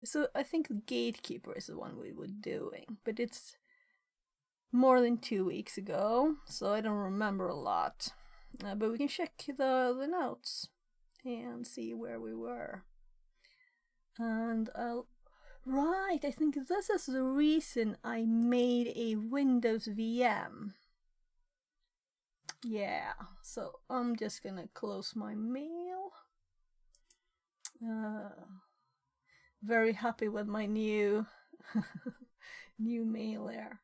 So I think Gatekeeper is the one we were doing, but it's more than 2 weeks ago, so I don't remember a lot. But we can check the notes and see where we were. And right, I think this is the reason I made a Windows VM. Yeah, so I'm just gonna close my mail. Very happy with my new new mail there.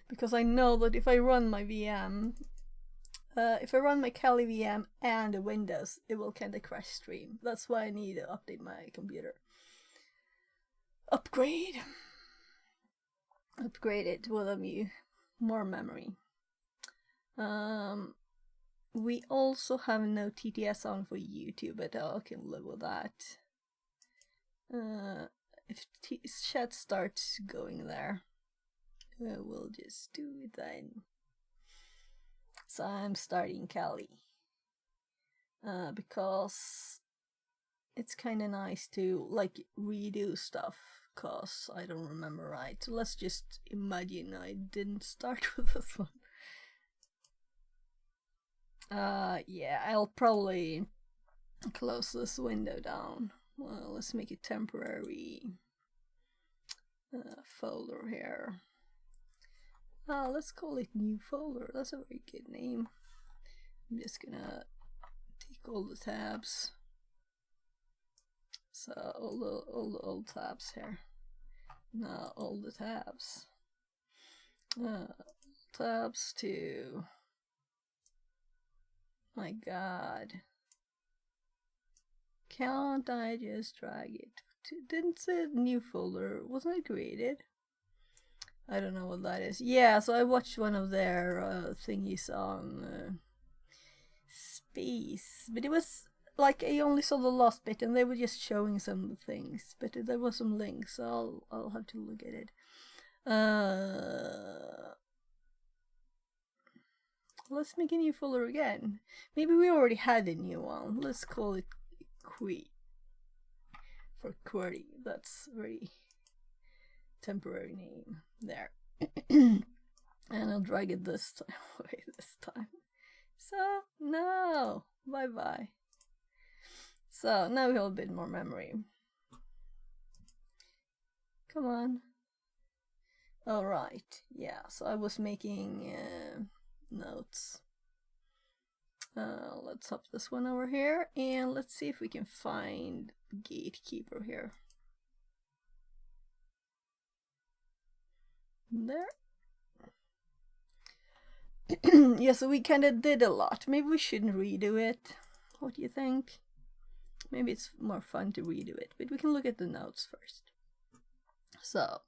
Because I know that if I run my VM, if I run my Kali VM and a Windows, it will kind of crash stream. That's why I need to update my computer. Upgrade it with a more memory. We also have no TTS on for YouTube, but I can live with that. If chat starts going there, we'll just do it then. So I'm starting Kali. Because it's kind of nice to like redo stuff, cause I don't remember right. So let's just imagine I didn't start with this one. Yeah, I'll probably close this window down. Well, let's make a temporary folder here. Let's call it new folder. That's a very good name. I'm just gonna take all the tabs. So all the old tabs here. Now all the tabs. Tabs to. My God. Can't I just drag it? Didn't say new folder. Wasn't it created? I don't know what that is. Yeah, so I watched one of their thingies on Space, but it was like I only saw the last bit, and they were just showing some things. But there was some links, so I'll have to look at it. Let's make a new folder again. Maybe we already had a new one. Let's call it Query for query. That's a very temporary name there. And I'll drag it this time away this time. So no, bye bye. So now we have a bit more memory. Come on. All right, yeah. So I was making notes. Let's hop this one over here, and let's see if we can find Gatekeeper here. There. Yeah, so we kind of did a lot. Maybe we shouldn't redo it. What do you think? Maybe it's more fun to redo it, but we can look at the notes first. So,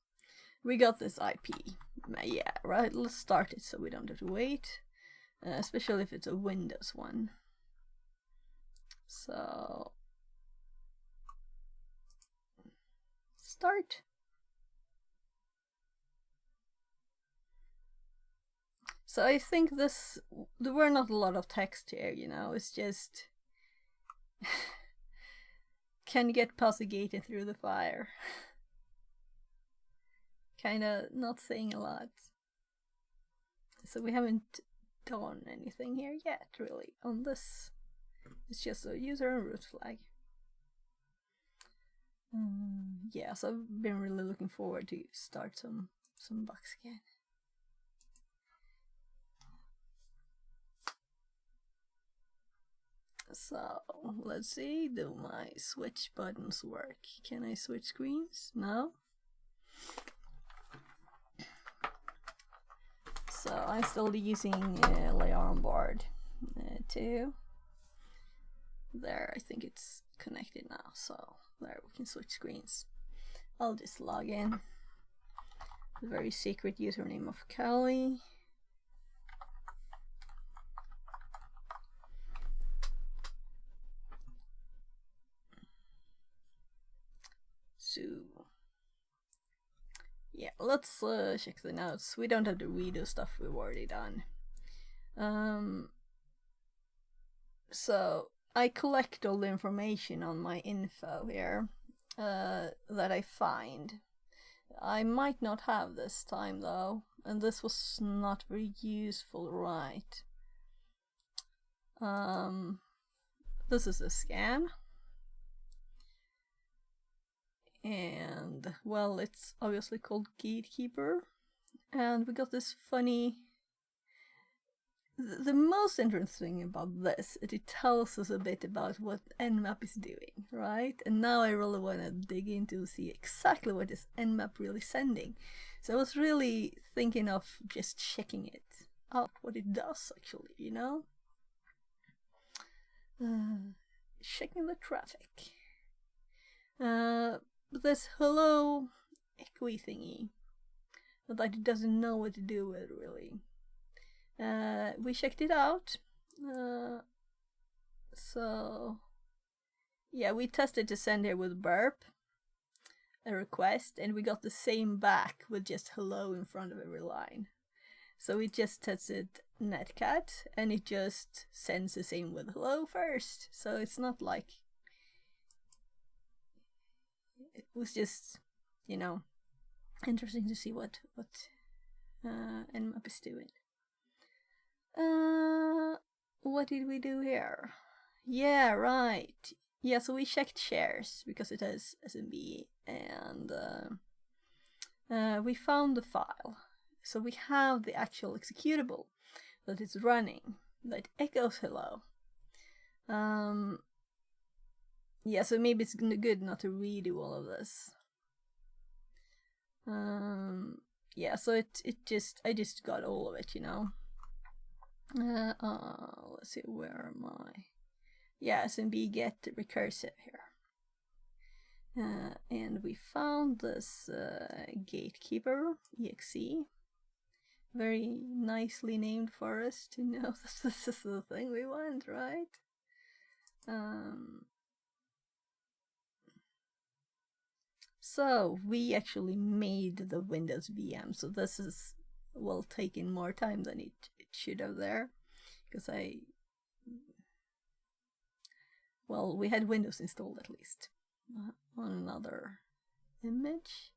we got this IP. Yeah, right, let's start it so we don't have to wait. Especially if it's a Windows one. So, start. So I think there were not a lot of text here, you know, it's just can get past the gate and through the fire. Kinda not saying a lot. So we haven't done anything here yet, really, on this. It's just a user and root flag. Yeah, so I've been really looking forward to start some bugs again. So let's see, do my switch buttons work? Can I switch screens? No. So I'm still using layer on board 2. There, I think it's connected now, so there we can switch screens. I'll just log in. The very secret username of Kali. So yeah, let's check the notes. We don't have to redo stuff we've already done. So I collect all the information on my info here that I find. I might not have this time though, and this was not very useful, right? This is a scan. And, well, it's obviously called Gatekeeper. And we got this funny... The most interesting thing about this is it tells us a bit about what Nmap is doing, right? And now I really want to dig into see exactly what is Nmap really sending. So I was really thinking of just checking it out, what it does actually, you know? Checking the traffic. This hello equi thingy that it doesn't know what to do with really. We checked it out. So yeah, we tested to send here with burp a request, and we got the same back with just hello in front of every line. So we just tested netcat, and it just sends the same with hello first. So it's not like it was just, you know, interesting to see what Nmap is doing. What did we do here? Yeah, right. Yeah, so we checked shares because it has SMB, and we found the file. So we have the actual executable that is running that echoes hello. Yeah, so maybe it's good not to redo all of this. Yeah, so I just got all of it, you know. Let's see, where am I? Yeah, SMB get recursive here. And we found this Gatekeeper exe. Very nicely named for us to know that this is the thing we want, right? So we actually made the Windows VM, so this is, well, taking more time than it should have there, because well, we had Windows installed at least on another image.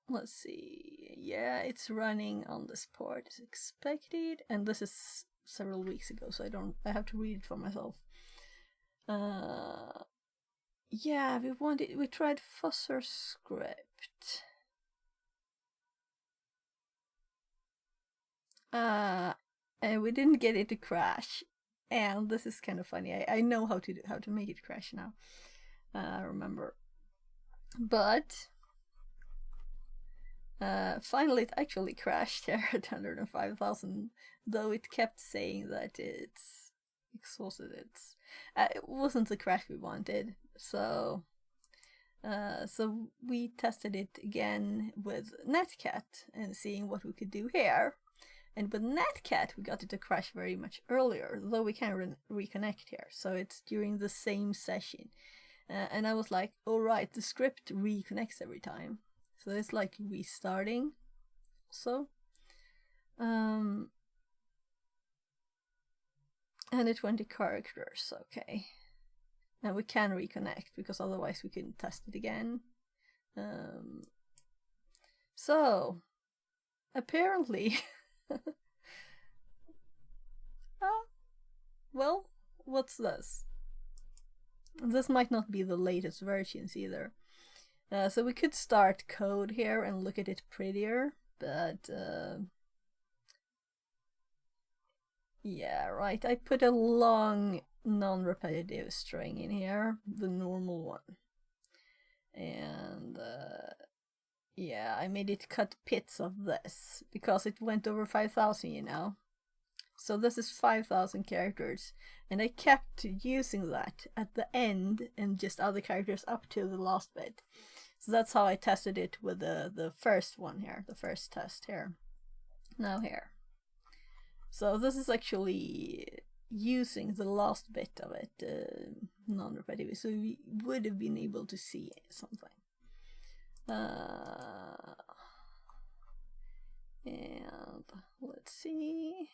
Let's see. Yeah, it's running on this port as expected, and this is several weeks ago, so I have to read it for myself. Yeah, we tried fusser script. And we didn't get it to crash. And this is kind of funny. I know how to make it crash now. I remember. But finally it actually crashed here at 105,000, though it kept saying that it's exhausted. It wasn't the crash we wanted, so we tested it again with netcat and seeing what we could do here. And with netcat we got it to crash very much earlier, though we can reconnect here, so it's during the same session. And I was like, alright, the script reconnects every time, so it's like restarting. So and it's 20 characters, okay. And we can reconnect because otherwise we couldn't test it again. So apparently well, what's this? This might not be the latest versions either. So we could start code here and look at it prettier, but yeah, right. I put a long non-repetitive string in here, the normal one. And yeah, I made it cut bits of this because it went over 5,000, you know. So this is 5,000 characters, and I kept using that at the end and just other characters up to the last bit. So that's how I tested it with the first one here, the first test here. Now here. So this is actually using the last bit of it, non-repetitive, so we would have been able to see something. And let's see.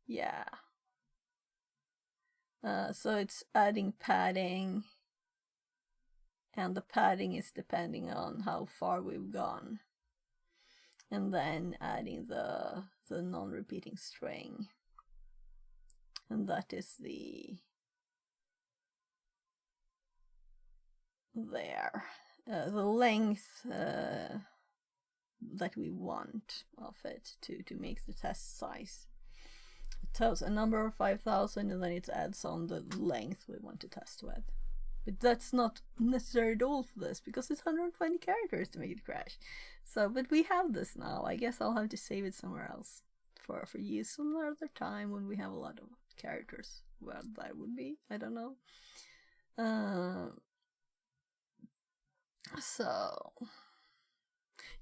Yeah. So it's adding padding, and the padding is depending on how far we've gone. And then adding the non-repeating string. And that is the length that we want of it to make the test size. It tells a number of 5,000 and then it adds on the length we want to test with. But that's not necessary at all for this because it's 120 characters to make it crash. So, but we have this now. I guess I'll have to save it somewhere else for use some other time when we have a lot of characters. Well, that would be, I don't know. So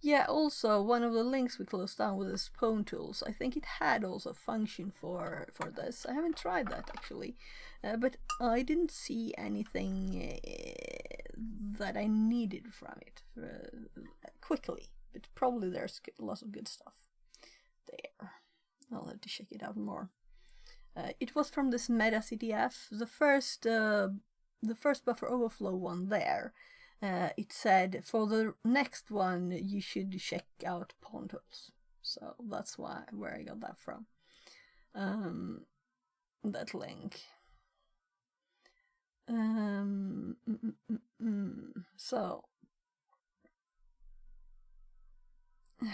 yeah, also one of the links we closed down with the Spawn tools, I think it had also a function for this. I haven't tried that actually, but I didn't see anything that I needed from it quickly. But probably there's lots of good stuff there. I'll have to check it out more. It was from this meta CTF, the first buffer overflow one there. It said for the next one you should check out pawn tools, so that's where I got that from. That link. So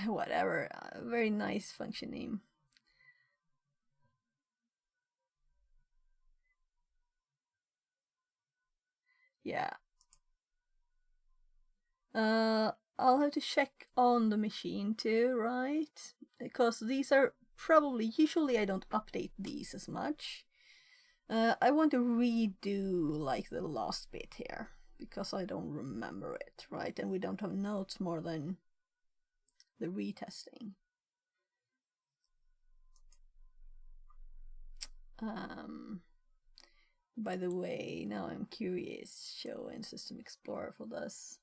whatever, very nice function name. Yeah. I'll have to check on the machine too, right? Because these are probably, usually I don't update these as much. I want to redo like the last bit here because I don't remember it, right? And we don't have notes more than the retesting. By the way, now I'm curious, show in System Explorer for this.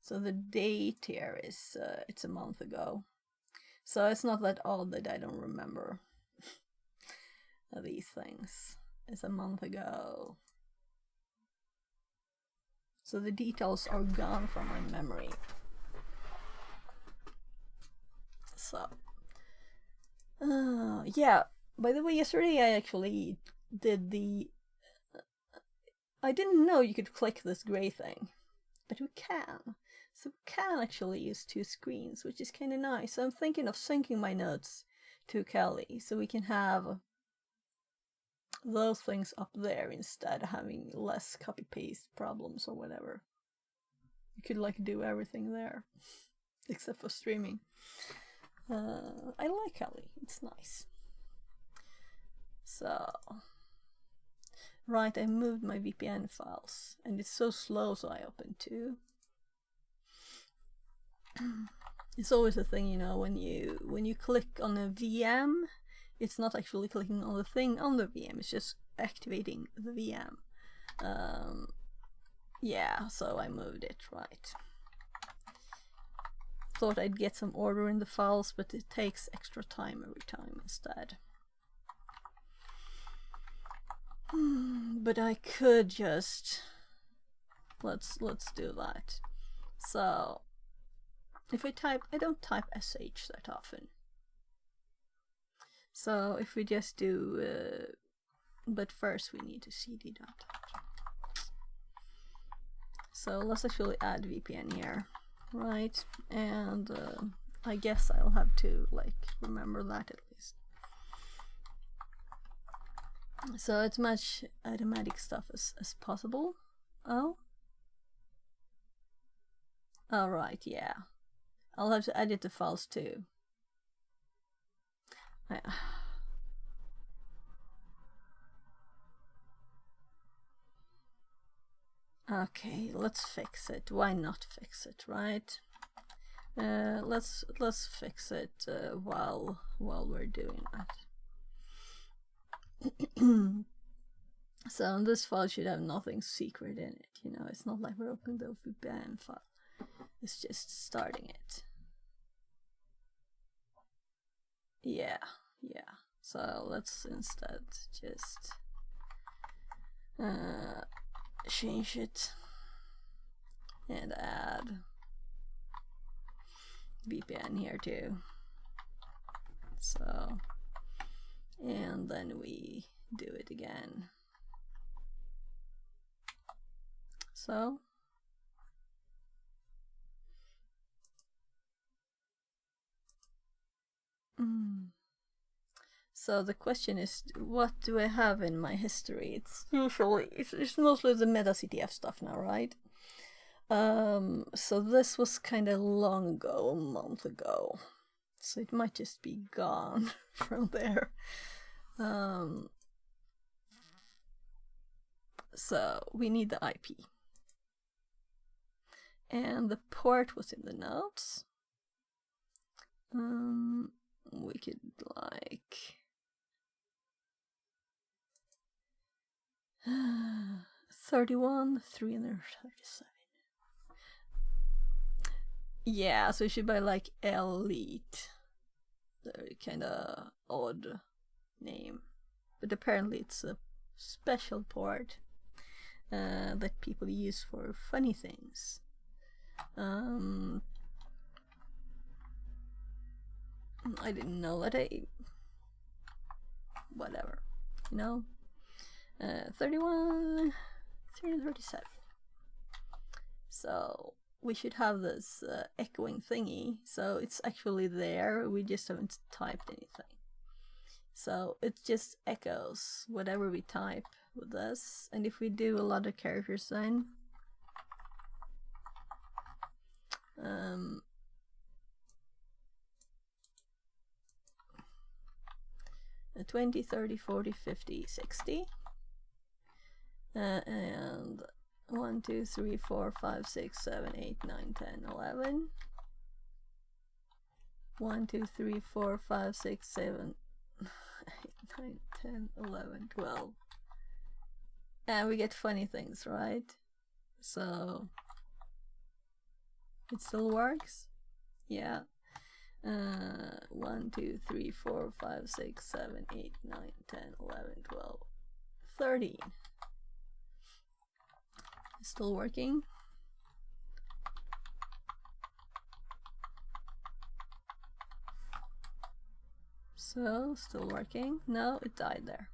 So the date here is, it's a month ago. So it's not that odd that I don't remember these things. It's a month ago. So the details are gone from my memory. So, yeah, by the way, yesterday I actually did the, I didn't know you could click this gray thing, but we can. So we can actually use two screens, which is kind of nice. So I'm thinking of syncing my notes to Kelly, so we can have those things up there instead of having less copy-paste problems or whatever. You could like do everything there, except for streaming. I like Kelly, it's nice. So, right, I moved my VPN files, and it's so slow, so I opened two. It's always a thing, you know, when you click on a VM, it's not actually clicking on the thing on the VM, it's just activating the VM. Yeah, so I moved it, right. Thought I'd get some order in the files, but it takes extra time every time instead. But I could just, let's do that. So if I type, I don't type sh that often. So if we just do, but first we need to cd dot. So let's actually add VPN here, right? And I guess I'll have to like remember that at least. So as much automatic stuff as possible. Oh, all right, yeah. I'll have to edit the files too. Okay, let's fix it. Why not fix it, right? Let's fix it while we're doing that. So this file should have nothing secret in it, you know, it's not like we're opening the VPN file. It's just starting it. Yeah. So So let's instead just change it and add VPN here too. So, and then we do it again. So so the question is, what do I have in my history? It's mostly the meta CTF stuff now, right? So this was kind of long ago, a month ago, so it might just be gone from there. So we need the IP, and the port was in the notes. We could like 31,337. Yeah, so you should buy like Elite. Very kind of odd name, but apparently it's a special port that people use for funny things. I didn't know that. Whatever, you know. 31,337. So we should have this echoing thingy. So it's actually there. We just haven't typed anything. So it just echoes whatever we type with this. And if we do a lot of characters, then 20, 30, 40, 50, 60. And 1, 2, 3, 4, 5, 6, 7, 8, 9, 10, 11. 1, 2, 3, 4, 5, 6, 7, 8, 9, 10, 11, 12. And we get funny things, right? So it still works? Yeah. 1, 2, 3, 4, 5, 6, 7, 8, 9, 10, 11, 12, 13. Still working. So, still working. No, it died there.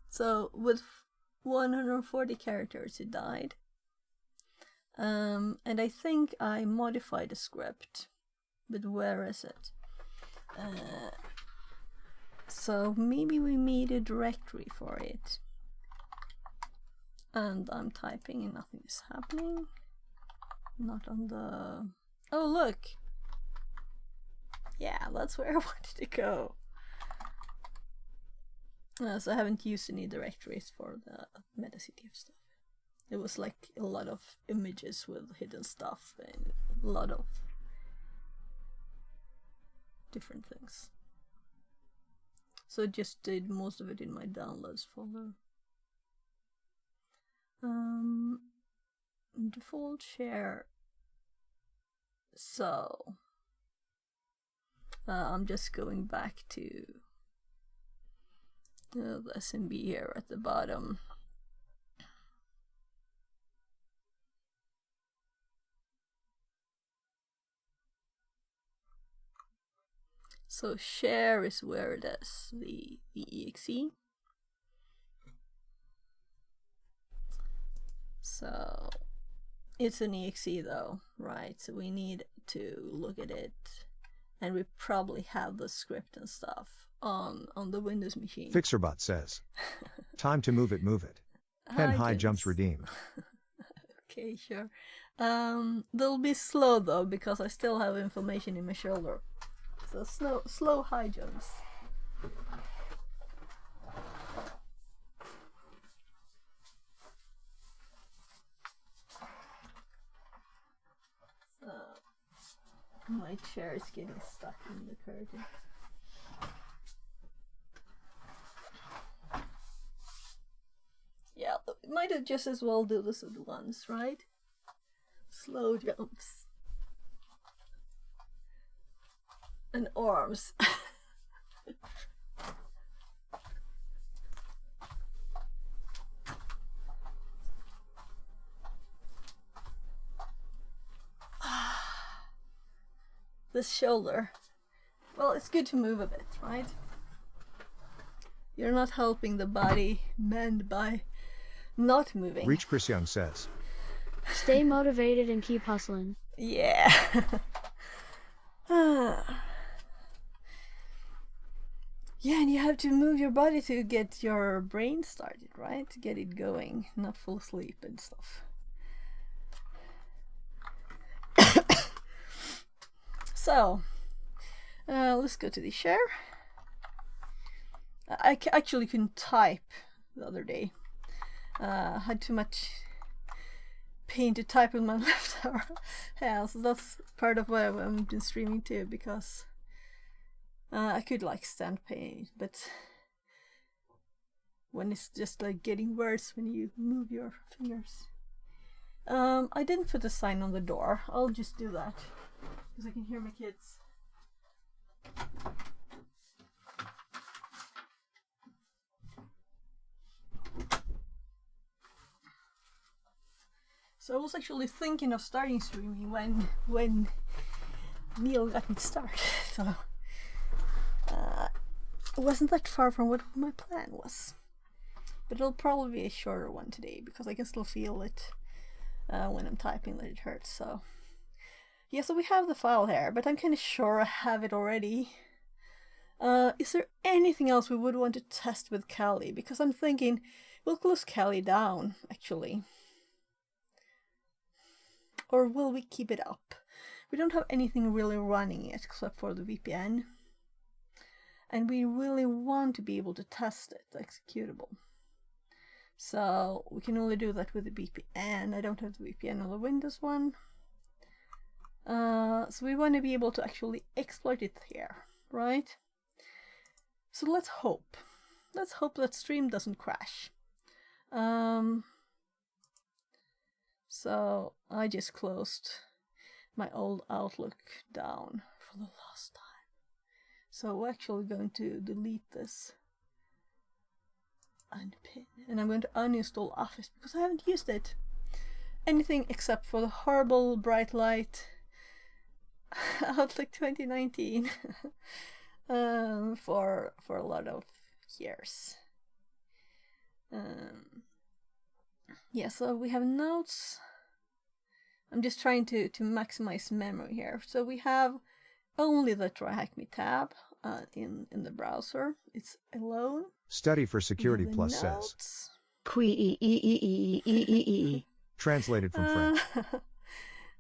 So, with 140 characters, it died. And I think I modified the script. But where is it? So, maybe we made a directory for it. And I'm typing and nothing is happening. Not on the... Oh, look! Yeah, that's where I wanted to go. So I haven't used any directories for the MetaCTF stuff. It was like a lot of images with hidden stuff and a lot of different things. So I just did most of it in my downloads folder. Default share. So I'm just going back to the SMB here at the bottom. So share is where it is, the exe. So it's an exe though, right? So we need to look at it, and we probably have the script and stuff on the Windows machine. Fixerbot says, time to move it, move it. 10 high jumps redeemed. Okay, sure. They'll be slow though, because I still have inflammation in my shoulder. So slow high jumps. So my chair is getting stuck in the curtain. Yeah, it might have just as well do this at once, right? Slow jumps. And arms. this shoulder. Well, it's good to move a bit, right? You're not helping the body mend by not moving. Reach Chris Young says. Stay motivated and keep hustling. Yeah. Yeah, and you have to move your body to get your brain started, right? To get it going, not fall asleep and stuff. So, let's go to the share. I actually couldn't type the other day. I had too much pain to type with my left hand, so that's part of why I've been streaming too, because I could like stand pain, but when it's just like getting worse when you move your fingers. I didn't put a sign on the door. I'll just do that because I can hear my kids. So I was actually thinking of starting streaming when Neil got me started. So it wasn't that far from what my plan was. But it'll probably be a shorter one today because I can still feel it when I'm typing that it hurts. So yeah, so we have the file here, but I'm kind of sure I have it already. Is there anything else we would want to test with Kali? Because I'm thinking we'll close Kali down actually. Or will we keep it up? We don't have anything really running yet except for the VPN. And we really want to be able to test it, the executable. So we can only do that with the VPN. I don't have the VPN on the Windows one. So we want to be able to actually exploit it here, right? So let's hope. Let's hope that stream doesn't crash. So I just closed my old Outlook down for the last time. So we're actually going to delete this unpin, and I'm going to uninstall Office because I haven't used it anything except for the horrible bright light Outlook 2019 for a lot of years. Yeah, so we have notes. I'm just trying to maximize memory here. So we have only the TryHackMe tab in the browser. It's alone. Study for Security Plus says. Translated from French.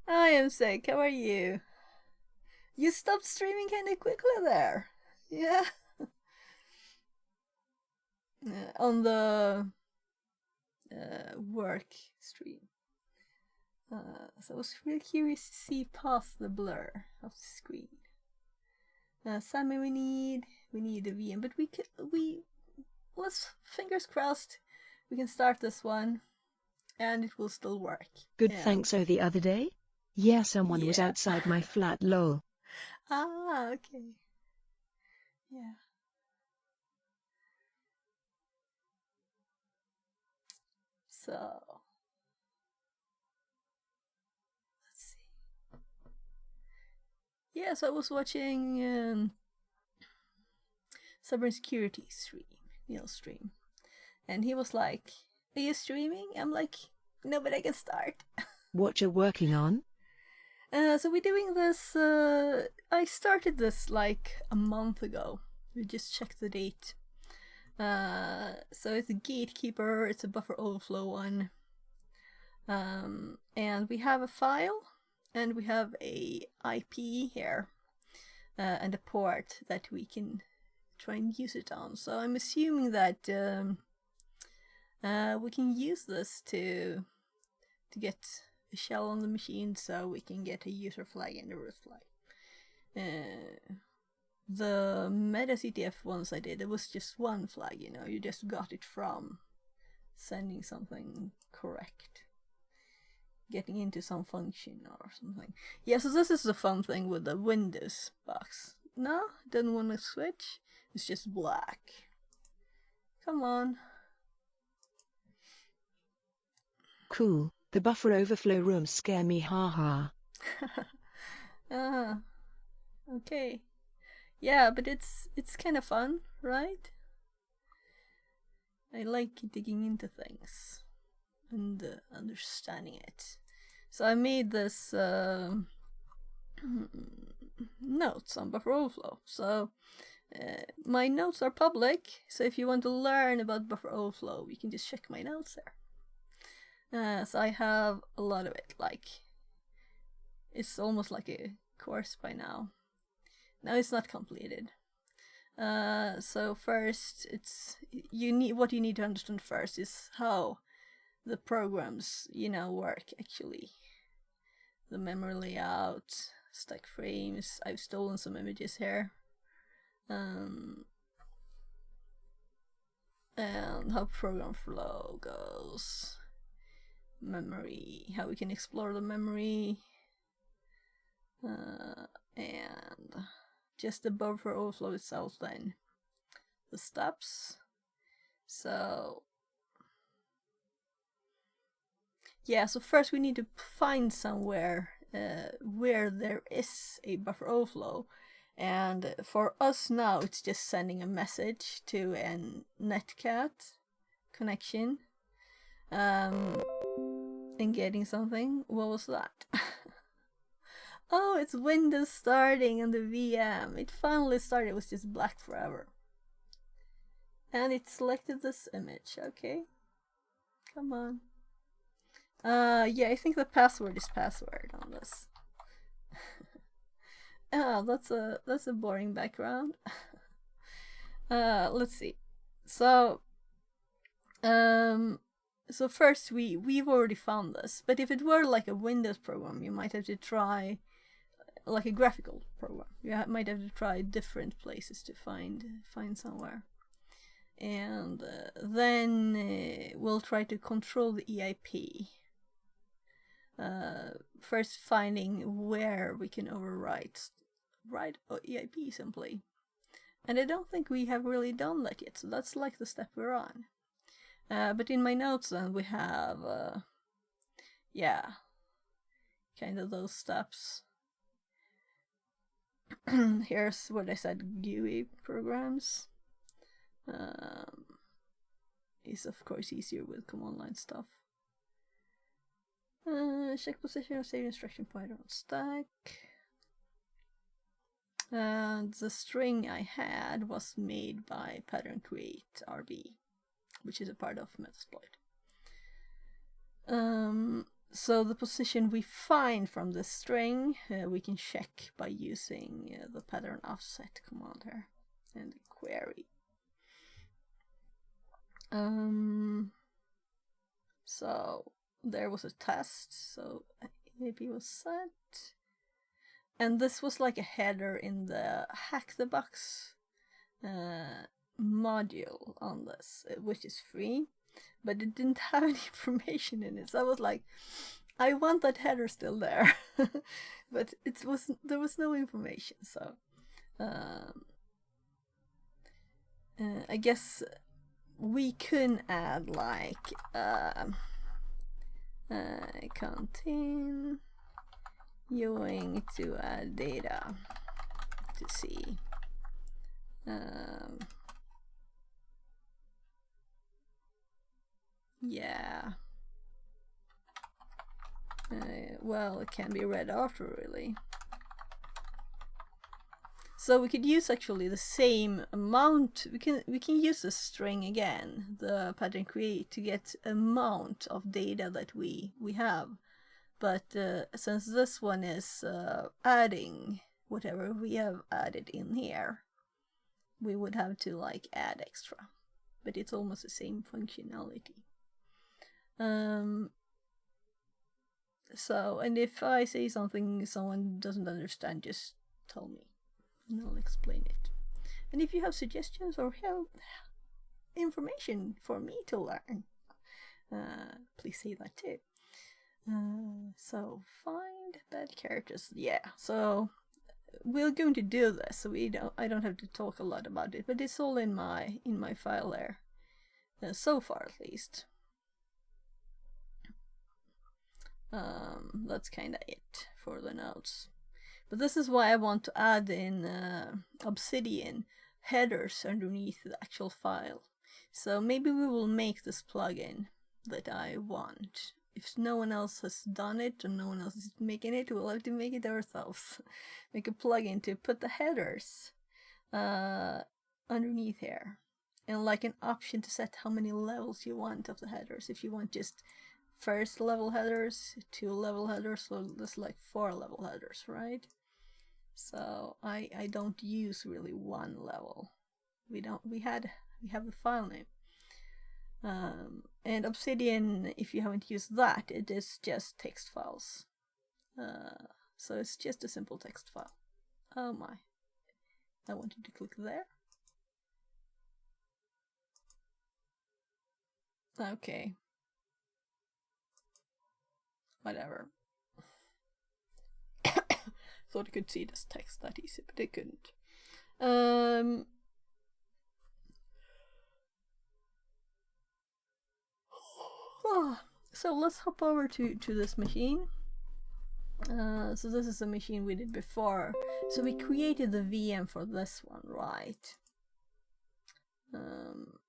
I am sick. How are you? You stopped streaming kind of quickly there. Yeah. On the work stream. So I was really curious to see past the blur of the screen. Sammy, we need a VM, but let's fingers crossed we can start this one and it will still work. Good, thanks. So the other day? Yeah, someone was outside my flat, lol. Ah, okay. Yeah. So let's see. Yeah, so I was watching cybersecurity stream, Neil's stream, and he was like, "Are you streaming?" I'm like, "No, but I can start." What you're working on? So we're doing this. I started this like a month ago. We just checked the date. So it's a Gatekeeper. It's a buffer overflow one. And we have a file, and we have a IP here, and a port that we can try and use it on. So I'm assuming that we can use this to get a shell on the machine, so we can get a user flag and a root flag. The meta CTF ones I did, it was just one flag, you know, you just got it from sending something correct, getting into some function or something. Yeah, so this is the fun thing with the Windows box. No, didn't want to switch. It's just black. Come on. Cool. The buffer overflow rooms scare me, haha. Okay. Yeah, but it's kind of fun, right? I like digging into things and understanding it. So I made this notes on buffer overflow. So my notes are public, so if you want to learn about buffer overflow, you can just check my notes there. So I have a lot of it, like it's almost like a course by now. Now it's not completed. So first, what you need to understand first is how the programs, work actually. The memory layout, stack frames. I've stolen some images here. And how program flow goes. Memory, how we can explore the memory. And just the buffer overflow itself then. The steps. So yeah, so first we need to find somewhere where there is a buffer overflow. And for us now, it's just sending a message to a netcat connection and getting something. What was that? Oh, it's Windows starting on the VM. It finally started. It was just black forever. And it selected this image. Okay. Come on. Yeah, I think the password is password on this. Oh, that's a boring background. Let's see. So first we've already found this, but if it were like a Windows program, you might have to try like a graphical program. You might have to try different places to find somewhere. And then we'll try to control the EIP. First finding where we can overwrite EIP simply. And I don't think we have really done that yet, so that's like the step we're on. But in my notes then we have, yeah, kind of those steps. Here's what I said, GUI programs. Is of course easier with command line stuff. Check position of save instruction pointer on stack. And the string I had was made by pattern create RB, which is a part of Metasploit. So the position we find from the string, we can check by using the pattern offset command here and the query. So there was a test, so EIP was set. And this was like a header in the Hack the Box module on this, which is free, but it didn't have any information in it. So I was like, I want that header still there, but there was no information. So I guess we can add like continuing to add data to see. Yeah. Well, it can be read after, really. So we could use actually the same amount. We can use the string again, the pattern create, to get amount of data that we have. But since this one is adding whatever we have added in here, we would have to like add extra. But it's almost the same functionality. So, and if I say something someone doesn't understand, just tell me and I'll explain it. And if you have suggestions or help information for me to learn, please say that too. So find bad characters. Yeah, so we're going to do this, so I don't have to talk a lot about it, but it's all in my file there, so far at least. That's kind of it for the notes. But this is why I want to add in Obsidian headers underneath the actual file. So maybe we will make this plugin that I want. If no one else has done it and no one else is making it, we'll have to make it ourselves. Make a plugin to put the headers underneath here. And like an option to set how many levels you want of the headers. If you want just first level headers, 2 level headers, so there's like 4 level headers, right? So I don't use really 1 level. We have the file name. And Obsidian, if you haven't used that, it is just text files. So it's just a simple text file. Oh my. I wanted to click there. Okay. Whatever. Thought I could see this text that easy, but I couldn't. So let's hop over to this machine. So this is a machine we did before. So we created the VM for this one, right?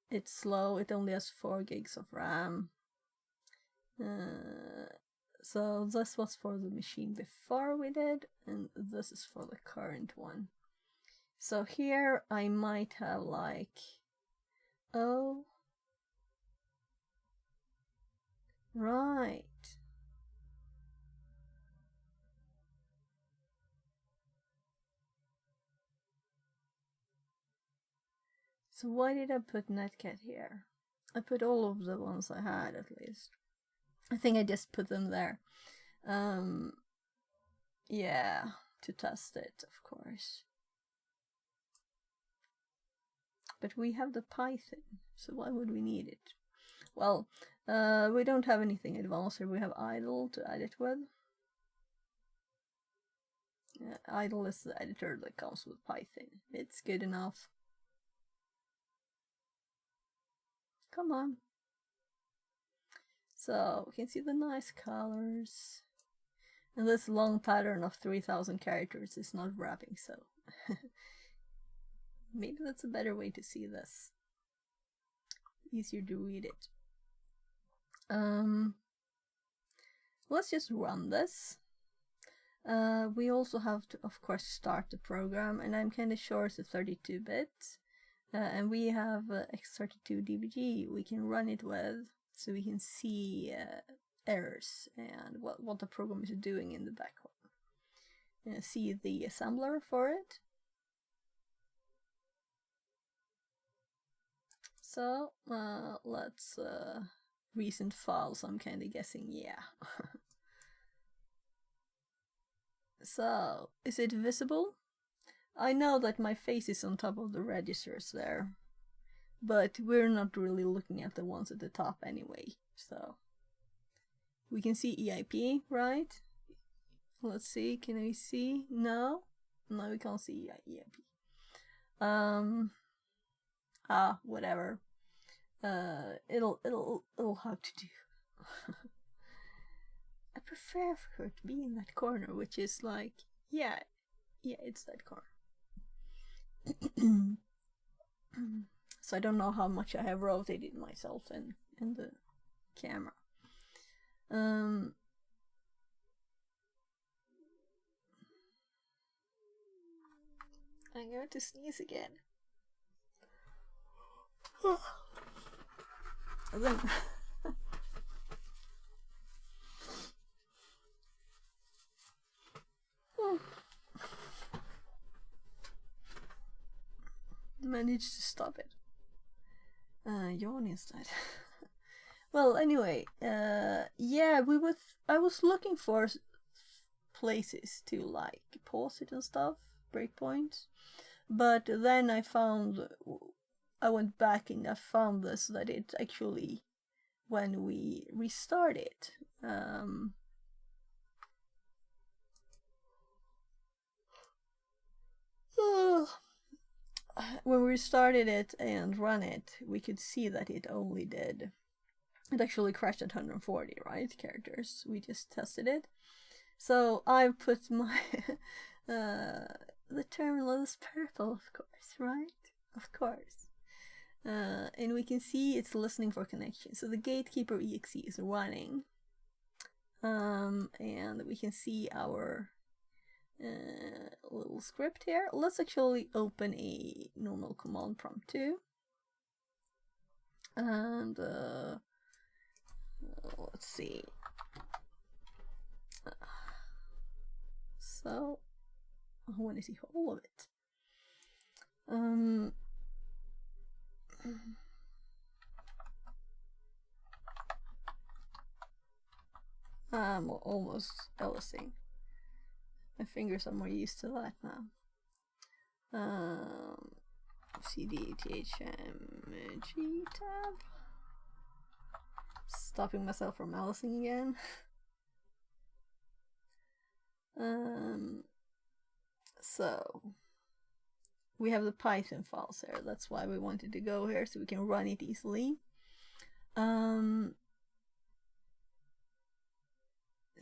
It's slow, it only has 4 gigs of RAM. So this was for the machine before we did, and this is for the current one. So here I might have like, oh, right. So why did I put Netcat here? I put all of the ones I had at least. I think I just put them there. Yeah, to test it, of course. But we have the Python, so why would we need it? Well, we don't have anything advanced here. We have idle to edit with. Idle is the editor that comes with Python. It's good enough. Come on. So we can see the nice colors. And this long pattern of 3000 characters is not wrapping, so maybe that's a better way to see this. Easier to read it. Let's just run this. We also have to, of course, start the program, and I'm kind of sure it's a 32-bit. And we have X32 DBG we can run it with, so we can see errors and what the program is doing in the background. See the assembler for it. So let's recent files. I'm kind of guessing, yeah. So is it visible? I know that my face is on top of the registers there, but we're not really looking at the ones at the top anyway. So we can see EIP, right? Let's see, can we see? No, we can't see EIP. Whatever. It'll have to do. I prefer for her to be in that corner, which is like, yeah, it's that corner. So I don't know how much I have rotated myself in the camera. I'm going to sneeze again. And then managed to stop it. Yawn instead. Well, anyway, yeah, I was looking for places to like pause it and stuff, breakpoints, but then I went back and I found this, that it actually, when we restart it, when we restarted it and run it, we could see that it actually crashed at 140, right, characters. We just tested it. So I put my The terminal is purple, of course, right? Of course. And we can see it's listening for connection. So the Gatekeeper exe is running. And we can see our little script here. Let's actually open a normal command prompt too. And let's see. So I want to see all of it. I'm almost LSing. My fingers are more used to that now. CD THM G tab. Stopping myself from LSing again. So we have the Python files here. That's why we wanted to go here, so we can run it easily.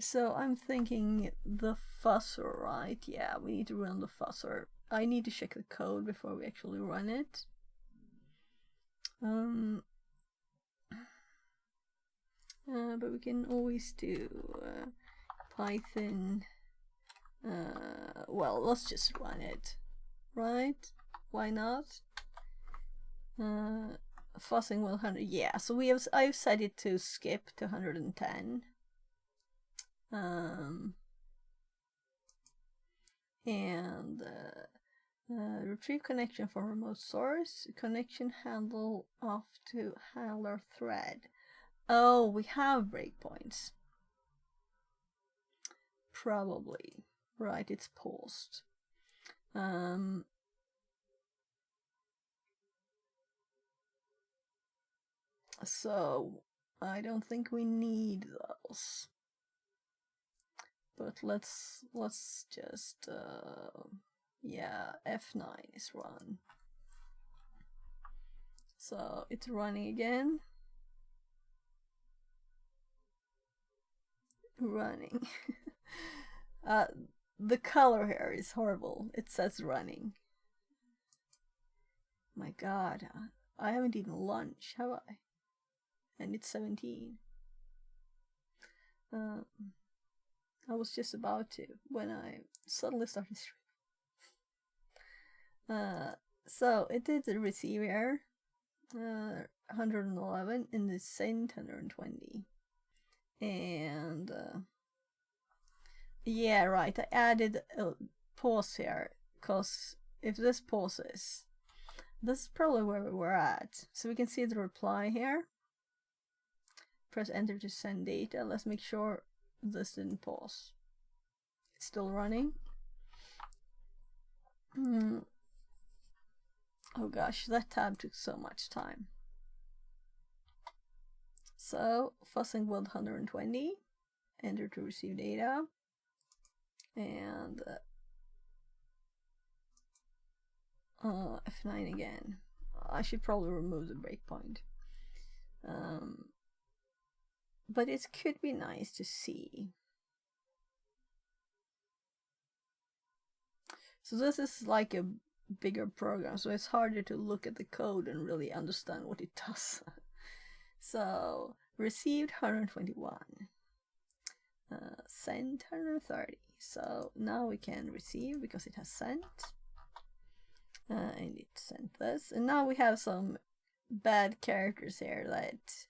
So I'm thinking the fuzzer, right? Yeah, we need to run the fuzzer. I need to check the code before we actually run it. But we can always do Python. Well, let's just run it, right? Why not? Fuzzing 100. Yeah, so I've set it to skip to 110. And retrieve connection from remote source. Connection handle off to handler thread. Oh, we have breakpoints. Probably. Right, it's paused. So I don't think we need those. But let's just yeah, F9 is run. So it's running again. Running. The color here is horrible. It says running. My god, I haven't eaten lunch, have I? And it's 17. I was just about to when I suddenly started streaming. So it did the receive error 111 and the send 120. And yeah, right, I added a pause here because if this pauses, this is probably where we're at. So we can see the reply here. Press enter to send data. Let's make sure this didn't pause. It's still running. Oh gosh, that tab took so much time. So fuzzing with 120, enter to receive data, and F9 again. I should probably remove the breakpoint. But it could be nice to see. So this is like a bigger program, so it's harder to look at the code and really understand what it does. So received 121, sent 130. So now we can receive because it has sent, and it sent this. And now we have some bad characters here that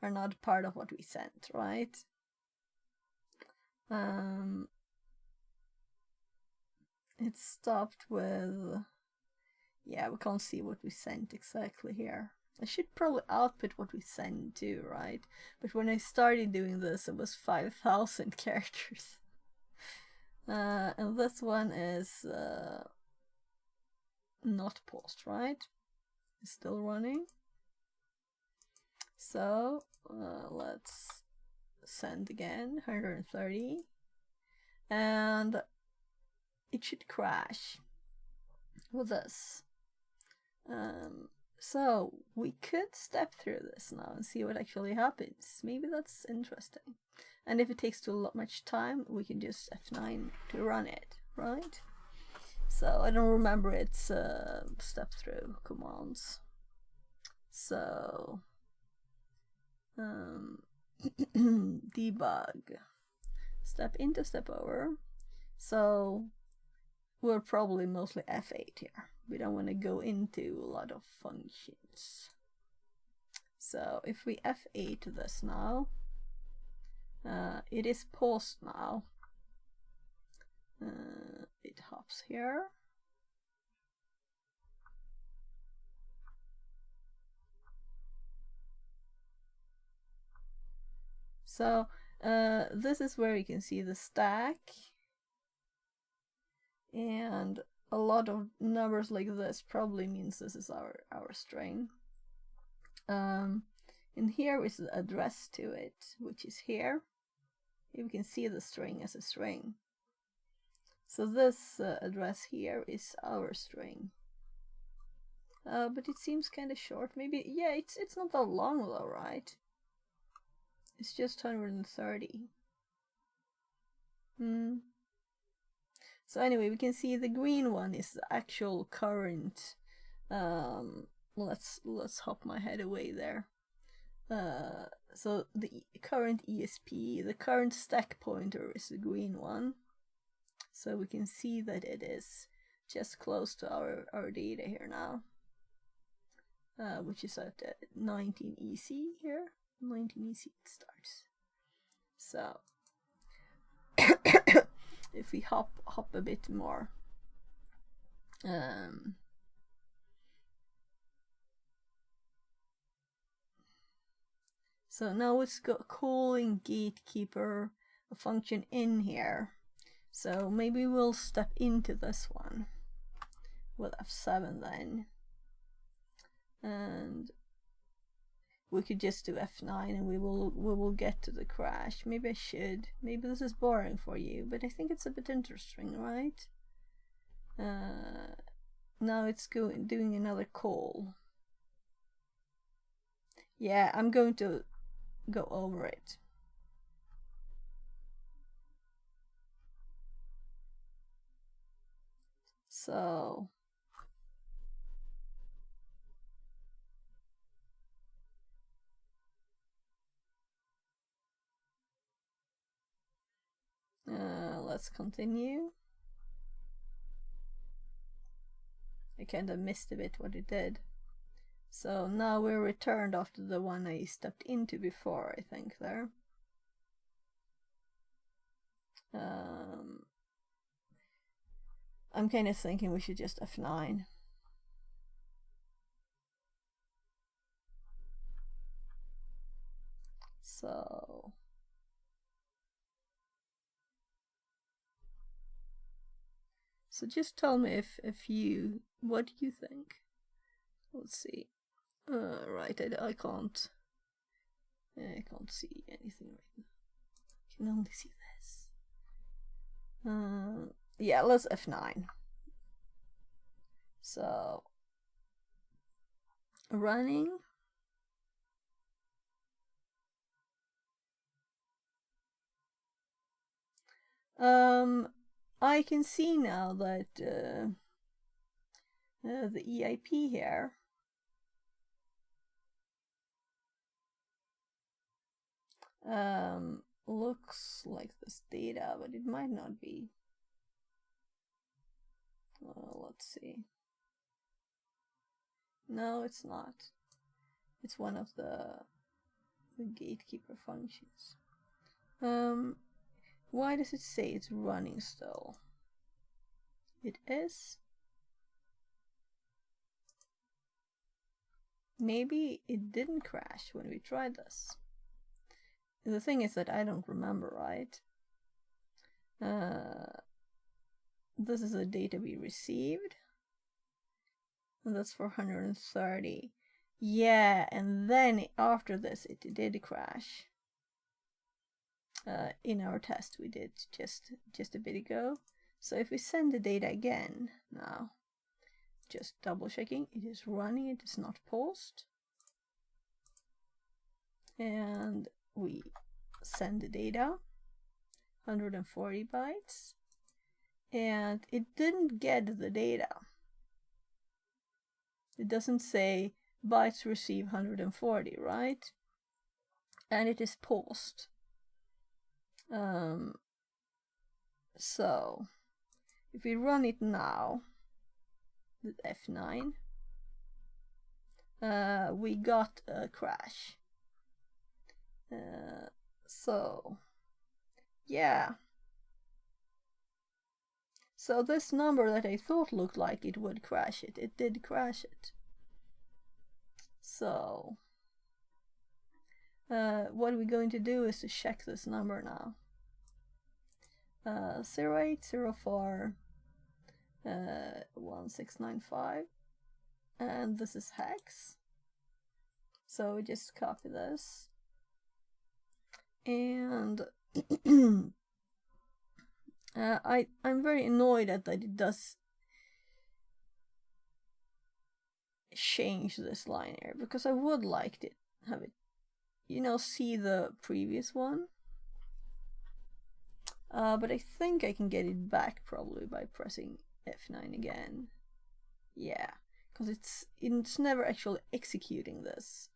are not part of what we sent, right? It stopped with, yeah, we can't see what we sent exactly here. I should probably output what we send too, right? But when I started doing this, it was 5,000 characters. And this one is not paused, right? It's still running. So let's send again, 130. And it should crash with this. So we could step through this now and see what actually happens. Maybe that's interesting. And if it takes too much time, we can just F9 to run it. right? So I don't remember its step through commands. So debug, step into, step over. So we're probably mostly F8 here. We don't want to go into a lot of functions. So if we F8 this now, it is paused now. It hops here. So this is where you can see the stack, and a lot of numbers like this probably means this is our string. And here is the address to it, which is here. You can see the string as a string. So this address here is our string. But it seems kind of short. Maybe, yeah, it's not that long though, right? It's just 130. So anyway, we can see the green one is the actual current. Let's hop my head away there. So the current ESP, the current stack pointer is the green one. So we can see that it is just close to our data here now, which is at 19 EC here. 19 EC it starts. So if we hop a bit more, so now it's calling Gatekeeper, a function in here. So maybe we'll step into this one with F7 then, and we could just do F9 and we will get to the crash. Maybe I should. Maybe this is boring for you, but I think it's a bit interesting, right? Now it's doing another call. Yeah, I'm going to go over it. So let's continue. I kind of missed a bit what it did. So now we're returned after the one I stepped into before, I think, there. I'm kind of thinking we should just F9. So just tell me if you, what do you think? Let's see. Right, I can't see anything right now. I can only see this. Yeah, let's F9. So running. I can see now that the EIP here looks like this data, but it might not be. Let's see. No, it's not. It's one of the gatekeeper functions. Why does it say it's running still? It is. Maybe it didn't crash when we tried this. The thing is that I don't remember, right? This is the data we received. And that's 430. Yeah, and then after this it did crash. In our test we did just a bit ago. So if we send the data again now, just double checking, it is running, it is not paused. And we send the data, 140 bytes. and it didn't get the data. It doesn't say bytes receive 140, right? And it is paused. So if we run it now with F9, we got a crash. So yeah. So this number that I thought looked like it would crash it, it did crash it. So what we're going to do is to check this number now. 0804 1695, and this is hex. So we just copy this, and I'm very annoyed at that it does change this line here, because I would like to have it, you know, see the previous one. But I think I can get it back probably by pressing F9 again. Yeah, because it's never actually executing this.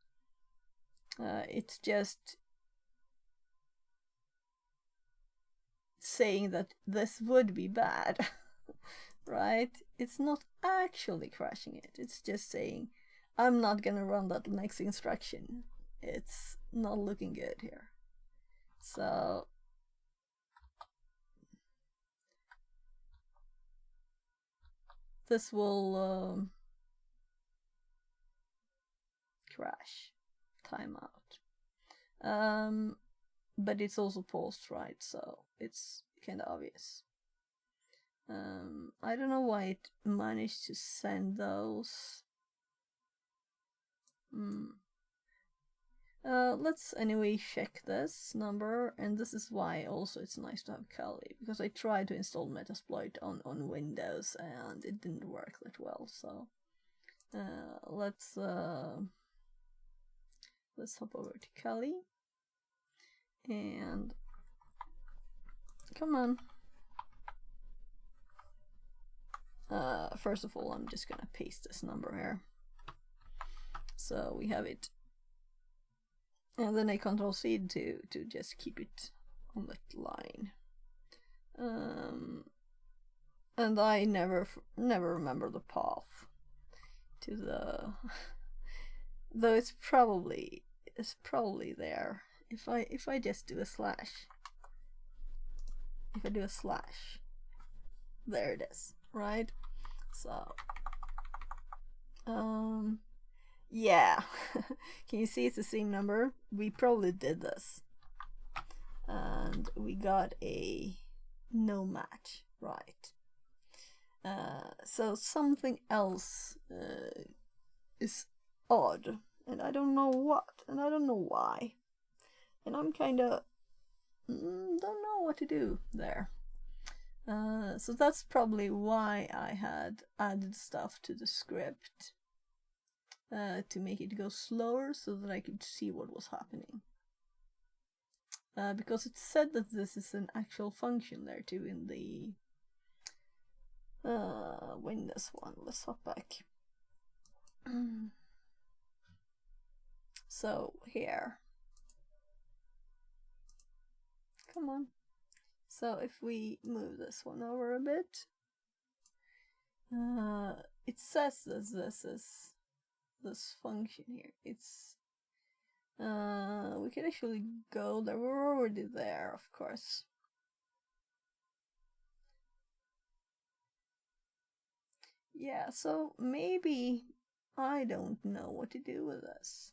It's just saying that this would be bad, right? It's not actually crashing it. It's just saying, I'm not gonna run that next instruction. It's not looking good here. So this will crash, timeout. But it's also paused, right? So it's kind of obvious. I don't know why it managed to send those. Let's anyway check this number, and this is why also it's nice to have Kali, because I tried to install Metasploit on Windows and it didn't work that well. So let's hop over to Kali, and come on. First of all, I'm just gonna paste this number here, so we have it. And then I Control-C to just keep it on that line. And I never remember the path to the. Though it's probably there. If I just do a slash. If I do a slash, there it is, right? So yeah. Can you see it's the same number? We probably did this, and we got a no match, right? So something else is odd, and I don't know what, and I don't know why, and I'm kind of don't know what to do there. So that's probably why I had added stuff to the script to make it go slower, so that I could see what was happening. Because it said that this is an actual function there too in the Windows one. Let's hop back. So here, come on. So if we move this one over a bit, it says that this is this function here. It's we can actually go there. We're already there, of course. Yeah, so maybe I don't know what to do with this.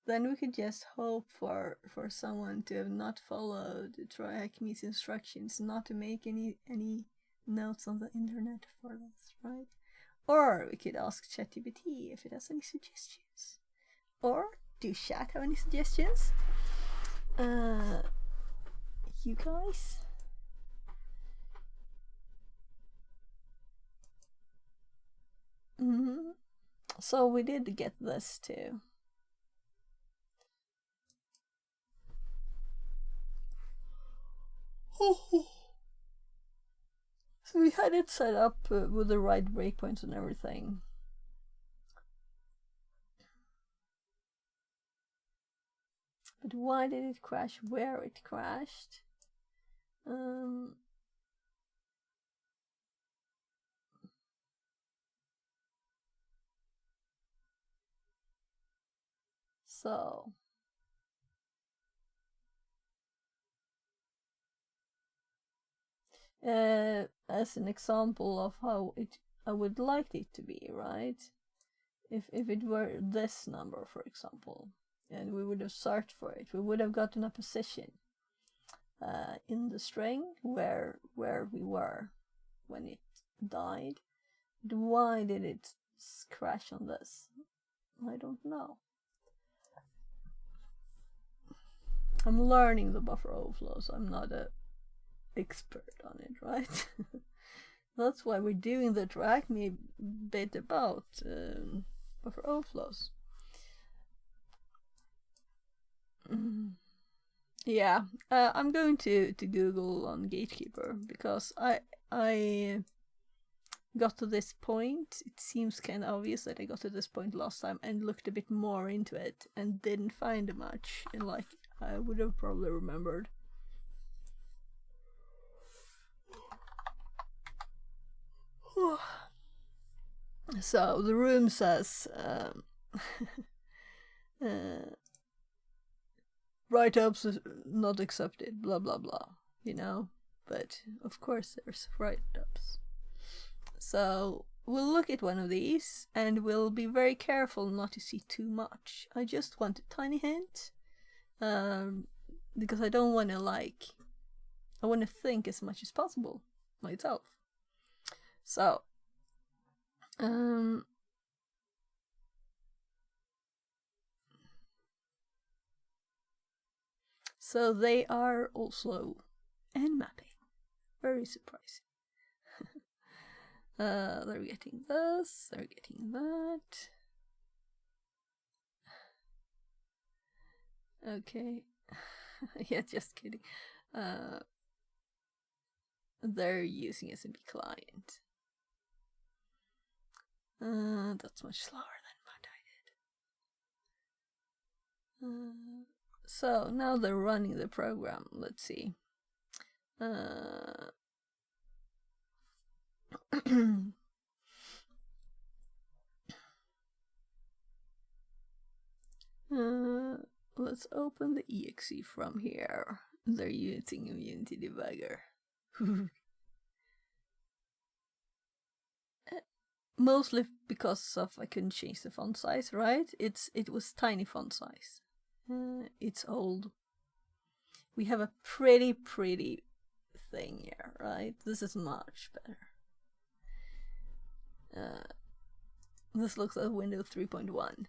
Then we could just hope for someone to have not followed TryHackMe's instructions, not to make any notes on the internet for us, right? Or we could ask ChatGPT if it has any suggestions. Or do chat have any suggestions? You guys? So we did get this too. So we had it set up with the right breakpoints and everything. But why did it crash where it crashed? So as an example of how I would like it to be, right? If it were this number, for example, and we would have searched for it, we would have gotten a position in the string where we were when it died. But why did it crash on this? I don't know. I'm learning the buffer overflows. I'm not an expert on it, right? That's why we're doing the TryHackMe bit about buffer overflows. Yeah, I'm going to Google on Gatekeeper because I got to this point. It seems kind of obvious that I got to this point last time and looked a bit more into it and didn't find much. And like I would have probably remembered. So the room says write-ups not accepted, blah blah blah, you know. But of course there's write-ups. So we'll look at one of these and we'll be very careful not to see too much. I just want a tiny hint, because I don't want to I want to think as much as possible myself. So so they are also end mapping. Very surprising. They're getting this, they're getting that. Okay. Yeah, just kidding. They're using SMB client. That's much slower than what I did. So now they're running the program. Let's see. Let's open the exe from here. They're using Immunity Debugger. Mostly because of I couldn't change the font size, right? It was tiny font size. It's old. We have a pretty thing here, right? This is much better. This looks like Windows 3.1.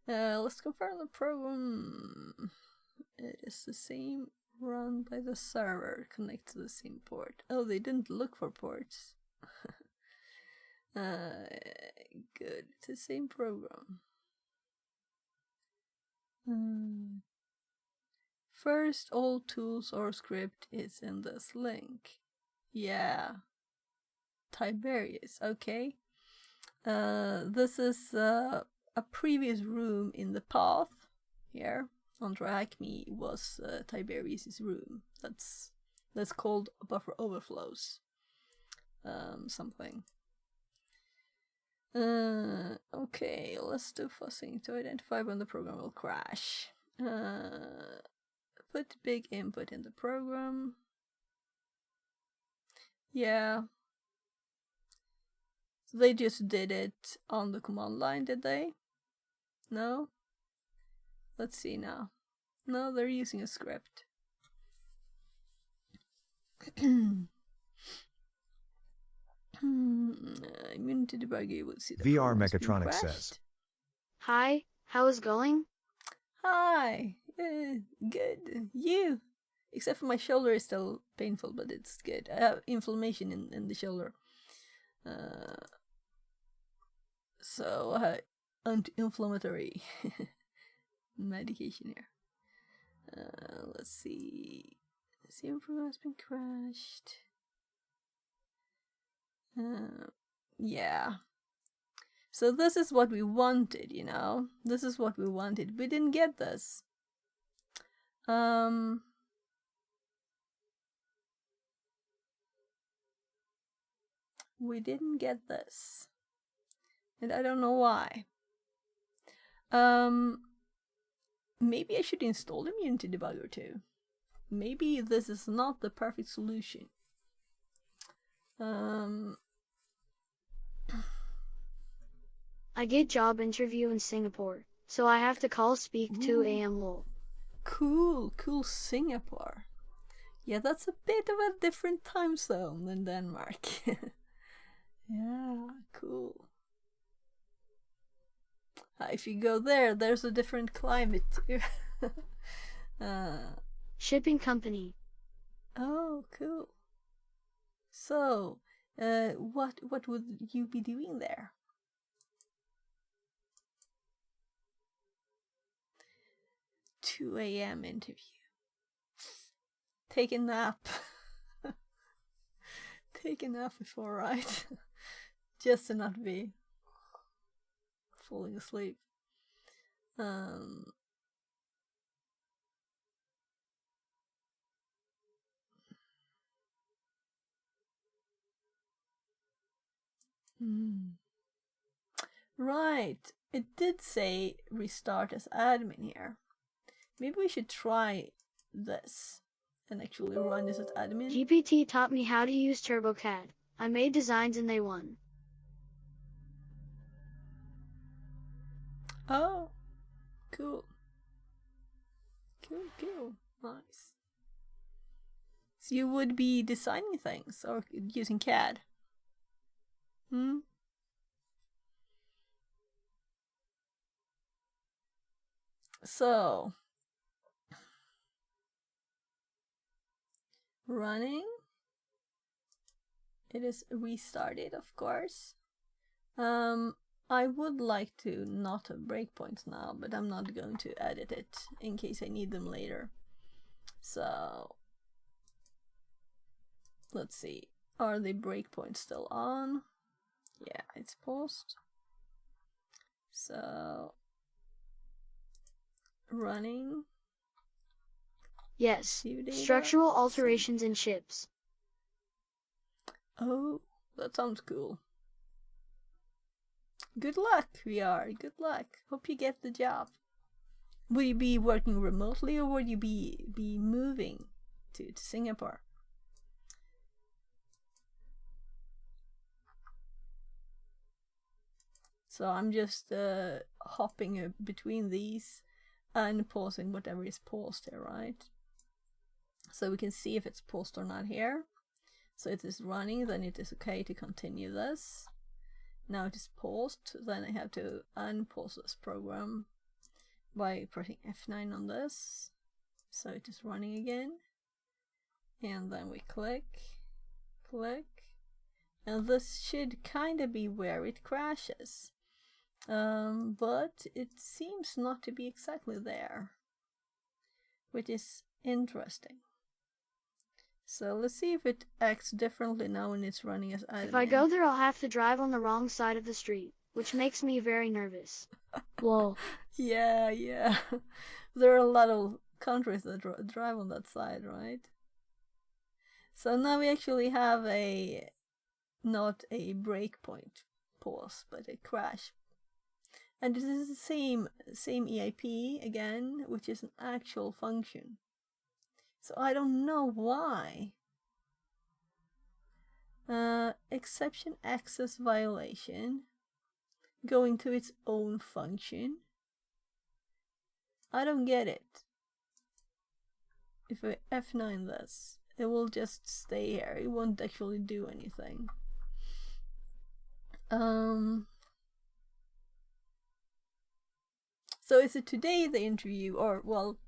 Let's confirm the program. It is the same, run by the server, connect to the same port. Oh, they didn't look for ports. Good, it's the same program. First, all tools or script is in this link. Yeah. Tiberius, okay. This is a previous room in the path here on TryHackMe was Tiberius's room. That's called buffer overflows. Something. Okay, let's do fuzzing to identify when the program will crash. Put big input in the program. Yeah. So they just did it on the command line, did they? No? Let's see now. No, they're using a script. Immunity Debugger, you will see the VR Mechatronic says. Hi, how is going? Hi, good. You? Except for my shoulder is still painful, but it's good. I have inflammation in the shoulder. So anti-inflammatory medication here. Let's see. Server has been crashed. Yeah. So this is what we wanted, you know? This is what we wanted. We didn't get this. We didn't get this. And I don't know why. Maybe I should install Immunity Debugger too. Maybe this is not the perfect solution. I get job interview in Singapore, so I have to call speak 2 a.m. lol. Cool Singapore. Yeah, that's a bit of a different time zone than Denmark. Yeah, cool. If you go there, there's a different climate too. Shipping company. Oh, cool. So, what would you be doing there? 2 a.m. interview. Take a nap. Take a nap before, right? Just to not be falling asleep. Right, it did say restart as admin here. Maybe we should try this and actually run this as admin. GPT taught me how to use TurboCAD. I made designs and they won. Oh, cool. Cool. Nice. So you would be designing things or using CAD? So, running. It is restarted, of course. I would like to not have breakpoints now, but I'm not going to edit it in case I need them later. So, let's see. Are the breakpoints still on? Yeah, it's paused. So, running. Yes, structural alterations in ships. Oh, that sounds cool. Good luck, VR. Good luck. Hope you get the job. Will you be working remotely or will you be moving to Singapore? So I'm just hopping between these and pausing whatever is paused here, right? So we can see if it's paused or not here. So it is running, then it is okay to continue this. Now it is paused, then I have to unpause this program by pressing F9 on this. So it is running again. And then we click, and this should kind of be where it crashes. But it seems not to be exactly there, which is interesting. So let's see if it acts differently now when it's running as admin. If I go there, I'll have to drive on the wrong side of the street, which makes me very nervous. Whoa. Yeah. There are a lot of countries that drive on that side, right? So now we actually have not a breakpoint pause, but a crash. And this is the same EIP again, which is an actual function. So I don't know why. Exception access violation. Going to its own function. I don't get it. If I F9 this, it will just stay here. It won't actually do anything. So is it today the interview, or well,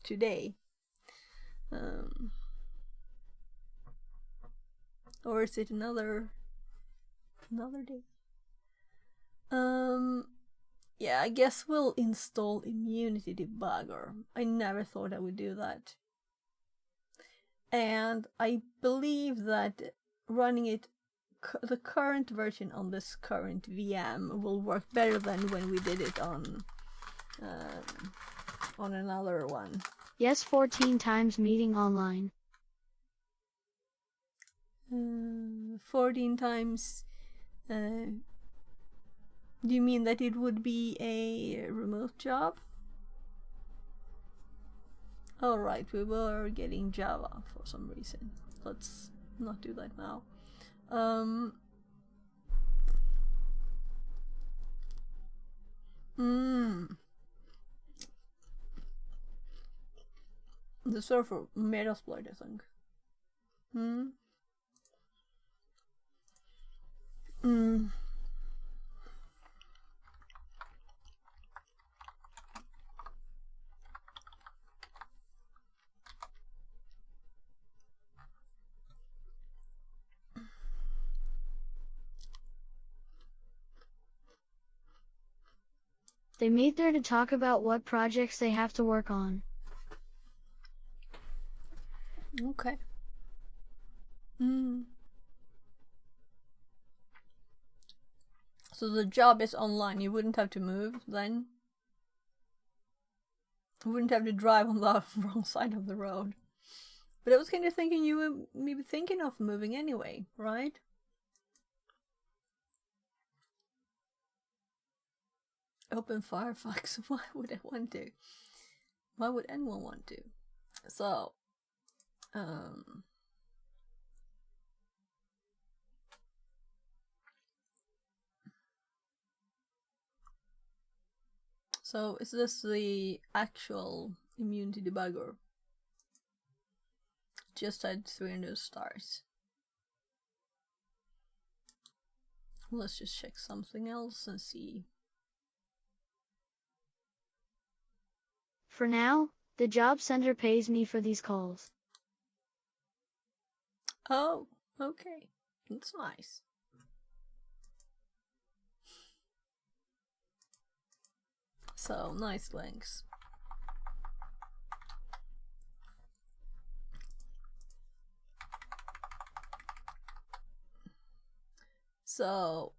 today? Or is it another day? Yeah, I guess we'll install Immunity Debugger. I never thought I would do that. And I believe that running it, the current version on this current VM will work better than when we did it on another one. Yes, 14 times meeting online. 14 times. Do you mean that it would be a remote job? Alright, we were getting Java for some reason. Let's not do that now. The server Metasploit, I think. They meet there to talk about what projects they have to work on. Okay. So the job is online. You wouldn't have to move then? You wouldn't have to drive on the wrong side of the road. But I was kind of thinking you were maybe thinking of moving anyway, right? Open Firefox. Why would I want to? Why would anyone want to? So, so is this the actual Immunity Debugger? Just had 300 stars. Let's just check something else and see. For now, the job center pays me for these calls. Oh, okay. That's nice. So, nice links. So,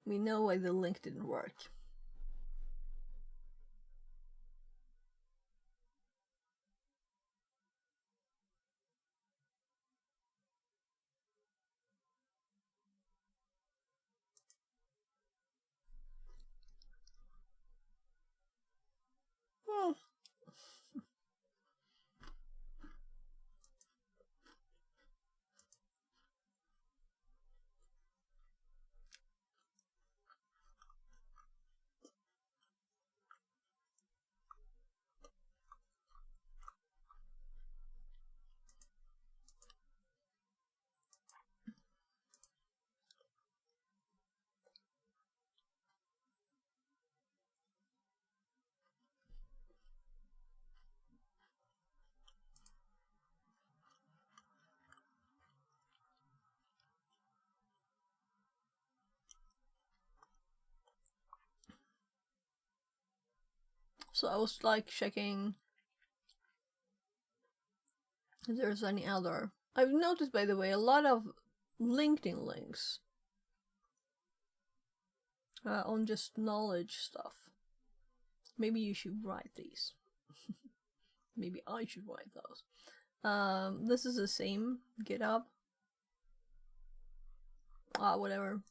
we know why the link didn't work. So I was like checking if there's any other. I've noticed, by the way, a lot of LinkedIn links on just knowledge stuff. Maybe you should write these. Maybe I should write those. This is the same GitHub. Whatever.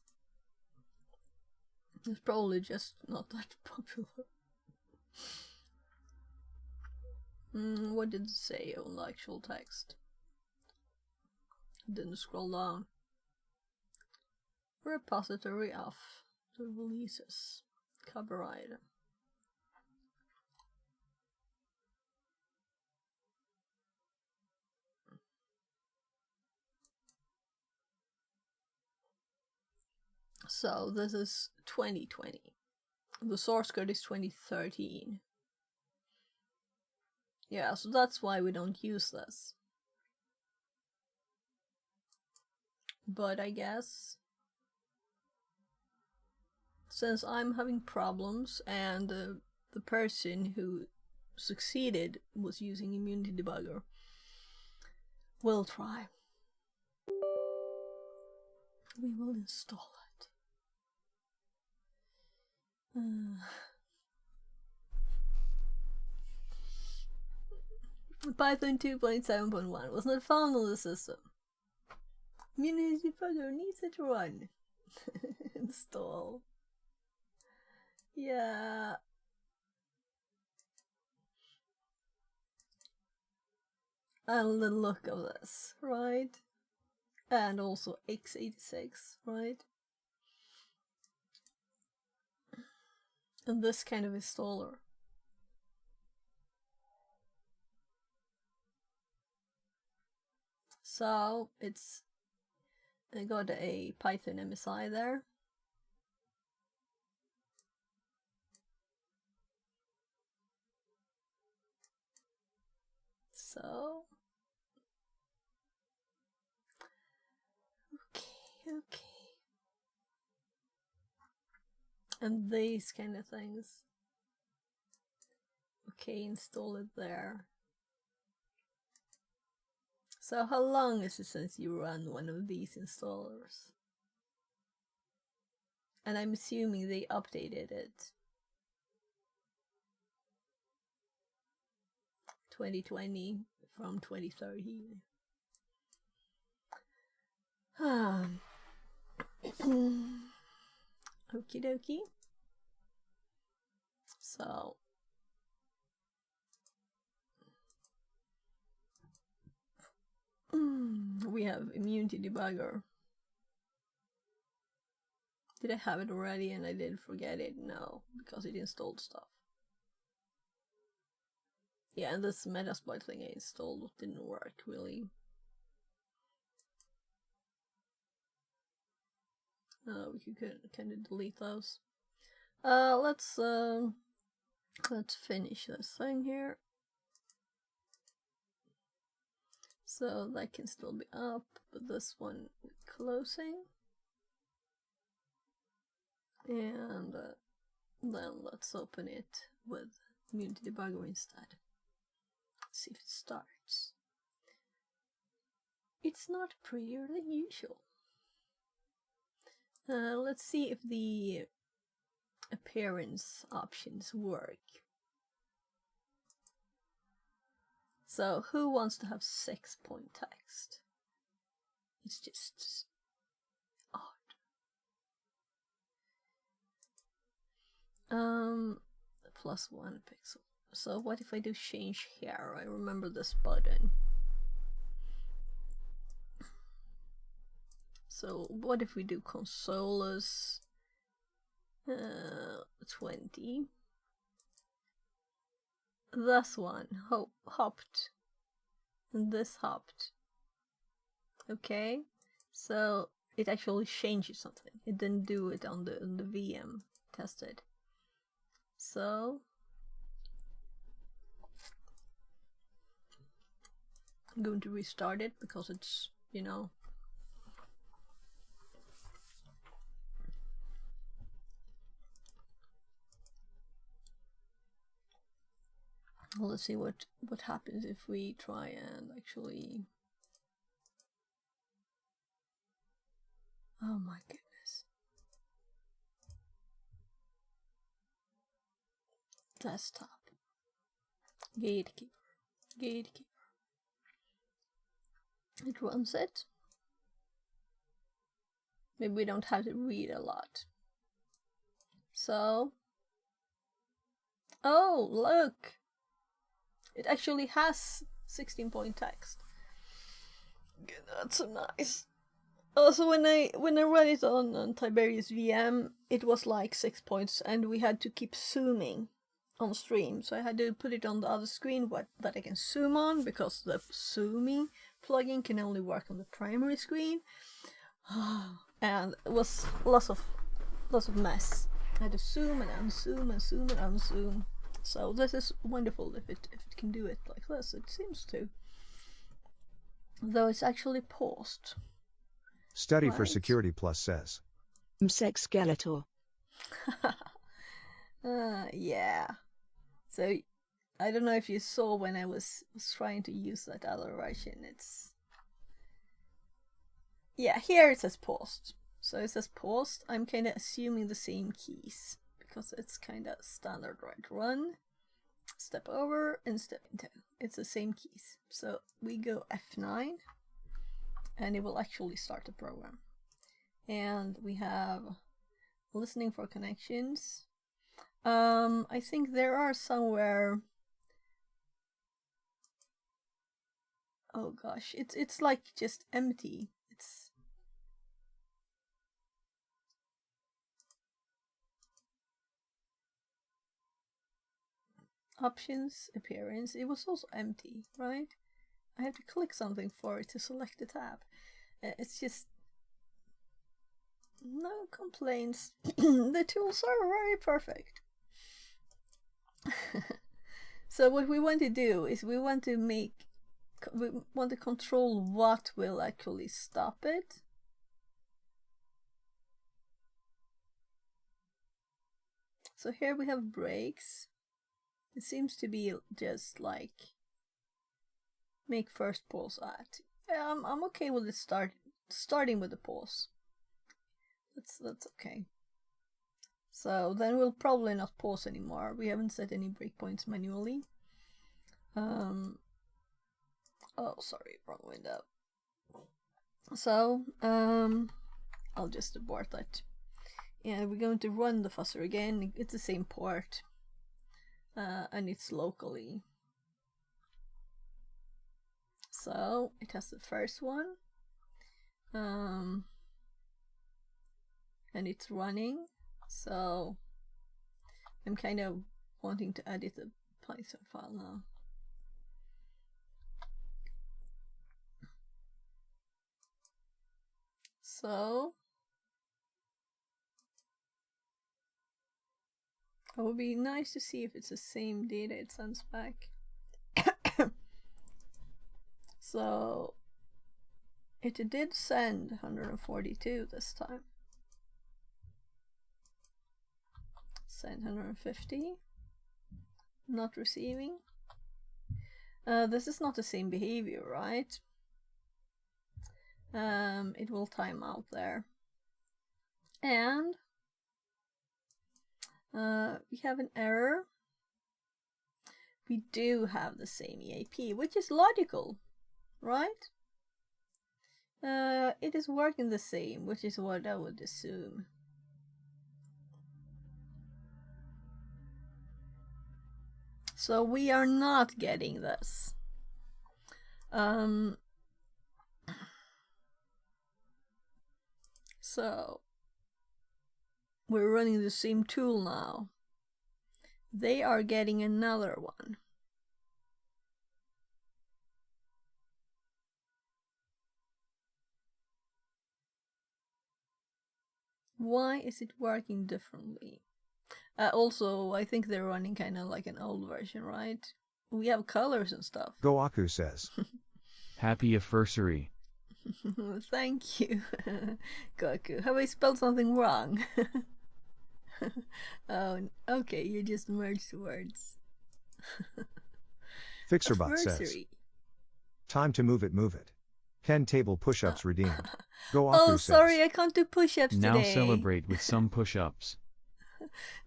It's probably just not that popular. What did it say on the actual text? Didn't scroll down. Repository of the releases. Copyright. So this is 2020. The source code is 2013. Yeah, so that's why we don't use this. But I guess since I'm having problems and the person who succeeded was using Immunity Debugger, we'll try. We will install it. Python 2.7.1 was not found on the system. Immunity Debugger needs it to run. Install. Yeah. And the look of this, right? And also x86, right? And this kind of installer. So I got a Python MSI there. So okay. And these kind of things. Okay, install it there. So how long is it since you run one of these installers? And I'm assuming they updated it. 2020 from 2013. Okie dokie. So we have Immunity Debugger. Did I have it already and I did forget it? No, because it installed stuff. Yeah, and this Metasploit thing I installed didn't work really. We could kind of delete those. Let's finish this thing here. So that can still be up, but this one closing. And then let's open it with Immunity Debugger instead. See if it starts. It's not prettier than usual. Let's see if the appearance options work. So, who wants to have 6-point text? It's just odd. +1 pixel. So what if I do change here? I remember this button. So what if we do consoles 20? This one hopped, and this hopped. Okay, so it actually changes something. It didn't do it on the VM tested. So I'm going to restart it because it's, you know, well, let's see what happens if we try and actually. Oh my goodness. Desktop. Gatekeeper. It runs it. Maybe we don't have to read a lot. So, oh look, it actually has 16-point text. That's so nice. Also, when I ran it on Tiberius VM, it was like 6 points, and we had to keep zooming on stream. So I had to put it on the other screen that I can zoom on, because the zooming plugin can only work on the primary screen. And it was lots of mess. I had to zoom and unzoom and zoom and unzoom. So this is wonderful if it can do it like this. It seems to. Though it's actually paused. Study for Security Plus says. Sex Skeletor. Yeah. So I don't know if you saw when I was trying to use that other Russian. It's yeah. Here it says paused. So it says paused. I'm kind of assuming the same keys because it's kind of standard, right? Run, step over, and step into. It's the same keys. So we go F9, and it will actually start the program. And we have listening for connections. I think there are somewhere. Oh gosh, it's like just empty. It's options, appearance. It was also empty, right? I have to click something for it to select the tab. It's just no complaints. The tools are very perfect. So what we want to do is we want to control what will actually stop it. So here we have brakes. It seems to be just like make first pause at. Yeah, I'm okay with it starting with the pause. That's okay. So then we'll probably not pause anymore. We haven't set any breakpoints manually. Oh, sorry, wrong window. So I'll just abort that. Yeah, we're going to run the fuzzer again. It's the same port, and it's locally. So it has the first one, and it's running. So I'm kind of wanting to edit the Python file now. So it would be nice to see if it's the same data it sends back. So it did send 142 this time. Send 150. Not receiving. This is not the same behavior, right? It will time out there. And we have an error. We do have the same EAP, which is logical, right? It is working the same, which is what I would assume. So we are not getting this. So we're running the same tool now. They are getting another one. Why is it working differently? Also, I think they're running kind of like an old version, right? We have colors and stuff. Goaku says. Happy anniversary. Thank you, Goku. Have I spelled something wrong? Oh, okay, you just merged words. Fixerbot says. Time to move it. 10 table push-ups redeemed. Goaku Oh, says. sorry, I can't do push-ups today. Now celebrate with some push-ups.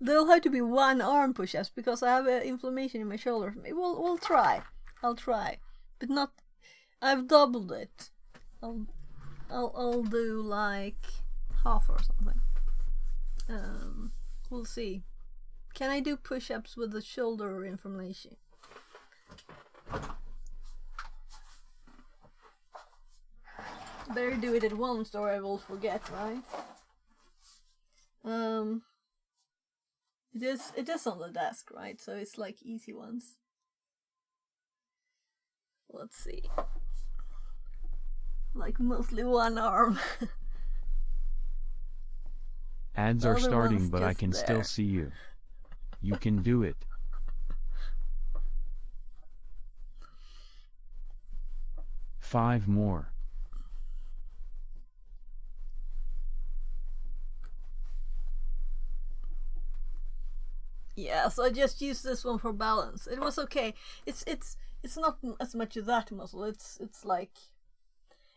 They'll have to be one arm push-ups because I have inflammation in my shoulder. We'll try. I'll try, but not. I've doubled it. I'll do like half or something. We'll see. Can I do push-ups with the shoulder inflammation? Better do it at once or I will forget, right? It is on the desk, right? So it's like easy ones. Let's see. Like mostly one arm. Ads are starting, but I can still see you. You can do it. Five more. Yeah, so I just used this one for balance. It was okay. It's not as much of that muscle. It's like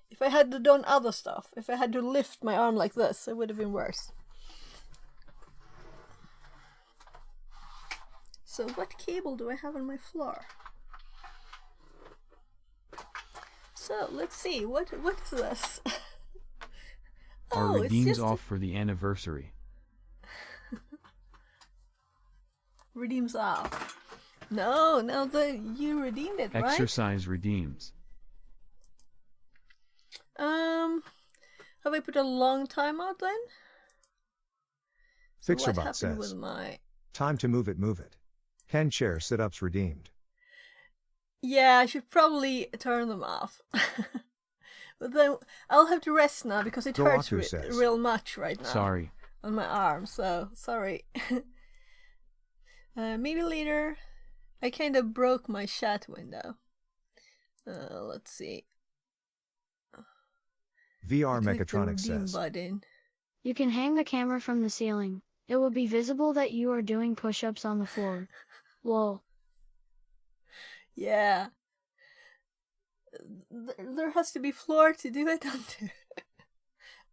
if I had done other stuff, if I had to lift my arm like this, it would have been worse. So what cable do I have on my floor? So let's see, what is this? Our Oh, redeem's off for the anniversary. Redeems off. No, you redeemed it, right? Exercise redeems. Have I put a long time out then? So what Fixerbot happened says, with my... time to move it, move it. Ken chair sit-ups redeemed. Yeah, I should probably turn them off. But then I'll have to rest now because it hurts real much right now. Sorry. On my arm, so sorry. Maybe later. I kind of broke my chat window. Let's see. VR Mechatronics says, button. You can hang the camera from the ceiling. It will be visible that you are doing push-ups on the floor. Lol. Yeah. There has to be floor to do it onto.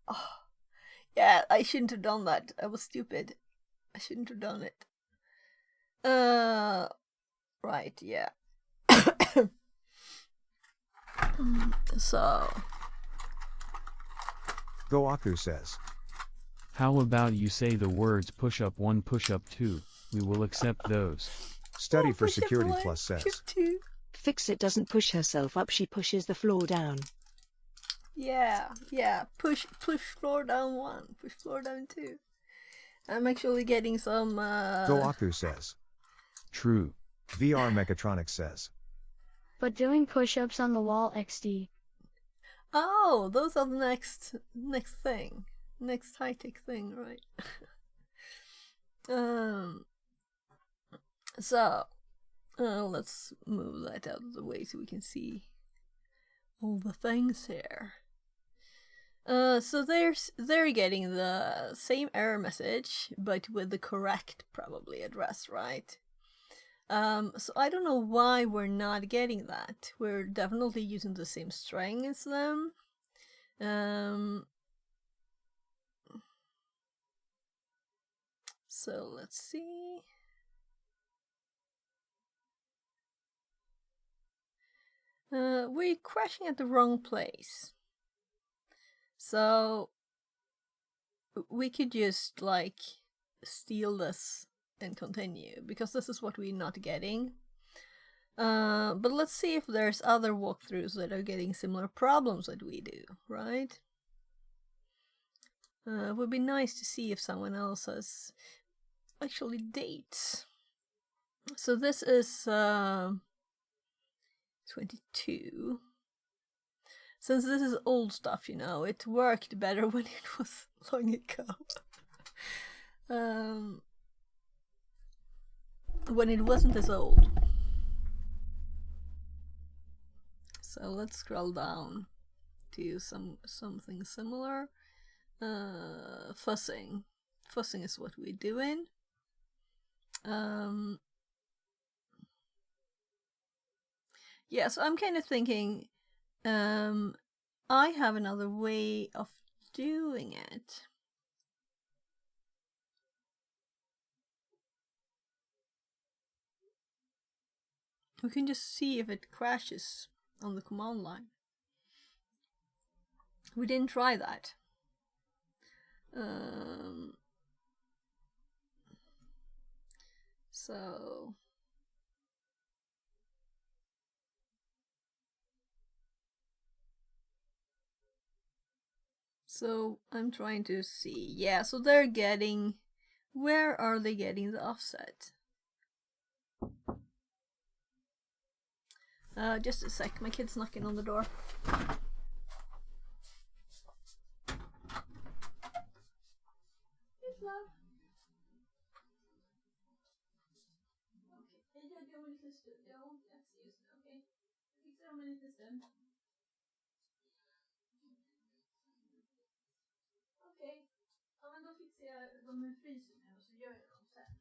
Oh. Yeah, I shouldn't have done that. I was stupid. I shouldn't have done it. Right, yeah. So. Goaku says, How about you say the words push-up 1, push-up 2? We will accept those. Study for Security Plus says, Fixit doesn't push herself up, she pushes the floor down. Yeah. Push floor down 1, push floor down 2. I'm actually getting some Goaku says, True. VR Mechatronics says, But doing push-ups on the wall XD. Oh, those are the next thing. Next high-tech thing, right? So let's move that out of the way so we can see all the things here. So they're getting the same error message, but with the correct probably address, right? So I don't know why we're not getting that. We're definitely using the same string as them. So let's see. We're crashing at the wrong place. So we could just like steal this and continue because this is what we're not getting. But let's see if there's other walkthroughs that are getting similar problems that we do, right? It would be nice to see if someone else has actually dates. So this is 22. Since this is old stuff, you know, it worked better when it was long ago. When it wasn't as old. So let's scroll down to something similar. Fussing. Fussing is what we're doing. Yeah, so I'm kind of thinking I have another way of doing it. We can just see if it crashes on the command line. We didn't try that. So I'm trying to see. Yeah, so they're getting... Where are they getting the offset? Just a sec, my kid's knocking on the door. Yes, love. Okay, jag gör min syster. Jag har ont i axeln just nu, okej? Jag fixar dem en liten stund. Okej. Ja, men då fixar jag dem med frysen nu och så gör jag dem sen.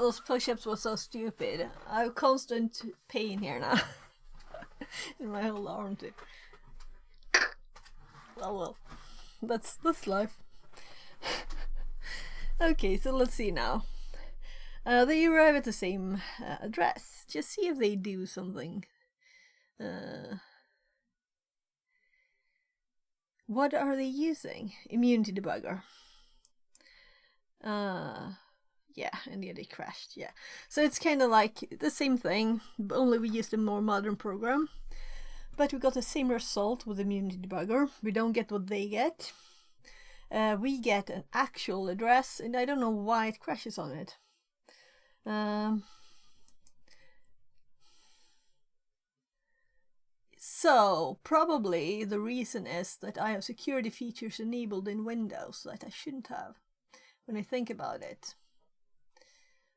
Those push-ups were so stupid. I have constant pain here now. In my whole arm too. Oh well. That's life. Okay, so let's see now. They arrive at the same address. Just see if they do something. What are they using? Immunity debugger. Yeah, and yeah, they crashed, yeah. So it's kind of like the same thing, but only we used a more modern program. But we got the same result with Immunity Debugger. We don't get what they get. We get an actual address, and I don't know why it crashes on it. So, probably the reason is that I have security features enabled in Windows that I shouldn't have, when I think about it.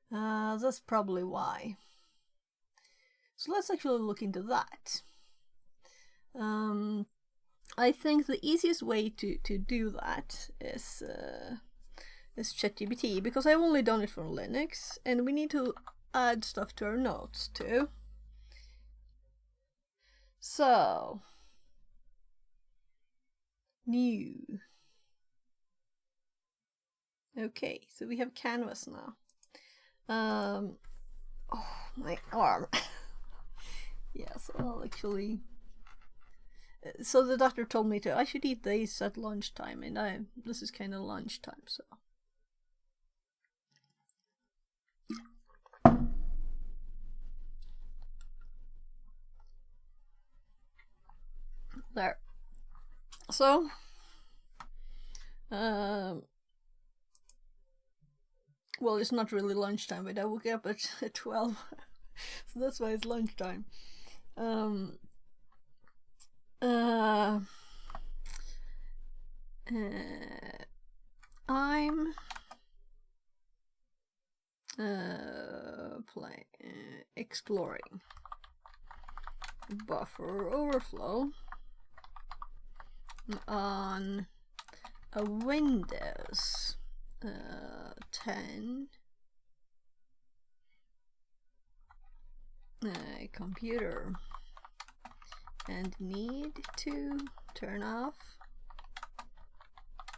That's probably why. So let's actually look into that. I think the easiest way to do that is ChatGPT, because I've only done it for Linux, and we need to add stuff to our notes too. So, new. Okay, so we have Canvas now. Oh, my arm. Yeah, so I'll actually... So the doctor told me I should eat these at lunchtime, and this is kind of lunchtime, so... There. So... well, it's not really lunchtime, but I woke up at 12, so that's why it's lunchtime. I'm exploring buffer overflow on a Windows 10 computer, and need to turn off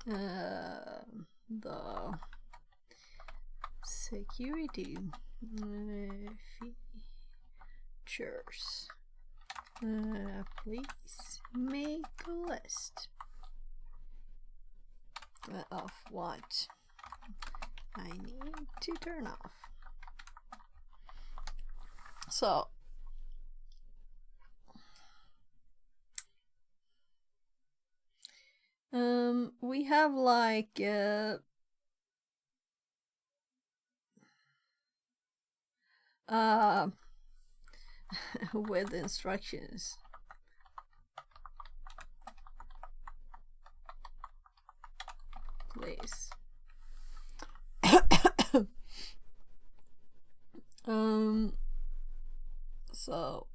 the security features. Please make a list of what I need to turn off. So we have like with instructions. Please. So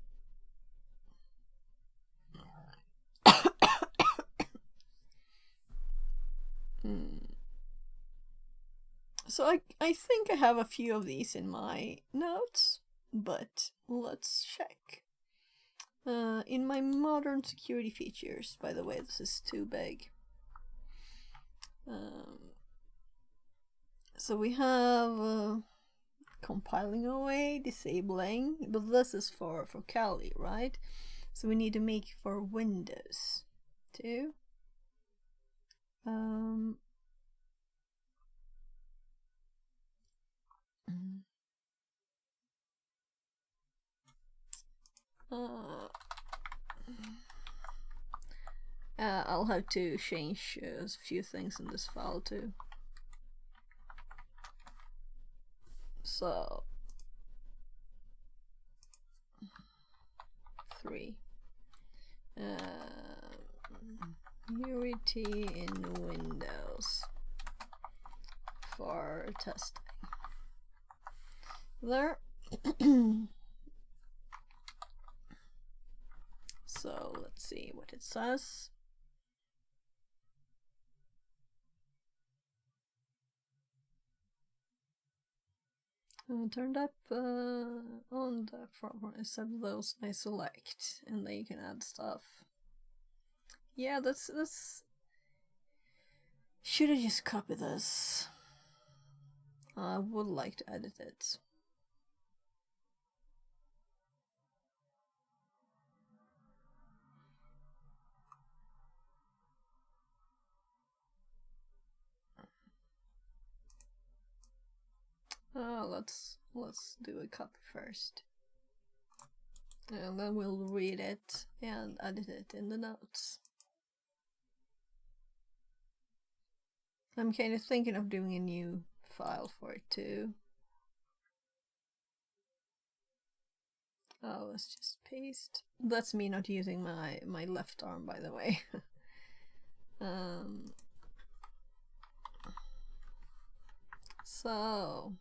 so I think I have a few of these in my notes, but let's check. In my modern security features, by the way, this is too big. So we have compiling away, disabling, but this is for Kali, right? So we need to make it for Windows too. I'll have to change a few things in this file too. So 3 security in Windows for testing. There. So let's see what it says. Turned up on the front except those I select, and then you can add stuff. Yeah, that's should I just copy this? I would like to edit it. Let's do a copy first, and then we'll read it and edit it in the notes. I'm kind of thinking of doing a new file for it too. Oh, let's just paste. That's me not using my left arm, by the way. So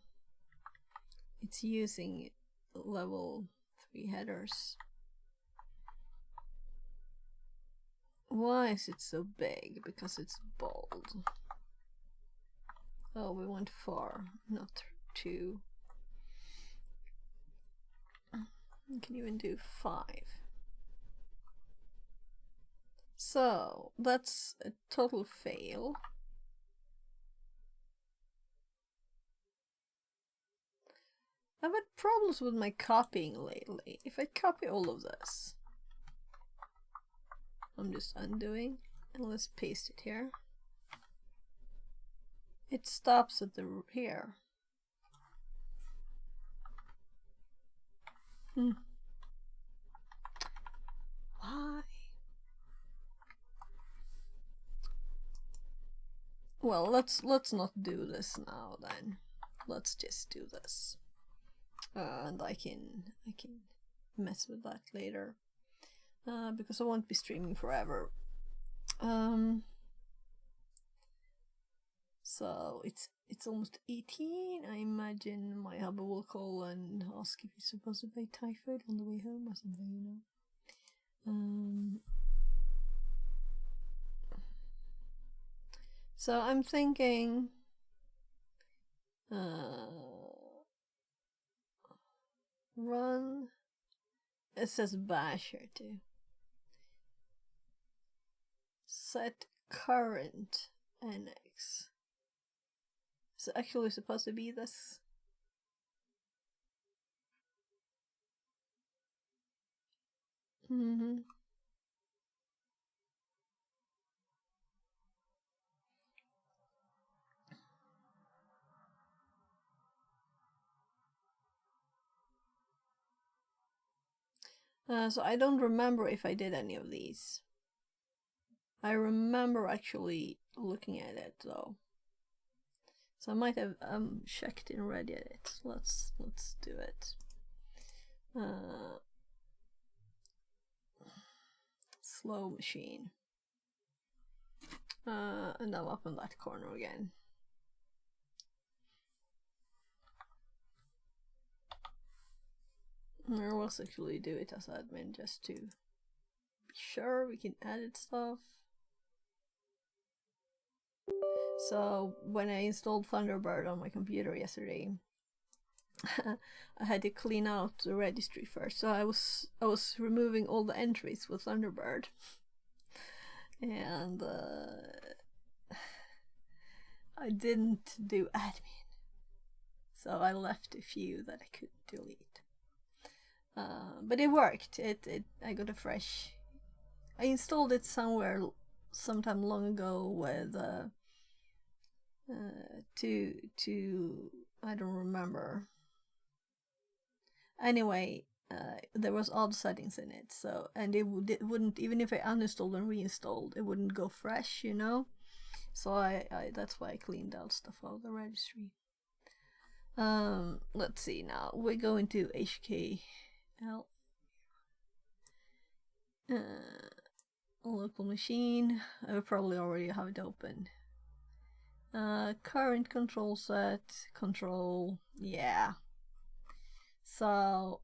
it's using level 3 headers. Why is it so big? Because it's bold. Oh, we want 4, not 2. You can even do 5. So that's a total fail. I've had problems with my copying lately. If I copy all of this, I'm just undoing, and let's paste it here. It stops at the here. Why? Well, let's not do this now then. Let's just do this. And I can mess with that later. Because I won't be streaming forever. So it's almost 18. I imagine my hubby will call and ask if he's supposed to pay typhoid on the way home or something, you know. So I'm thinking run, it says bash here too. Set current NX. It's actually supposed to be this Mm-hmm. So I don't remember if I did any of these. I remember actually looking at it though. So I might have checked in Reddit. Let's do it. Slow machine. And I'm up in that corner again. Or let's actually do it as admin just to be sure we can edit stuff. So when I installed Thunderbird on my computer yesterday, I had to clean out the registry first. So I was removing all the entries with Thunderbird, and I didn't do admin, so I left a few that I could delete. But it worked. I got a fresh. I installed it somewhere sometime long ago with to I don't remember. Anyway, there was odd settings in it, so and it wouldn't, even if I uninstalled and reinstalled, it wouldn't go fresh, you know. So I that's why I cleaned out stuff out of the registry. Let's see now. We're going to HKL. Local machine. I probably already have it open. Current control set. Control. Yeah. So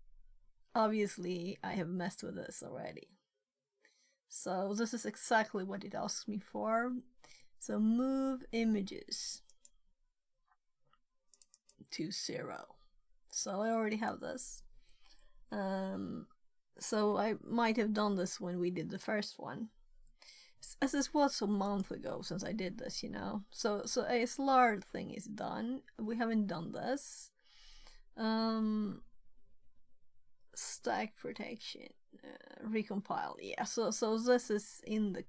obviously I have messed with this already. So this is exactly what it asks me for. So move images to 0. So I already have this. So I might have done this when we did the first one, as this was a month ago since I did this, you know. So a SLR thing is done. We haven't done this. Stack protection, recompile. Yeah. So this is in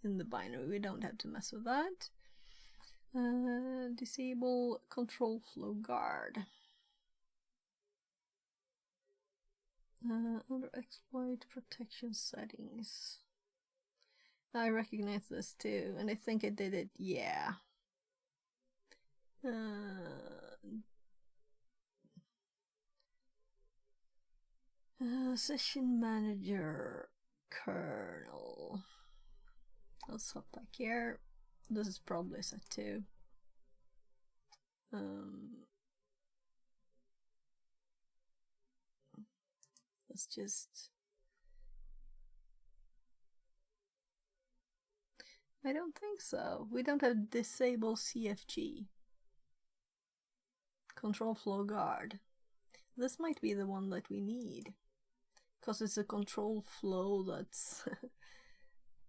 the binary. We don't have to mess with that. Disable control flow guard. Under exploit protection settings. I recognize this too, and I think I did it. Yeah. Session manager kernel. Let's hop back here. This is probably set 2. Let's just. I don't think so. We don't have disable CFG. Control flow guard. This might be the one that we need, because it's a control flow that's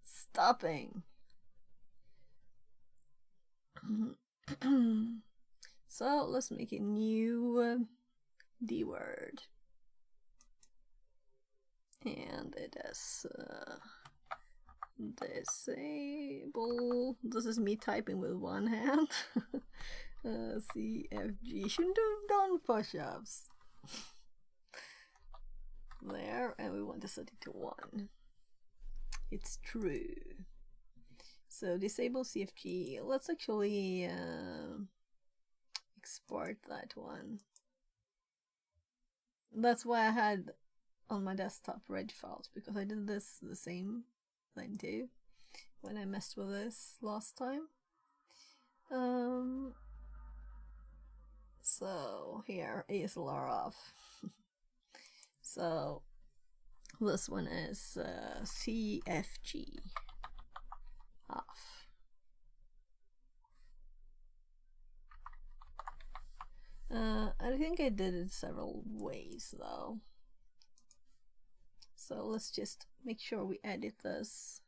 stopping. So let's make a new D word, and it is disable. This is me typing with one hand. CFG. Shouldn't have done push-ups. There, and we want to set it to 1. It's true. So disable CFG. Let's actually export that one. That's why I had on my desktop reg files, because I did this the same thing too when I messed with this last time. So here, ASLR off. So this one is CFG off. I think I did it several ways though. So let's just make sure we edit this.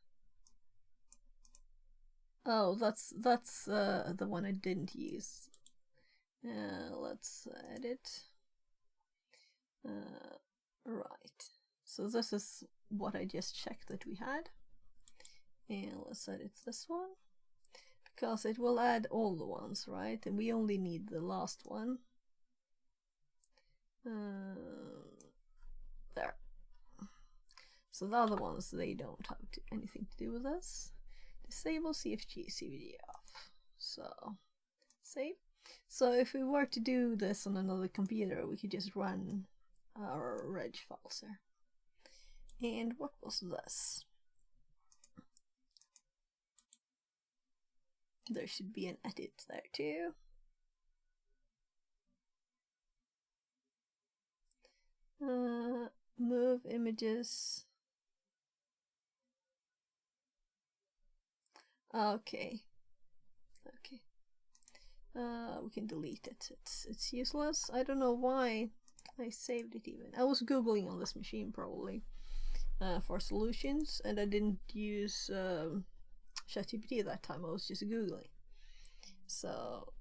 Oh, that's the one I didn't use. Let's edit. Right. So this is what I just checked that we had. And let's set it this one, because it will add all the ones, right? And we only need the last one. There. So the other ones, they don't have anything to do with this. Disable CFG CVD off. So save. So if we were to do this on another computer, we could just run our reg files here. And what was this? There should be an edit there too. Move images. Okay. We can delete it. It's useless. I don't know why I saved it even. I was googling on this machine probably for solutions, and I didn't use ChatGPT at that time. I was just googling. So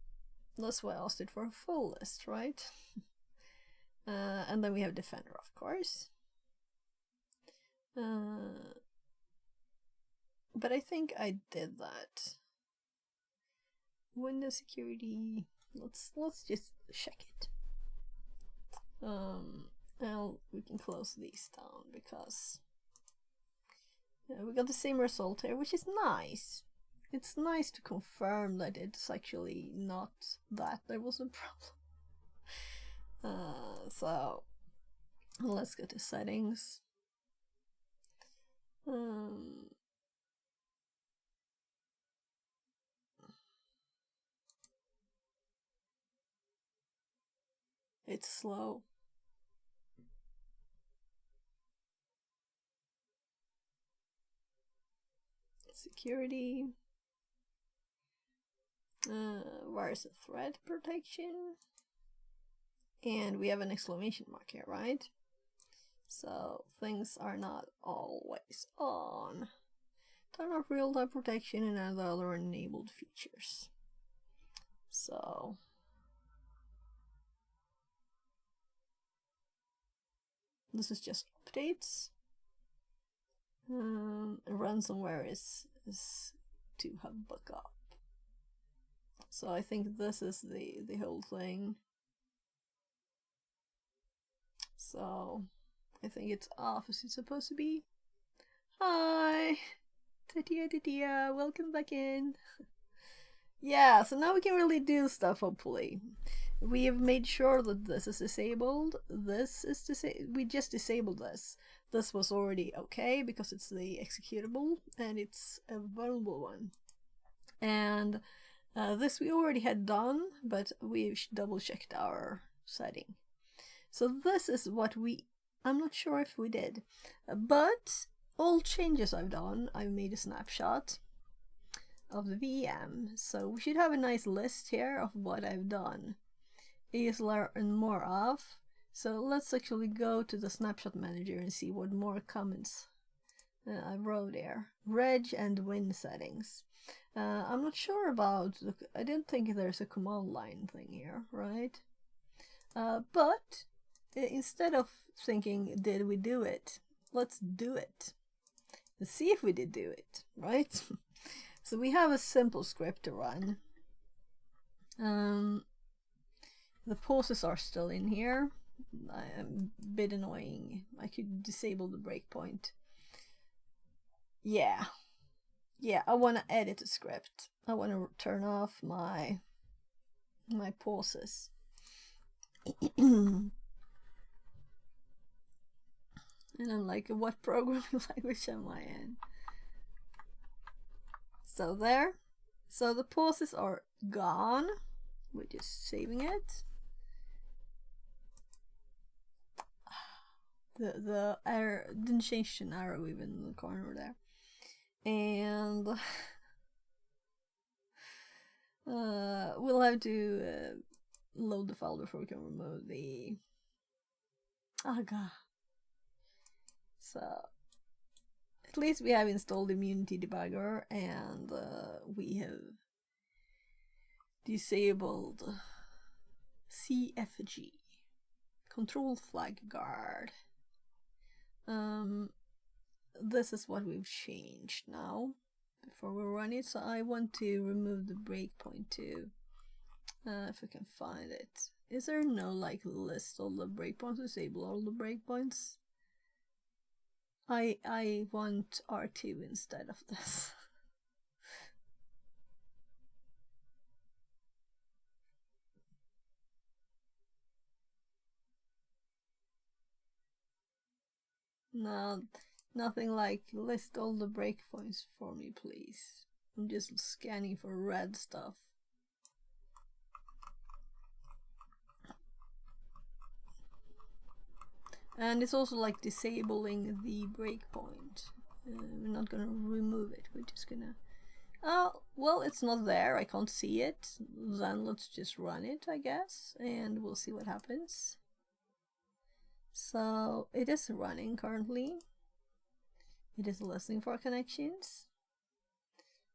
that's why I asked it for a full list, right? And then we have Defender, of course. But I think I did that. Windows security. Let's just check it. We can close these down because we got the same result here, which is nice. It's nice to confirm that it's actually not that there was a problem. So let's go to settings. It's slow. Security. Where's the thread protection? And we have an exclamation mark here, right? So things are not always on. Turn off real-time protection and add other enabled features. So this is just updates. Ransomware is to have backup. So I think this is the whole thing. So I think it's off as it's supposed to be. Hi, Tatia, welcome back in. Yeah, so now we can really do stuff, hopefully. We have made sure that this is disabled. This is we just disabled this. This was already okay because it's the executable and it's a vulnerable one. And this we already had done, but we double checked our setting. So this is what I'm not sure if we did, but all changes I've done, I've made a snapshot of the VM. So we should have a nice list here of what I've done. ESLR and more of. So let's actually go to the snapshot manager and see what more comments I wrote there. Reg and Win settings. I'm not sure about, I don't think there's a command line thing here, right? But instead of thinking, did we do it? Let's do it. Let's see if we did do it, right? So we have a simple script to run. The pauses are still in here. I'm a bit annoying. I could disable the breakpoint. Yeah, I want to edit the script. I want to turn off my pauses. And I'm like, what programming language am I in? So there. So the pauses are gone. We're just saving it. The arrow didn't change to an arrow even in the corner there. And we'll have to load the file before we can remove the So at least we have installed Immunity Debugger, and we have disabled CFG, Control Flag Guard. this is what we've changed now before we run it. So I want to remove the breakpoint too. If I can find it. Is there no like list all the breakpoints? Disable all the breakpoints. I want R2 instead of this. No, nothing like list all the breakpoints for me, please. I'm just scanning for red stuff. And it's also like disabling the breakpoint. We're not gonna remove it, we're just gonna... Oh, well, it's not there, I can't see it. Then let's just run it, I guess, and we'll see what happens. So it is running currently. It is listening for connections.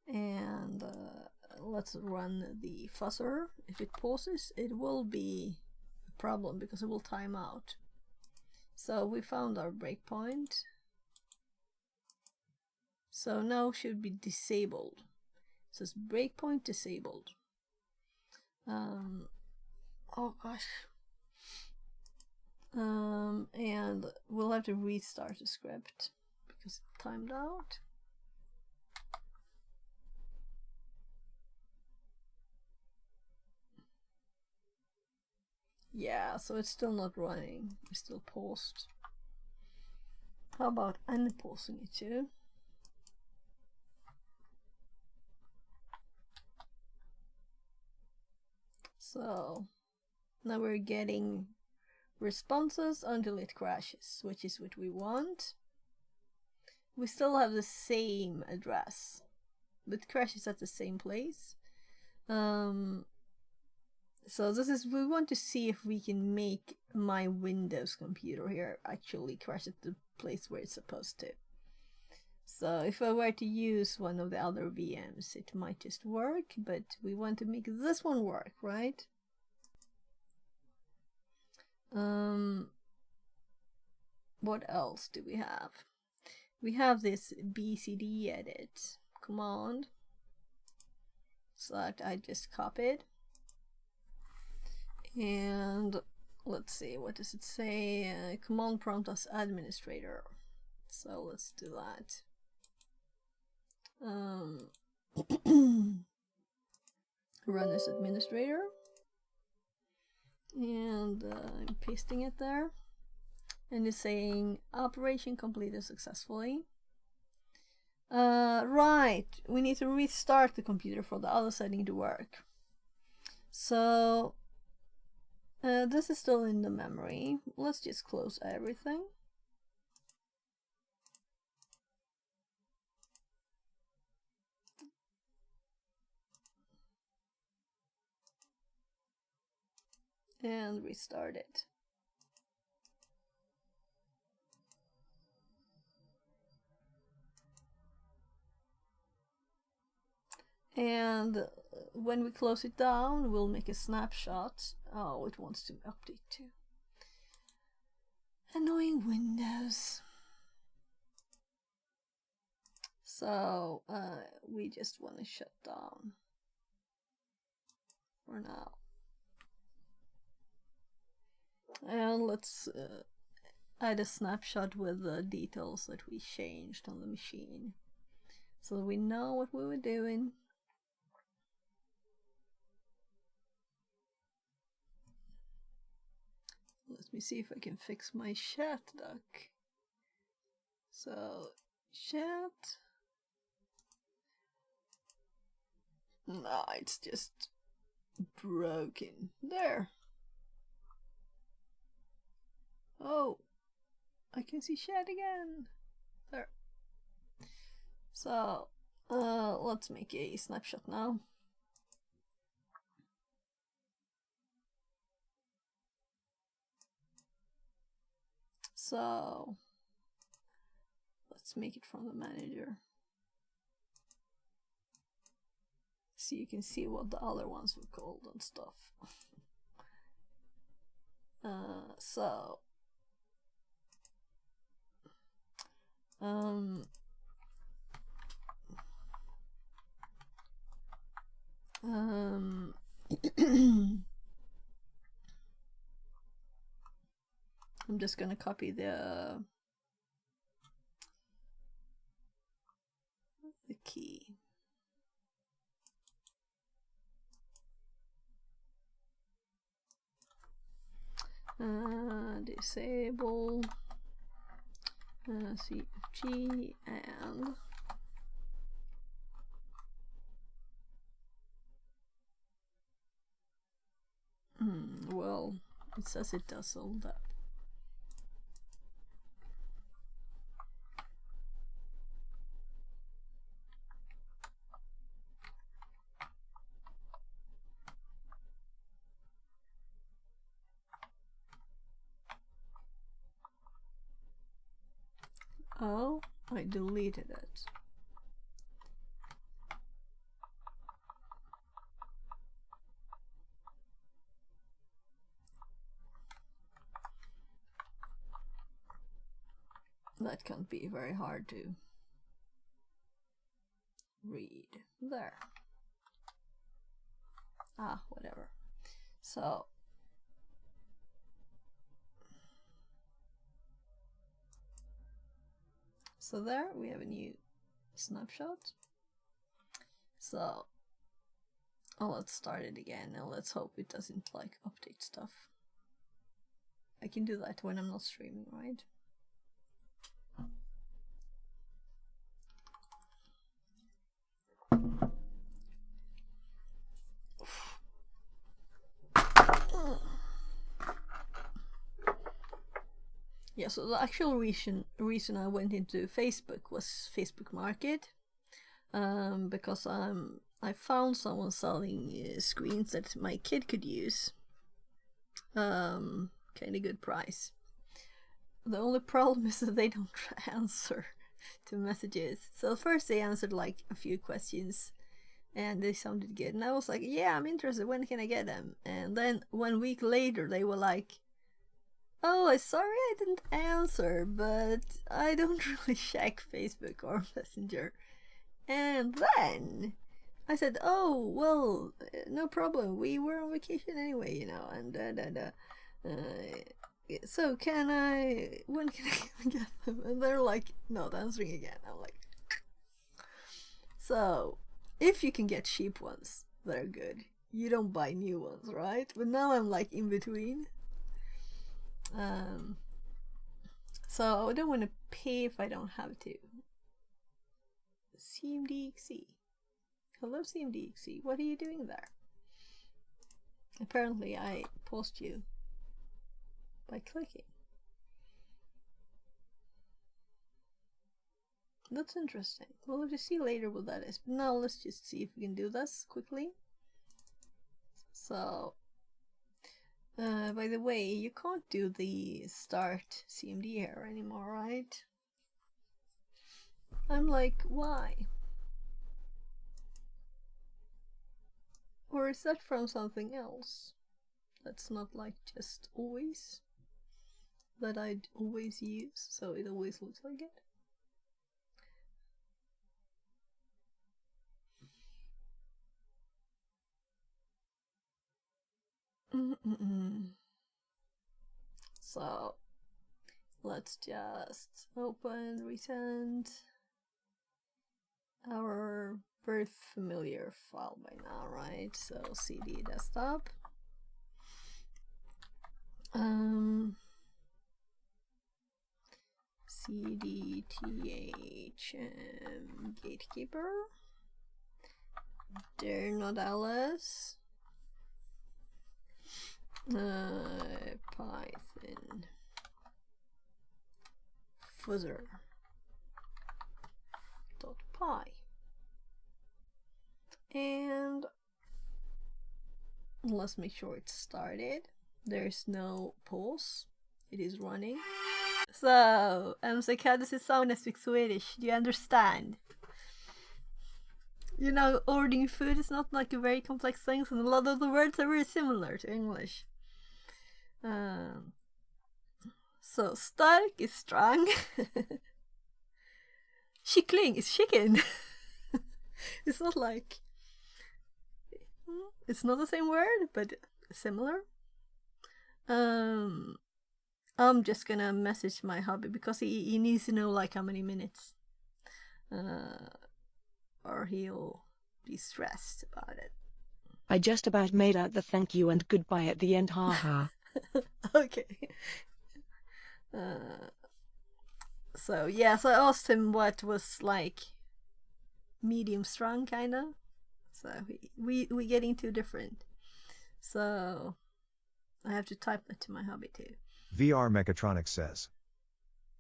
And let's run the fuzzer. If it pauses, it will be a problem because it will time out. So we found our breakpoint. So now should be disabled. It says breakpoint disabled. Oh gosh. And we'll have to restart the script because it timed out. Yeah, so it's still not running. It's still paused. How about unpausing it too? So now we're getting responses until it crashes, which is what we want. We still have the same address, but crashes at the same place. So this is, we want to see if we can make my Windows computer here actually crash at the place where it's supposed to. So if I were to use one of the other VMs, it might just work, but we want to make this one work, right? What else do we have? We have this bcd edit command. So that I just copied. And let's see, what does it say? Command prompt as administrator. So let's do that. Run as administrator. And I'm pasting it there. And it's saying operation completed successfully. Right, we need to restart the computer for the other setting to work. So this is still in the memory. Let's just close everything. And restart it. And when we close it down, we'll make a snapshot. Oh, it wants to update too. Annoying Windows. So we just want to shut down for now. And let's add a snapshot with the details that we changed on the machine, so that we know what we were doing. Let me see if I can fix my chat duck. So, chat. Nah, it's just broken. There. Oh, I can see chat again. There. So, let's make a snapshot now. So let's make it from the manager, so you can see what the other ones were called and stuff. So Um, um, I'm just gonna copy the key. Disable CFG and well, it says it does all that. Oh, I deleted it. That can't be very hard to read. There. Ah, whatever. So there we have a new snapshot. So let's start it again and let's hope it doesn't like update stuff. I can do that when I'm not streaming, right? Yeah, so the actual reason I went into Facebook was Facebook Market, because I found someone selling screens that my kid could use, kind of good price. The only problem is that they don't answer to messages. So first they answered like a few questions, and they sounded good, and I was like, yeah, I'm interested. When can I get them? And then 1 week later, they were like, oh, sorry I didn't answer, but I don't really check Facebook or Messenger. And then I said, oh, well, no problem. We were on vacation anyway, you know, and so when can I get them? And they're like, not answering again. I'm like, so if you can get cheap ones, they're good. You don't buy new ones, right? But now I'm like in between. So I don't want to pay if I don't have to. CMDXC. Hello, CMDXC. What are you doing there? Apparently I paused you by clicking. That's interesting. We'll have to see later what that is. But now let's just see if we can do this quickly. So by the way, you can't do the start CMD here anymore, right? I'm like, why? Or is that from something else? That's not like just always? That I'd always use, so it always looks like it? So let's just open recent, our very familiar file by now, right? So CD desktop, CD THM Gatekeeper, they're not Alice. Python fuzzer.py, and let's make sure it's started. There's no pause, it is running. So, how does it sound I speak Swedish? Do you understand? You know, ordering food is not like a very complex thing, and a lot of the words are very similar to English. So stark is strong. Chickling is chicken. It's not like... It's not the same word, but similar. I'm just gonna message my hubby because he needs to know like how many minutes. Or he'll be stressed about it. I just about made out the thank you and goodbye at the end, haha. Okay. So yeah, so I asked him what was like medium strong kinda. So we getting too different. So I have to type that to my hubby too. VR Mechatronics says.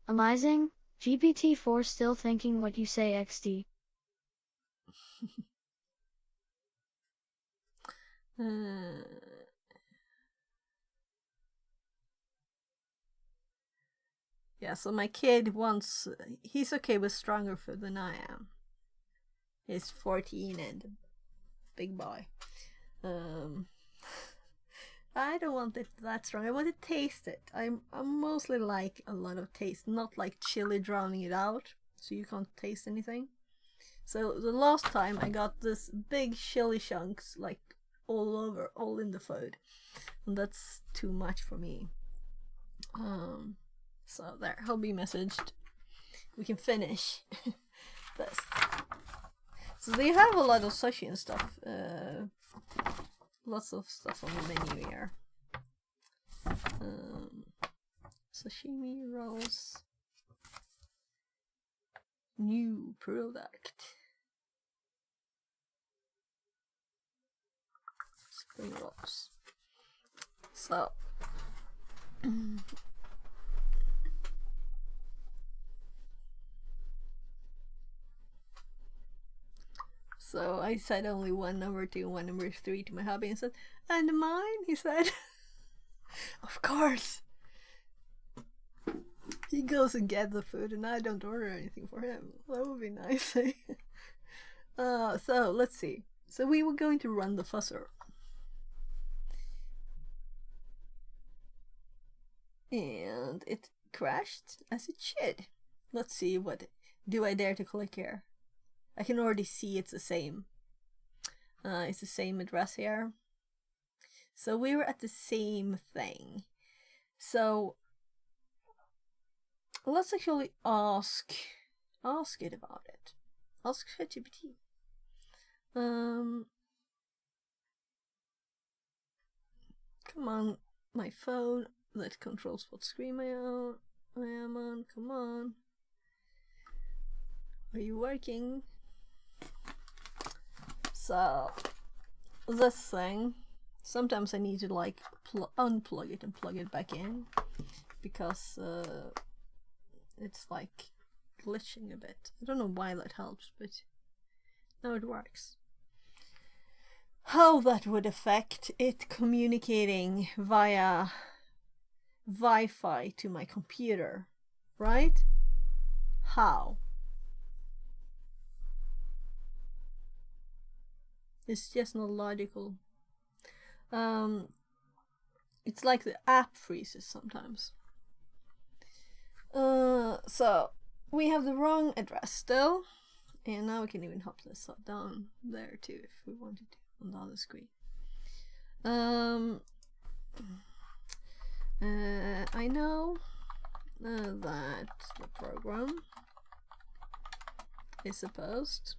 Amazing. GPT-4 still thinking what you say XD. Yeah, so my kid wants... He's okay with stronger food than I am. He's 14 and a big boy. I don't want it that strong. I want to taste it. I'm mostly like a lot of taste, not like chili drowning it out, so you can't taste anything. So the last time I got this big chili chunks like all over, all in the food, and that's too much for me. So there, he'll be messaged. We can finish this. So they have a lot of sushi and stuff. Lots of stuff on the menu here. Sashimi rolls. New product. Spring rolls. So. So I said only one number 2 and one number 3 to my hubby and said, and mine? He said, of course. He goes and gets the food and I don't order anything for him. That would be nice. So let's see. So we were going to run the fuzzer. And it crashed as it should. Let's see what do I dare to click here. I can already see it's the same. It's the same address here. So we were at the same thing. So let's actually ask it about it. Ask ChatGPT. Come on, my phone that controls what screen I am on. Come on. Are you working? So this thing, sometimes I need to like unplug it and plug it back in because it's like glitching a bit. I don't know why that helps, but now it works. How that would affect it communicating via Wi-Fi to my computer, right? How? It's just not logical. It's like the app freezes sometimes. So we have the wrong address still, and now we can even hop this down there too if we wanted to on the other screen. I know that the program is supposed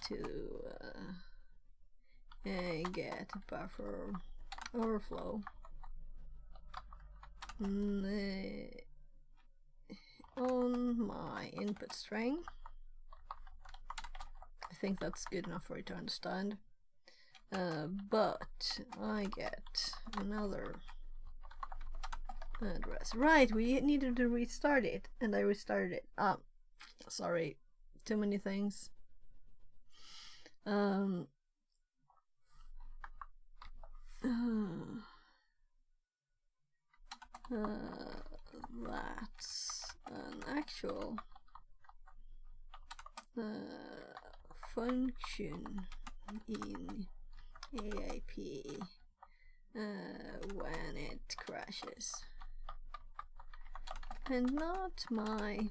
to get buffer overflow on my input string. I think that's good enough for you to understand. But I get another address. Right, we needed to restart it, and I restarted it. Sorry, too many things. That's an actual function in AIP when it crashes. and not my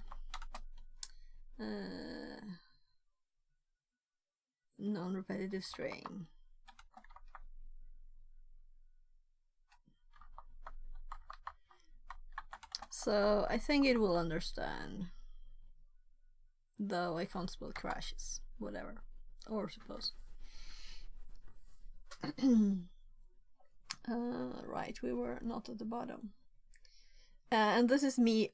non-repetitive string. So I think it will understand, though I can't spell crashes, whatever, or suppose. Right, we were not at the bottom. And this is me.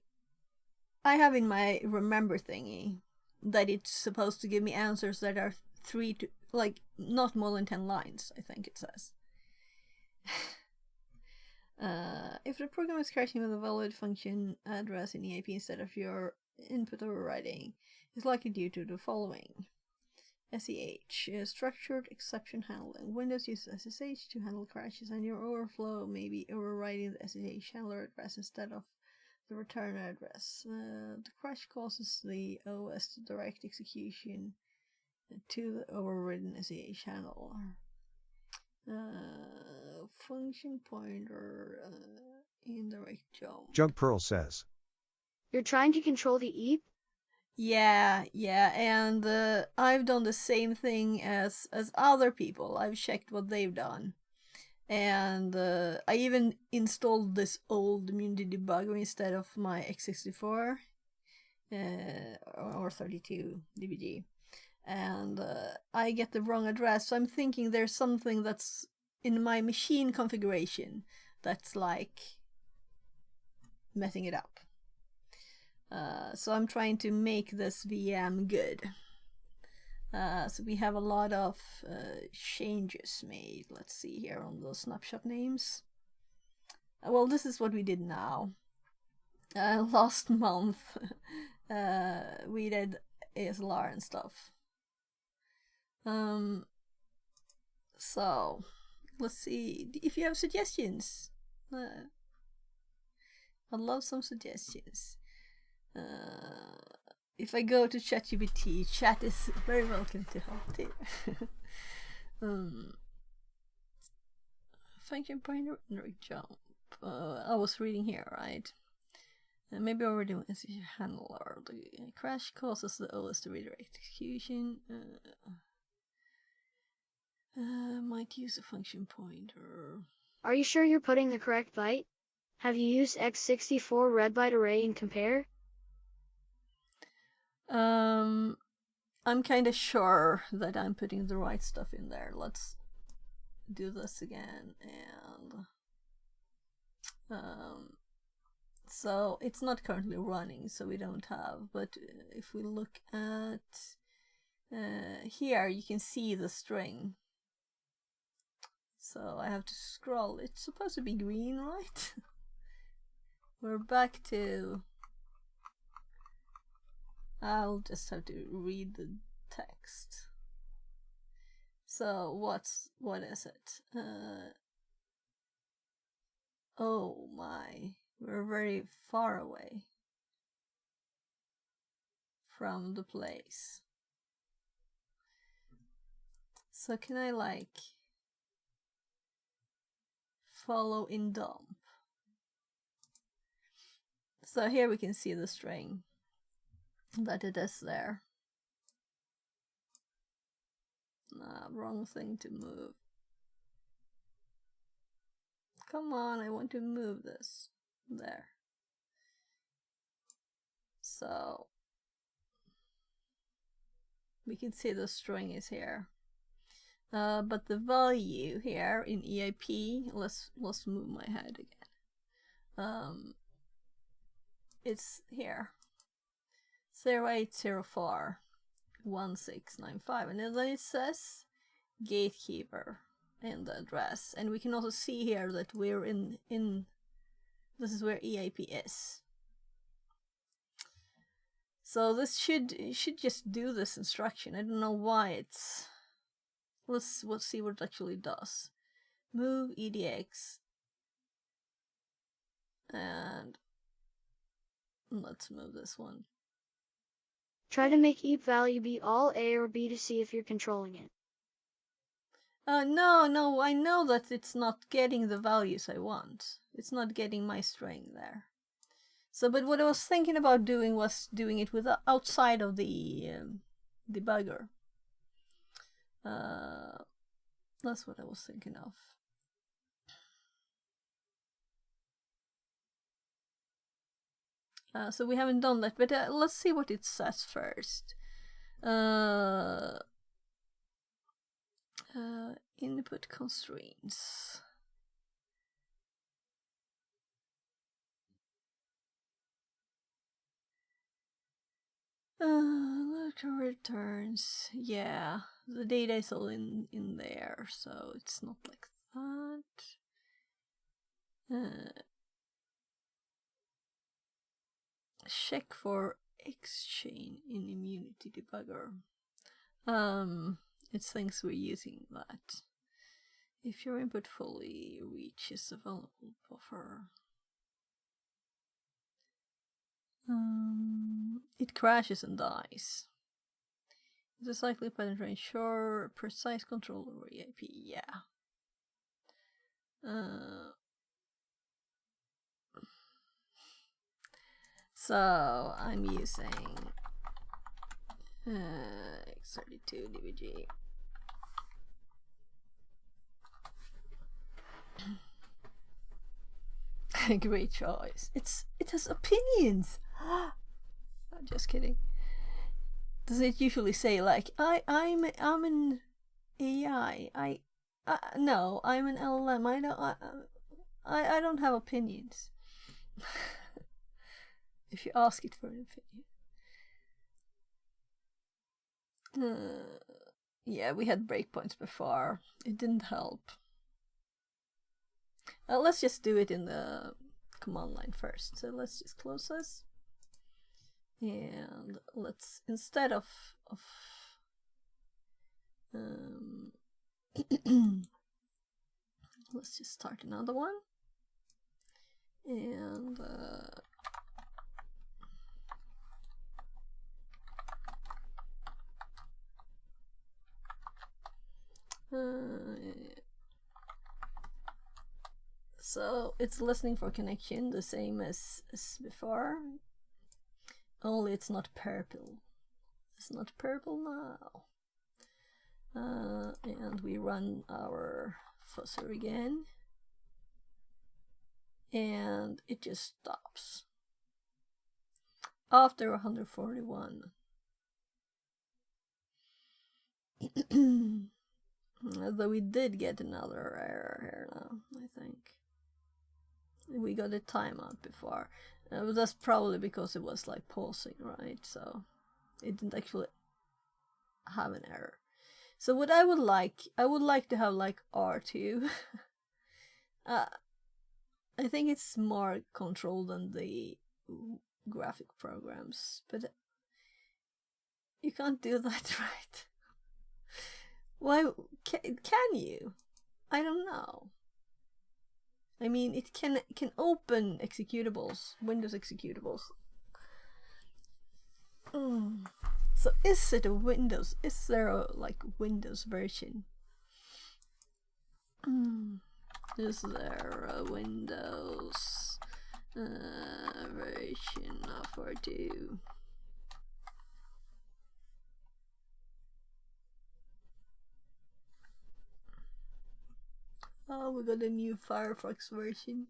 I have in my remember thingy that it's supposed to give me answers that are 3 to, like, not more than 10 lines, I think it says. If the program is crashing with a valid function address in EIP instead of your input overriding, it's likely due to the following. SEH is structured exception handling. Windows uses SSH to handle crashes, and your overflow may be overriding the SSH handler address instead of the return address. The crash causes the OS to direct execution to the overridden SSH handler. Function pointer indirect jump. Jug Pearl says. You're trying to control the EAP? Yeah, and I've done the same thing as other people. I've checked what they've done. And I even installed this old Immunity debugger instead of my x64 or 32 DBG. And I get the wrong address, so I'm thinking there's something that's in my machine configuration that's like messing it up. So I'm trying to make this VM good. So we have a lot of changes made. Let's see here on the snapshot names. Well, this is what we did now. Last month we did ASLR and stuff. So let's see if you have suggestions. I'd love some suggestions. If I go to ChatGPT, chat is very welcome to help too. Function pointer indirect jump. I was reading here, right? Maybe already doing SSH handler. The crash causes the OS to redirect execution. Might use a function pointer. Are you sure you're putting the correct byte? Have you used x64 red byte array and compare? I'm kind of sure that I'm putting the right stuff in there. Let's do this again, and so it's not currently running, so we don't have, but if we look at here, you can see the string. So I have to scroll. It's supposed to be green, right? We're back to... I'll just have to read the text. So what is it? Oh my, we're very far away from the place. So can I like follow in dump? So here we can see the string that it is there. Nah, wrong thing to move. Come on, I want to move this. There. So we can see the string is here. But the value here in EIP, let's move my head again. It's here. 0804 1695, and then it says Gatekeeper in the address, and we can also see here that we're in this is where EIP is. So this should just do this instruction. I don't know why it's... Let's see what it actually does. Move EDX, and let's move this one. Try to make EAP value be all A or B to see if you're controlling it. No, I know that it's not getting the values I want. It's not getting my string there. So, but what I was thinking about doing was doing it with outside of the debugger. That's what I was thinking of. So we haven't done that, but let's see what it says first. Input constraints. Local returns. Yeah, the data is all in there, so it's not like that. Check for X-chain in immunity debugger. It thinks we're using that. If your input fully reaches the vulnerable buffer, it crashes and dies. The cyclic pattern to ensure precise control over EIP. Yeah. So I'm using X32 DBG. Great choice. It has opinions. I'm just kidding. Does it usually say like I'm an AI? No, I'm an LLM. I don't have opinions. If you ask it for an opinion. Yeah, we had breakpoints before. It didn't help. Let's just do it in the command line first. So let's just close this. And let's, instead of let's just start another one. And so it's listening for connection, the same as before. Only it's not purple. It's not purple now. And we run our fuzzer again. And it just stops. After 141. Although we did get another error here now, I think. We got a timeout before. But that's probably because it was like pausing, right? So it didn't actually have an error. So what I would like to have like R2. I think it's more controlled than the graphic programs, but you can't do that, right? Why can you? I don't know. I mean, it can open executables, Windows executables. So is it a Windows? Is there a like Windows version? Is there a Windows version of R2? Oh, we got a new Firefox version.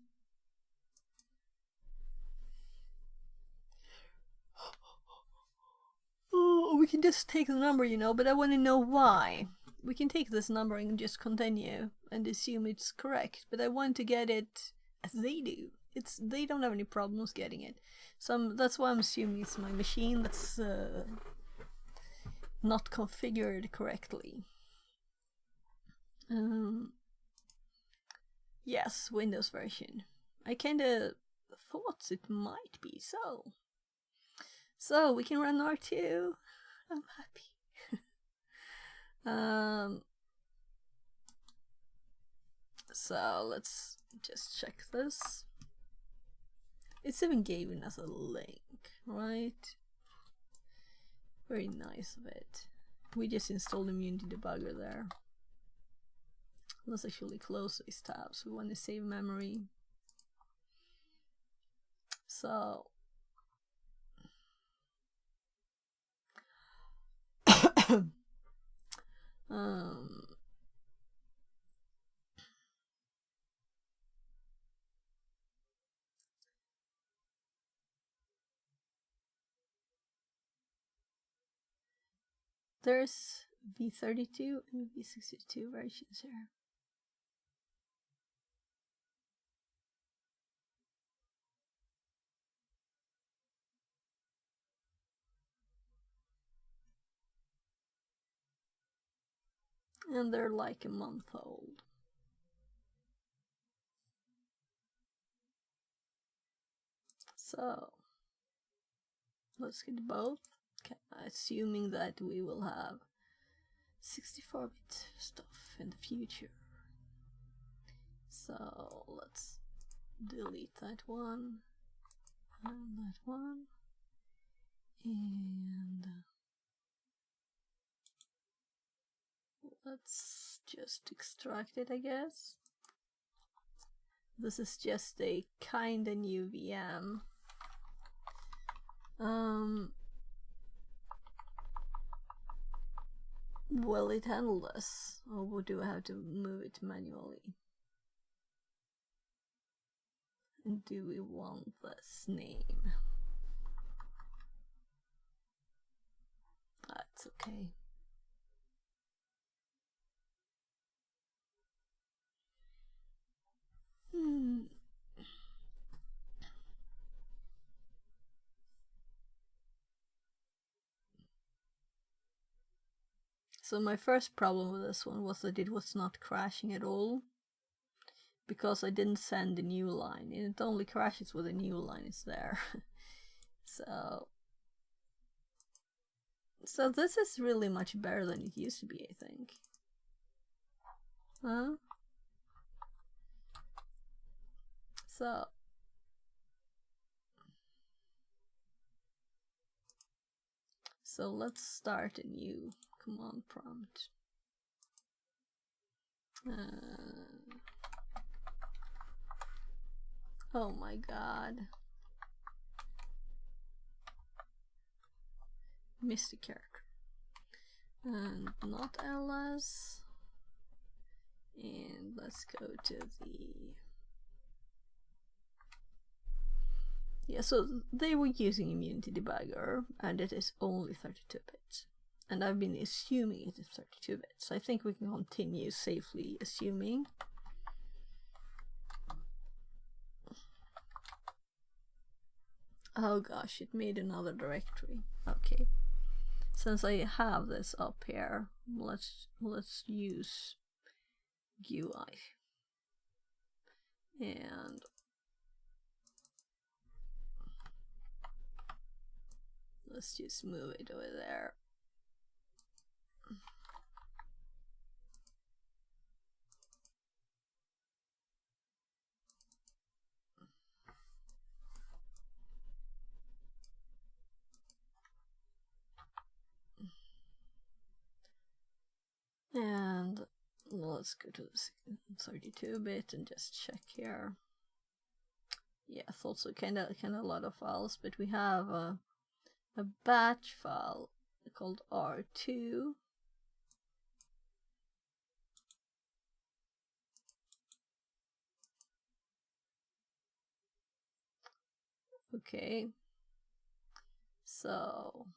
Oh, we can just take the number, you know, but I want to know why. We can take this number and just continue and assume it's correct, but I want to get it as they do. They don't have any problems getting it. So that's why I'm assuming it's my machine that's not configured correctly. Yes, Windows version. I kinda thought it might be so. So we can run R2. I'm happy. So let's just check this. It's even given us a link, right? Very nice of it. We just installed Immunity Debugger there. Let's actually close these tabs. We want to save memory. So um, there's V32 and V62 versions here. And they're like a month old. So let's get both, assuming that we will have 64-bit stuff in the future. So let's delete that one and that one, and let's just extract it, I guess. This is just a kinda new VM. Will it handle this, or do I have to move it manually? And do we want this name? That's okay. So my first problem with this one was that it was not crashing at all, because I didn't send a new line, and it only crashes when a new line is there. So this is really much better than it used to be, I think. Huh? So let's start a new command prompt. Oh my god. Missed a character. And not ls. And let's go to the... Yeah, so they were using Immunity Debugger, and it is only 32 bits. And I've been assuming it is 32 bits. So I think we can continue safely assuming. Oh gosh, it made another directory. Okay. Since I have this up here, let's use GUI. And let's just move it over there. And let's go to the 32-bit and just check here. Yeah, I thought so. Kinda a lot of files, but we have a batch file called R2. Okay, so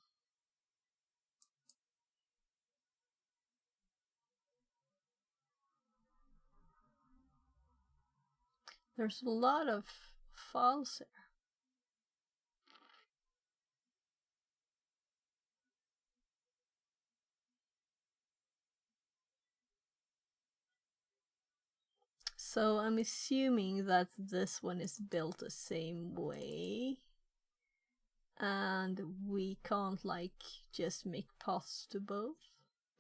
there's a lot of files here. So I'm assuming that this one is built the same way, and we can't like just make paths to both,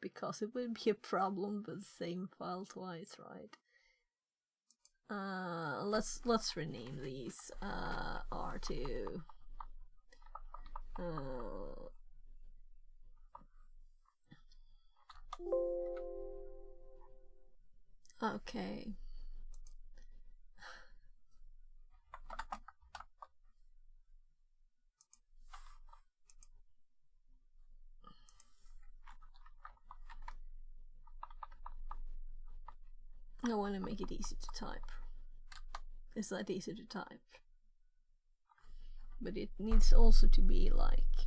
because it would be a problem with the same file twice, right? Let's rename these R2. Okay. I want to make it easy to type. It's that easy to type. But it needs also to be like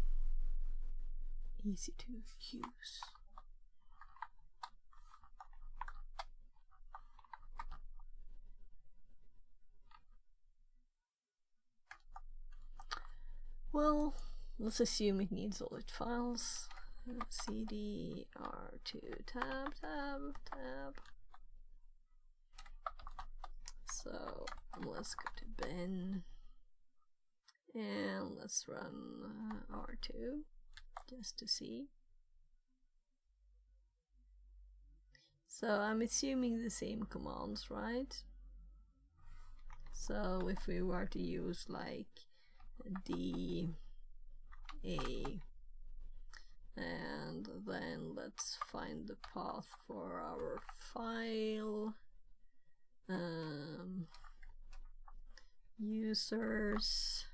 easy to use. Well, let's assume it needs solid files. CD R2 tab. So let's go to bin and let's run R2 just to see. So I'm assuming the same commands, right? So if we were to use like D, A, and then let's find the path for our file. Users.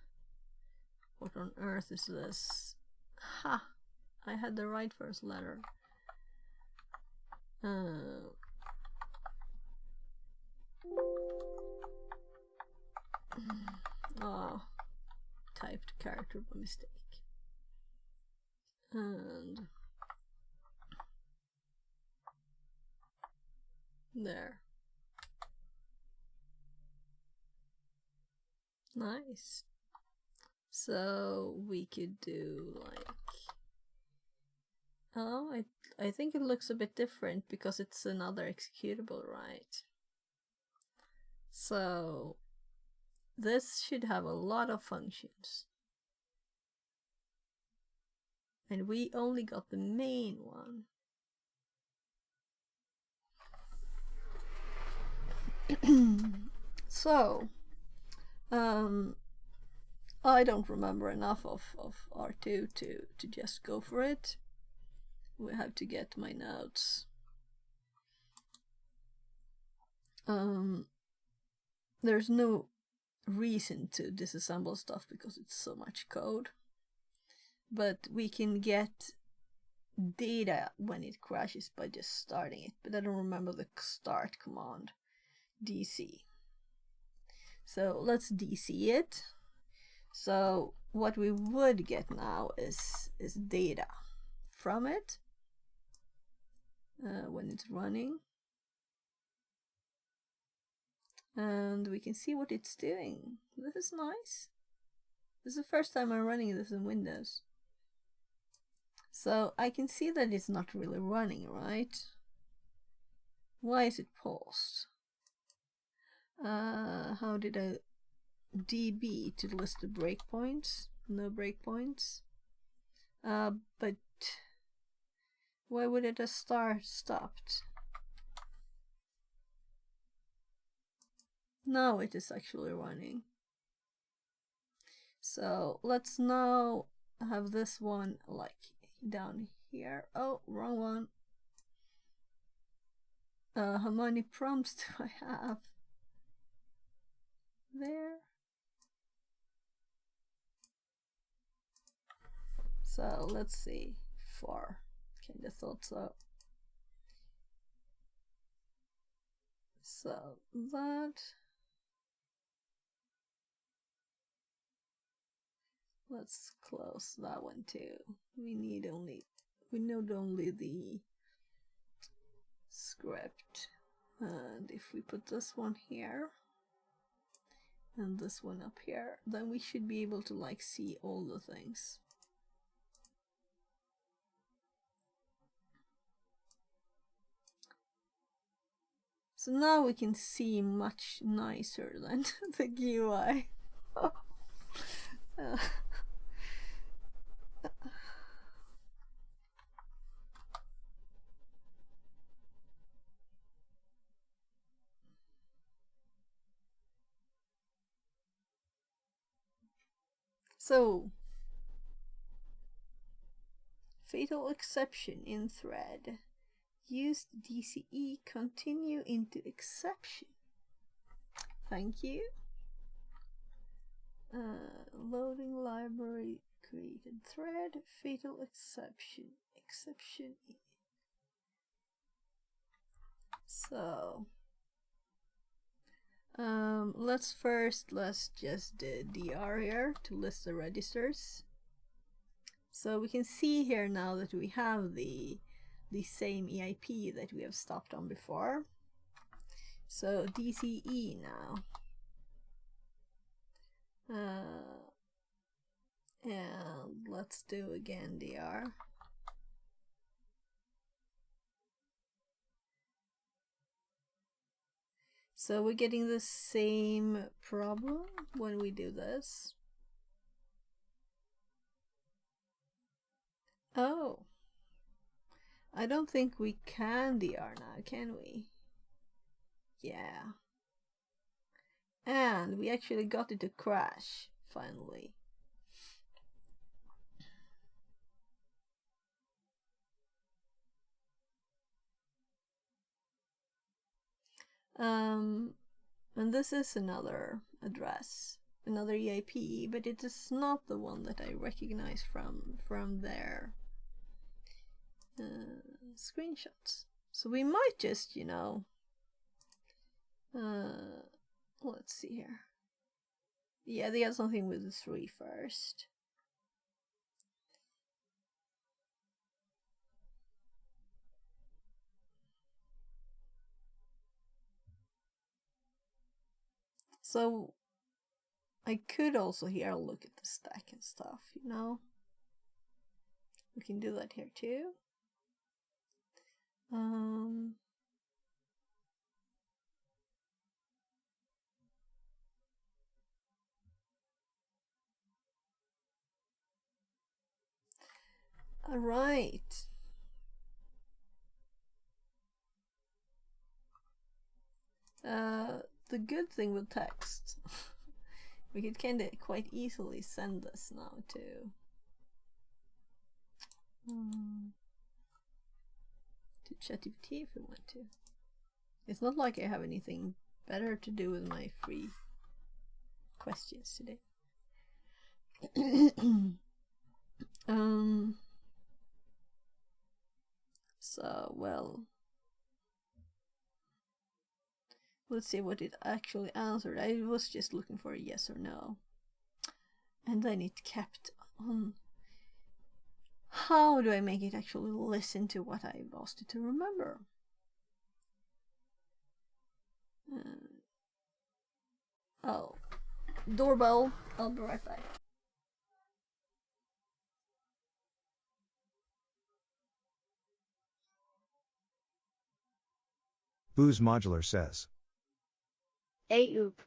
What on earth is this? Ha! I had the right first letter. Oh, typed character by mistake. And there. Nice. So we could do like, oh, I think it looks a bit different because it's another executable, right? So this should have a lot of functions. And we only got the main one. So I don't remember enough of R2 to just go for it. We have to get my notes. There's no reason to disassemble stuff because it's so much code. But we can get data when it crashes by just starting it. But I don't remember the start command. DC. So let's DC it. So what we would get now is data from it when it's running. And we can see what it's doing. This is nice. This is the first time I'm running this in Windows. So I can see that it's not really running, right? Why is it paused? How did I DB to list the breakpoints? No breakpoints. But why would it have stopped? Now it is actually running. So let's now have this one like down here. Oh, wrong one. How many prompts do I have? There. So let's see. 4. Kinda thought so. So that. Let's close that one too. We need only the script. And if we put this one here and this one up here, then we should be able to like see all the things. So now we can see much nicer than the GUI. So, fatal exception in thread. Used DCE continue into exception. Thank you. Loading library created thread. Fatal exception. Exception. So Let's just do DR here to list the registers. So we can see here now that we have the same EIP that we have stopped on before. So DCE now. And let's do again DR. So we're getting the same problem when we do this. Oh, I don't think we can DR now, can we? Yeah. And we actually got it to crash, finally. And this is another address, another EIP, but it is not the one that I recognize from their screenshots. So we might just, you know, let's see here. Yeah, they had something with the 3 first. So I could also here look at the stack and stuff, you know. We can do that here too. All right. The good thing with text, we could kind of quite easily send this now to ChatGPT if we want to. It's not like I have anything better to do with my free questions today. So, well, let's see what it actually answered. I was just looking for a yes or no. And then it kept on. How do I make it actually listen to what I've asked it to remember? Oh, doorbell. I'll be right back. Booze Modular says. Hey oop.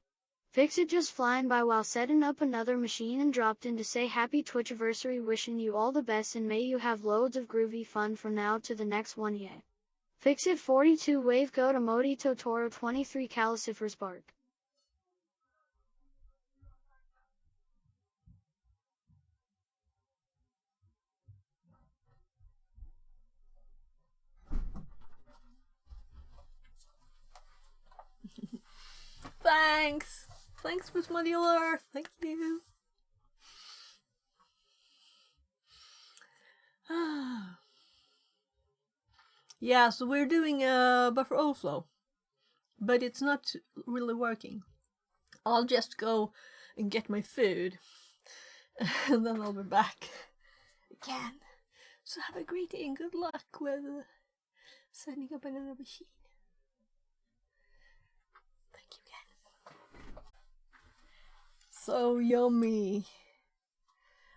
Fix it just flying by while setting up another machine and dropped in to say happy Twitchiversary, wishing you all the best and may you have loads of groovy fun from now to the next one yet. Fix it 42 wave go to Modi Totoro 23 Calcifer's bark. Thanks! Thanks, Miss Modular! Thank you! Yeah, so we're doing a buffer overflow, but it's not really working. I'll just go and get my food, and then I'll be back again. So have a great day and good luck with setting up another machine. Thank you again. So yummy.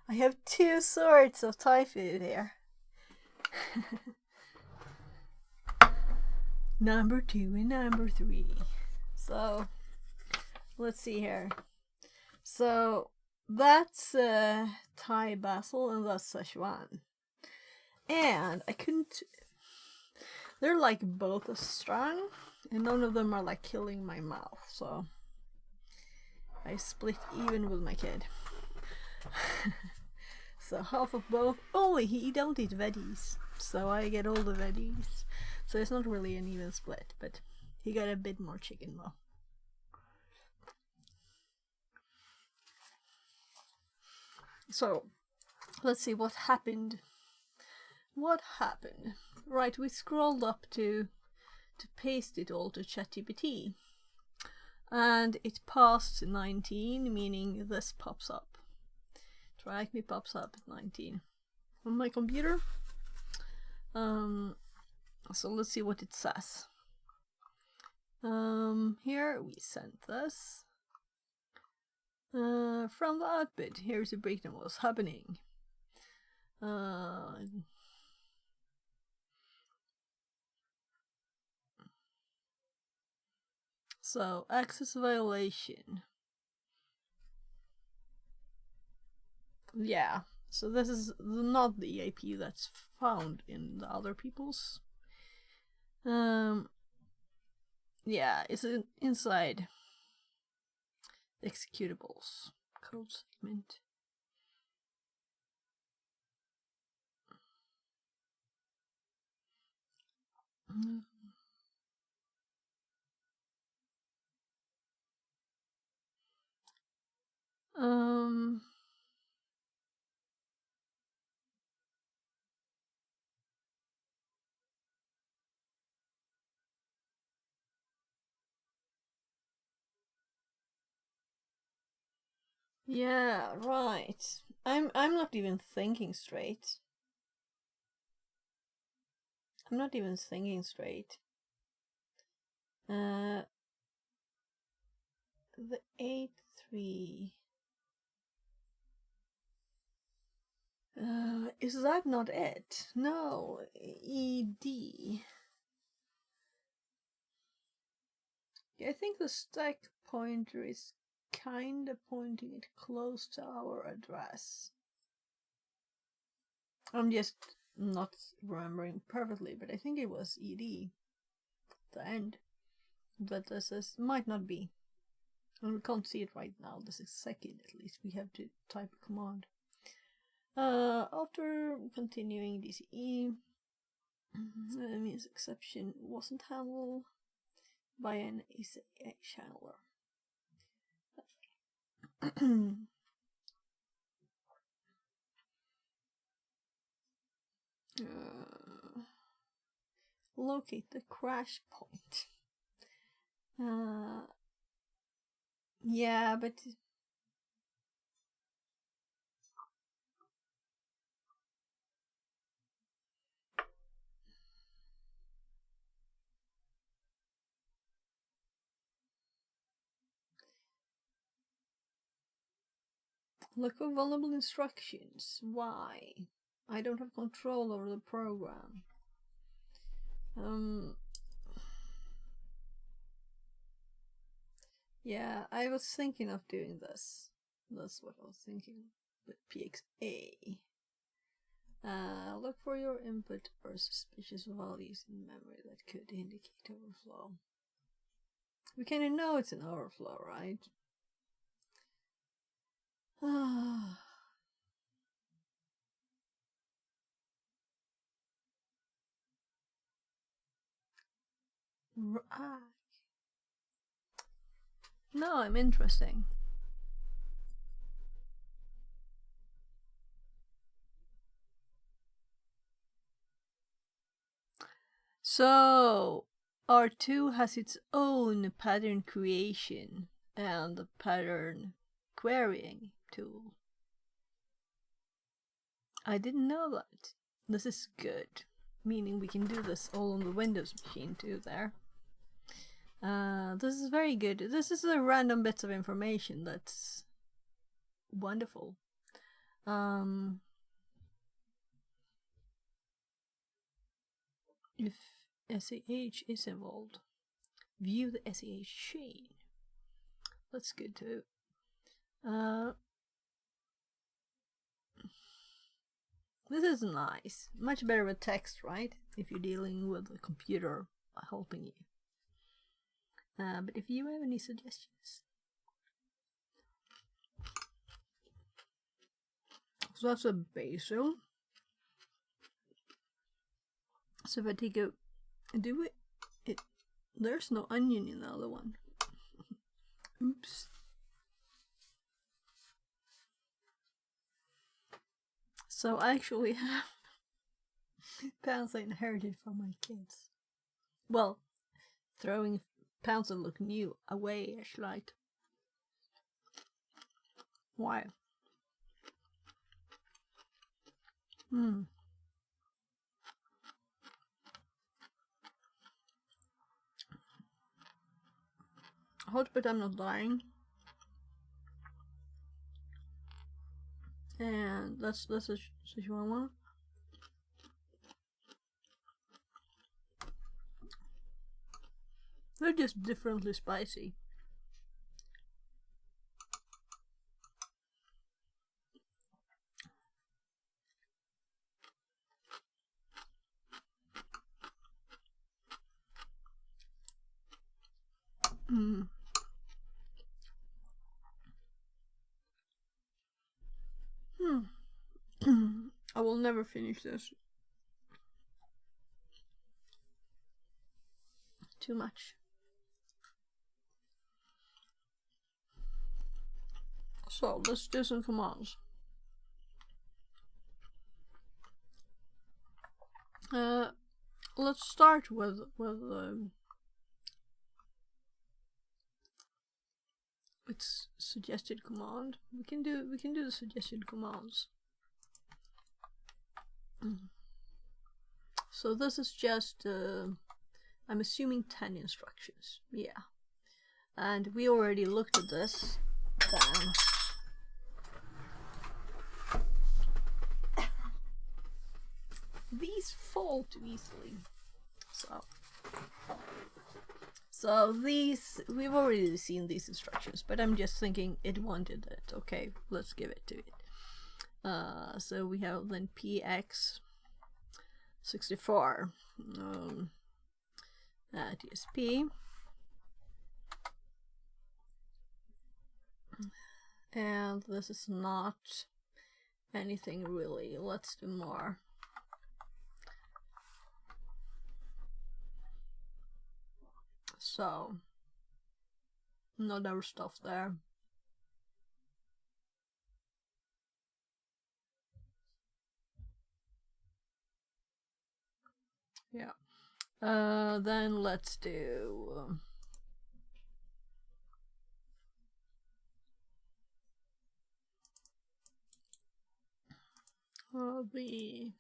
I have 2 sorts of Thai food here. Number 2 and number 3. So let's see here. So that's Thai basil and that's Szechuan. And I couldn't. They're like both as strong, and none of them are like killing my mouth. So I split even with my kid. So half of both. Only he don't eat veggies, so I get all the veggies. So it's not really an even split, but he got a bit more chicken though. So let's see what happened. What happened? Right, we scrolled up to paste it all to ChatGPT. and it passed 19, meaning this pops up. TryHackMe pops up at 19 on my computer. So let's see what it says. Here we sent this. From the output, here's a breakdown of what's happening. So, access violation. Yeah, so this is not the IP that's found in the other people's. Yeah, it's inside the executables code segment. Yeah, right. I'm not even thinking straight. I'm not even thinking straight. The 8.3. Is that not it? No, ED. I think the stack pointer is kinda pointing it close to our address. I'm just not remembering perfectly, but I think it was ED at the end. But this might not be. And we can't see it right now, this is second at least. We have to type a command. After continuing DCE, that means exception wasn't handled by an ACA channeler. Locate the crash point. Yeah, but look for vulnerable instructions. Why? I don't have control over the program. Yeah, I was thinking of doing this. That's what I was thinking with PXA. Look for your input or suspicious values in memory that could indicate overflow. We kinda know it's an overflow, right? Right. No, I'm interesting. So, R2 has its own pattern creation and pattern querying tool. I didn't know that. This is good, meaning we can do this all on the Windows machine too there. This is very good. This is a random bits of information that's wonderful. If SAH is involved, view the SAH chain. That's good too. This is nice. Much better with text, right? If you're dealing with a computer helping you. But if you have any suggestions. So that's a basil. So if I take a... there's no onion in the other one. Oops. So I actually have pants I inherited from my kids. Well, throwing pants that look new away, Ashlight. Why? Hot, but I'm not dying. And that's a Sichuan one. They're just differently spicy. I will never finish this. Too much. So let's do some commands. Let's start with its suggested command. We can do the suggested commands. So this is just I'm assuming 10 instructions. Yeah, and we already looked at this. Damn. These fall too easily. So these, we've already seen these instructions, but I'm just thinking it wanted it. Okay, let's give it to it. So we have then px64 TSP, and this is not anything really. Let's do more. So, not our stuff there. Yeah. Then let's do the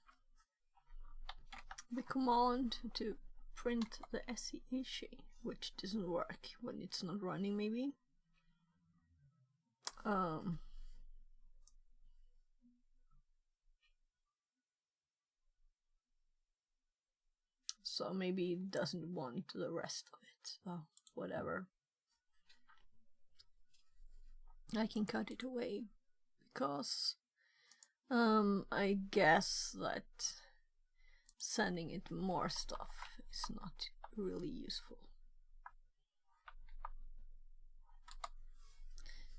command to print the SEH, which doesn't work when it's not running, maybe. So maybe it doesn't want the rest of it. Oh, whatever. I can cut it away because I guess that sending it more stuff is not really useful.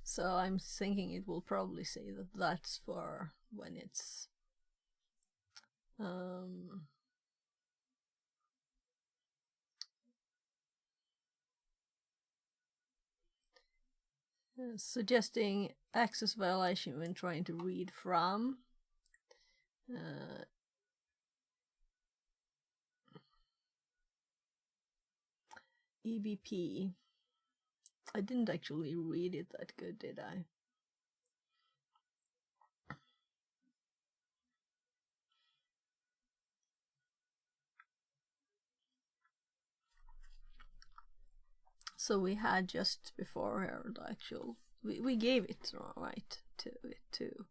So I'm thinking it will probably say that that's for when it's suggesting access violation when trying to read from. EBP. I didn't actually read it that good, did I? So we had just before here the actual, we gave it right to it too.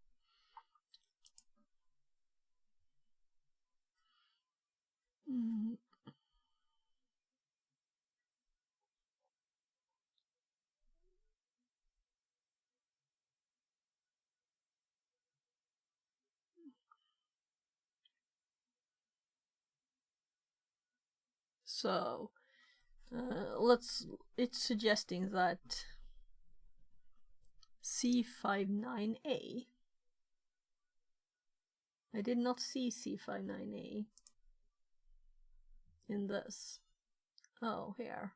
So it's suggesting that C59A. I did not see C59A in this. Oh, here.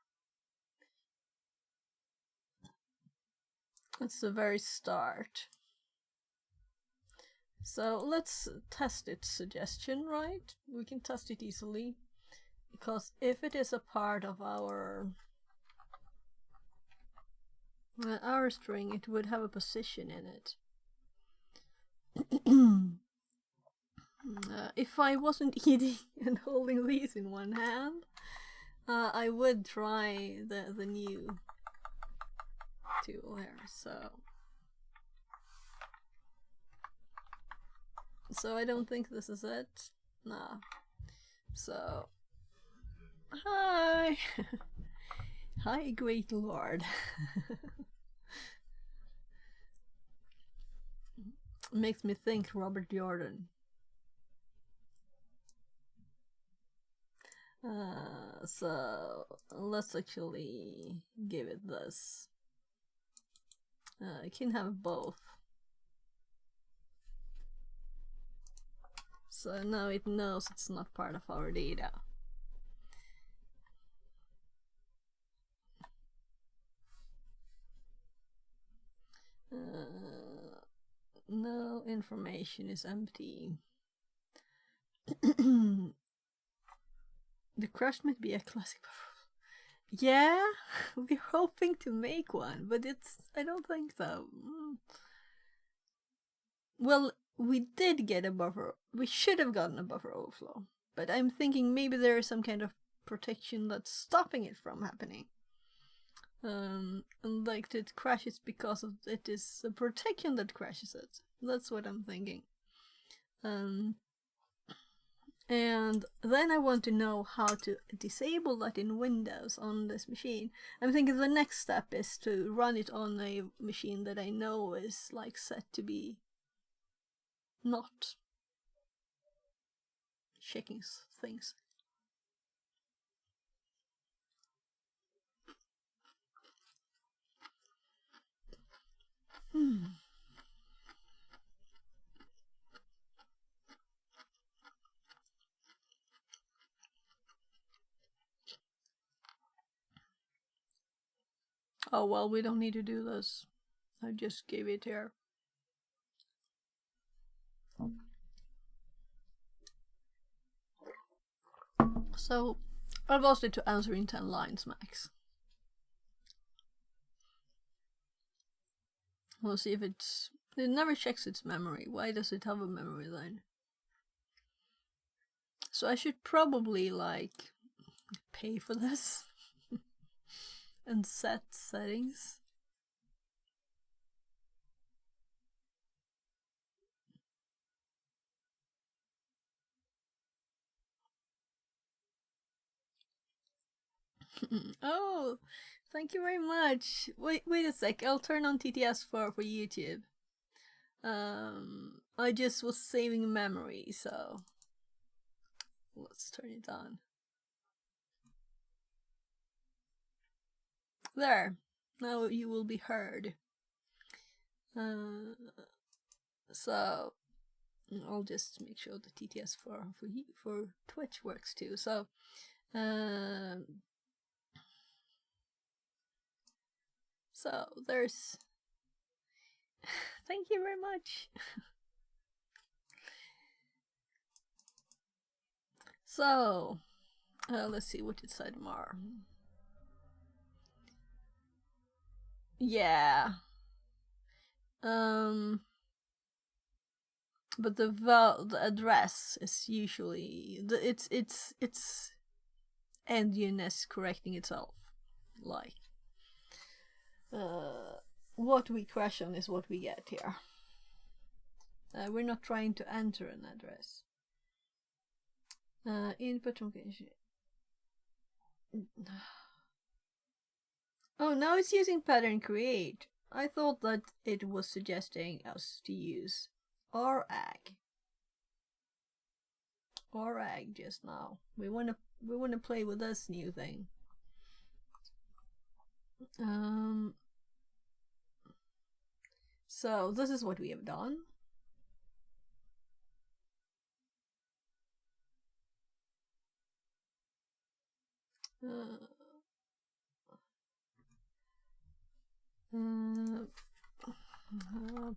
It's the very start. So let's test its suggestion, right? We can test it easily. Because if it is a part of our Our string, it would have a position in it. If I wasn't eating and holding these in one hand, I would try the new tool here. So I don't think this is it. Nah. So hi. Hi, great lord. Makes me think Robert Jordan. So let's actually give it this. I can have both. So now it knows it's not part of our data. No information is empty. The crash might be a classic. Yeah, we're hoping to make one, but I don't think so. Well, we did get a buffer. We should have gotten a buffer overflow, but I'm thinking maybe there is some kind of protection that's stopping it from happening. And like it crashes because of it is a protection that crashes it. That's what I'm thinking. And then I want to know how to disable that in Windows on this machine. I'm thinking the next step is to run it on a machine that I know is like set to be not checking things. Oh well, we don't need to do this. I just gave it here. So I've asked it to answer in 10 lines max. We'll see if it never checks its memory. Why does it have a memory then? So I should probably like pay for this and set settings. Oh, thank you very much. Wait a sec. I'll turn on TTS for YouTube. I just was saving memory, so let's turn it on. There. Now you will be heard. So I'll just make sure the TTS for Twitch works too. So so there's thank you very much. So let's see what it said more. Yeah. But the address is usually it's end unit correcting itself. Like what we crash on is what we get here. We're not trying to enter an address. Input location. Oh, now it's using pattern create. I thought that it was suggesting us to use RAG just now. We wanna play with this new thing. So this is what we have done.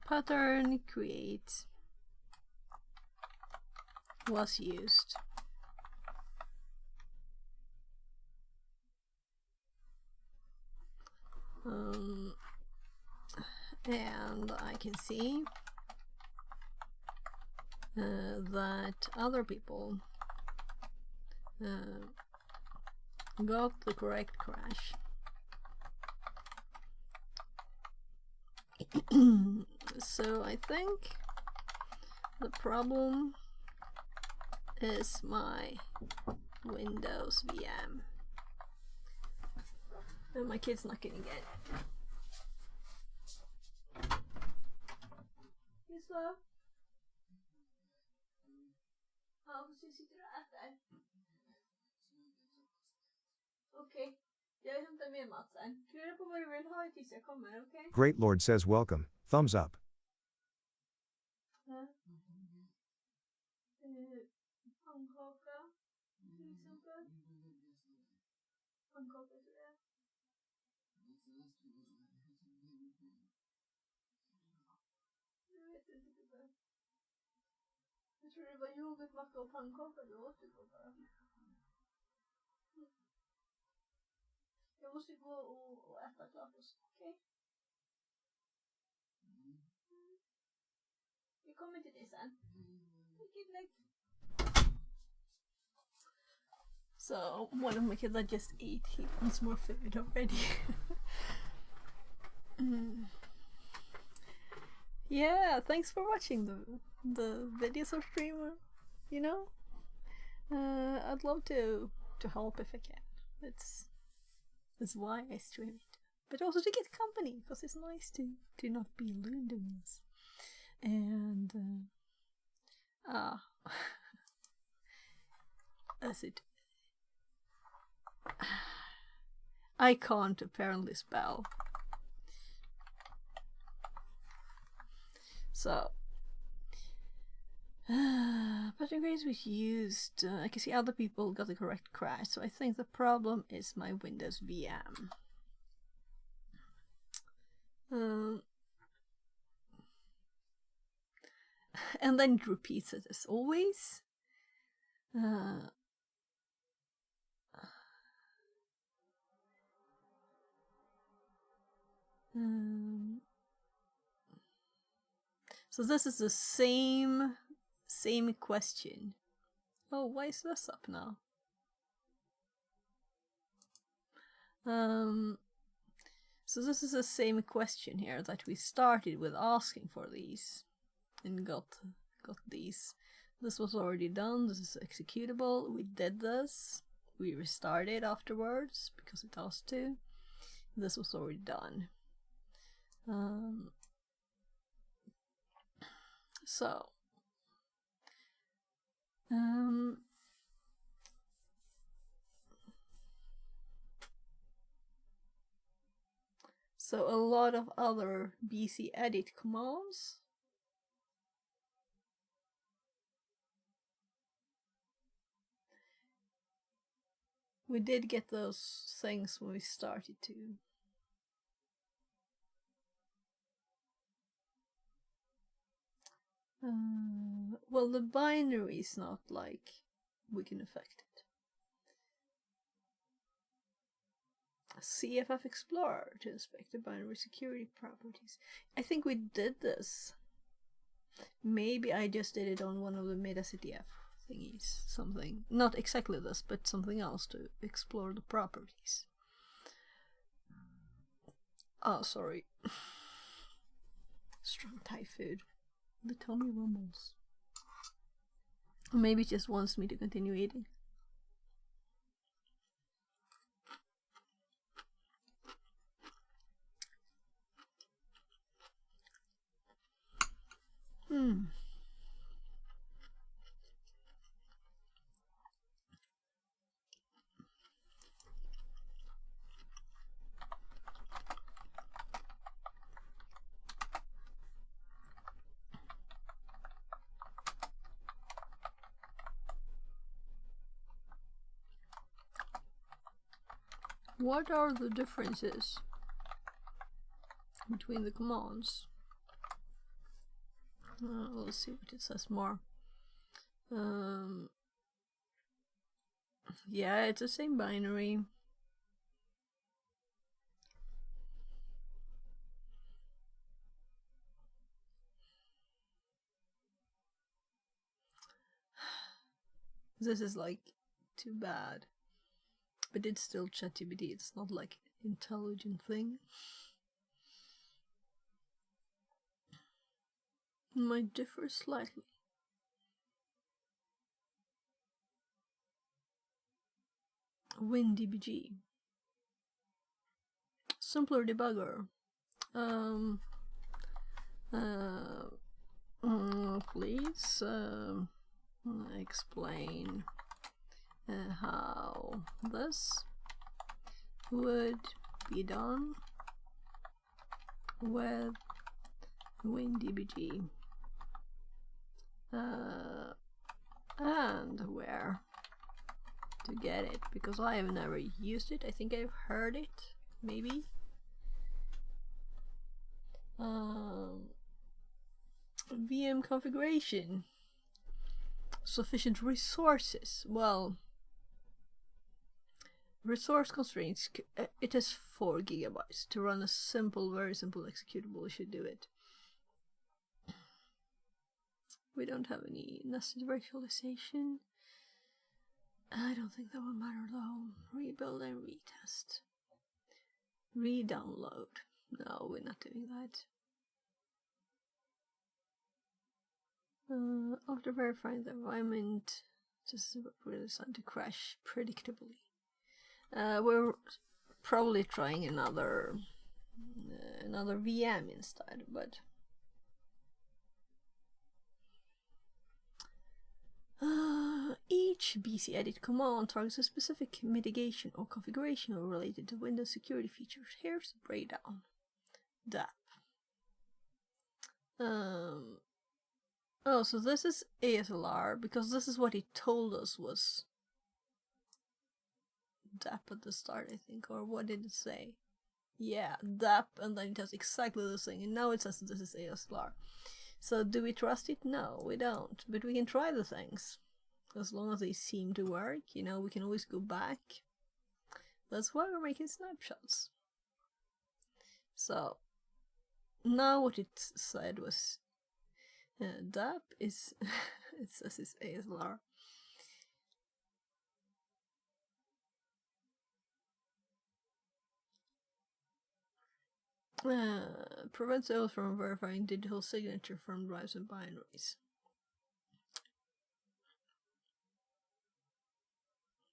Pattern create was used. and I can see that other people got the correct crash. So I think the problem is my Windows VM. And my kid's knocking again. Yes, love? Ja, precis, sitter du och äter? Okej, jag hämtar med mat sen. Klura på vad du vill ha tills jag kommer, okej? Great Lord says welcome, thumbs up. Pannkaka, till exempel. Pannkaka tror jag. Jag vet inte gubben. Jag tror det var yoghurtmacka och pannkaka du åt igår bara. Jag måste gå och äta klart oss, okej? Vi kommer till det sen. So, one of my kids I just ate, he wants more food already. Yeah, thanks for watching the videos or stream, you know? I'd love to help if I can. That's why I stream it. But also to get company, because it's nice to not be alone doing this. And as it I can't apparently spell. So pattern grades was used. I can see other people got the correct crash, so I think the problem is my Windows VM. And then it repeats it as always. So this is the same question. Oh, why is this up now? So this is the same question here that we started with asking for these and got these. This was already done. This is executable. We did this. We restarted afterwards because it asked to. This was already done. So a lot of other BC edit commands. We did get those things when we started to. Well, the binary is not like we can affect it. CFF Explorer to inspect the binary security properties. I think we did this. Maybe I just did it on one of the MetaCTF thingies. Something. Not exactly this, but something else to explore the properties. Oh, sorry. Strong Thai food. The tummy rumbles. Or maybe it just wants me to continue eating. What are the differences between the commands? Let's see what it says more. Yeah, it's the same binary. This is like too bad. But it's still ChatGPT, it's not like an intelligent thing. It might differ slightly. WinDBG. Simpler debugger. Please explain how this would be done with WinDBG and where to get it, because I have never used it. I think I've heard it, maybe. VM configuration. Sufficient resources. Well, resource constraints. It has 4 gigabytes. To run a simple, very simple executable, you should do it. We don't have any nested virtualization. I don't think that will matter though. Rebuild and retest. Re-download. No, we're not doing that. After verifying the environment, just really designed to crash predictably. We're probably trying another VM instead, but each BC edit command targets a specific mitigation or configuration related to Windows security features. Here's the breakdown. DAP. Oh, so this is ASLR, because this is what he told us was DAP at the start, I think, or what did it say? Yeah, DAP, and then it has exactly the thing, and now it says this is ASLR. So do we trust it? No, we don't, but we can try the things. As long as they seem to work, you know, we can always go back. That's why we're making snapshots. So, now what it said was DAP is, it says it's ASLR. Prevents sales from verifying digital signature from drives and binaries.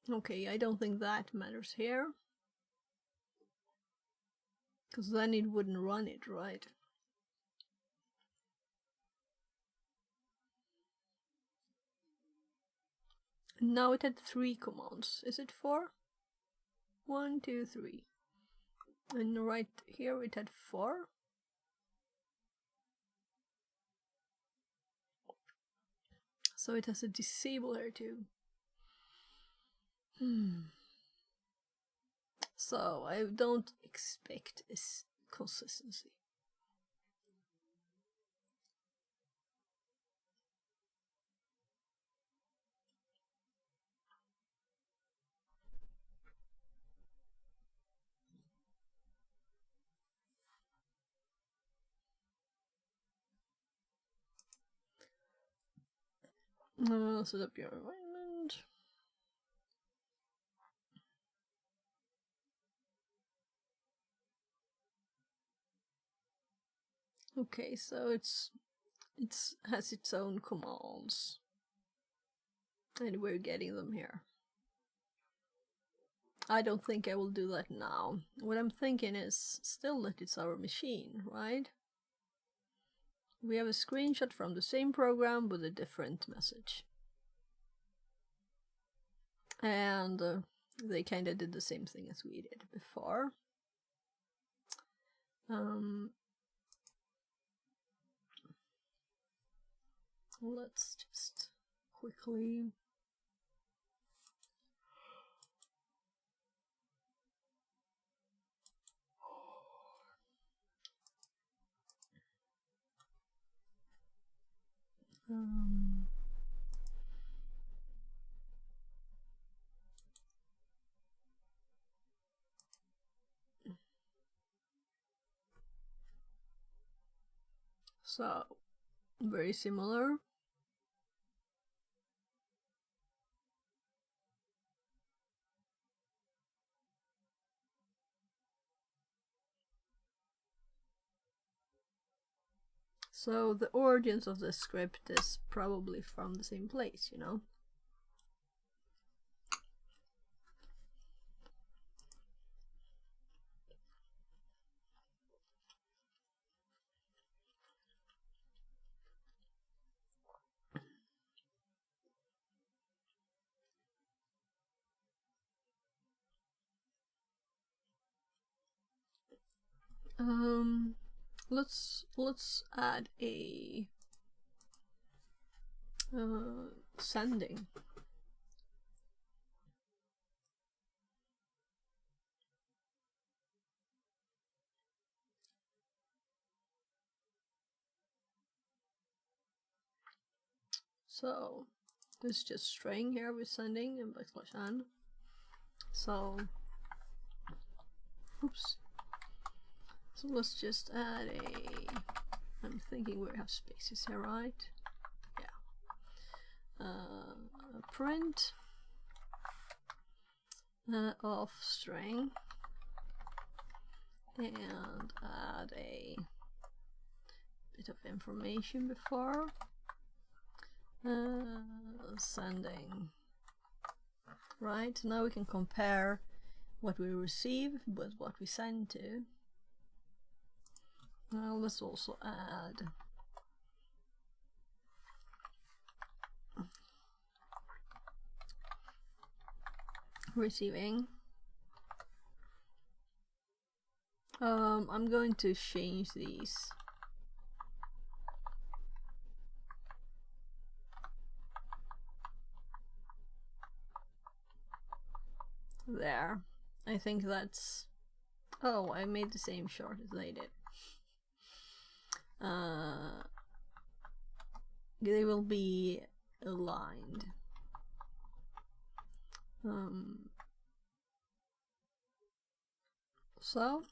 Okay, I don't think that matters here. Because then it wouldn't run it, right? Now it had 3 commands. Is it 4? 1, 2, 3. And right here it had 4. So it has a disable here too. So I don't expect this consistency. Set up your environment. Okay, so it has its own commands, and we're getting them here. I don't think I will do that now. What I'm thinking is still that it's our machine, right? We have a screenshot from the same program with a different message. And they kind of did the same thing as we did before. Let's just quickly so very similar. So the origins of the script is probably from the same place, you know? Let's add a sending. So this is just string here with sending and \n. So oops. So let's just add a, I'm thinking we have spaces here, right? Yeah. A print of string and add a bit of information before sending. Right, now we can compare what we receive with what we send to. Now let's also add receiving. I'm going to change these. There. I think that's... Oh, I made the same chart as they did. They will be aligned. So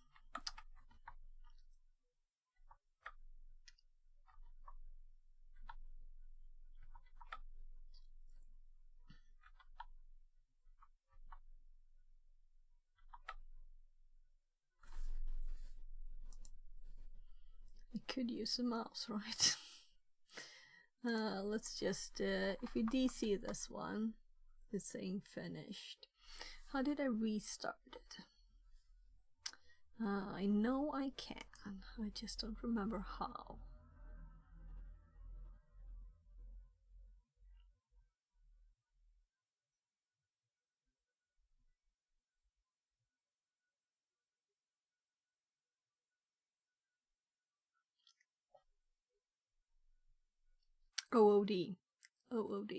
I could use a mouse, right? Let's just, if we DC this one, it's saying finished. How did I restart it? I know I can, I just don't remember how. OOD. OOD.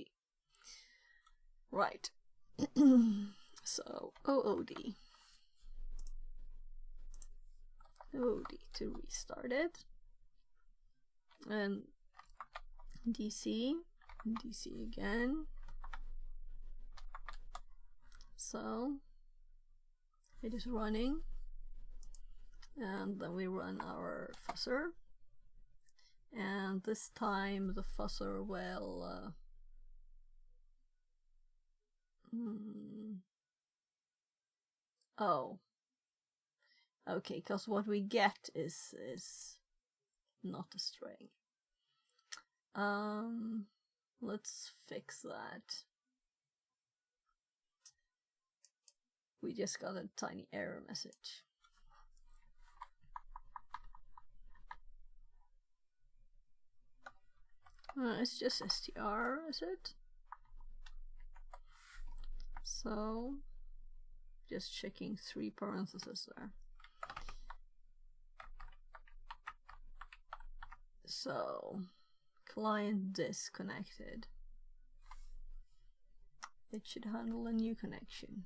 Right. So, OOD. OOD to restart it. And DC. DC again. So, it is running. And then we run our fuzzer. And this time the fuzzer will oh, okay, because what we get is not a string. Let's fix that. We just got a tiny error message. It's just str, is it? So, just checking 3 parentheses there. So, client disconnected. It should handle a new connection.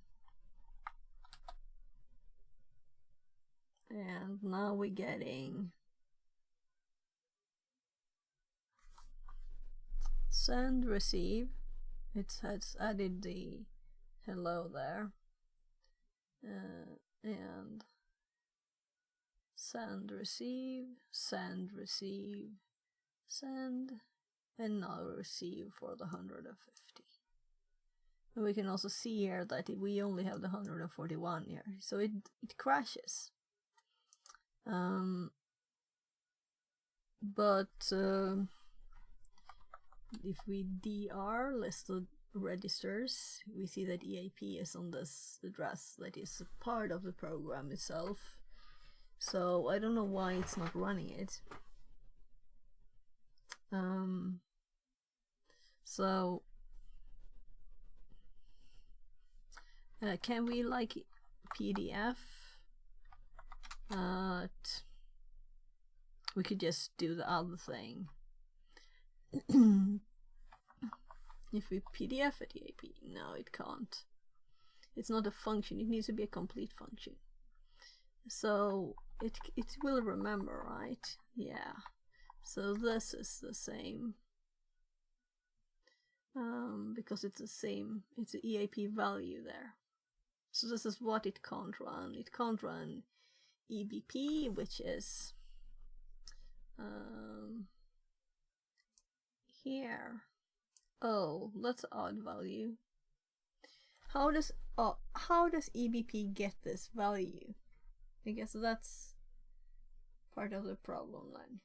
And now we're getting send, receive. It has added the hello there. And send, receive, send, receive, send, and now receive for the 150. And we can also see here that we only have the 141 here, so it crashes. but if we dr listed registers, we see that EAP is on this address that is a part of the program itself. So I don't know why it's not running it. So can we like PDF? We could just do the other thing. If we PDF at EAP, no, it can't. It's not a function. It needs to be a complete function. So it will remember, right? Yeah. So this is the same. Because it's the same. It's an EAP value there. So this is what it can't run. It can't run EBP, which is here. Oh, that's odd value. How does EBP get this value? I guess that's part of the problem then.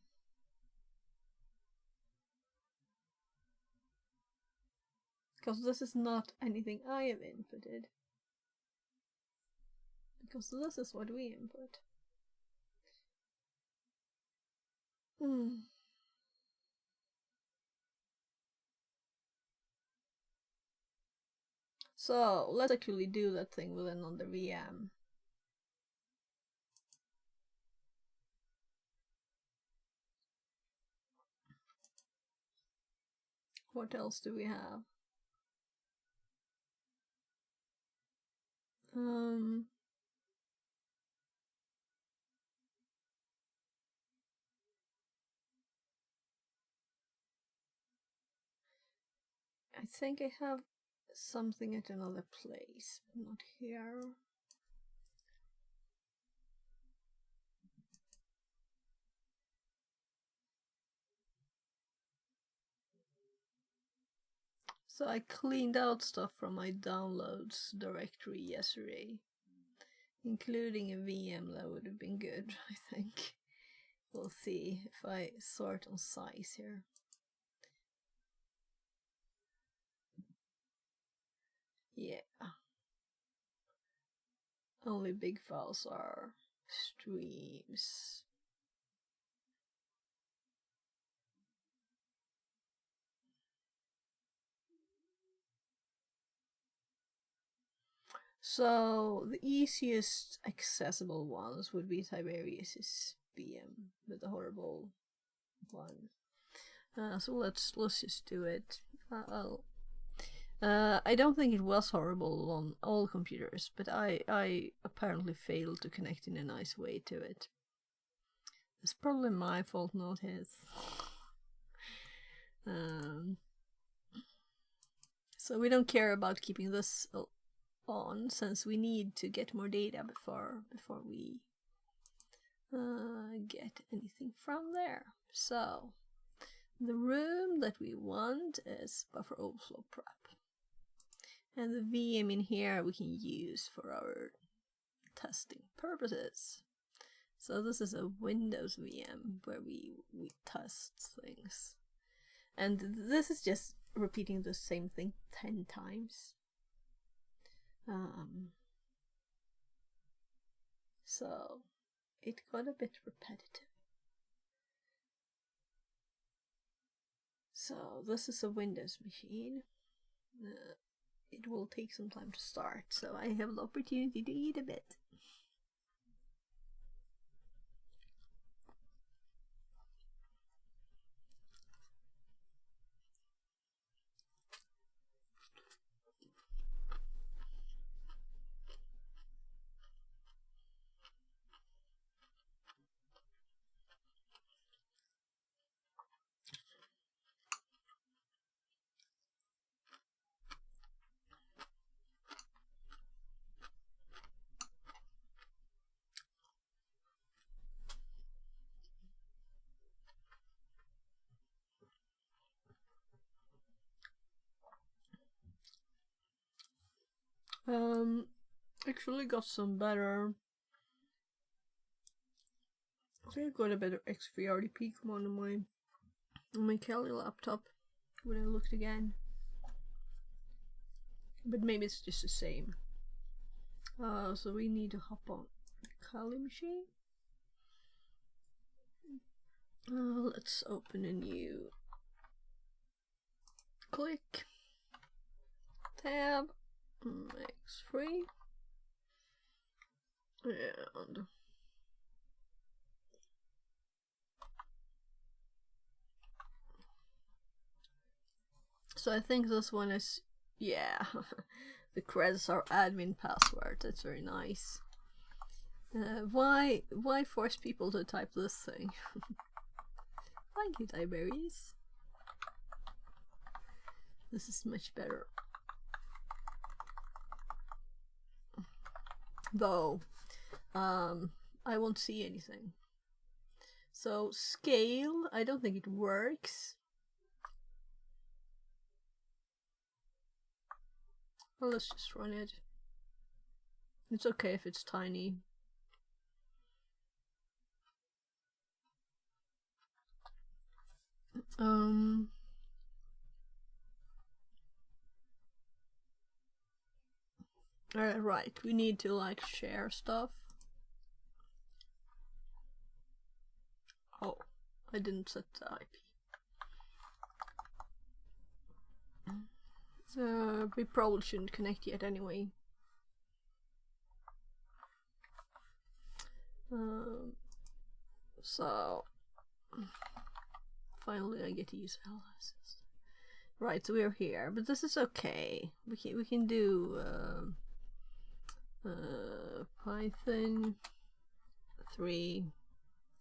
Because this is not anything I have inputted. Because this is what we input. So let's actually do that thing with another VM. What else do we have? I think I have something at another place, but not here. So I cleaned out stuff from my downloads directory yesterday, including a VM. That would have been good, I think. We'll see if I sort on size here. Yeah. Only big files are streams. So the easiest accessible ones would be Tiberius's VM with the horrible one. So let's just do it. I don't think it was horrible on all computers, but I apparently failed to connect in a nice way to it. It's probably my fault, not his. So we don't care about keeping this on, since we need to get more data before we get anything from there. So the room that we want is buffer overflow prep, and the VM in here we can use for our testing purposes. So this is a Windows VM where we test things, and this is just repeating the same thing 10 times. So it got a bit repetitive. So this is a Windows machine. It will take some time to start, so I have the opportunity to eat a bit. Actually got some better I think I got a better XVRDP command on my Kali laptop when I looked again. But maybe it's just the same. So we need to hop on the Kali machine. Let's open a new click tab, X3, and so I think this one is, yeah, the credits are admin password. That's very nice. Why force people to type this thing? Thank you, Tiberius. This is much better. Though, I won't see anything. So scale, I don't think it works. Well, let's just run it. It's okay if it's tiny. Right, we need to like share stuff. Oh, I didn't set the IP. We probably shouldn't connect yet anyway. So finally I get to use LSS. Right, so we're here, but this is okay. We can do Python 3.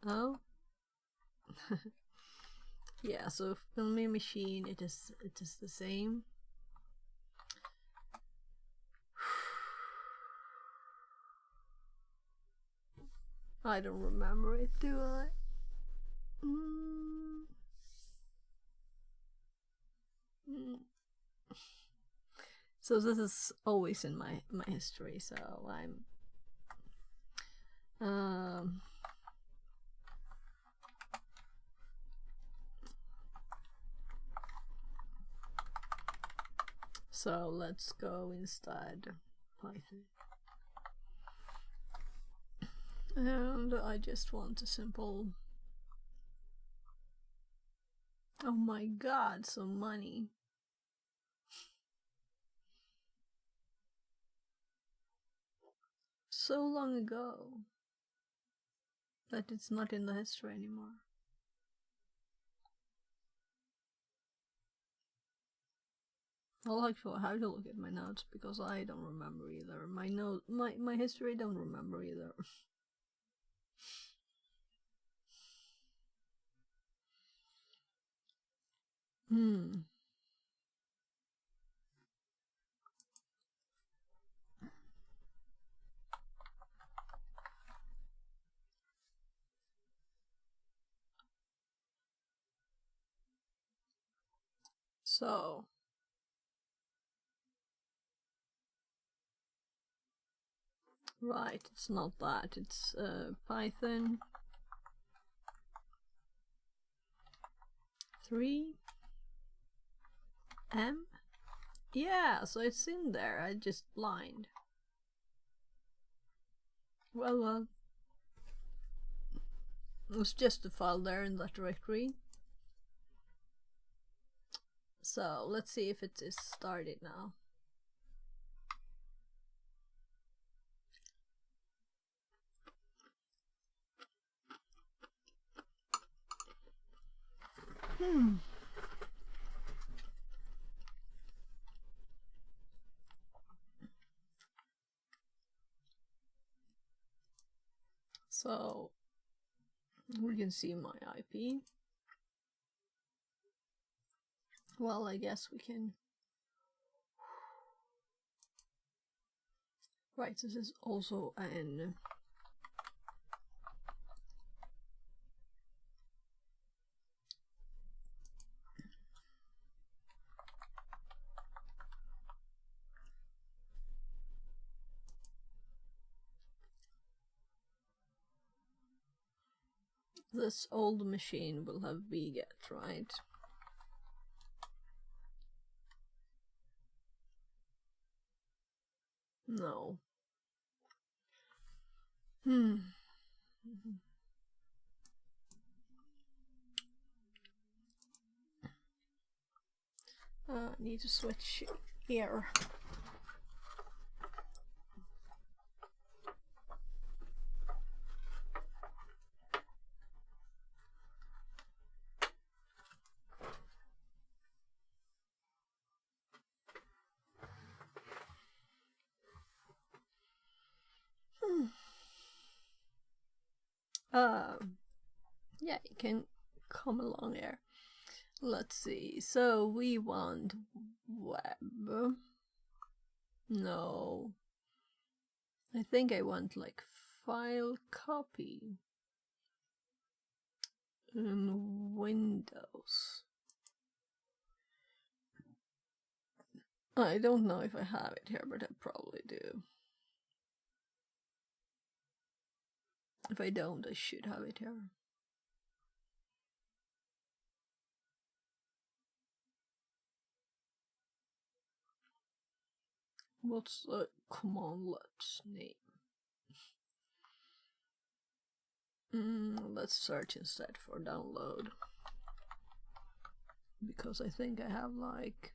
Oh. Yeah, so on my machine it is the same. I don't remember it, do I? So this is always in my history, so I'm so let's go instead Python. And I just want a simple, oh my god, some money. So long ago that it's not in the history anymore. I'll actually have to look at my notes because I don't remember either. My history don't remember either. So right, it's not that, it's Python 3 M. Yeah, so it's in there. I just blind. Well, it was just a file there in that directory. So let's see if it is started now. So we can see my IP. Well, I guess we can. Right, this is also an This old machine will have vget, right? No. Need to switch here. Yeah, you can come along here. Let's see. So we want web. No. I think I want like file copy in Windows. I don't know if I have it here, but I probably do. If I don't, I should have it here. What's the commandlet name? Let's search instead for download. Because I think I have like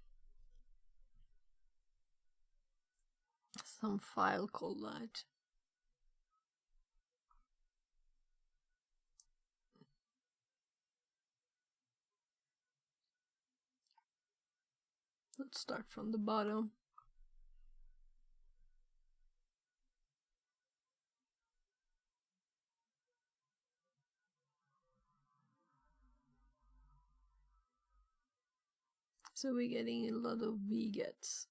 some file called that. Let's start from the bottom. So we're getting a lot of vgets.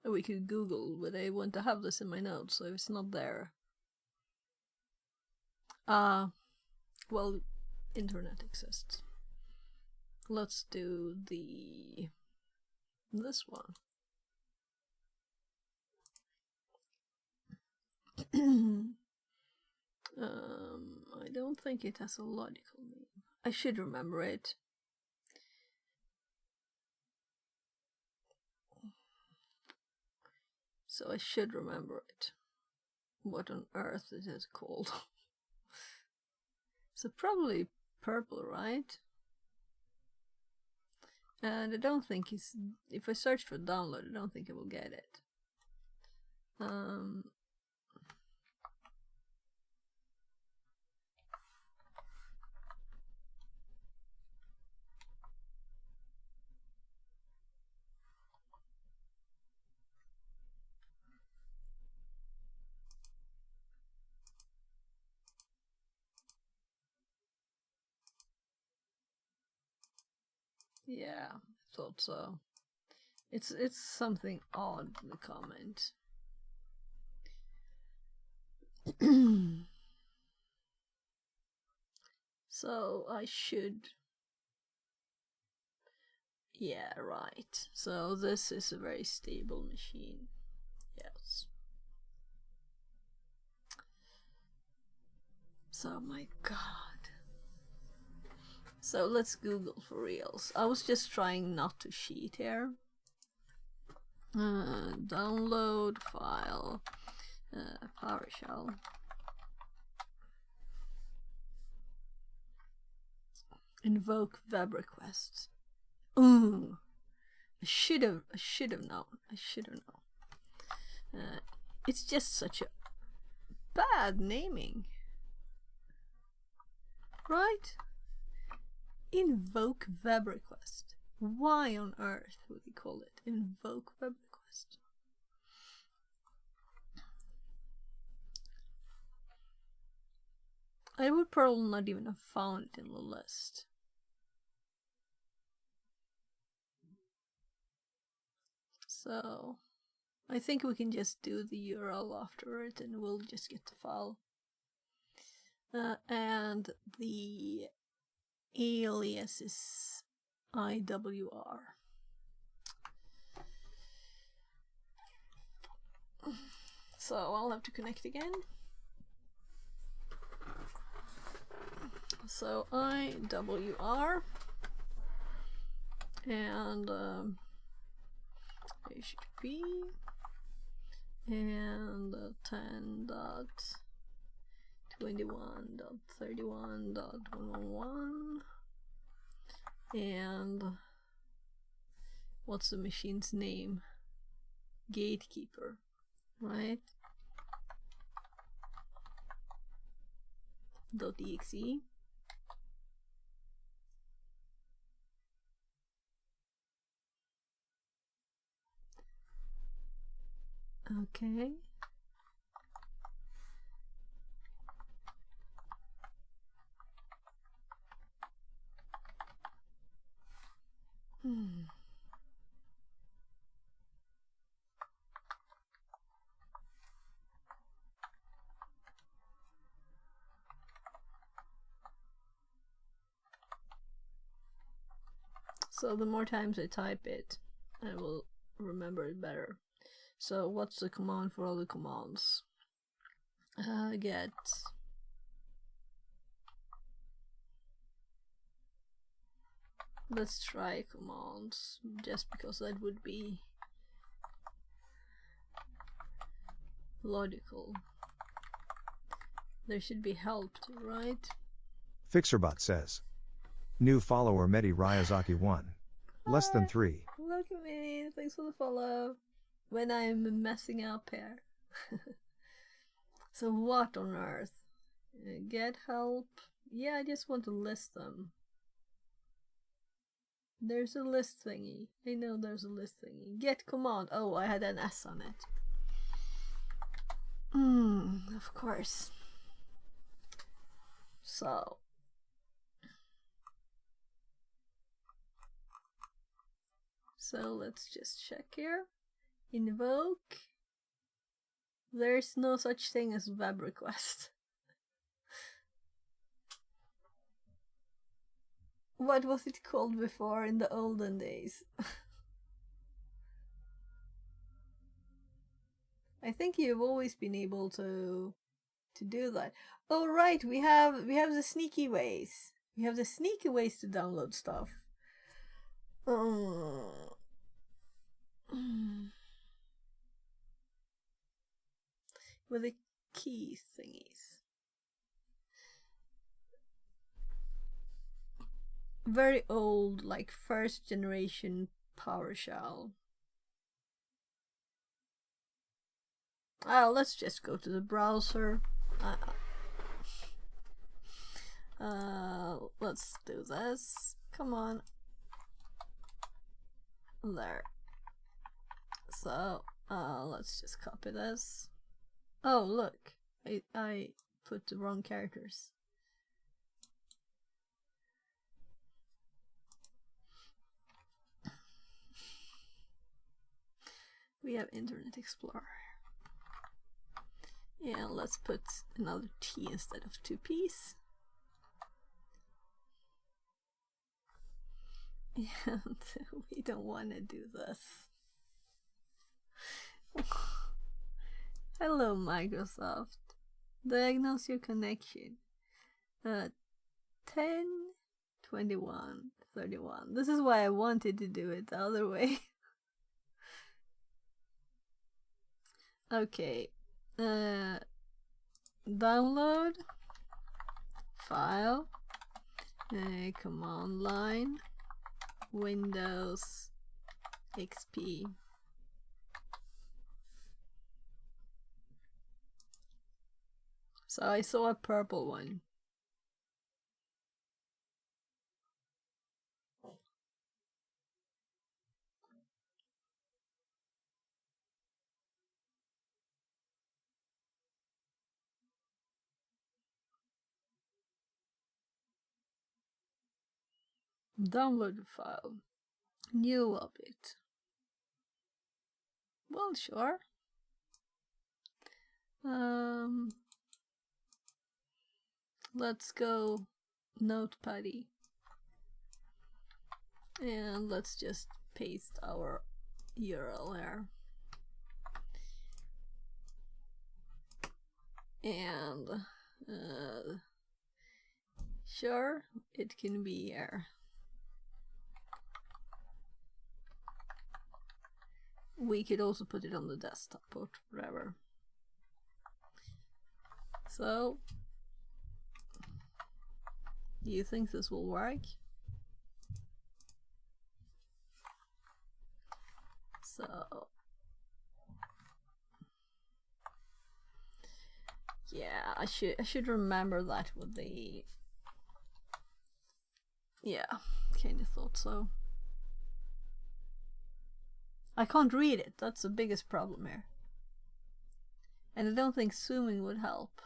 We could Google, but I want to have this in my notes, so if it's not there. Well, internet exists. Let's do this one. I don't think it has a logical name. I should remember it. So I should remember it. What on earth it is called. So probably purple, right? And I don't think it's... If I search for download, I don't think I will get it. Yeah, I thought so. It's something odd in the comment. So I should... Yeah, right. So this is a very stable machine. Yes. So my god. So let's Google for reals. I was just trying not to cheat here. Download file. PowerShell. Invoke web requests. Ooh. I should have known. It's just such a bad naming. Right? Invoke web request. Why on earth would he call it invoke web request? I would probably not even have found it in the list. So I think we can just do the URL after it and we'll just get the file. And the alias is IWR. So I'll have to connect again. So IWR and HTTP and 10.21.31.111 and what's the machine's name? Gatekeeper, right? .exe. Okay. So the more times I type it, I will remember it better. So what's the command for all the commands? Get let's try commands, just because that would be logical. There should be help too, right? Fixerbot says. New follower Medi Ryazaki 1. Less than 3. Welcome in, thanks for the follow. When I'm messing up here. So what on earth? Get help? Yeah, I just want to list them. There's a list thingy. I know there's a list thingy. Get command. Oh, I had an S on it. Of course. So. So let's just check here. Invoke. There's no such thing as web request. What was it called before in the olden days? I think you've always been able to do that. Oh right, we have the sneaky ways. We have the sneaky ways to download stuff. With the key thingies. Very old, like first generation PowerShell. Let's just go to the browser. Let's do this. Come on. There. So, let's just copy this. Oh, look. I put the wrong characters. We have Internet Explorer. Yeah, let's put another T instead of 2 P's. And we don't want to do this. Hello, Microsoft. Diagnose your connection. 10.21.31. This is why I wanted to do it the other way. Okay. Download file. Command line. Windows XP. So I saw a purple one. Download the file. New object. Well, sure. Let's go Notepaddy. And let's just paste our URL there. And Sure, it can be here. We could also put it on the desktop or whatever. So, do you think this will work? So, yeah, I should remember that with the. Yeah, kind of thought so. I can't read it. That's the biggest problem here. And I don't think zooming would help.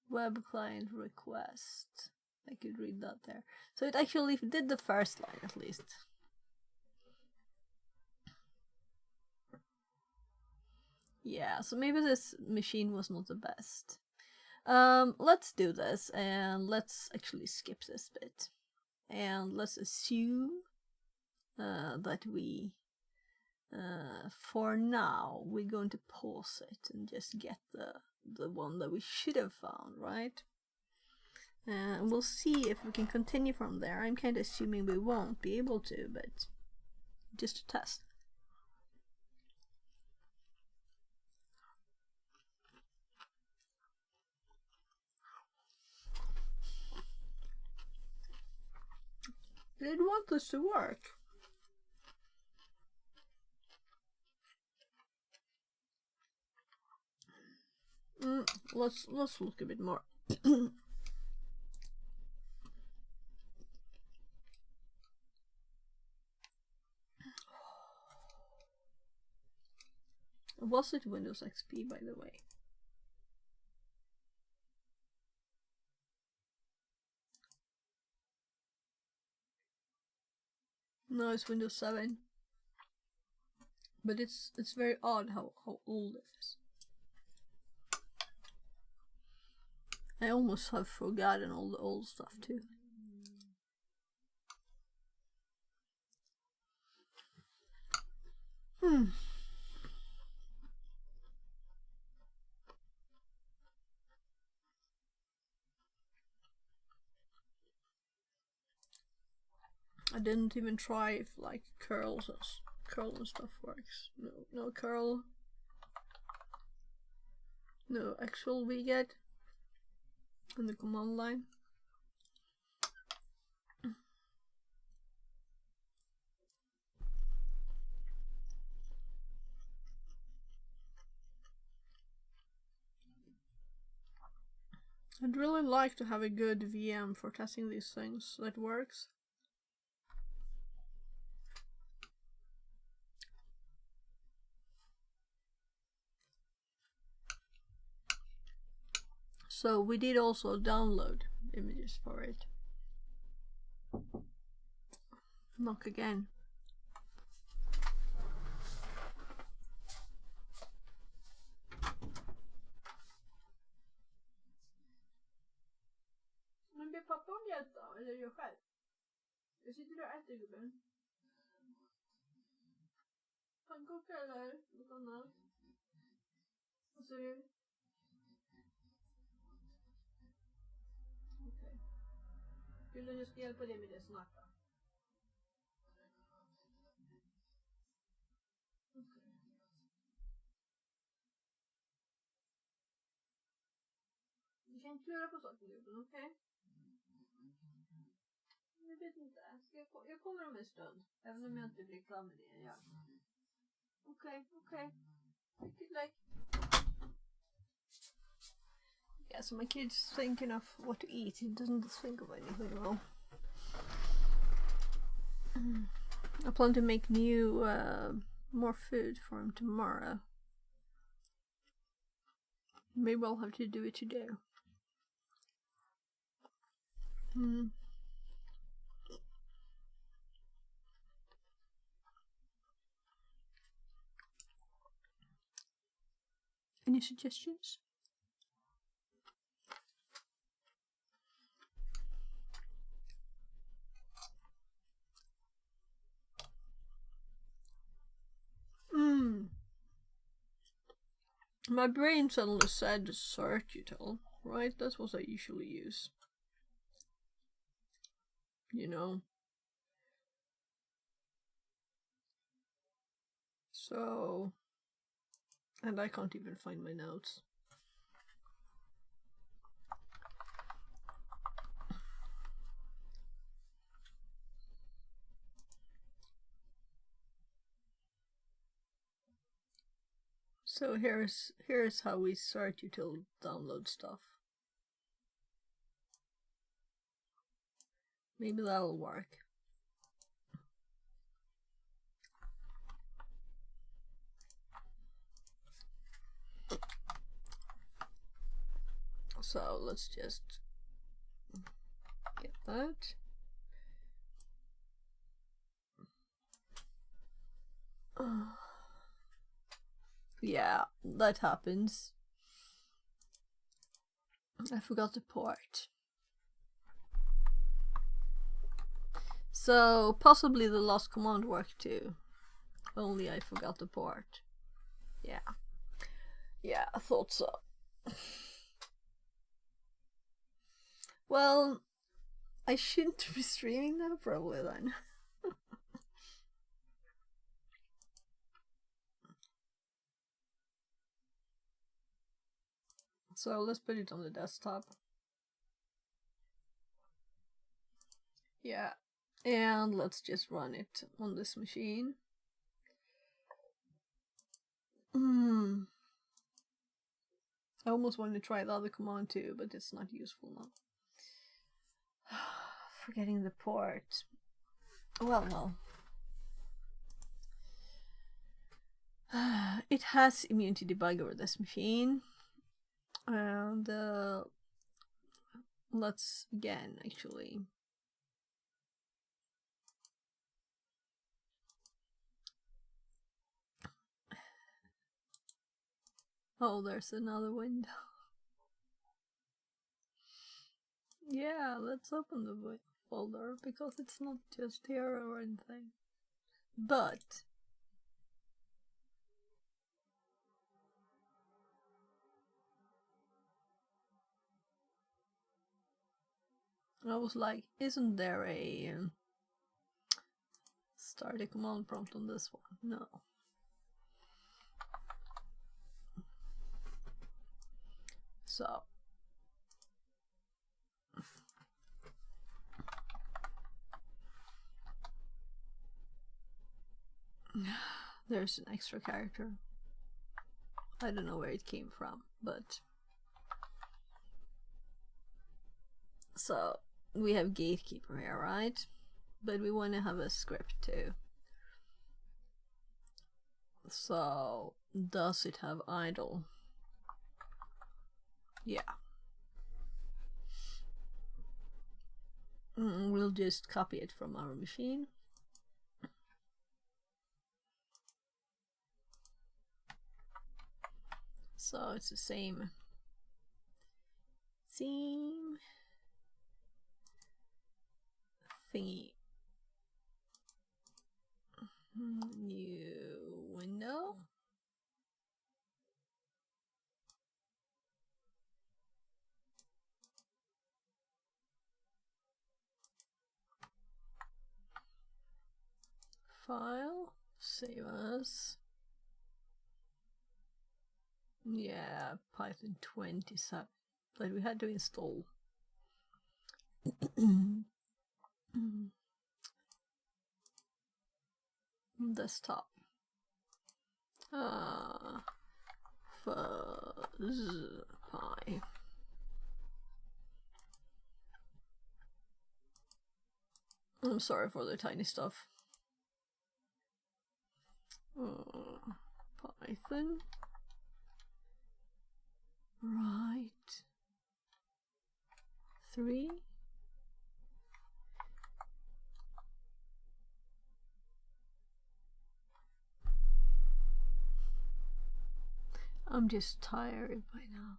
Web client request. I could read that there. So it actually did the first line at least. Yeah, so maybe this machine was not the best. Let's do this and let's actually skip this bit. And let's assume that we, for now, we're going to pause it and just get the one that we should have found, right? And we'll see if we can continue from there. I'm kind of assuming we won't be able to, but just to test. I didn't want this to work. Let's look a bit more. Was it Windows XP, by the way? No, it's Windows 7. But it's very odd how old it is. I almost have forgotten all the old stuff too. I didn't even try if like curl and stuff works. No curl. No actual wget in the command line. I'd really like to have a good VM for testing these things that works. So we did also download images for it. Knock again. Men blir pappa om hjälp då? Eller gör själv? Jag sitter där och äter gubben. Pannkaka eller något annat? Vad säger du? Okej. Vill du att jag ska hjälpa dig med det snart då? Okej. Du kan klura på saker gubben, okej? Jag vet inte. Jag kommer om en stund. Även om jag inte blir klar med det jag gör. Okay. Good luck. Yeah, so my kid's thinking of what to eat. He doesn't think of anything at all. I plan to make more food for him tomorrow. Maybe I'll have to do it today. Any suggestions? My brain suddenly said certutal, right? That's what I usually use. You know. So, and I can't even find my notes. So here's how we certutal download stuff. Maybe that'll work. So let's just get that. Yeah, that happens. I forgot the port. So possibly the last command worked too. Only I forgot the port. Yeah. Yeah, I thought so. Well, I shouldn't be streaming now, probably then. So let's put it on the desktop. Yeah, and let's just run it on this machine. I almost want to try the other command too, but it's not useful now. Forgetting the port. Well. It has immunity debugger, this machine. And let's again actually. Oh, there's another window. Yeah, let's open the folder because it's not just here or anything. But I was like, isn't there a start a command prompt on this one? No. So there's an extra character. I don't know where it came from, but so we have Gatekeeper here, right? But we want to have a script too. So does it have idle? Yeah. We'll just copy it from our machine. So it's the same thingy. New window. File, save as. Yeah, Python 27, but we had to install. Desktop. FuzzPy. I'm sorry for the tiny stuff. Python. Right. 3. I'm just tired by now.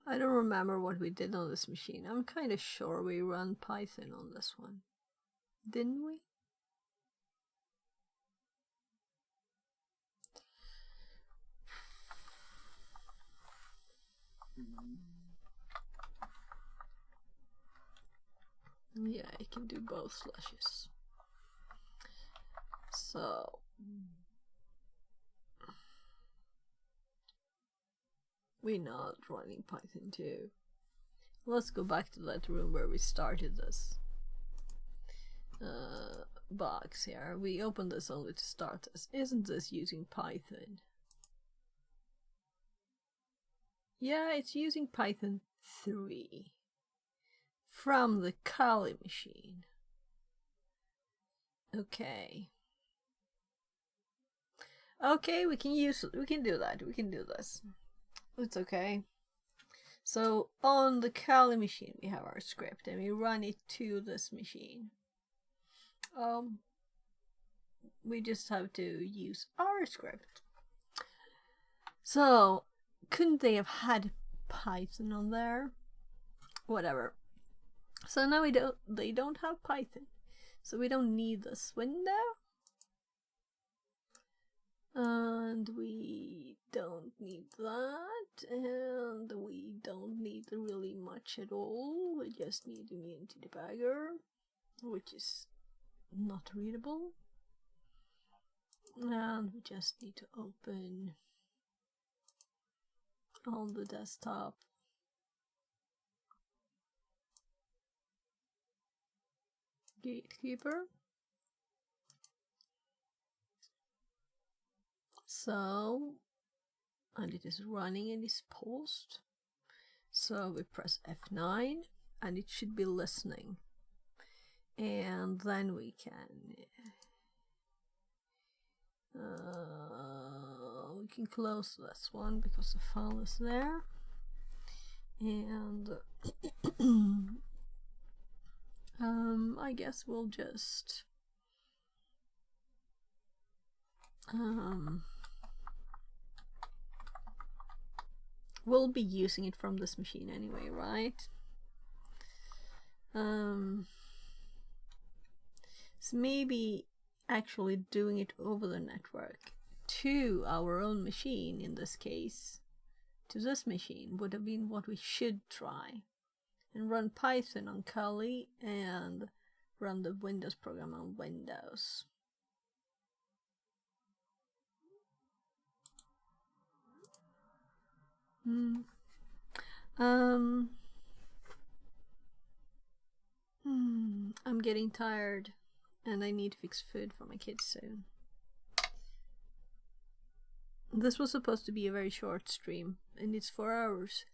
I don't remember what we did on this machine. I'm kind of sure we run Python on this one. Didn't we? Yeah, I can do both slashes. So we're not running Python 2. Let's go back to that room where we started this box here. We opened this only to start this. Isn't this using Python? Yeah, it's using Python 3 from the Kali machine. Okay. Okay, we can do that. We can do this. It's okay. So on the Kali machine we have our script and we run it to this machine. We just have to use our script. So couldn't they have had Python on there? Whatever. So now they don't have Python. So we don't need this window. And we don't need that, and we don't need really much at all. We just need immunity debugger, which is not readable. And we just need to open on the desktop Gatekeeper. So, and it is running in this post. So we press F9 and it should be listening. And then we can close this one because the file is there. And I guess we'll just we'll be using it from this machine anyway, right? So maybe actually doing it over the network to our own machine, in this case, to this machine, would have been what we should try. And run Python on Kali and run the Windows program on Windows. I'm getting tired and I need to fix food for my kids soon. This was supposed to be a very short stream and it's 4 hours.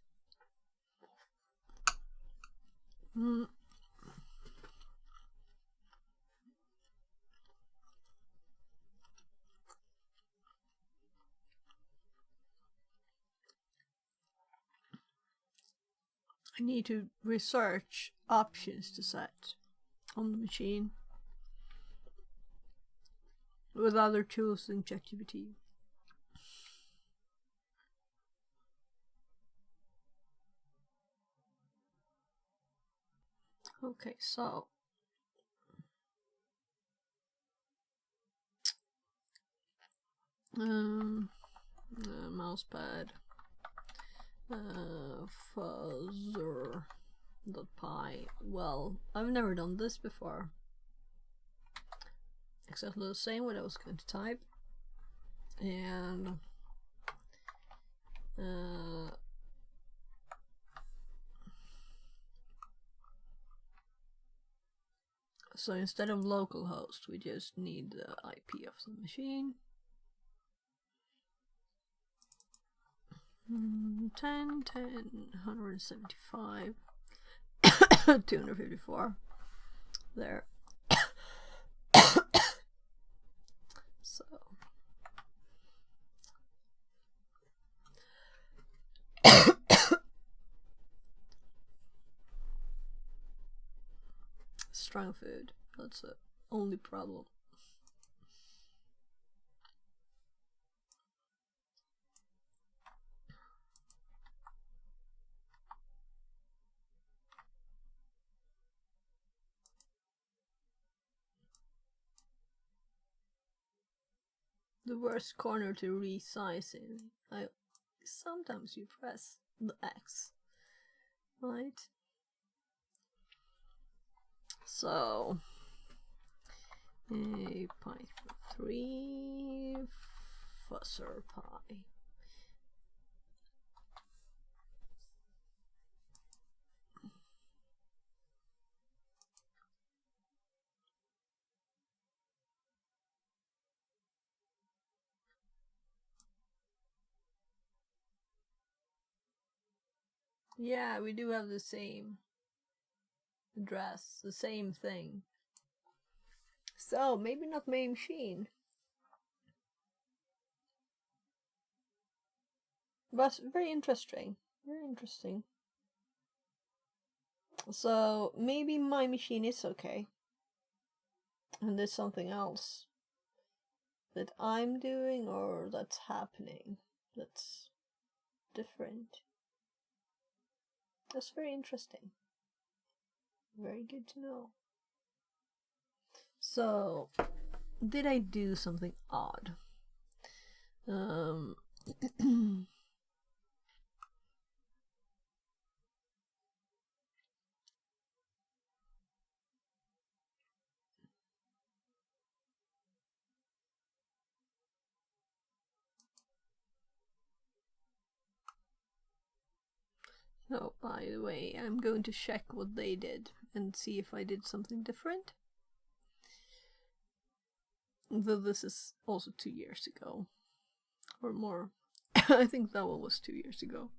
I need to research options to set on the machine with other tools than ChatGPT. Okay, so mousepad fuzzer.py. Well, I've never done this before. Exactly the same what I was going to type. And so instead of localhost, we just need the IP of the machine. 10, 175, 254. There. So. Strong food. That's the only problem. the worst corner to resize in. Sometimes you press the X, right? So a Python 3 fusser pi. Yeah, we do have the same address, the same thing. So maybe not main machine. But very interesting. Very interesting. So maybe my machine is okay. And there's something else that I'm doing or that's happening that's different. That's very interesting. Very good to know. So, did I do something odd? Oh, by the way, I'm going to check what they did and see if I did something different. Though this is also 2 years ago. Or more. I think that one was 2 years ago.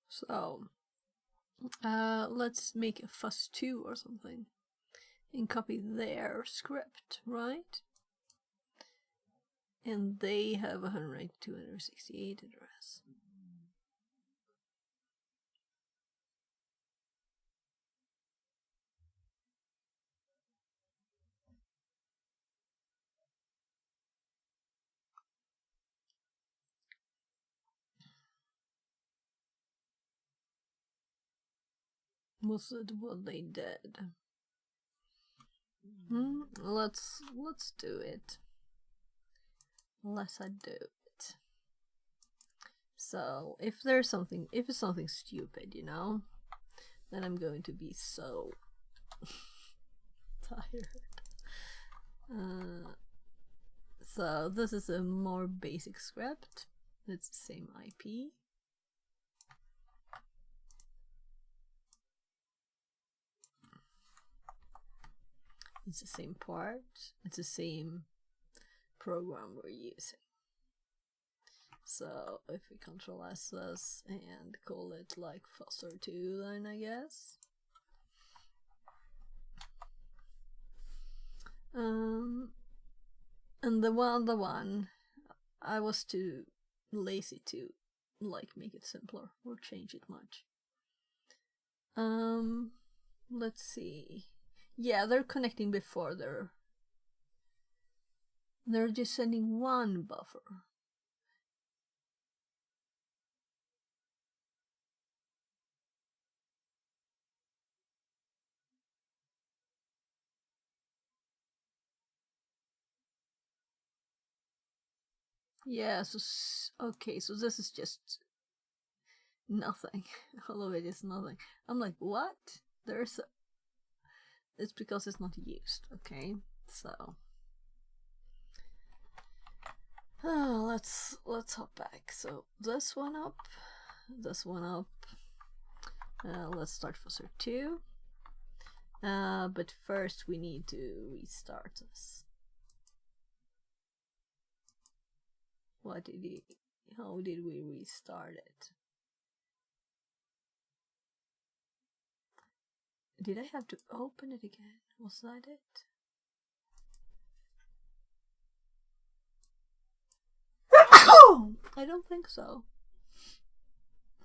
So, let's make a fuss2 or something and copy their script, right? And they have 192.168 address. Was it what they did? Let's do it. Let's do it. So if it's something stupid, you know, then I'm going to be so tired. So this is a more basic script. It's the same IP. It's the same part. It's the same program we're using. So if we Control S this and call it like fusser2, then I guess. And the one I was too lazy to like make it simpler or change it much. Let's see. Yeah, they're connecting before they're just sending one buffer. Yeah, so okay, so this is just nothing. All of it is nothing. I'm like, what? It's because it's not used, okay? So let's hop back. So this one up. Let's start fusser2. But first we need to restart this. How did we restart it? Did I have to open it again? Was that it? I don't think so.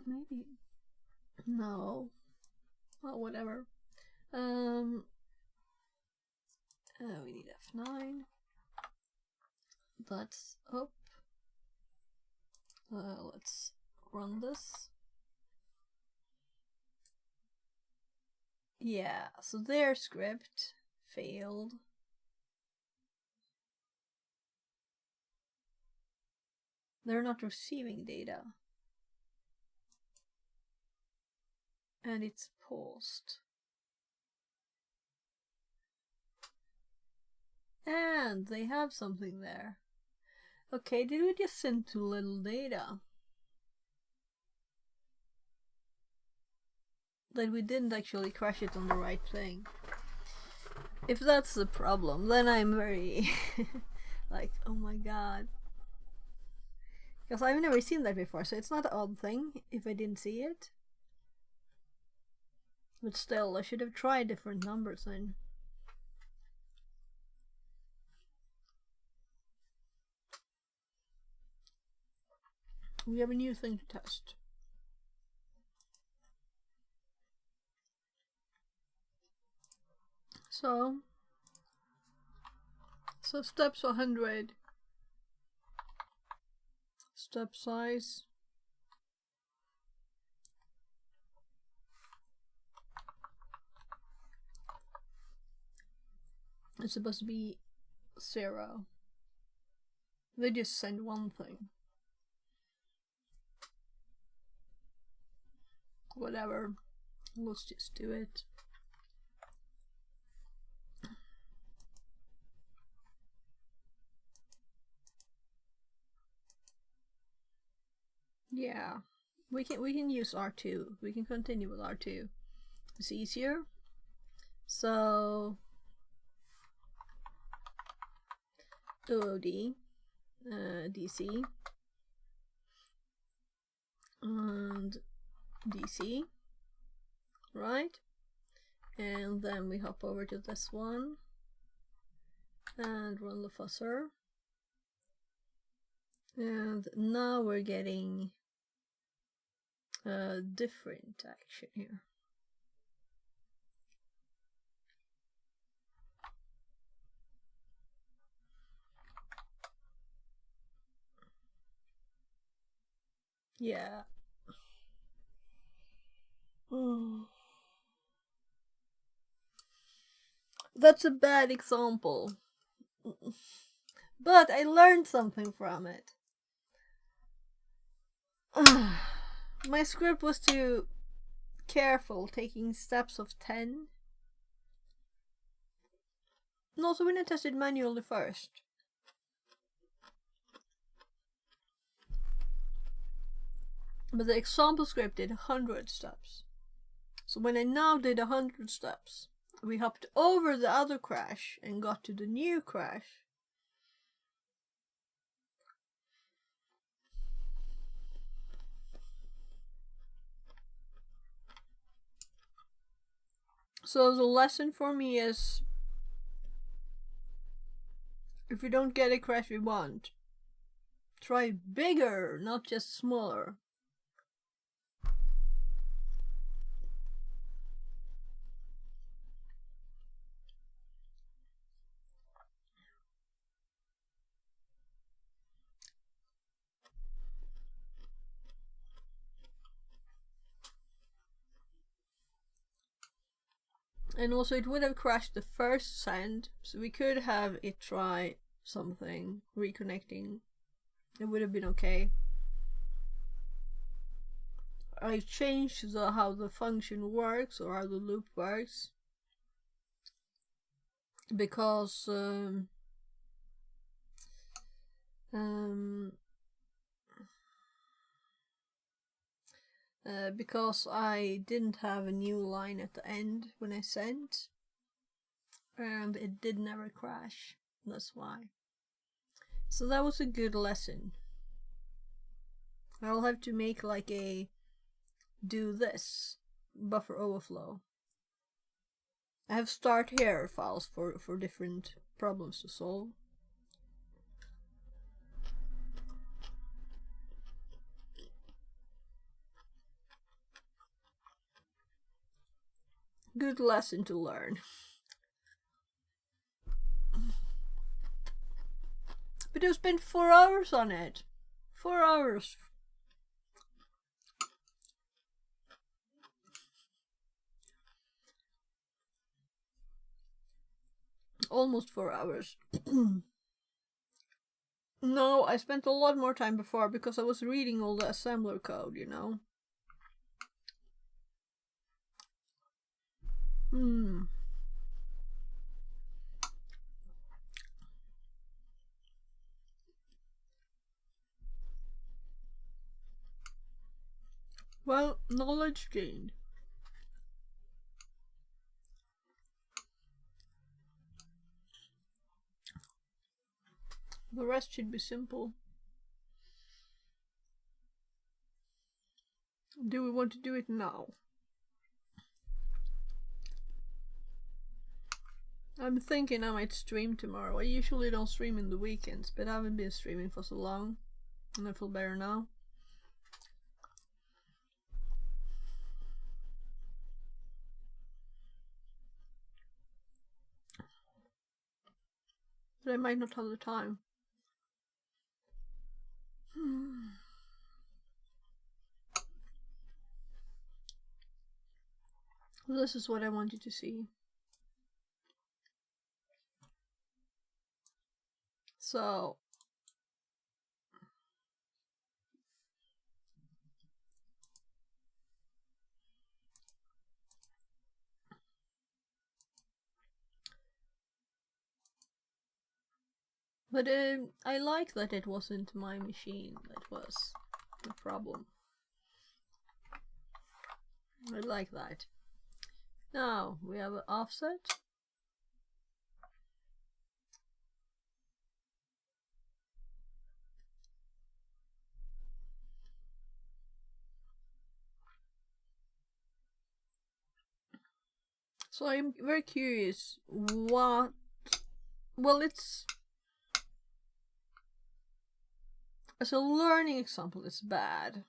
Maybe. No. Well, whatever. We need F9. that's up. Let's run this. Yeah, so their script failed. They're not receiving data. And it's paused. And they have something there. Okay, did we just send too little data? That we didn't actually crash it on the right thing. If that's the problem, then I'm very like, oh my god. Because I've never seen that before, so it's not an odd thing if I didn't see it. But still, I should have tried different numbers then. We have a new thing to test. So steps 100. Step size. It's supposed to be 0. They just send one thing. Whatever. Let's just do it. Yeah. We can use R2. We can continue with R2. It's easier. So OOD, DC, and DC, right? And then we hop over to this one and run the fuzzer. And now we're getting a different action here. Yeah. That's a bad example. But I learned something from it. My script was too careful, taking steps of 10. And also when I tested manually first. But the example script did 100 steps. So when I now did 100 steps, we hopped over the other crash and got to the new crash. So the lesson for me is, if you don't get a crash we want, try bigger, not just smaller. And also it would have crashed the first send, so we could have it try something, reconnecting. It would have been okay. I changed how the function works, or how the loop works, because because I didn't have a new line at the end when I sent, and it did never crash. That's why. So that was a good lesson. I'll have to make like a do this buffer overflow. I have start here files for different problems to solve. Good lesson to learn. But but I spent 4 hours on it. 4 hours. Almost 4 hours. No, I spent a lot more time before because I was reading all the assembler code, you know. Well, knowledge gained. The rest should be simple. Do we want to do it now? I'm thinking I might stream tomorrow. I usually don't stream in the weekends, but I haven't been streaming for so long, and I feel better now. But I might not have the time. This is what I want you to see. So but I like that it wasn't my machine that was the problem. I like that. Now we have an offset. So I'm very curious what... Well, it's... As a learning example, it's bad.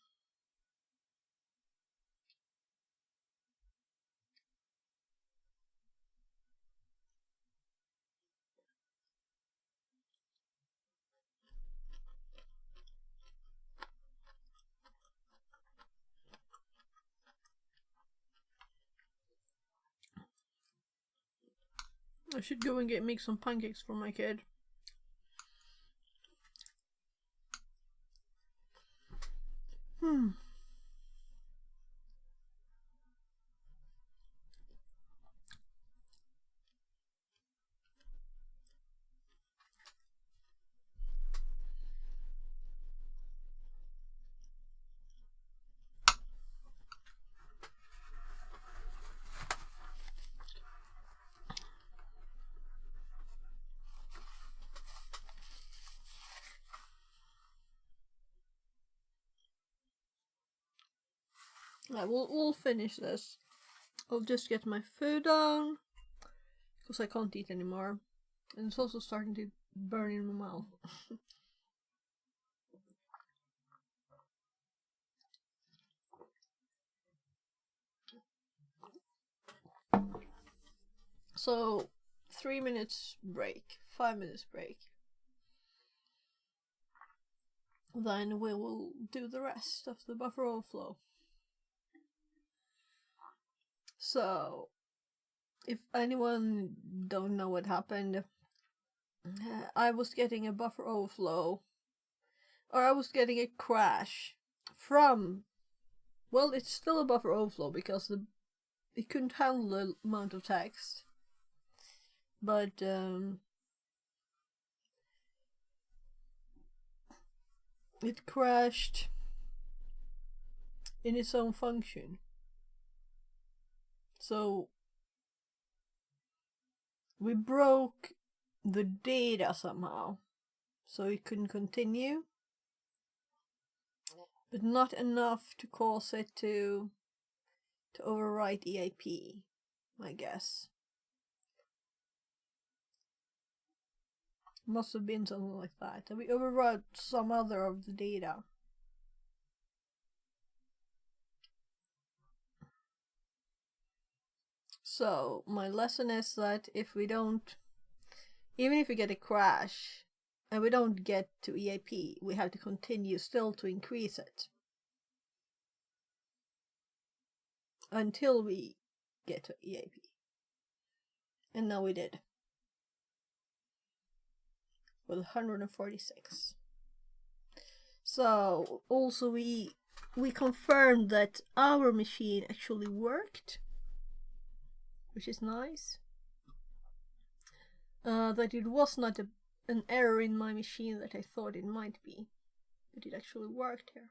I should go and make some pancakes for my kid. Yeah, we'll finish this. I'll just get my food down because I can't eat anymore, and it's also starting to burn in my mouth. So 3 minutes break, 5 minutes break. Then we will do the rest of the buffer overflow. So, if anyone don't know what happened, I was getting a buffer overflow, or I was getting a crash from, well, it's still a buffer overflow because it couldn't handle the amount of text, but it crashed in its own function. So we broke the data somehow, so it couldn't continue, but not enough to cause it to overwrite EIP, I guess. Must have been something like that. And we overwrote some other of the data. So my lesson is that if we don't, even if we get a crash, and we don't get to EAP, we have to continue still to increase it until we get to EAP. And now we did. With 146. So also we confirmed that our machine actually worked, which is nice. That it was not an error in my machine that I thought it might be, but it actually worked here.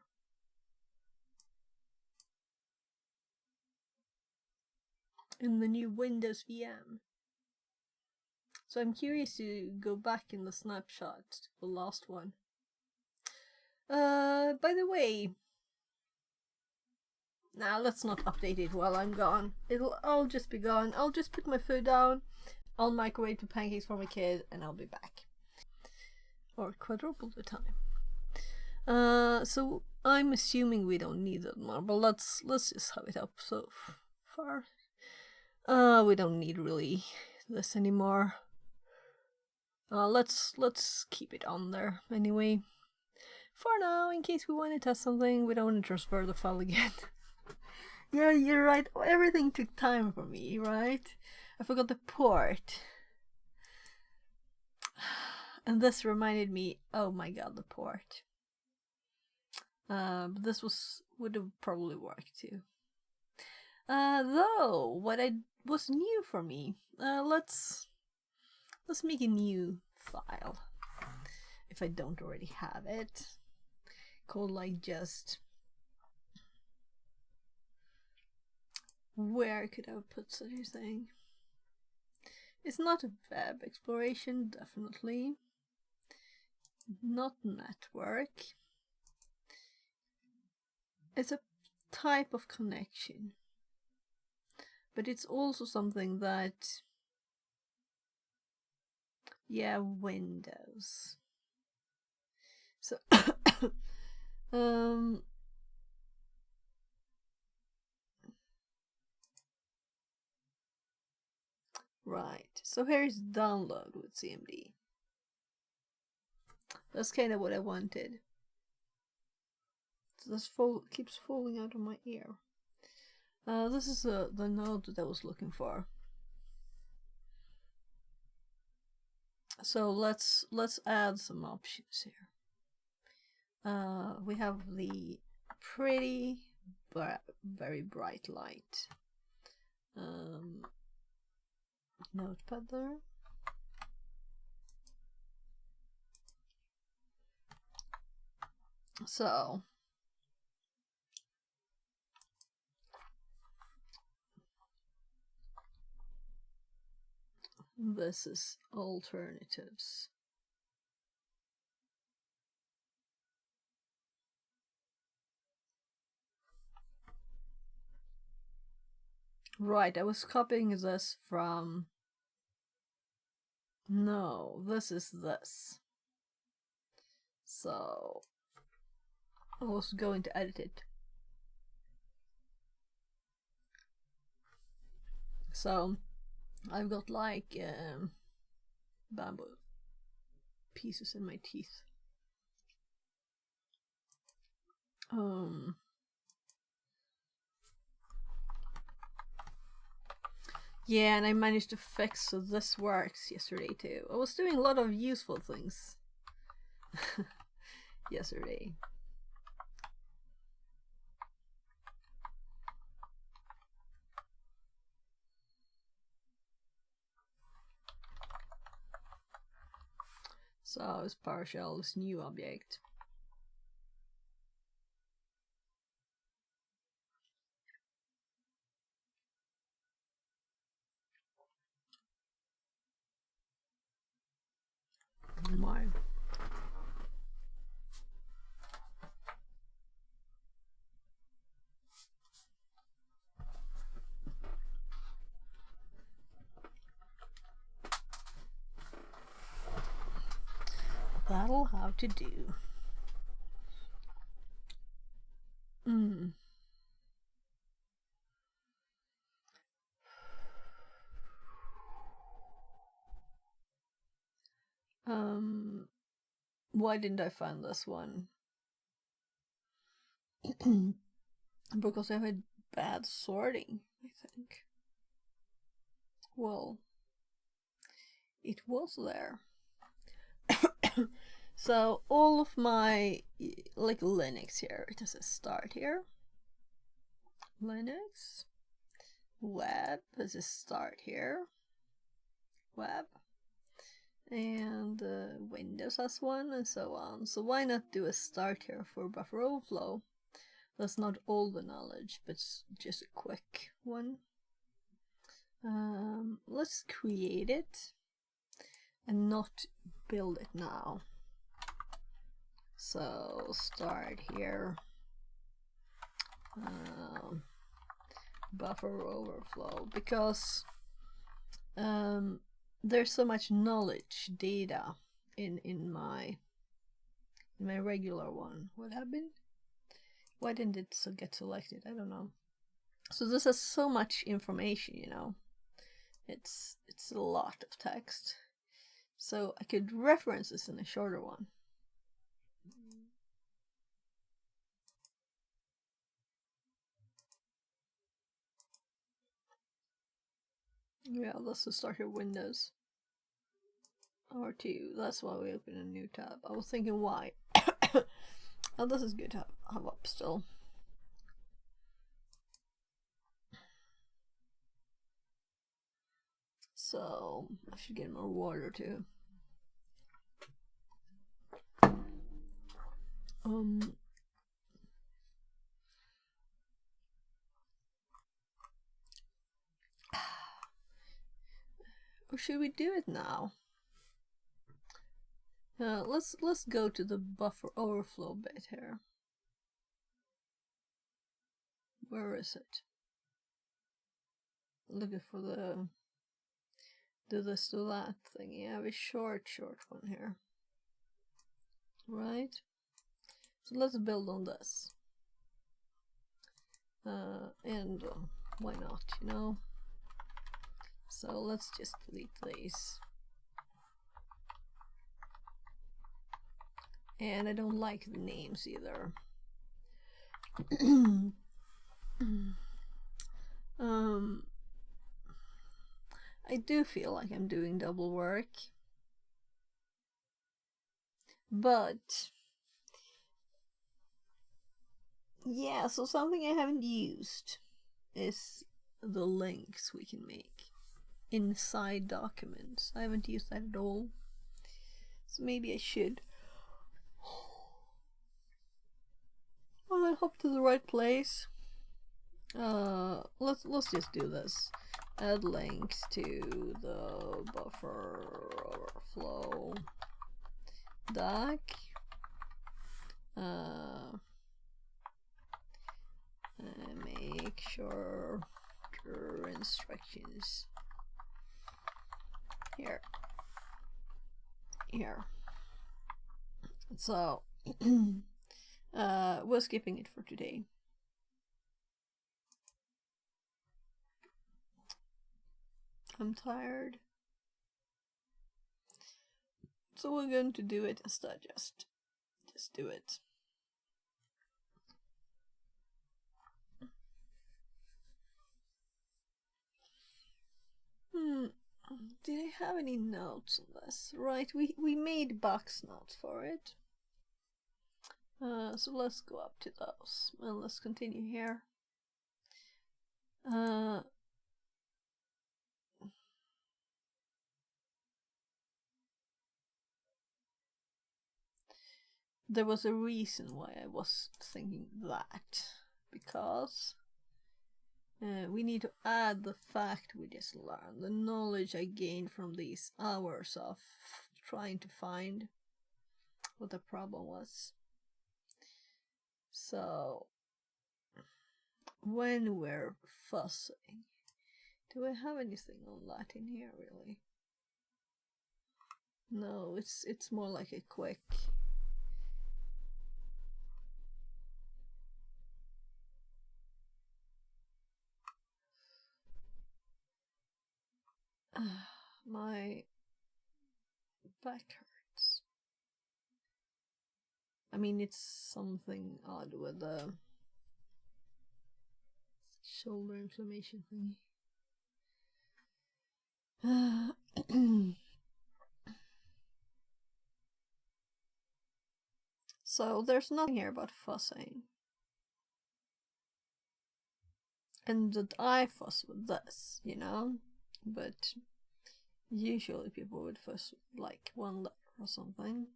In the new Windows VM. So I'm curious to go back in the snapshot, the last one. By the way, now let's not update it while I'm gone. I'll just be gone. I'll just put my food down. I'll microwave the pancakes for my kid, and I'll be back. Or quadruple the time. So I'm assuming we don't need that more, but let's just have it up so far. We don't need really this anymore. Let's keep it on there anyway. For now, in case we want to test something, we don't want to transfer the file again. Yeah, you're right. Everything took time for me, right? I forgot the port. And this reminded me, oh my god, the port. But this would have probably worked too. Though, what was new for me, let's make a new file. If I don't already have it. Called like just... Where could I put such a thing? It's not a web exploration, definitely. Not network. It's a type of connection. But it's also something that... Yeah, Windows. So... Right, so here's download with CMD. That's kind of what I wanted. So this keeps falling out of my ear. This is the node that I was looking for. So let's add some options here. We have the pretty very bright light. Notepad there. So this is alternatives. Right, I was copying this from... No, this is this. So I was going to edit it. So I've got like bamboo pieces in my teeth. Yeah, and I managed to fix so this works yesterday too. I was doing a lot of useful things yesterday. So it's PowerShell, this new object. My. That'll have to do. Why didn't I find this one? Because I had bad sorting, I think. Well, it was there. So all of my, like Linux here, it has a start here. Linux. Web has a start here. Web. And Windows has one, and so on. So why not do a start here for buffer overflow? That's not all the knowledge, but just a quick one. Let's create it and not build it now. So start here. Buffer overflow, because there's so much knowledge data in my regular one. What happened? Why didn't it get selected? I don't know. So this has so much information, you know. It's a lot of text. So I could reference this in a shorter one. Yeah, let's just start here, Windows. R2, that's why we open a new tab. I was thinking why. Oh, this is good to have up still. So, I should get more water too. Or should we do it now? Let's go to the buffer overflow bit here. Where is it? Looking for the do this, do that thing. You have a short one here. Right? So let's build on this. And why not, you know? So let's just delete these. And I don't like the names either. I do feel like I'm doing double work. But yeah, so something I haven't used is the links we can make inside documents. I haven't used that at all. So maybe I should. Well, I hope to the right place. Let's just do this. Add links to the buffer overflow doc. Make sure your instructions here. So we're skipping it for today. I'm tired, so we're going to do it instead. Just do it. Did I have any notes on this? Right, we made box notes for it. So let's go up to those and let's continue here. There was a reason why I was thinking that, because we need to add the fact we just learned, the knowledge I gained from these hours of trying to find what the problem was. So when we're fussing, do I have anything on that in here really? No, it's more like a quick my back hurts. I mean, it's something odd with the shoulder inflammation thingy. So there's nothing here about fussing. And that I fuss with this, you know? But usually people would fuss with like one letter or something.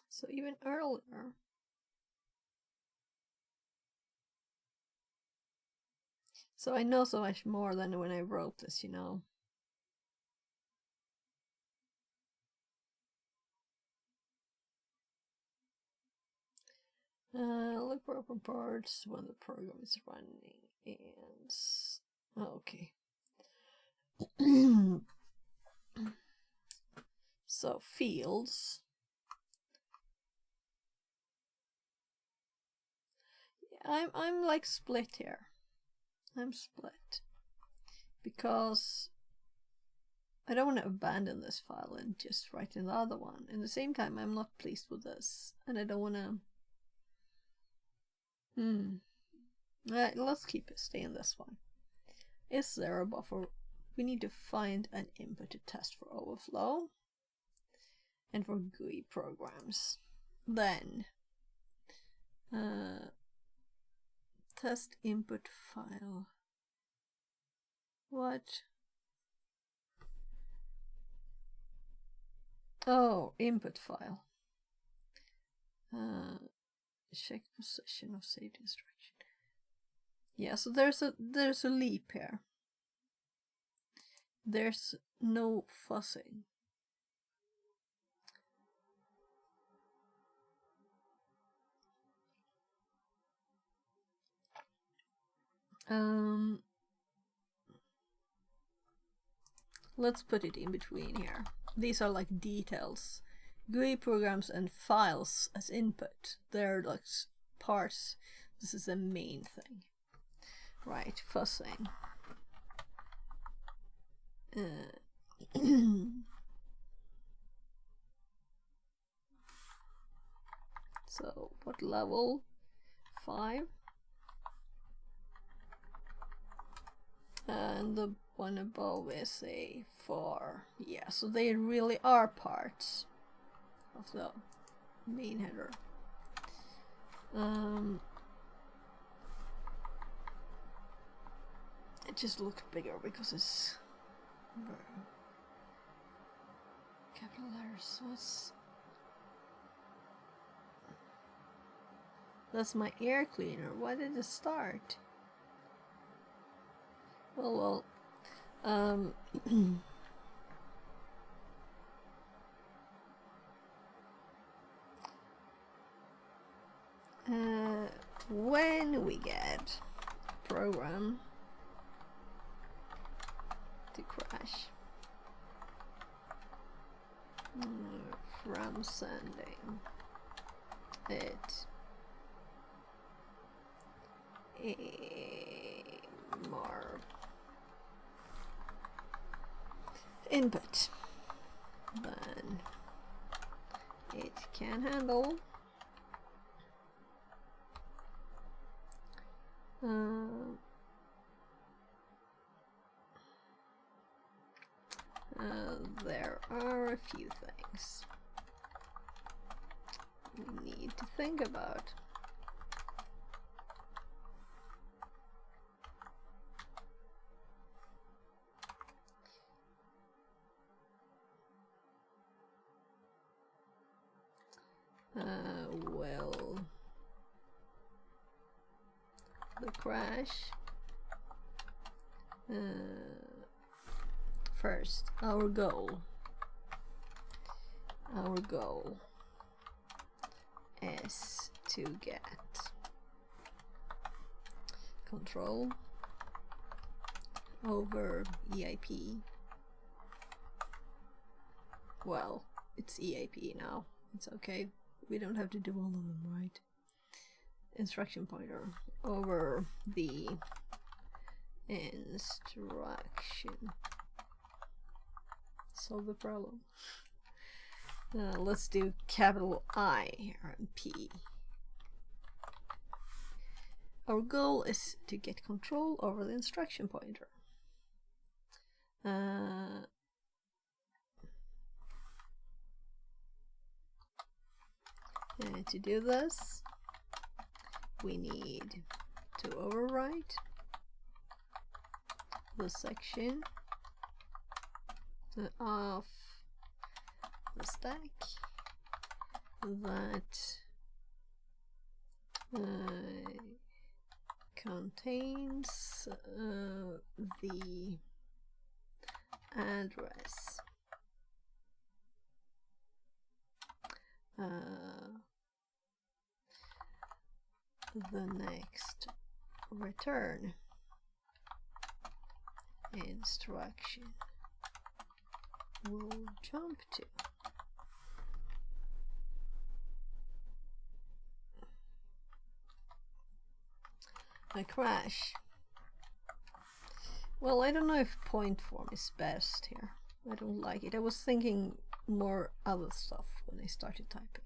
So even earlier. So I know so much more than when I wrote this, you know. Look for open parts when the program is running, and okay. So fields. I'm like split here. I'm split because I don't want to abandon this file and just write another one. At the same time, I'm not pleased with this, and I don't want to. Let's keep it. Stay in this one. Is there a buffer? We need to find an input to test for overflow and for GUI programs. Then test input file. What? Oh, input file. Check position of saved instruction. Yeah, so there's a leap here. There's no fussing. Let's put it in between here. These are like details. GUI programs and files as input. They're like parts. This is the main thing. Right, fussing. So, what level? 5. And the one above is a 4. Yeah, so they really are parts of the main header. It just looks bigger because it's capital letters. That's my air cleaner. Why did it start? Well, when we get program to crash from sending it a more input than it can handle. There are a few things we need to think about. Well, the crash. First, our goal is to get control over EIP. Well, it's EIP now. It's okay. We don't have to do all of them, right? Instruction pointer over the instruction. Solve the problem. Let's do capital I and P. Our goal is to get control over the instruction pointer. To do this, we need to overwrite the section of the stack that contains the address the next return instruction will jump to. A crash. Well, I don't know if point form is best here. I don't like it. I was thinking more other stuff when I started typing.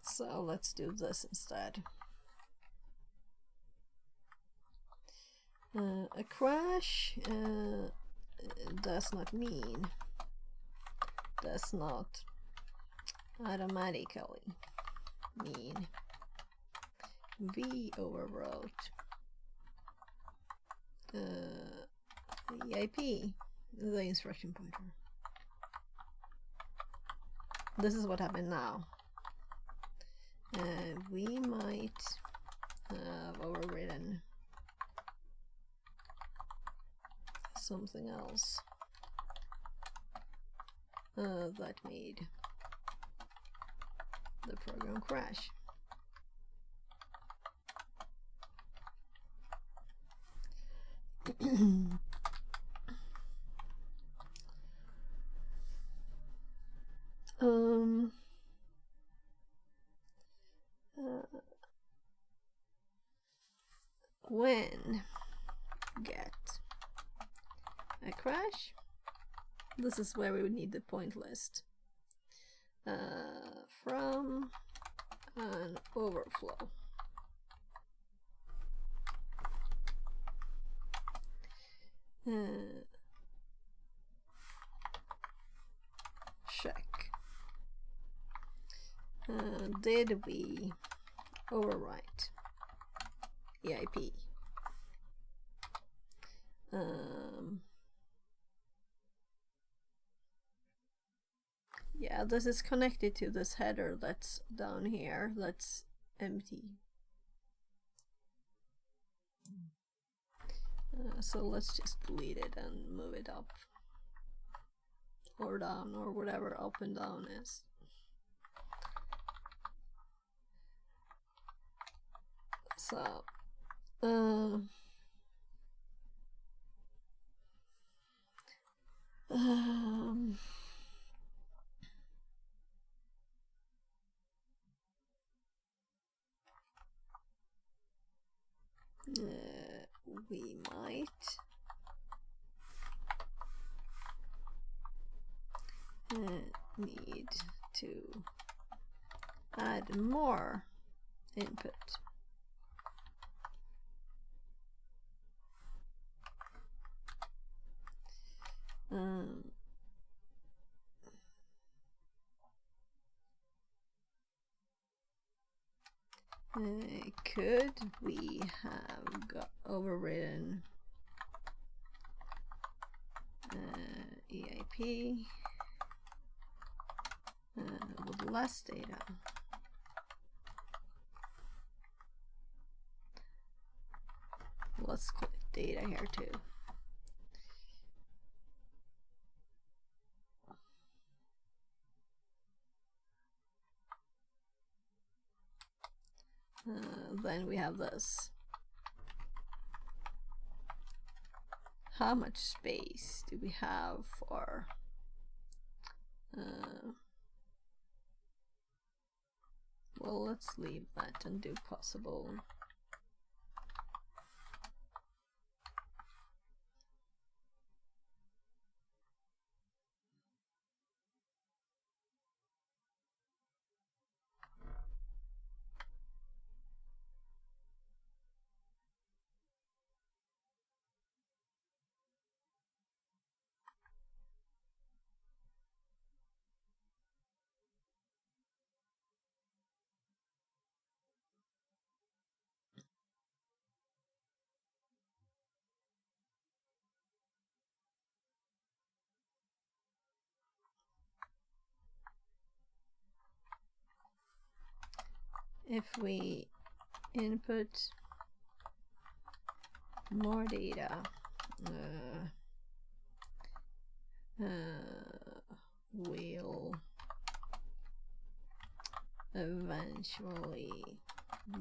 So let's do this instead. A crash does not automatically mean we overwrote the IP, the instruction pointer. This is what happened now. We might have overridden something else that made the program crash. When get a crash, this is where we would need the point list from an overflow. Check. Did we overwrite EIP? Yeah, this is connected to this header that's down here. That's empty. So let's just delete it and move it up or down or whatever up and down is. So we might need to add more input. Could we have overridden EIP with less data? Let's click data here too. Then we have this. How much space do we have for well, let's leave that and do possible. If we input more data, we'll eventually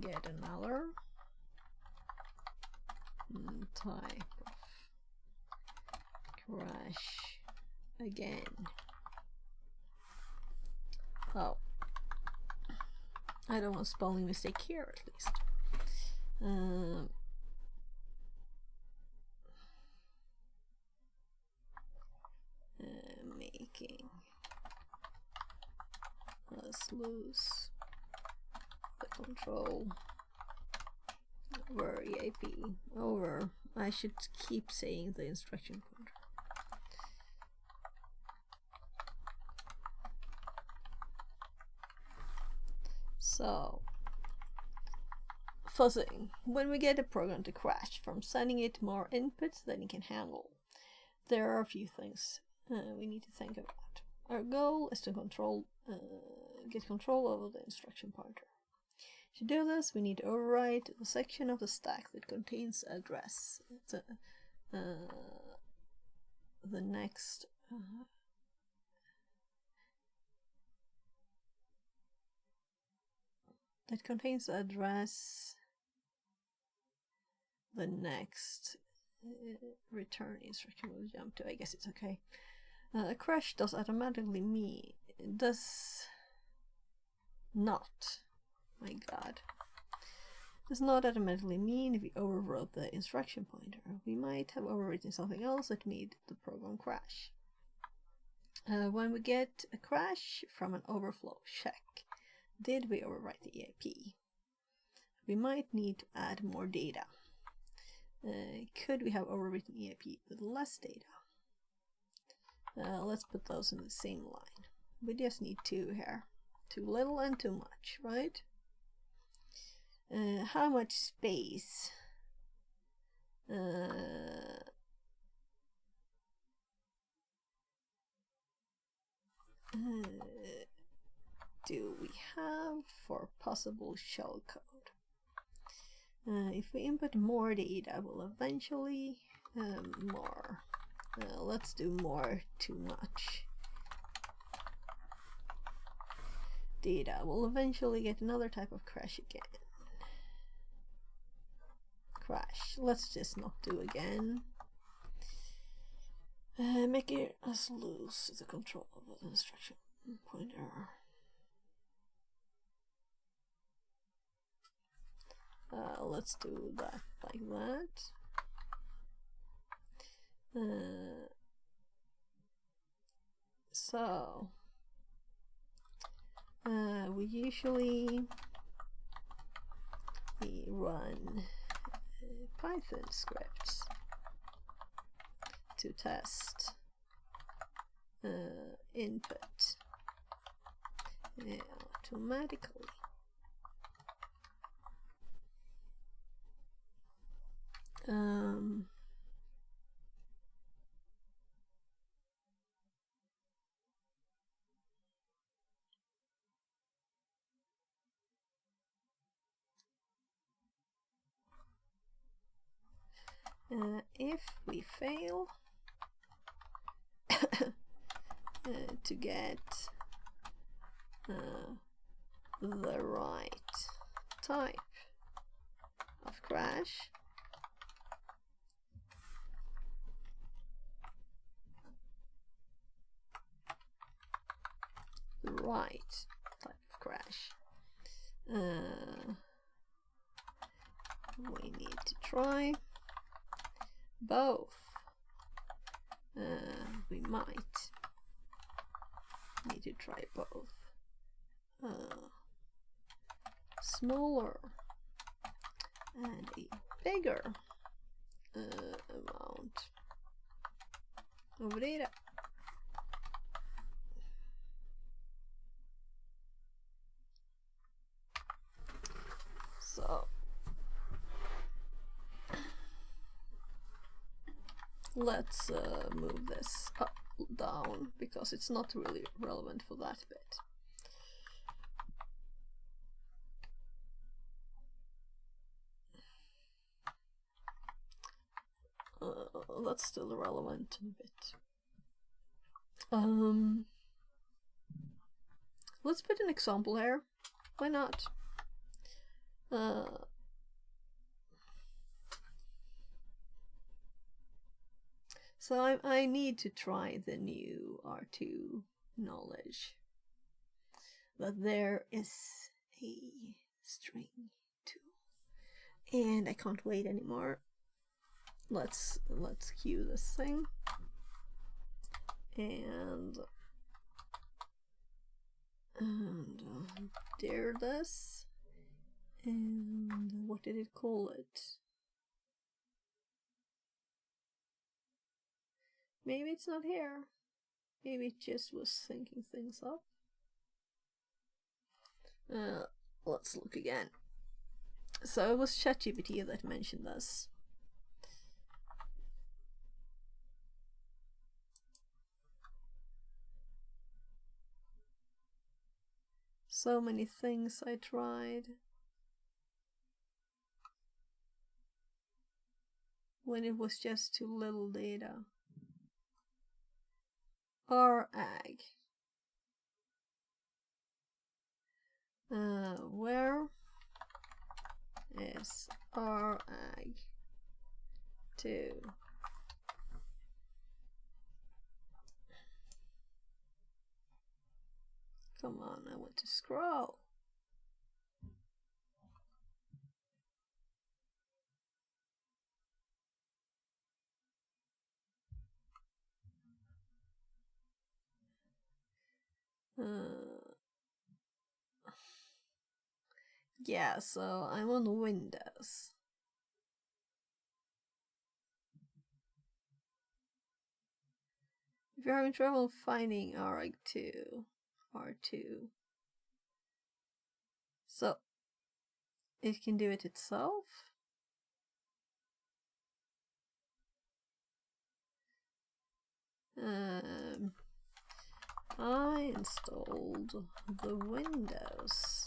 get another type of crash again. Oh, I don't want a spelling mistake here, at least. Making us lose the control over EAP. Over. I should keep saying the instruction pointer. So, fuzzing. When we get a program to crash from sending it more inputs than it can handle, there are a few things we need to think about. Our goal is to get control over the instruction pointer. To do this, we need to override the section of the stack that contains address. The next that contains the address. The next return instruction will jump to. I guess it's okay. A crash does not. My God. Does not automatically mean if we overwrote the instruction pointer. We might have overwritten something else that made the program crash. When we get a crash from an overflow, check. Did we overwrite the EAP? We might need to add more data. Could we have overwritten EAP with less data? Let's put those in the same line. We just need two here. Too little and too much, right? How much space do we have for possible shellcode? If we input more data, we'll eventually more. Let's do more too much data. We'll eventually get another type of crash again. Crash. Let's just not do again. Making us lose the control of the instruction pointer. Let's do that like that. So we usually run Python scripts to test input automatically. If we fail to get the right type of crash, We need to try both. We might need to try both. Smaller and a bigger amount of data. So let's move this up, down, because it's not really relevant for that bit. That's still relevant a bit. Let's put an example here. Why not? So I need to try the new R2 knowledge that there is a string tool, and I can't wait anymore. Let's queue this thing and dare this, and what did it call it? Maybe it's not here. Maybe it just was thinking things up. Let's look again. So it was ChatGPT that mentioned this. So many things I tried when it was just too little data. RAG. Where is RAG 2? Come on, I want to scroll. Yeah, so I'm on Windows. If you're having trouble finding RAG2, R2, so it can do it itself. I installed the Windows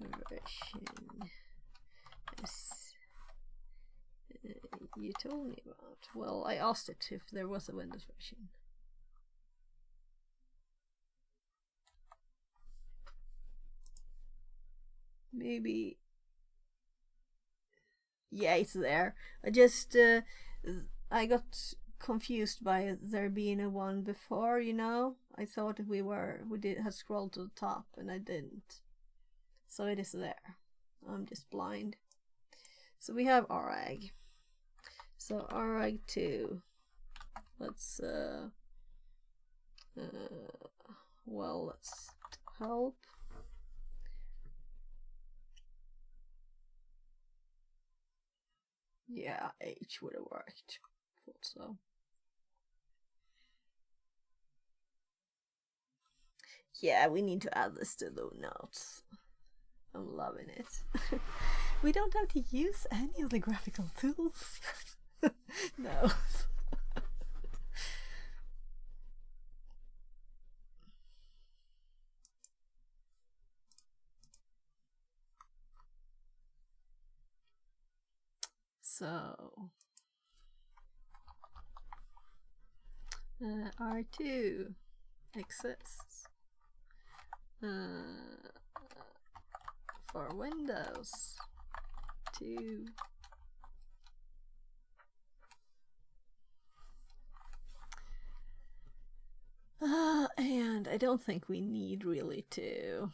version as you told me about. Well, I asked it if there was a Windows version. Maybe. Yeah, it's there. I got confused by there being a one before, you know. I thought we had scrolled to the top, and I didn't. So it is there. I'm just blind. So we have RAG. So RAG2. Let's let's help. Yeah, H would have worked. Thought so. Yeah, we need to add this to the notes. I'm loving it. We don't have to use any of the graphical tools. No. So R2 exists for Windows 2. And I don't think we need really to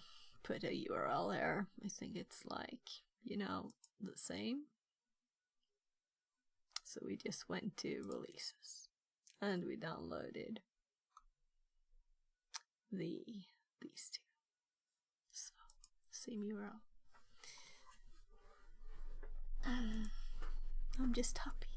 put a URL here. I think it's like, you know, the same. So we just went to releases and we downloaded these two. So same URL. I'm just happy.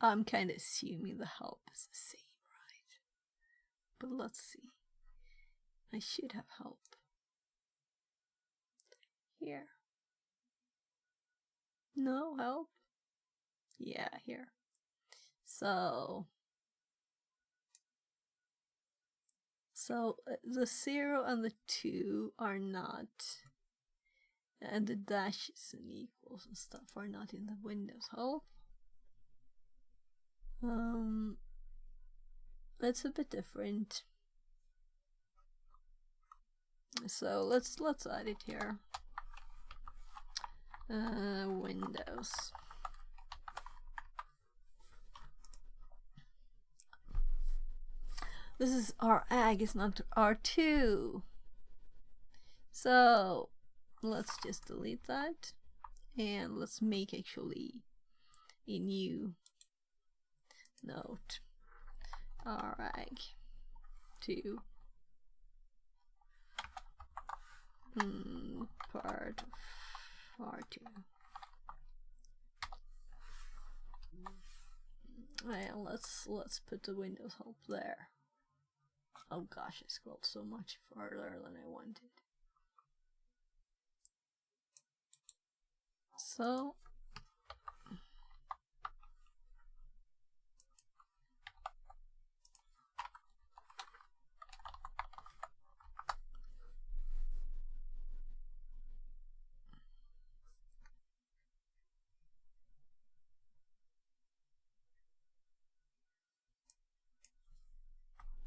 I'm kind of assuming the help is the same, right? But let's see. I should have help. Here. No help? Yeah, here. So the 0 and the 2 are not, and the dashes and equals and stuff are not in the Windows help. It's a bit different. So let's add it here. Windows. This is our ag, it's not R2. So let's just delete that and let's make actually a new note. Rag 2 part of R2. And let's put the Windows help there. Oh gosh, I scrolled so much farther than I wanted. So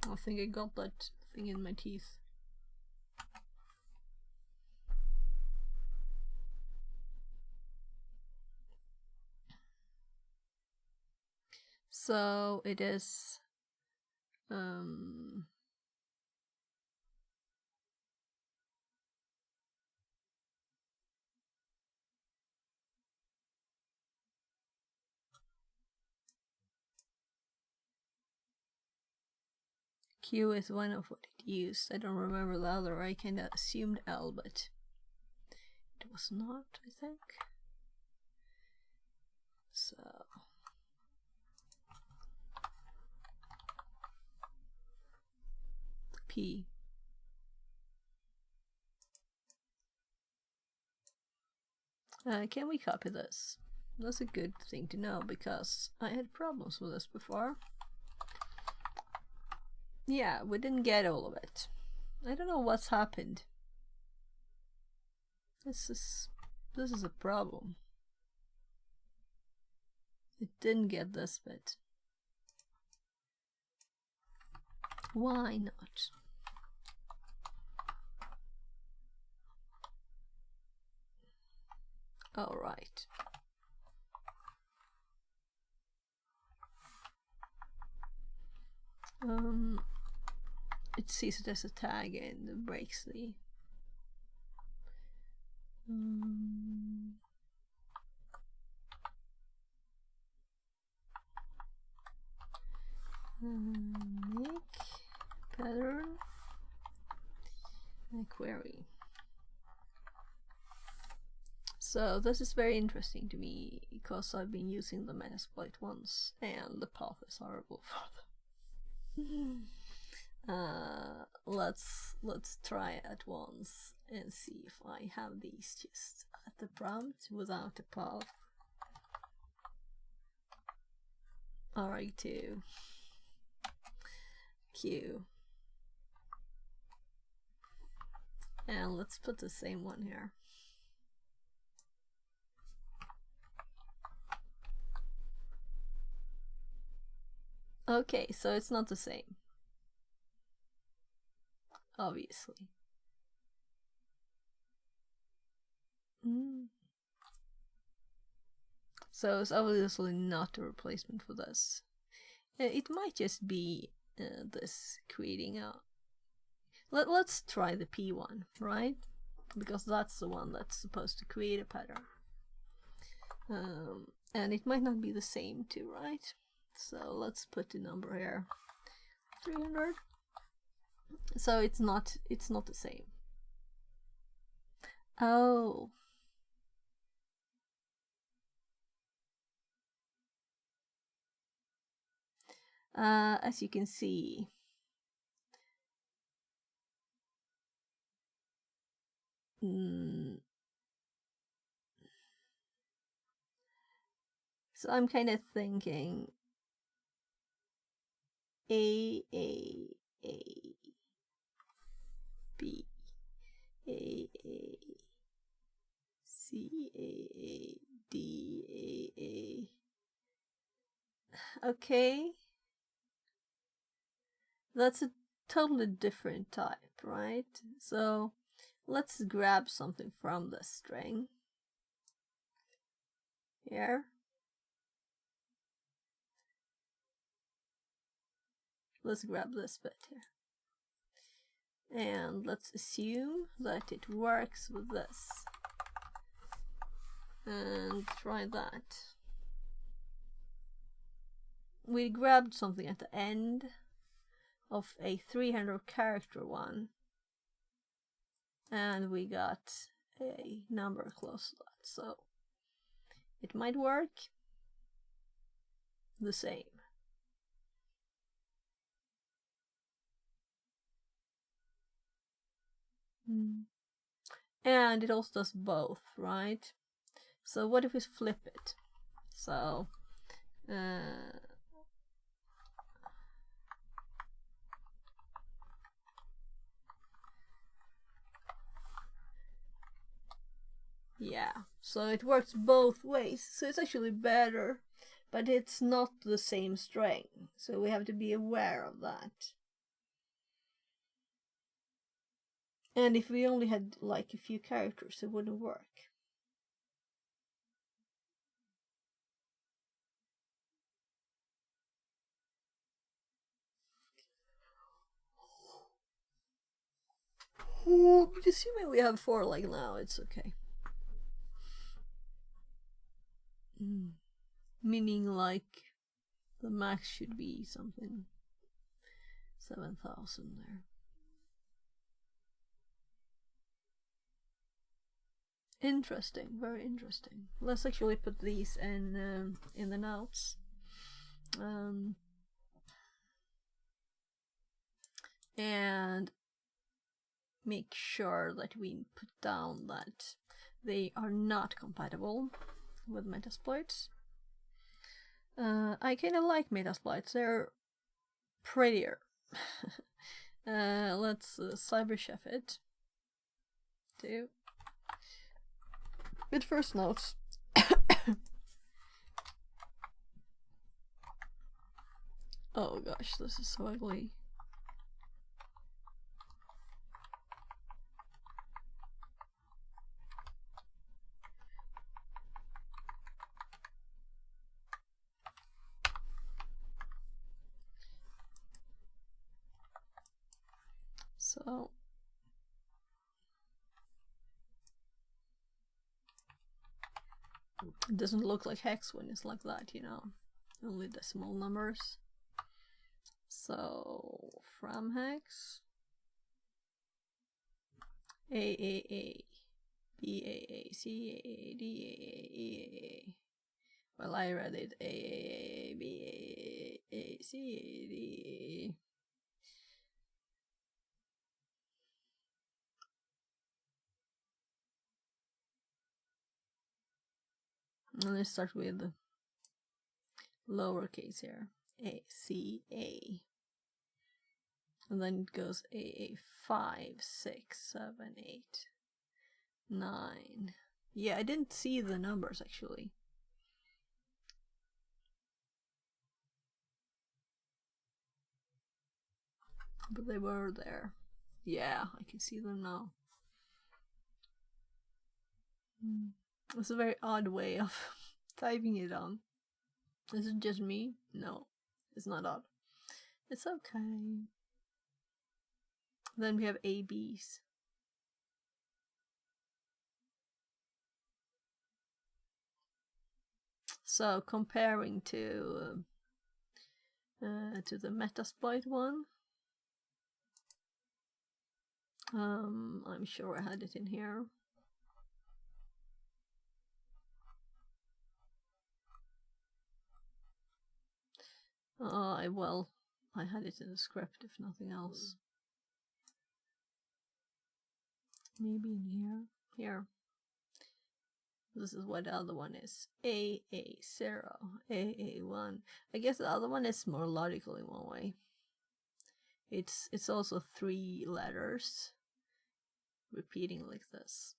I think I got that thing in my teeth. So it is Q is one of what it used. I don't remember the other. I kinda assumed L, but it was not, I think. So P. Can we copy this? That's a good thing to know because I had problems with this before. Yeah, we didn't get all of it. I don't know what's happened. This is a problem. It didn't get this bit. Why not? All right. It sees it as a tag and breaks the make pattern query. So this is very interesting to me because I've been using the Metasploit once and the path is horrible for them. Let's try it once and see if I have these just at the prompt without the path. RA2 Q, and let's put the same one here. Okay, so it's not the same, obviously. So it's obviously not a replacement for this. It might just be this creating a... Let's try the P one, right? Because that's the one that's supposed to create a pattern. And it might not be the same too, right? So let's put the number here, 300. So it's not the same. Oh. As you can see, so I'm kind of thinking A, B, A, C, A, D, A. Okay. That's a totally different type, right? So let's grab something from the string here. Let's grab this bit here. And let's assume that it works with this. And try that. We grabbed something at the end of a 300 character one. And we got a number close to that. So it might work the same. And it also does both, right? So what if we flip it? So yeah, so it works both ways. So it's actually better, but it's not the same string. So we have to be aware of that. And if we only had like a few characters, it wouldn't work. But assuming we have 4 like now, it's okay. Meaning like the max should be something 7,000 there. Interesting, very interesting. Let's actually put these in the notes. And make sure that we put down that they are not compatible with Metasploits. I kind of like Metasploits, they're prettier. Let's cyberchef it too. With first notes. Oh gosh, this is so ugly. So it doesn't look like hex when it's like that, you know, only decimal numbers. So from hex A B A C A D A. Well, I read it A B A C A D. And let's start with the lowercase here, A C A, and then it goes A 5 6 7 8 9. Yeah, I didn't see the numbers actually. But they were there. Yeah, I can see them now. It's a very odd way of typing it on. Is it just me? No, it's not odd. It's okay. Then we have ABs. So comparing to the Metasploit one, I'm sure I had it in here. Well, I had it in the script, if nothing else. Maybe in here. Here. This is what the other one is. AA0, AA1. I guess the other one is more logical in one way. It's also 3 letters repeating like this.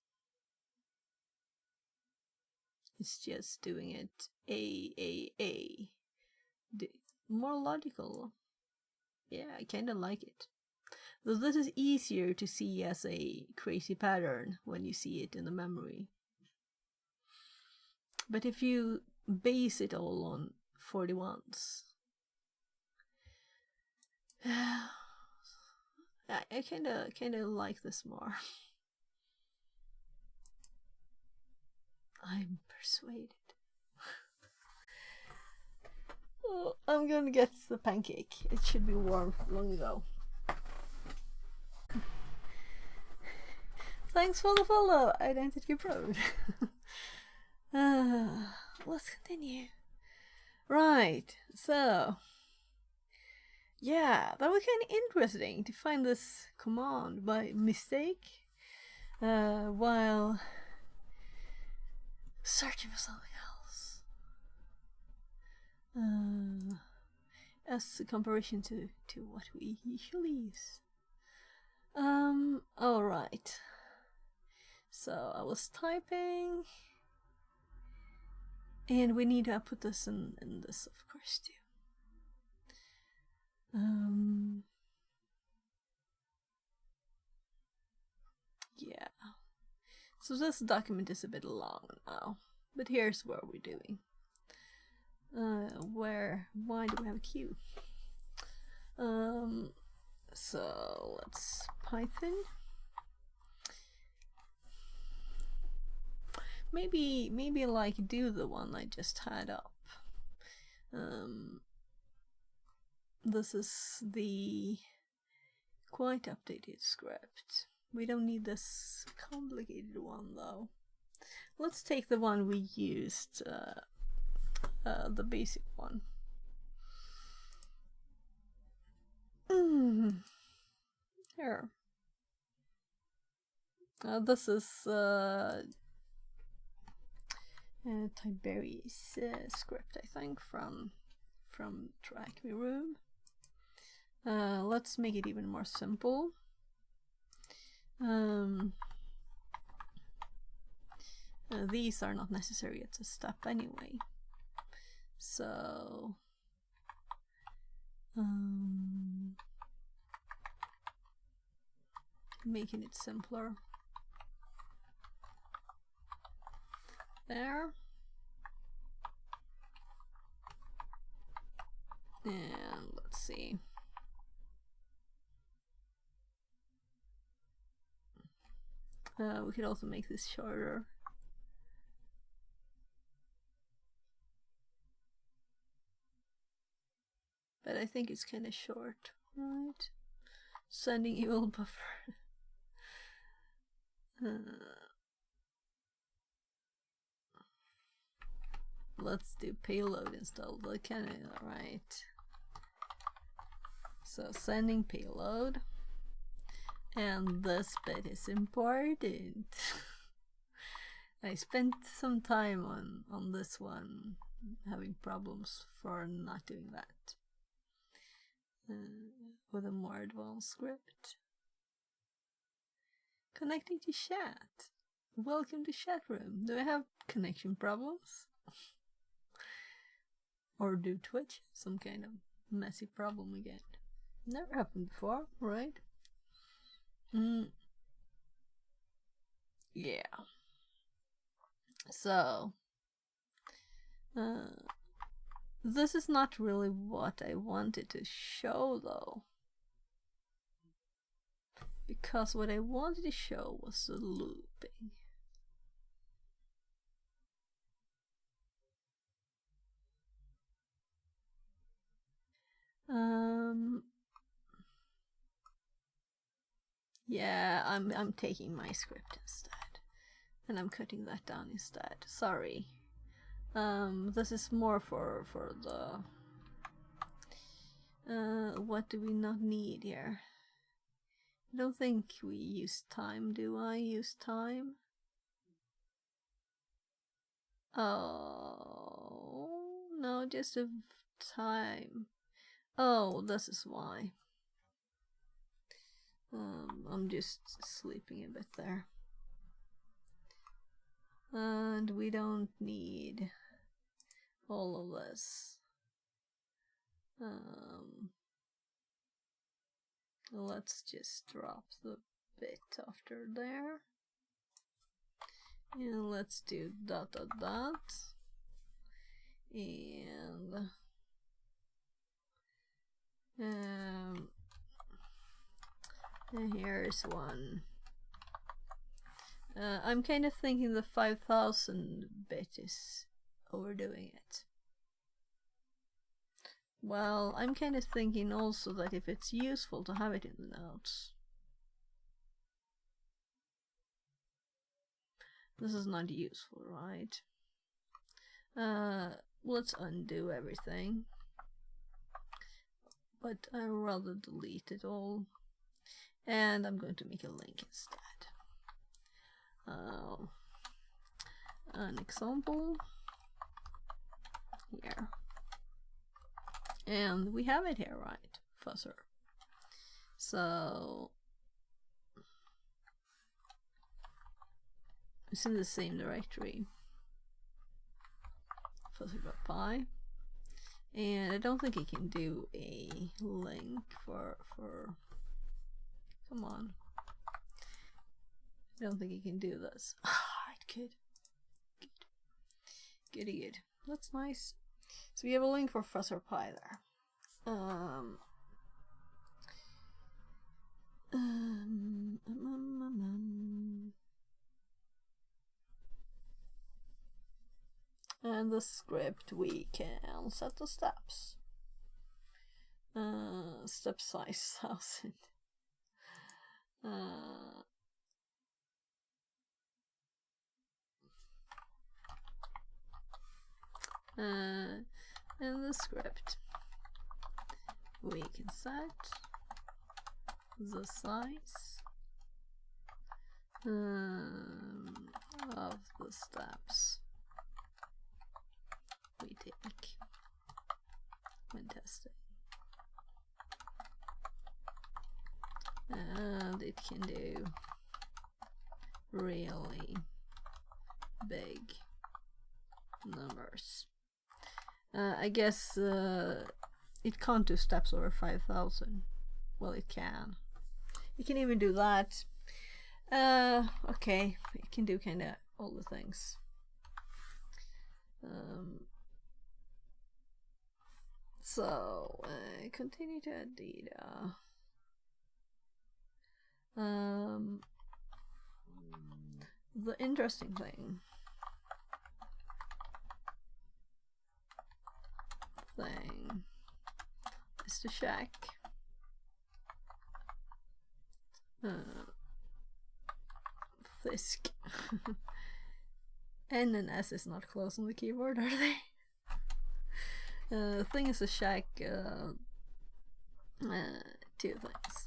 It's just doing it AAA. More logical. Yeah, I kind of like it. Though this is easier to see as a crazy pattern when you see it in the memory. But if you base it all on 41s, I kind of like this more. I'm persuaded. Oh, I'm gonna get the pancake. It should be warm long ago. Thanks for the follow, Identity Pro. Let's continue. Right, so yeah, that was kind of interesting to find this command by mistake while searching for something else. As a comparison to what we usually use. Alright. So I was typing, and we need to put this in this, of course, too. Yeah. So this document is a bit long now, but here's what we're doing. Why do we have a queue? So let's Python. Maybe like do the one I just had up. This is the quite updated script. We don't need this complicated one though. Let's take the one we used, the basic one. Here. This is Tiberi's script, I think, from TryHackMe room. Let's make it even more simple. These are not necessary at a step anyway. So making it simpler. There. And let's see. We could also make this shorter. But I think it's kind of short, right? Sending evil buffer. Let's do payload installed. Can I? Right. So sending payload, and this bit is important. I spent some time on this one, having problems for not doing that. With a more advanced script. Connecting to chat. Welcome to chat room. Do I have connection problems? Or do Twitch some kind of messy problem again? Never happened before, right? Yeah. So This is not really what I wanted to show though. Because what I wanted to show was the looping. Yeah, I'm taking my script instead. And I'm cutting that down instead. Sorry. This is more for the what do we not need here? I don't think we use time, do I use time? Oh no, just a time. Oh, this is why. I'm just sleeping a bit there. And we don't need all of this. Let's just drop the bit after there. And let's do dot dot dot. And here's one. I'm kind of thinking the 5000 bit is overdoing it. Well, I'm kind of thinking also that if it's useful to have it in the notes. This is not useful, right? Let's undo everything. But I'd rather delete it all. And I'm going to make a link instead. An example here. And we have it here, right? Fuzzer. So it's in the same directory. Fuzzer.py. And I don't think it can do a link for come on. I don't think it can do this. It could. Good. Good. That's nice. So we have a link for FuzzerPy there. And the script, we can set the steps. Step size 1000. In the script, we can set the size of the steps we take when testing, and it can do really big numbers. I guess it can't do steps over 5000. Well, it can. It can even do that. Okay, it can do kind of all the things. So continue to add data. The interesting thing is to check Fisk. N and S is not close on the keyboard, are they? The thing is to check two things.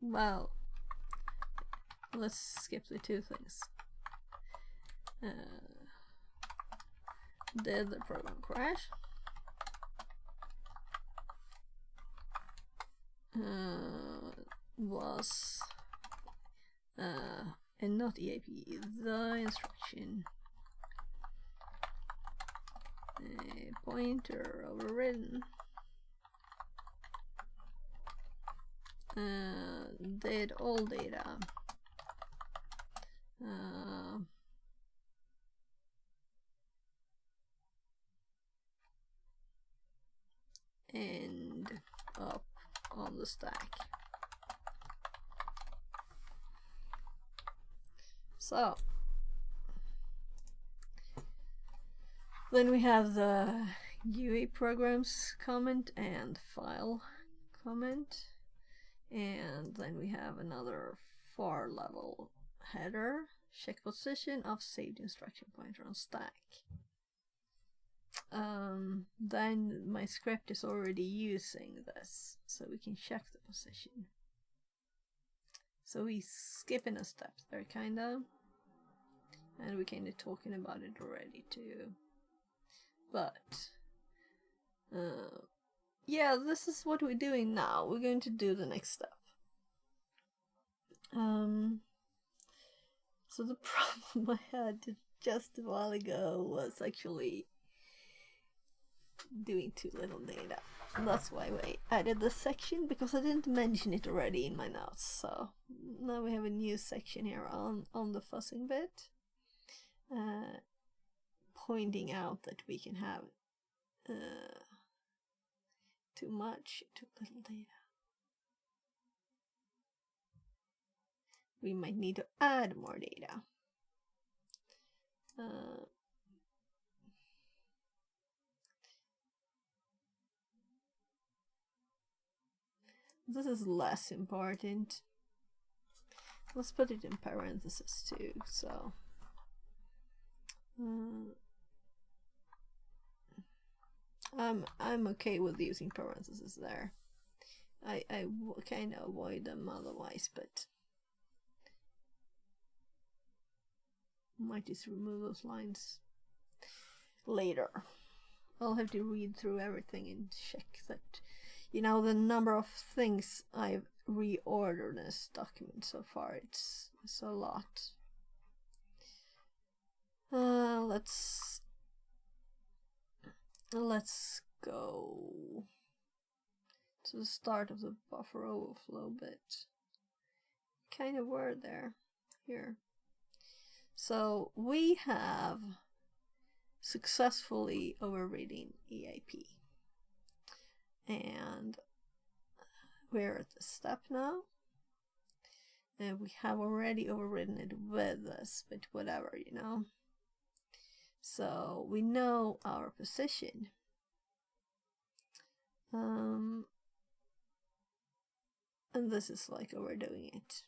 Well, let's skip the two things. Did the program crash? Was and not EAP, the instruction pointer overridden. did all data. End up on the stack. So then we have the UA programs comment and file comment, and then we have another for level header, check position of saved instruction pointer on stack. Then my script is already using this, so we can check the position. So we skipping a step there, kinda, and we kinda talking about it already too. But yeah, this is what we're doing now. We're going to do the next step. So the problem I had just a while ago was actually doing too little data. And that's why we added this section, because I didn't mention it already in my notes. So now we have a new section here on the fuzzing bit, pointing out that we can have too much, too little data. We might need to add more data. This is less important. Let's put it in parentheses too. So I'm okay with using parentheses there. I kind of avoid them otherwise, but might just remove those lines later. I'll have to read through everything and check that, you know, the number of things I've reordered in this document so far, it's a lot. Let's go to the start of the buffer overflow bit. Kind of word there, here. So we have successfully overridden EIP. And we're at the step now. And we have already overridden it with this, but whatever, you know. So we know our position. And this is like overdoing it.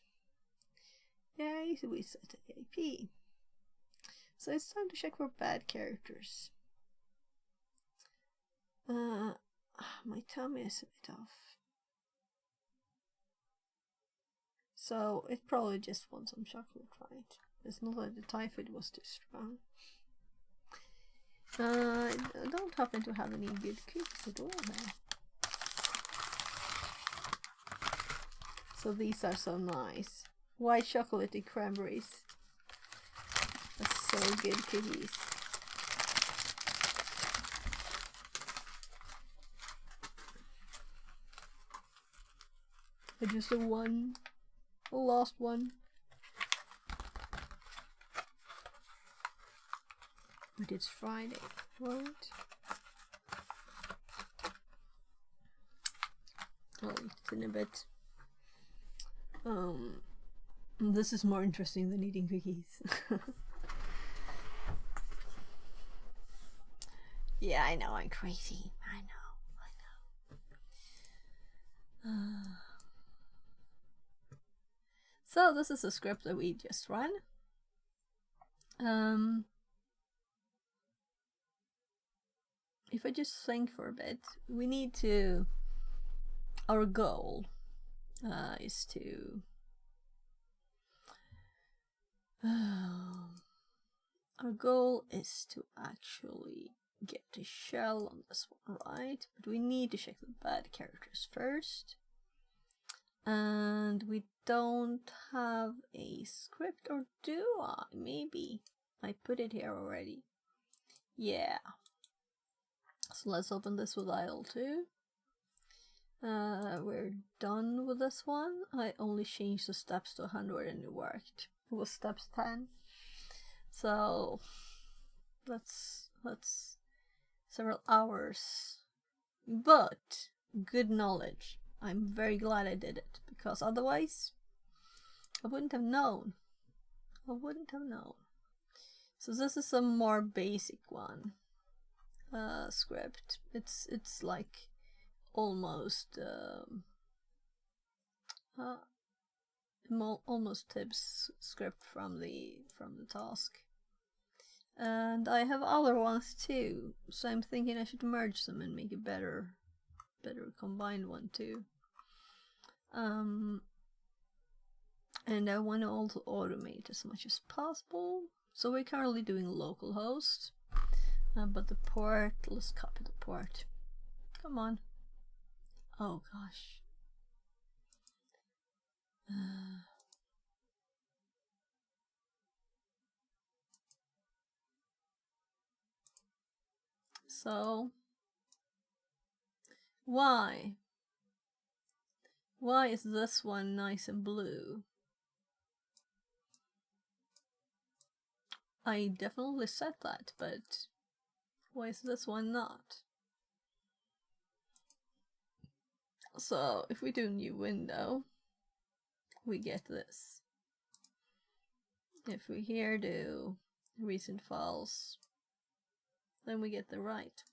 Yay, so we set AP. So it's time to check for bad characters. My tummy is a bit off. So it probably just wants some chocolate, right? It's not like the typhoid was too strong. I don't happen to have any good cookies at all there. So these are so nice. White chocolate and cranberries. That's so good cookies. Just the last one. But it's Friday, right? I'll eat it in a bit. This is more interesting than eating cookies. Yeah, I know, I'm crazy. I know. So this is a script that we just ran. If I just think for a bit, we need to, our goal is to actually get a shell on this one, right? But we need to check the bad characters first. And we don't have a script, or do I? Maybe. I put it here already. Yeah. So let's open this with IL2. We're done with this one. I only changed the steps to 100 and it worked. It was steps 10. So that's several hours. But good knowledge. I'm very glad I did it, because otherwise I wouldn't have known. So this is a more basic one. Script. It's like almost almost tips script from the task. And I have other ones too, so I'm thinking I should merge them and make a better combined one too. And I want to also automate as much as possible. So we're currently doing localhost, but the port, let's copy the port. Come on. Oh gosh. So why is this one nice and blue? I definitely said that, but why is this one not? So if we do new window, we get this. If we here do recent files, then we get the right.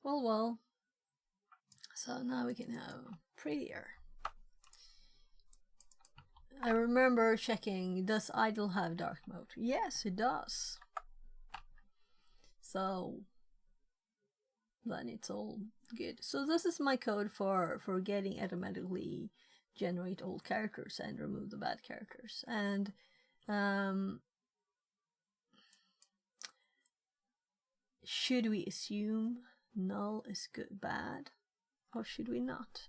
Well. So now we can have prettier. I remember checking, does idle have dark mode? Yes, it does. So then it's all good. So this is my code for getting automatically generate old characters and remove the bad characters. And should we assume null is good, bad, or should we not?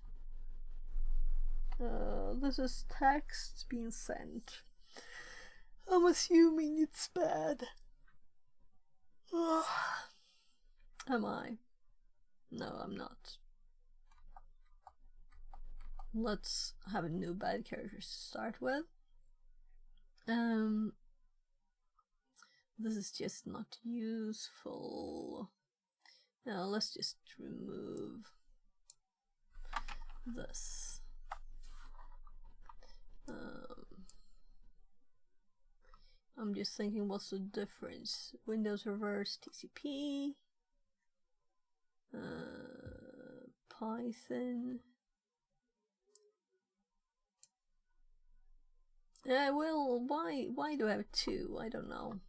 This is text being sent. I'm assuming it's bad. Am I? No, I'm not. Let's have a new bad character to start with. This is just not useful. Now let's just remove this. I'm just thinking, what's the difference? Windows reverse TCP, Python. Yeah, well, why do I have two? I don't know.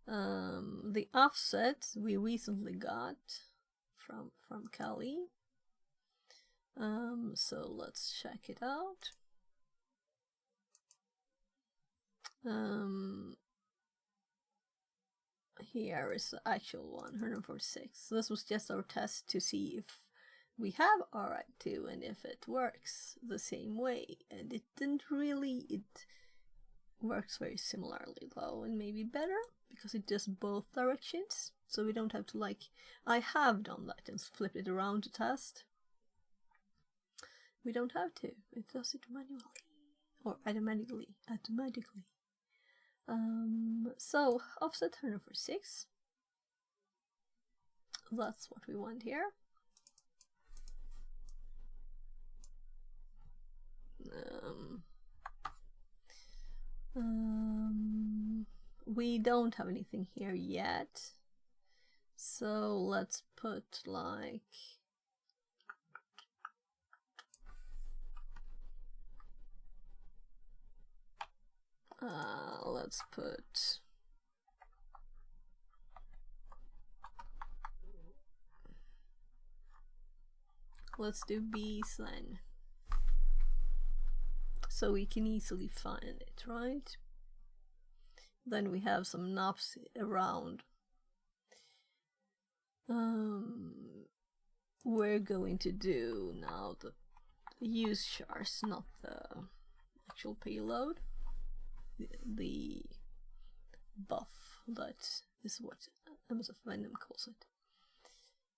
The offset we recently got from Kali. So let's check it out. Here is the actual one, 146. This was just our test to see if we have RI2 and if it works the same way. And it didn't really. It works very similarly though, and maybe better because it does both directions. So we don't have to, like, I have done that and flipped it around to test. We don't have to. It does it manually or automatically. So offset 146. That's what we want here. We don't have anything here yet, so let's put like let's do B's then, so we can easily find it, right? Then we have some knobs around. We're going to do now the use chars, not the actual payload. The buff, that is what MSF Venom calls it.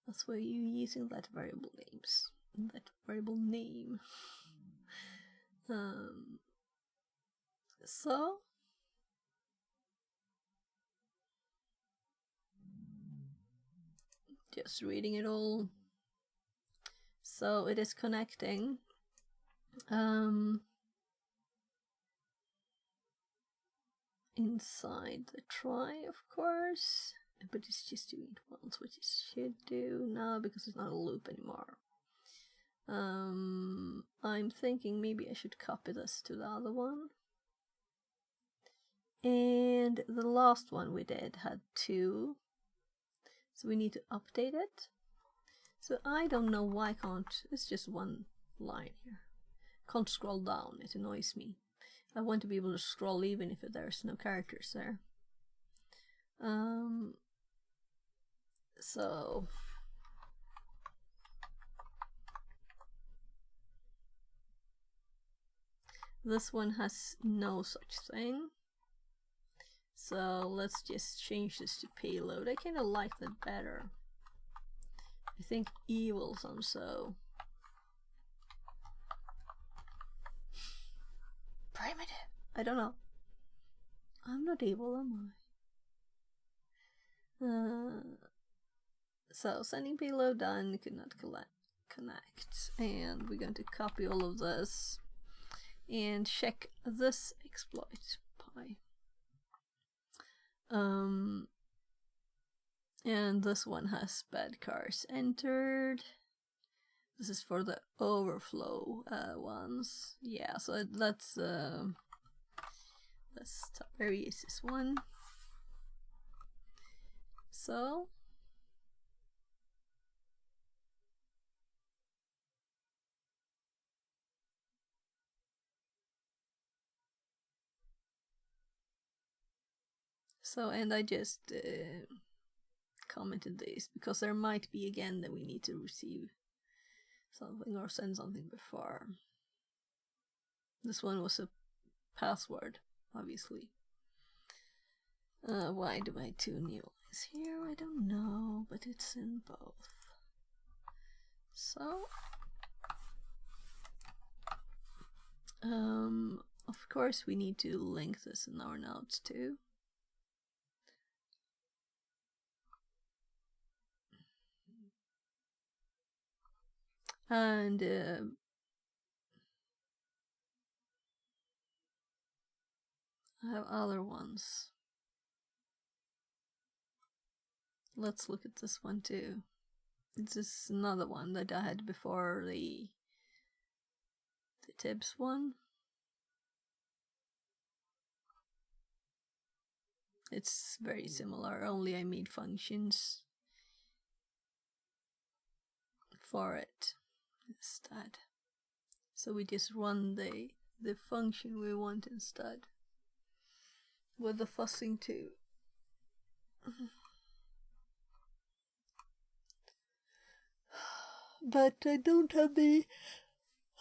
That's why you're using that variable names. That variable name. So just reading it all. So it is connecting. Inside the try, of course, but it's just doing it once, which it should do now because it's not a loop anymore. I'm thinking maybe I should copy this to the other one. And the last one we did had 2, so we need to update it. So I don't know why I can't, it's just one line here. Can't scroll down, it annoys me. I want to be able to scroll even if there's no characters there. So this one has no such thing. So let's just change this to payload. I kind of like that better. I think evil sounds so primitive. I don't know. I'm not evil, am I? So sending payload done, could not connect. And we're going to copy all of this and check this exploit pi. And this one has bad cars entered. This is for the overflow ones. Yeah, so that's very easy this one. So and I just commented this because there might be again that we need to receive something or send something before. This one was a password, obviously. Why do I have 2 new lines here? I don't know, but it's in both. So of course we need to link this in our notes too. And I have other ones. Let's look at this one too. This is another one that I had before the tips one. It's very similar, only I made functions for it instead. So we just run the function we want instead with the fuzzing too. But I don't have the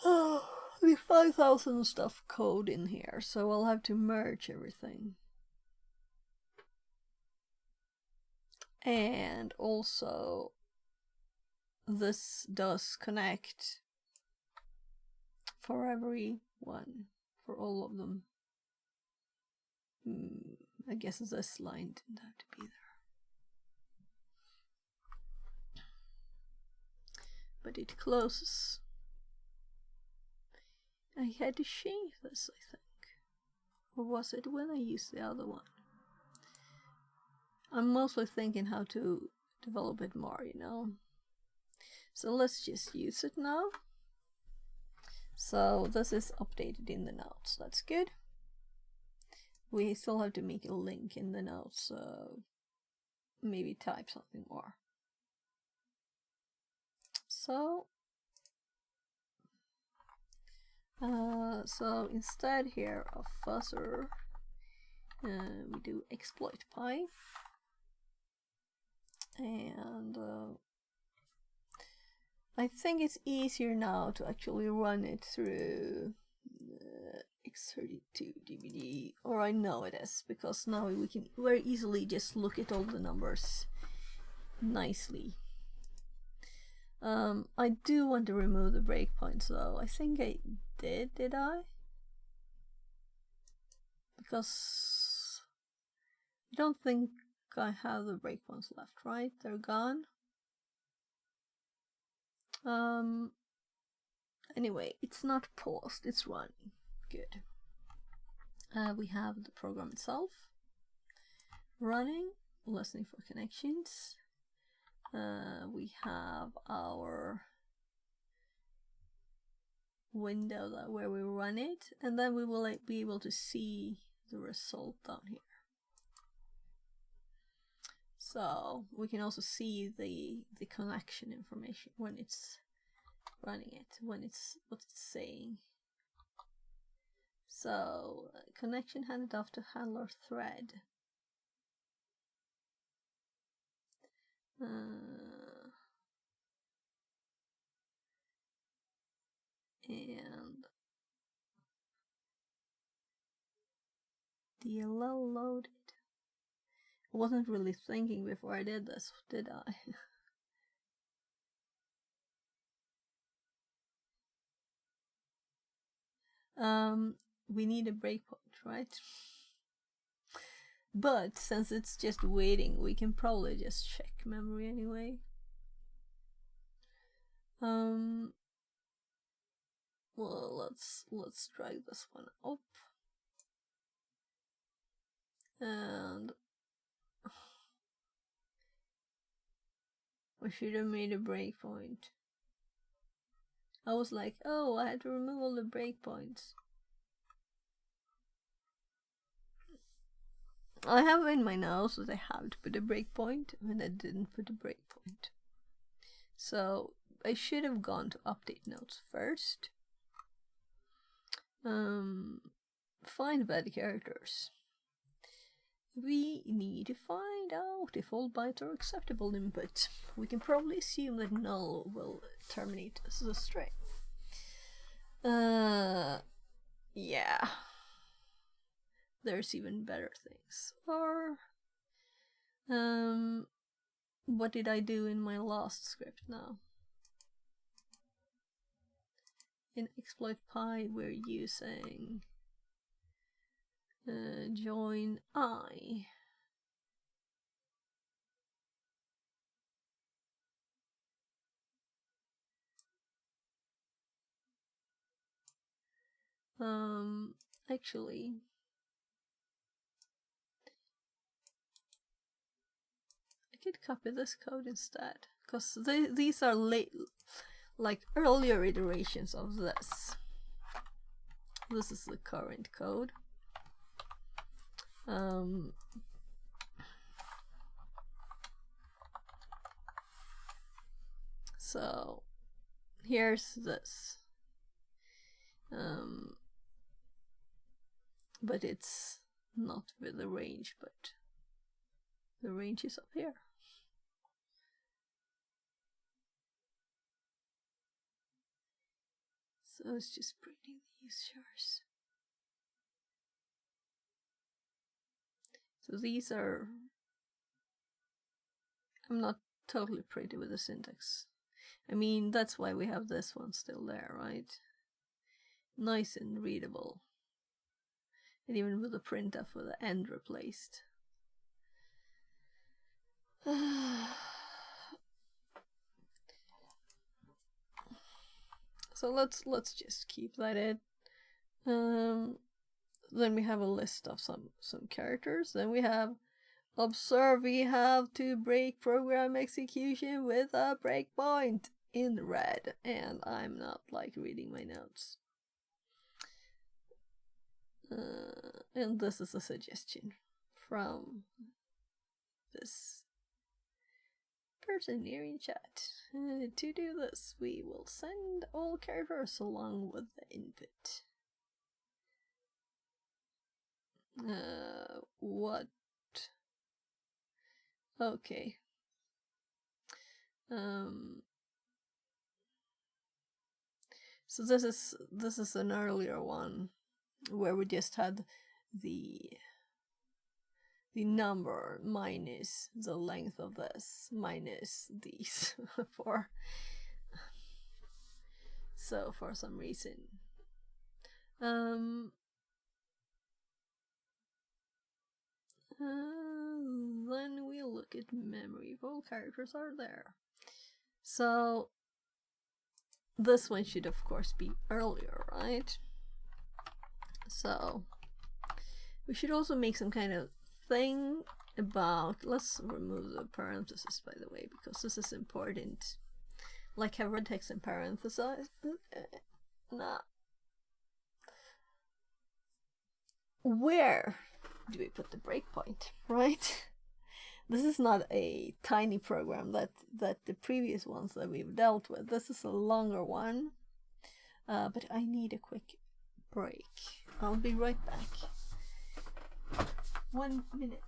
5,000 stuff code in here, so I'll have to merge everything. And also this does connect for every one, for all of them. I guess this line didn't have to be there. But it closes. I had to change this, I think. Or was it when I used the other one? I'm mostly thinking how to develop it more, you know. So let's just use it now. So this is updated in the notes. That's good. We still have to make a link in the notes, so maybe type something more. So instead here of fuzzer, we do exploit pi, and I think it's easier now to actually run it through x32 DVD, or I know it is, because now we can very easily just look at all the numbers nicely. I do want to remove the breakpoints though. I think I did I? Because I don't think I have the breakpoints left, right? They're gone. Anyway, it's not paused, it's running. Good. We have the program itself running, listening for connections. We have our window where we run it, and then we will be able to see the result down here. So we can also see the connection information when it's running it, when it's what it's saying. So connection handed off to handler thread. And DLL loaded. I wasn't really thinking before I did this, did I? We need a breakpoint, right? But since it's just waiting, we can probably just check memory anyway. Well, let's drag this one up. And I should have made a breakpoint. I was like, oh, I had to remove all the breakpoints. I have in my notes that I have to put a breakpoint, and I didn't put a breakpoint. So I should have gone to update notes first. Find bad characters. We need to find out if all bytes are acceptable input. We can probably assume that null will terminate as a string. Yeah. There's even better things. Or what did I do in my last script now? In exploit pi we're using join I. Actually I could copy this code instead, because these are like earlier iterations of this. This is the current code. So here's this. But it's not with the range, but the range is up here. So it's just printing these chars. So these are, I'm not totally pretty with the syntax. I mean, that's why we have this one still there, right? Nice and readable. And even with the printf with the end replaced. So let's just keep that in. Then we have a list of some characters. Then we have observe. We have to break program execution with a breakpoint in red, and I'm not like reading my notes. And this is a suggestion from this person here in chat. To do this, we will send all characters along with the input. What? Okay. So this is an earlier one where we just had the number minus the length of this minus these for So for some reason, then we look at memory. All characters are there. So this one should of course be earlier, right? So we should also make some kind of thing about, let's remove the parentheses by the way, because this is important. Like have red text and parentheses. Nah. Where do we put the breakpoint, right? This is not a tiny program that the previous ones that we've dealt with. This is a longer one, but I need a quick break. I'll be right back. 1 minute.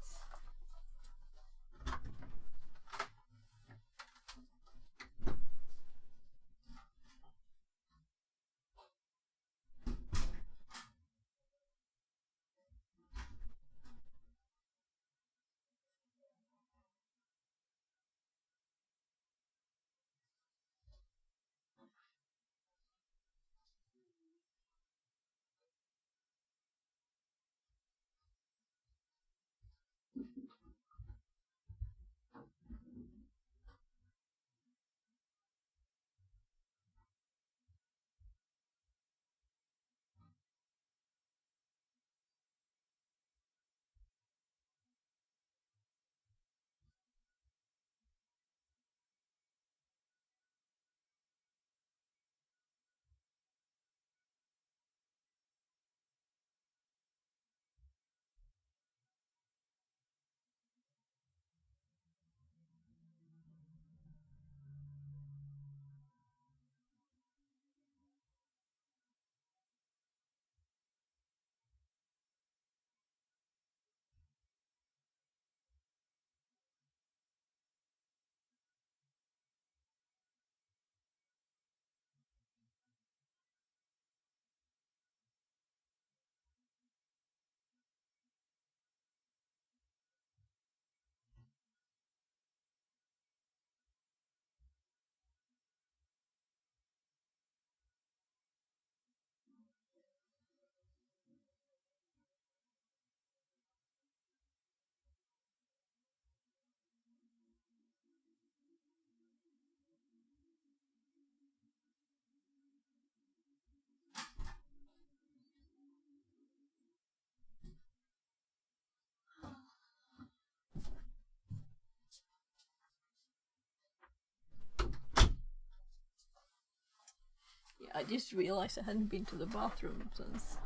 I just realized I hadn't been to the bathroom since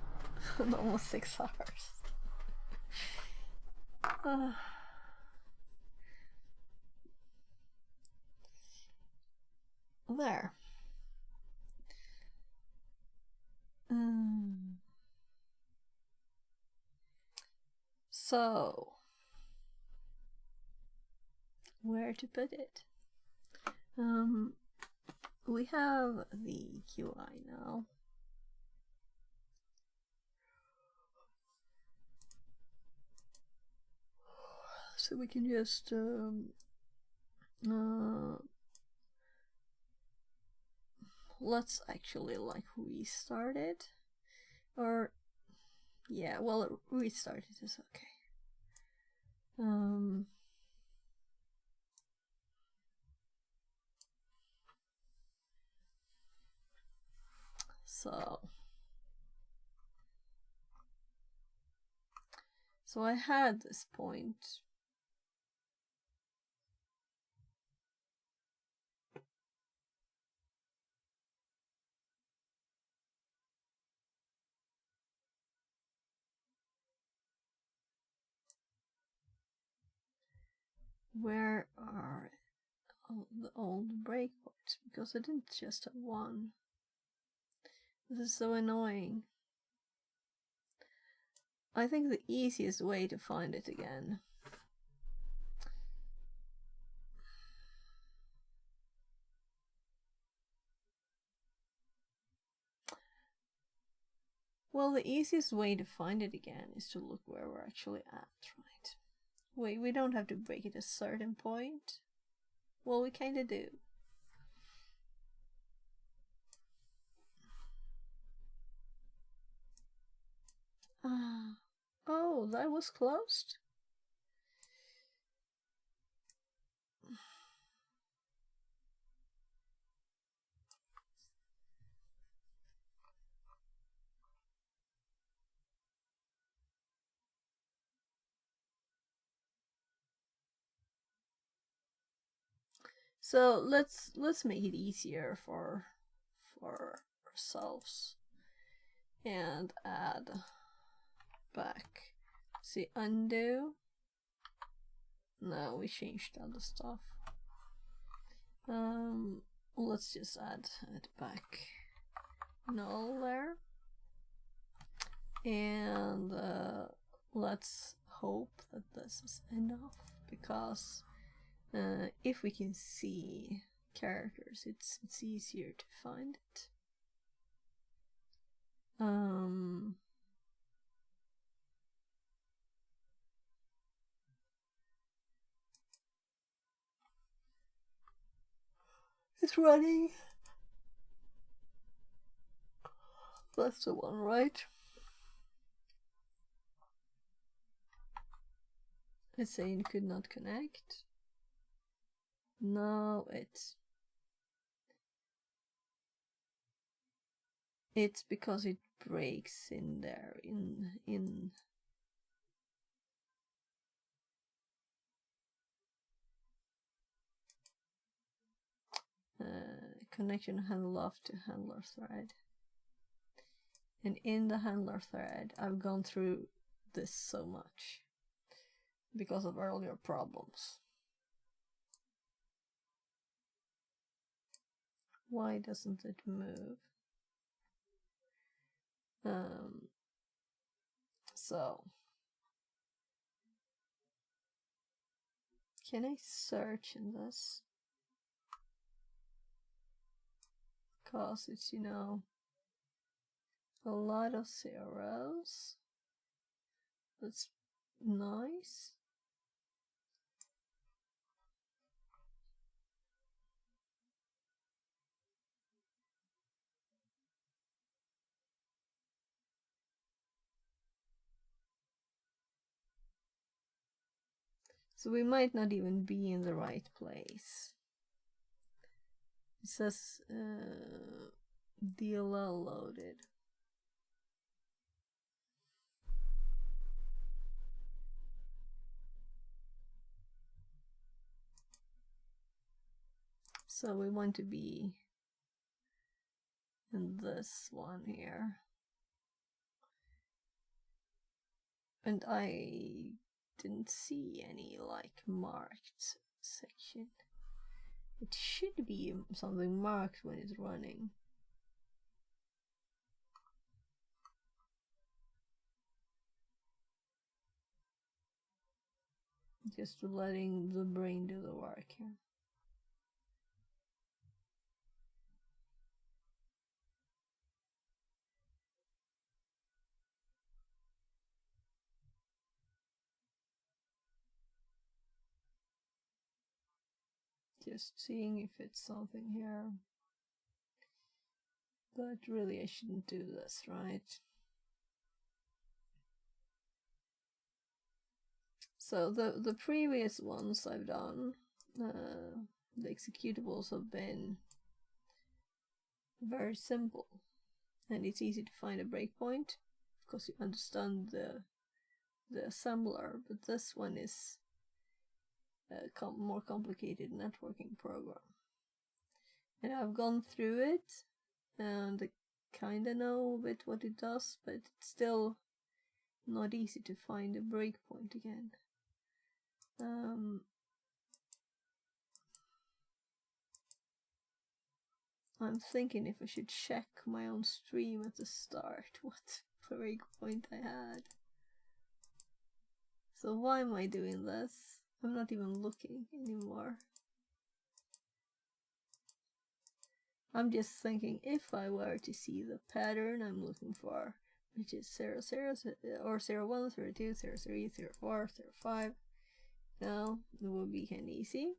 almost 6 hours. There. So, where to put it? We have the QI now. So we can just let's actually like restart it. Or yeah, well, restart it is okay. So I had this point. Where are the old breakpoints? Because I didn't just have one. This is so annoying. I think the easiest way to find it again is to look where we're actually at, right? Wait, we don't have to break it a certain point. Well, we kinda do. Oh, that was closed? So let's make it easier for ourselves and add back. See, undo. No, we changed other stuff. Let's just add back null there, and let's hope that this is enough, because if we can see characters, it's easier to find it. It's running. That's the one, right? It's saying could not connect. No, it's because it breaks in there in connection handle off to handler thread. And in the handler thread, I've gone through this so much because of earlier problems. Why doesn't it move? So can I search in this? Cause it's, you know, a lot of zeros. That's nice. So we might not even be in the right place. It says DLL loaded. So we want to be in this one here. And I didn't see any like marked section. It should be something marked when it's running. Just letting the brain do the work here. Just seeing if it's something here. But really I shouldn't do this, right? So the previous ones I've done, the executables have been very simple. And it's easy to find a breakpoint, because you understand the assembler, but this one is a more complicated networking program. And I've gone through it, and I kinda know a bit what it does, but it's still not easy to find a breakpoint again. I'm thinking if I should check my own stream at the start what breakpoint I had. So why am I doing this? I'm not even looking anymore. I'm just thinking if I were to see the pattern I'm looking for, which is 00, or 01, 02, 03, 04, 05. Now it will be kind of easy.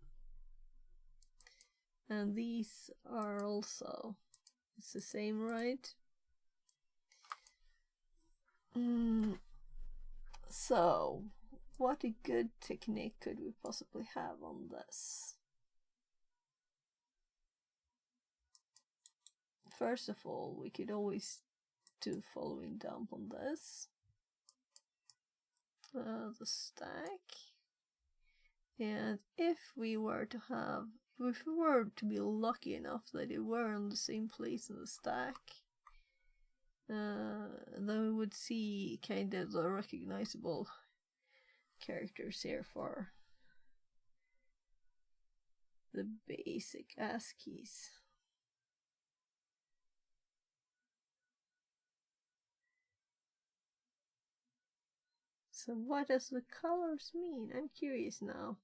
And these are also, it's the same, right? So, what a good technique could we possibly have on this? First of all, we could always do following dump on this. The stack. And if we were to be lucky enough that they were in the same place in the stack, then we would see kind of the recognizable characters here for the basic ASCIIs. So what does the colors mean? I'm curious now.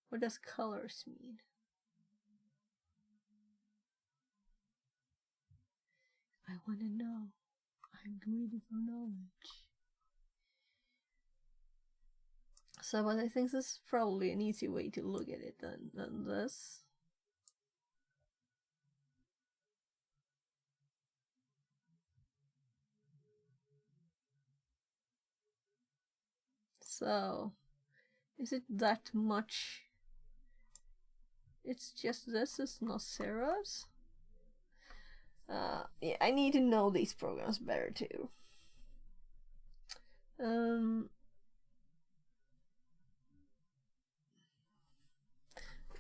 What does colors mean? I want to know. I'm greedy for knowledge. So, but I think this is probably an easy way to look at it than this. So, is it that much? It's just this, it's not zeros? Yeah, I need to know these programs better too.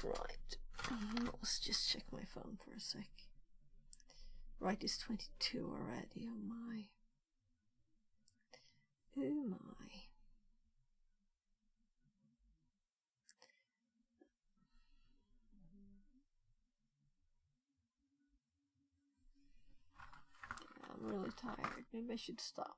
Right. Let's just check my phone for a sec. Right, it's 22 already. Oh my. Oh my. I'm really tired. Maybe I should stop.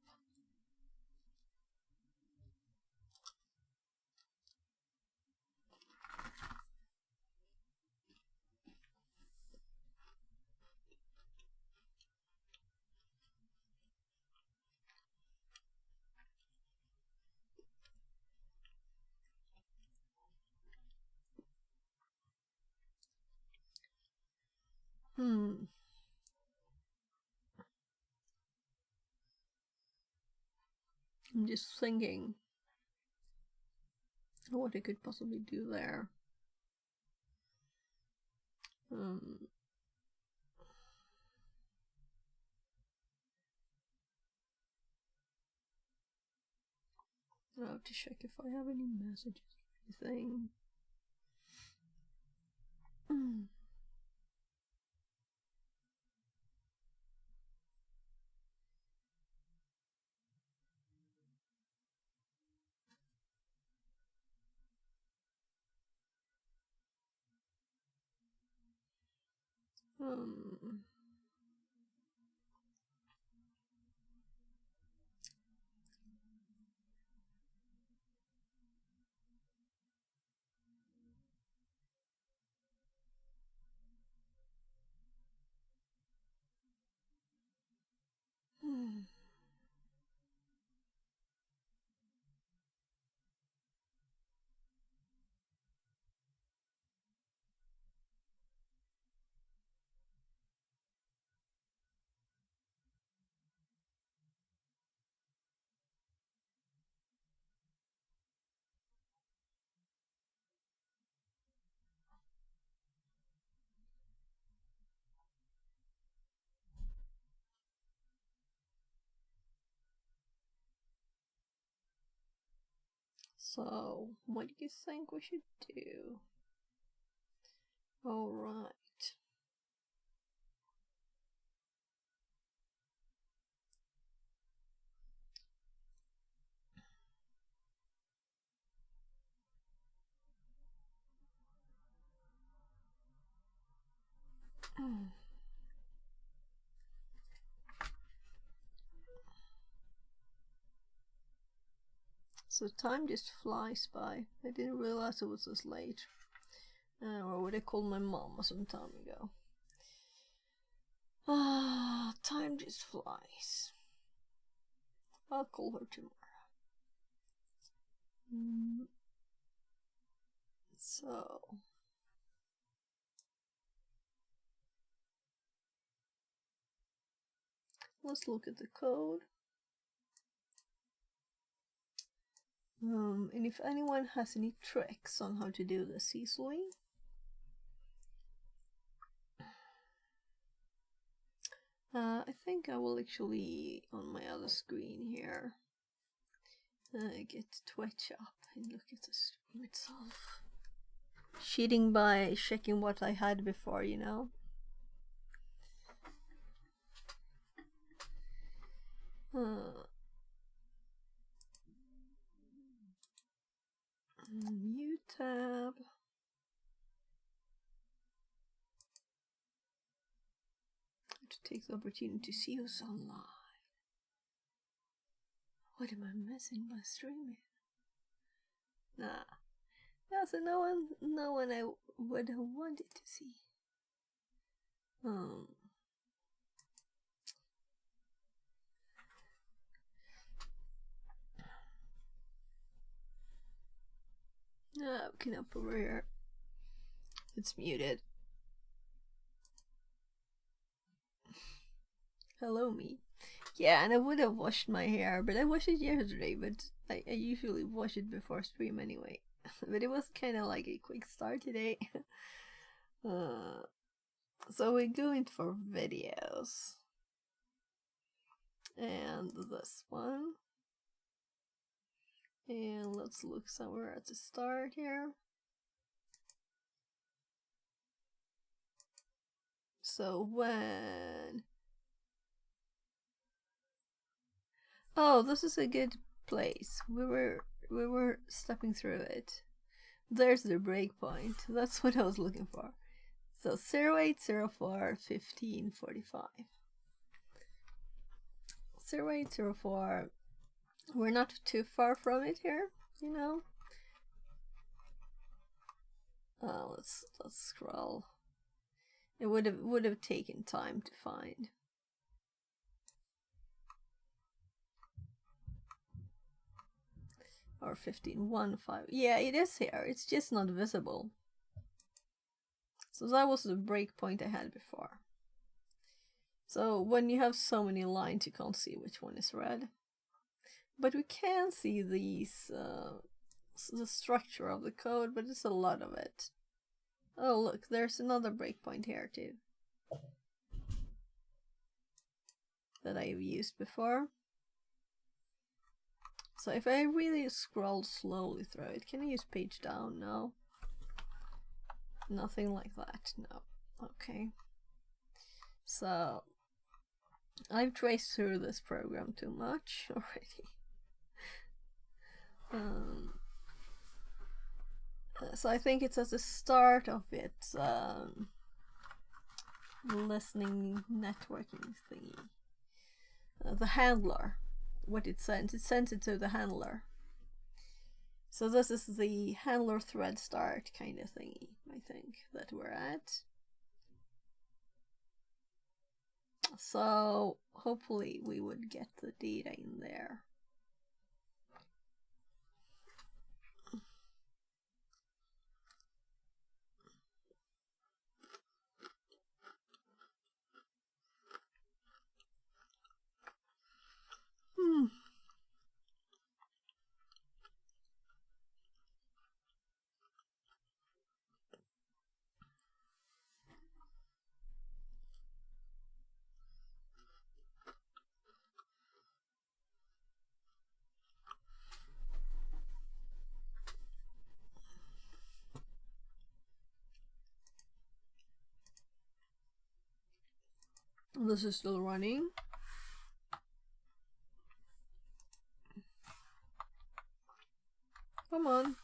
I'm just thinking what I could possibly do there. I have to check if I have any messages or anything. So, what do you think we should do? Alright. So time just flies by. I didn't realize it was this late. Or what I called my mom some time ago. Time just flies. I'll call her tomorrow. So let's look at the code. And if anyone has any tricks on how to do this easily, I think I will actually, on my other screen here, get Twitch up and look at the stream itself. Cheating by checking what I had before, you know. New tab. To take the opportunity to see who's online. What am I missing by streaming? Nah. Yeah, so no one I would have wanted to see. Open up over here. It's muted. Hello, me. Yeah, and I would have washed my hair, but I washed it yesterday, but I usually wash it before stream anyway. But it was kind of like a quick start today. So we're going for videos. And this one. And let's look somewhere at the start here. So when... Oh, this is a good place. We were stepping through it. There's the breakpoint. That's what I was looking for. So 0804 1545. 0804. We're not too far from it here, you know. Let's scroll. It would have taken time to find. Or 1515. Yeah, it is here. It's just not visible. So that was the breakpoint I had before. So when you have so many lines, you can't see which one is red. But we can see these, the structure of the code, but it's a lot of it. Oh look, there's another breakpoint here too. That I've used before. So if I really scroll slowly through it, can I use page down? No. Nothing like that, no. Okay. So, I've traced through this program too much already. So I think it's at the start of its listening networking thingy. The handler. What it sends it to the handler. So this is the handler thread start kind of thingy, I think, that we're at. So hopefully we would get the data in there. This is still running. Come on.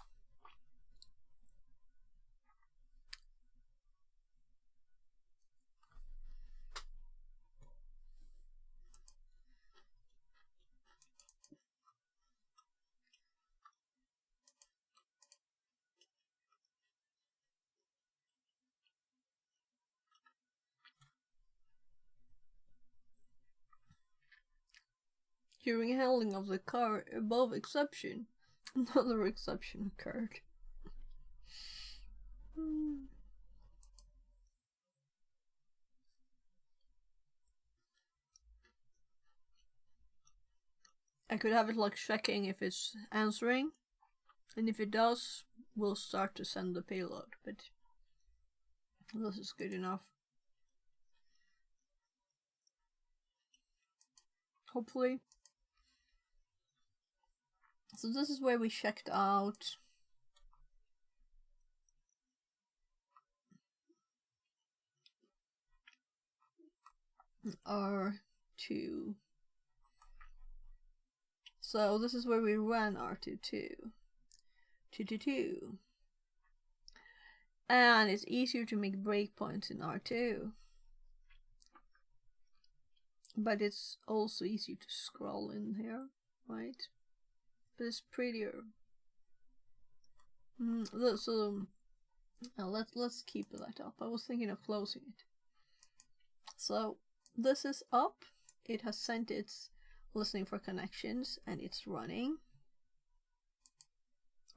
During handling of the car above exception, another exception occurred. I could have it like checking if it's answering. And if it does, we'll start to send the payload, but this is good enough. Hopefully. So this is where we checked out R2. So this is where we ran R22. 222. And it's easier to make breakpoints in R2. But it's also easier to scroll in here, right? But it's prettier. So let's keep that up. I was thinking of closing it. So this is up. It has sent its listening for connections and it's running.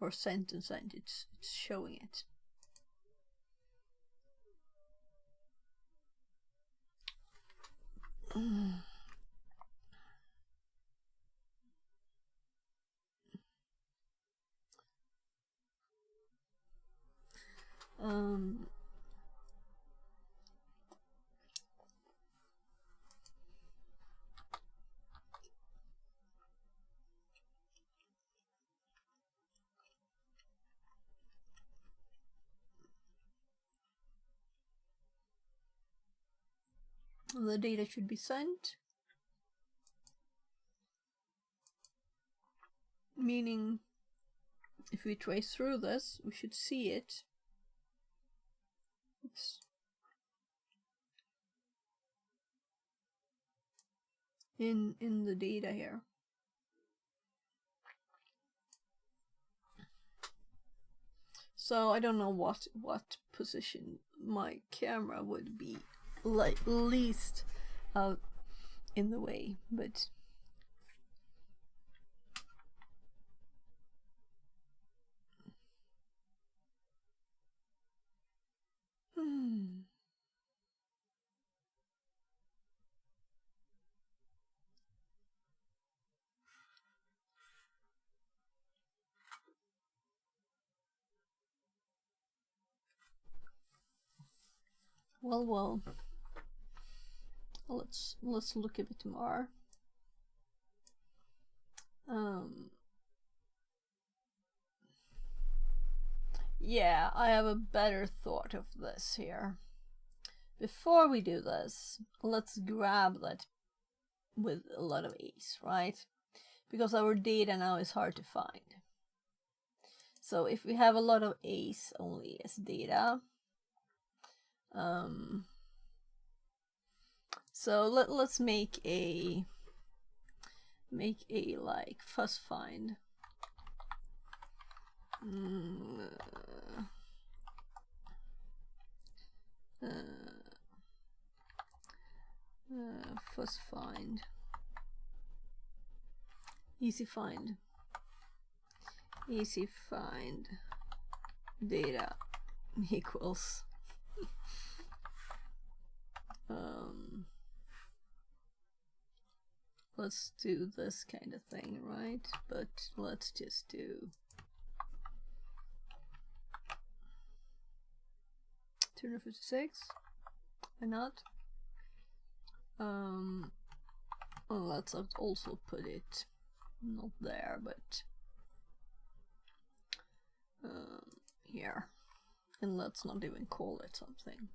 Or sent and sent. It's showing it. The data should be sent, meaning if we trace through this, we should see it. Oops. In the data here. So I don't know what position my camera would be like least out in the way, but well, let's look a bit more. Yeah, I have a better thought of this here. Before we do this, let's grab that with a lot of A's, right? Because our data now is hard to find. So if we have a lot of A's only as data, so let's make a like fuzz find. Fuzz find. Easy find data equals let's do this kind of thing, right? But let's just do 256. Why not? Well, let's also put it not there, but here, and let's not even call it something.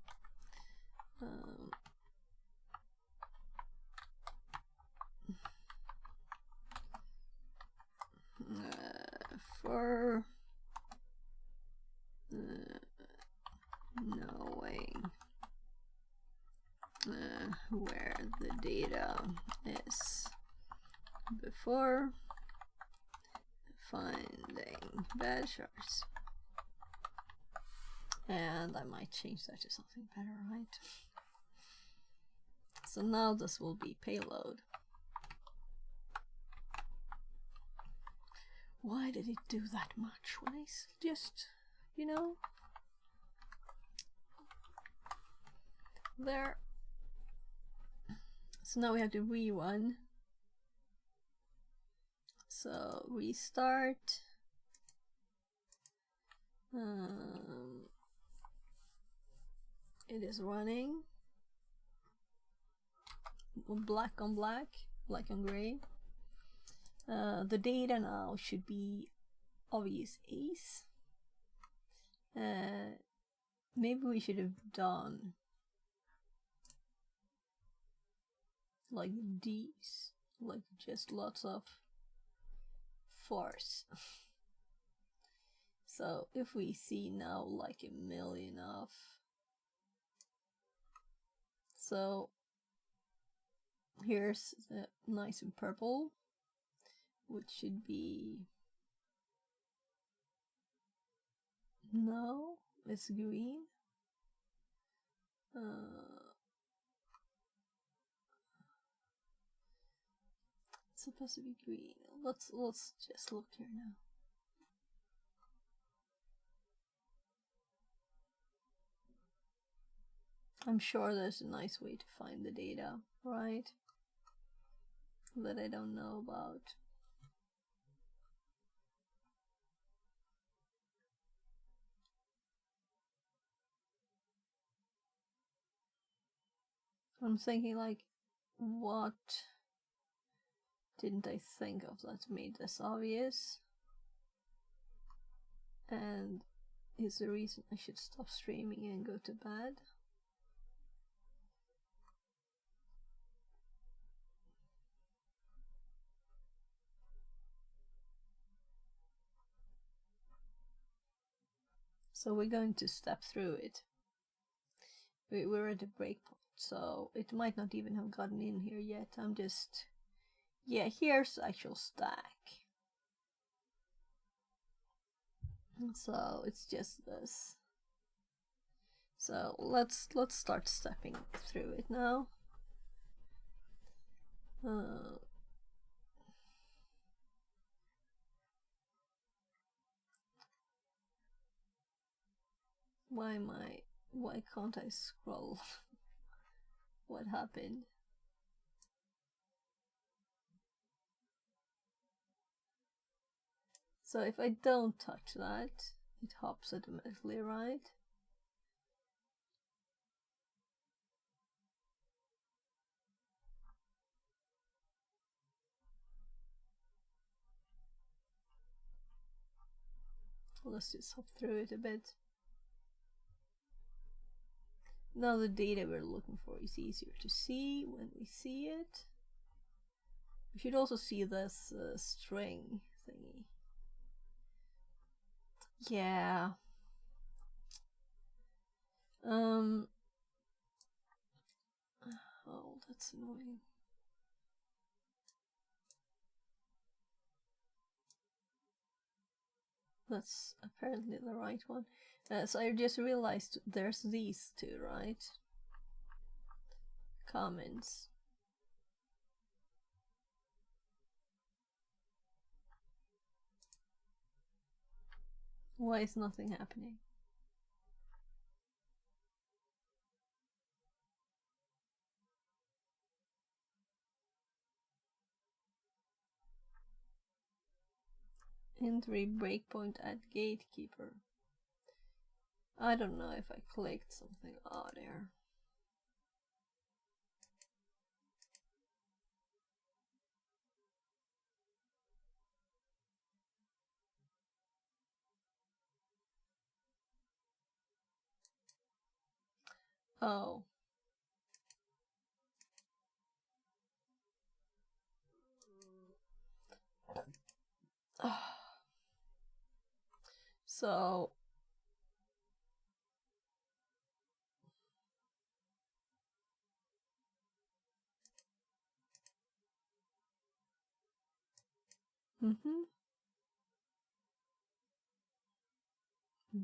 For knowing where the data is before finding bad shards. And I might change that to something better, right? So now this will be payload. Why did it do that much when I just, you know, there. So now we have to rerun. So restart. It is running. Black on black, black and gray. The data now should be obvious ace. Maybe we should have done like these, like just lots of force. So if we see now like 1,000,000 of, so here's the nice and purple, which should be, no, it's green. It's supposed to be green. Let's just look here now. I'm sure there's a nice way to find the data, right? That I don't know about. I'm thinking like, what didn't I think of that made this obvious? And is the reason I should stop streaming and go to bed? So we're going to step through it. We're at a breakpoint, so it might not even have gotten in here yet. I'm just, yeah, here's the actual stack. So it's just this. So let's start stepping through it now. Why can't I scroll? What happened? So if I don't touch that, it hops automatically, right? Let's just hop through it a bit. Now the data we're looking for is easier to see when we see it. We should also see this string thingy. Yeah. Oh, that's annoying. That's apparently the right one. So I just realized there's these two, right? Comments. Why is nothing happening? Entry breakpoint at Gatekeeper. I don't know if I clicked something odd there. Oh. So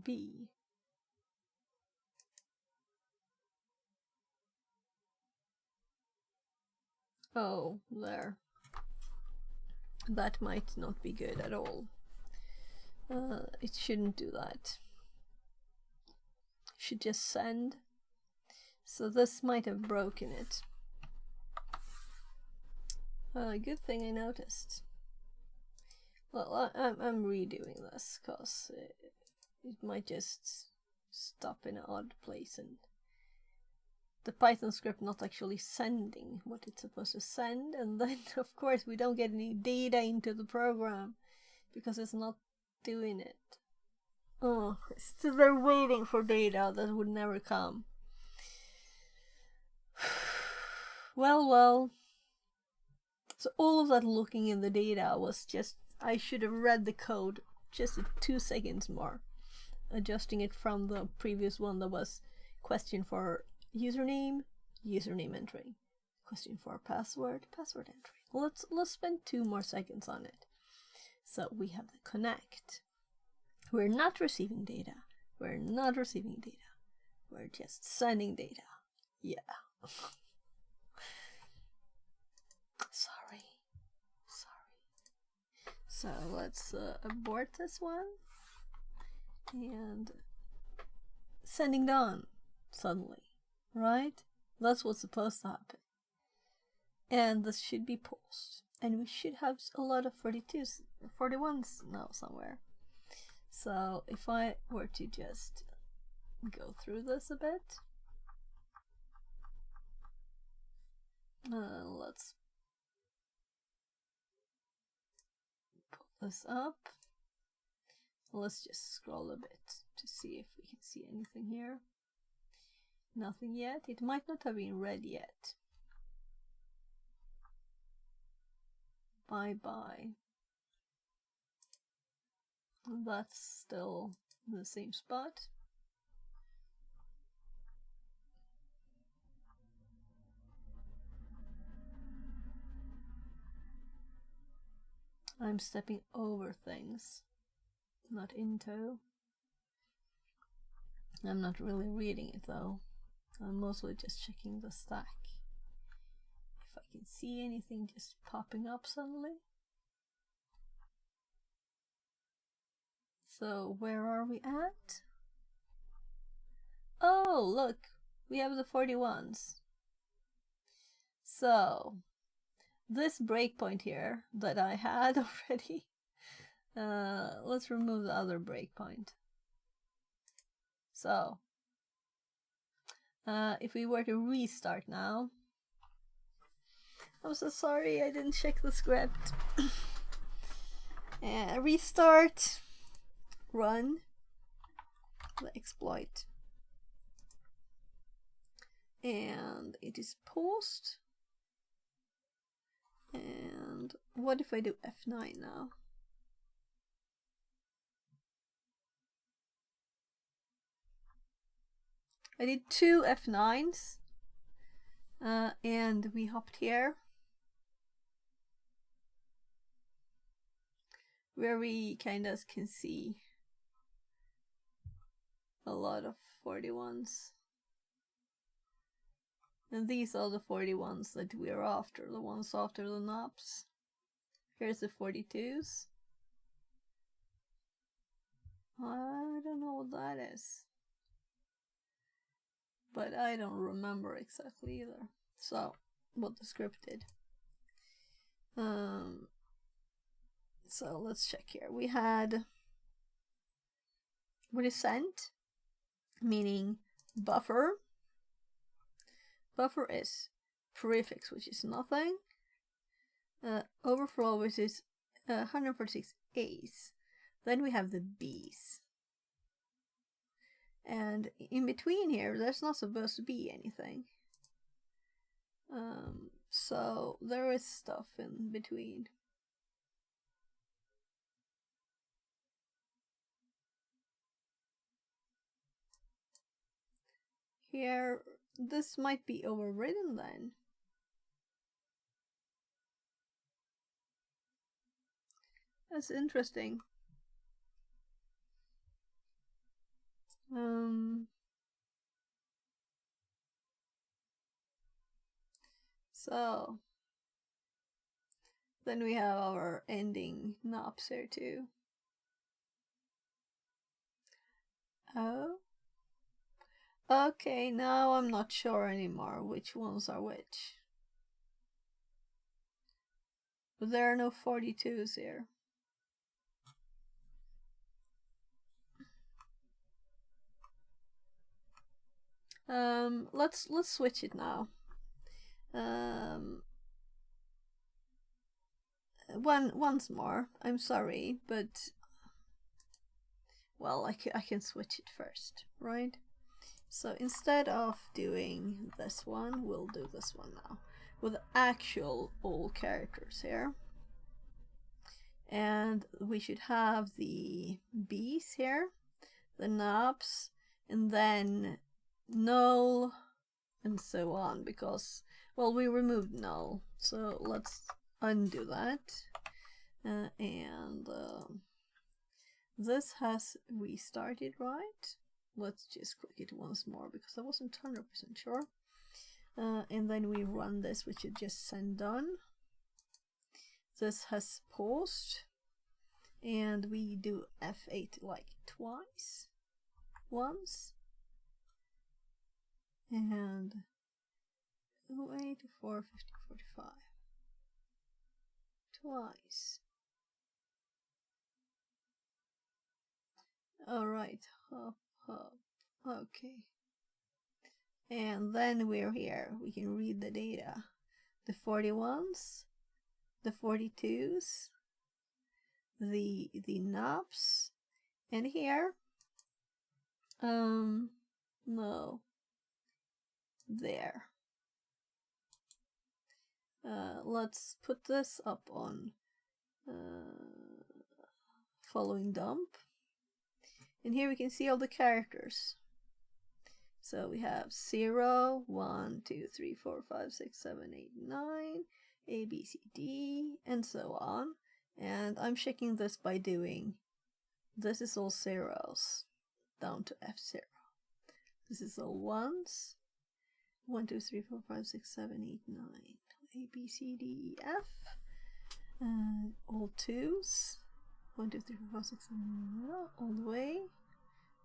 B. Oh, there. That might not be good at all. It shouldn't do that. It should just send. So this might have broken it. Good thing I noticed. Well, I'm redoing this because it might just stop in an odd place and the Python script not actually sending what it's supposed to send, and then of course we don't get any data into the program because it's not doing it. Oh, so they're waiting for data that would never come. Well. So all of that looking in the data was just, I should have read the code just 2 seconds more. Adjusting it from the previous one that was question for username entry. Question for password entry. Let's spend 2 more seconds on it. So we have the connect. We're not receiving data. We're just sending data. Yeah. Sorry. So let's abort this one. And sending done suddenly, right? That's what's supposed to happen. And this should be paused. And we should have a lot of 42s, 41s now somewhere. So if I were to just go through this a bit. Let's pull this up. Let's just scroll a bit to see if we can see anything here. Nothing yet. It might not have been read yet. Bye. That's still in the same spot. I'm stepping over things, not into. I'm not really reading it though. I'm mostly just checking the stack. If I can see anything just popping up suddenly. So where are we at? Oh, look, we have the 41s. So this breakpoint here that I had already, let's remove the other breakpoint. So if we were to restart now, I'm so sorry I didn't check the script. Restart, run the exploit, and it is paused. And what if I do F9 now? I did 2 F9s and we hopped here where we kind of can see a lot of 41s. And these are the 41s that we're after, the ones after the knobs. Here's the 42s. I don't know what that is. But I don't remember exactly either. So, what the script did. So let's check here. We had what is sent, meaning buffer. Buffer is prefix, which is nothing. Overflow, which is 146 A's. Then we have the B's. And in between here, there's not supposed to be anything. So there is stuff in between. Here, this might be overridden then. That's interesting. So then we have our ending knobs here too. Oh. Okay, now I'm not sure anymore which ones are which. But there are no 42s here. Let's switch it now. Once more. I'm sorry, but well, I can switch it first, right? So instead of doing this one, we'll do this one now with actual old characters here. And we should have the bees here, the knobs, and then null, and so on, because, well, we removed null. So let's undo that. This has restarted, right? Let's just click it once more because I wasn't 100% sure. And then we run this, which is just send done. This has paused, and we do F8 like twice, once, and 08, 4, 50, 45, twice. Alright, hop, hop, okay. And then we're here, we can read the data. The 41s, the 42s, the knobs, and here, no, there. Let's put this up on following dump, and here we can see all the characters. So we have 0, 1, 2, 3, 4, 5, 6, 7, 8, 9, A, B, C, D, and so on. And I'm checking this by doing, this is all zeros down to F0. This is all ones. 1, 2, 3, 4, 5, 6, 7, 8, 9. A, B, C, D, E, F. All twos. 1, 2, 3, 4, 5, 6, 7, 8, all the way.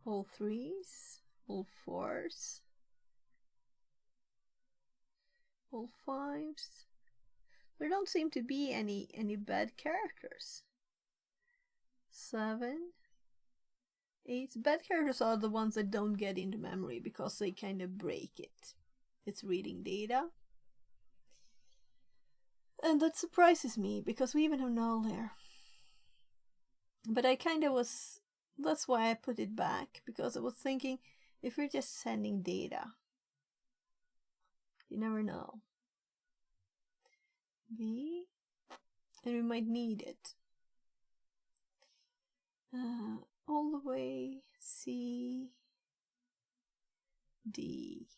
All threes. All fours. All fives. There don't seem to be any bad characters. 7, 8. Bad characters are the ones that don't get into memory because they kind of break it. It's reading data. And that surprises me because we even have null there. But I kind of was, that's why I put it back, because I was thinking if we're just sending data, you never know. B, and we might need it. All the way C, D,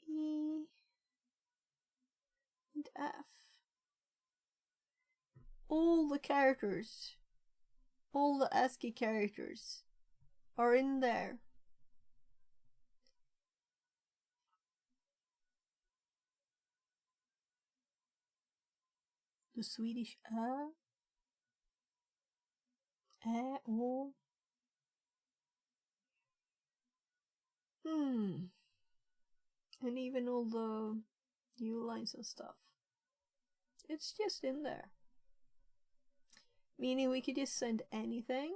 E, and F. All the characters, all the ASCII characters are in there. The Swedish o. And even all the new lines and stuff. It's just in there. Meaning we could just send anything.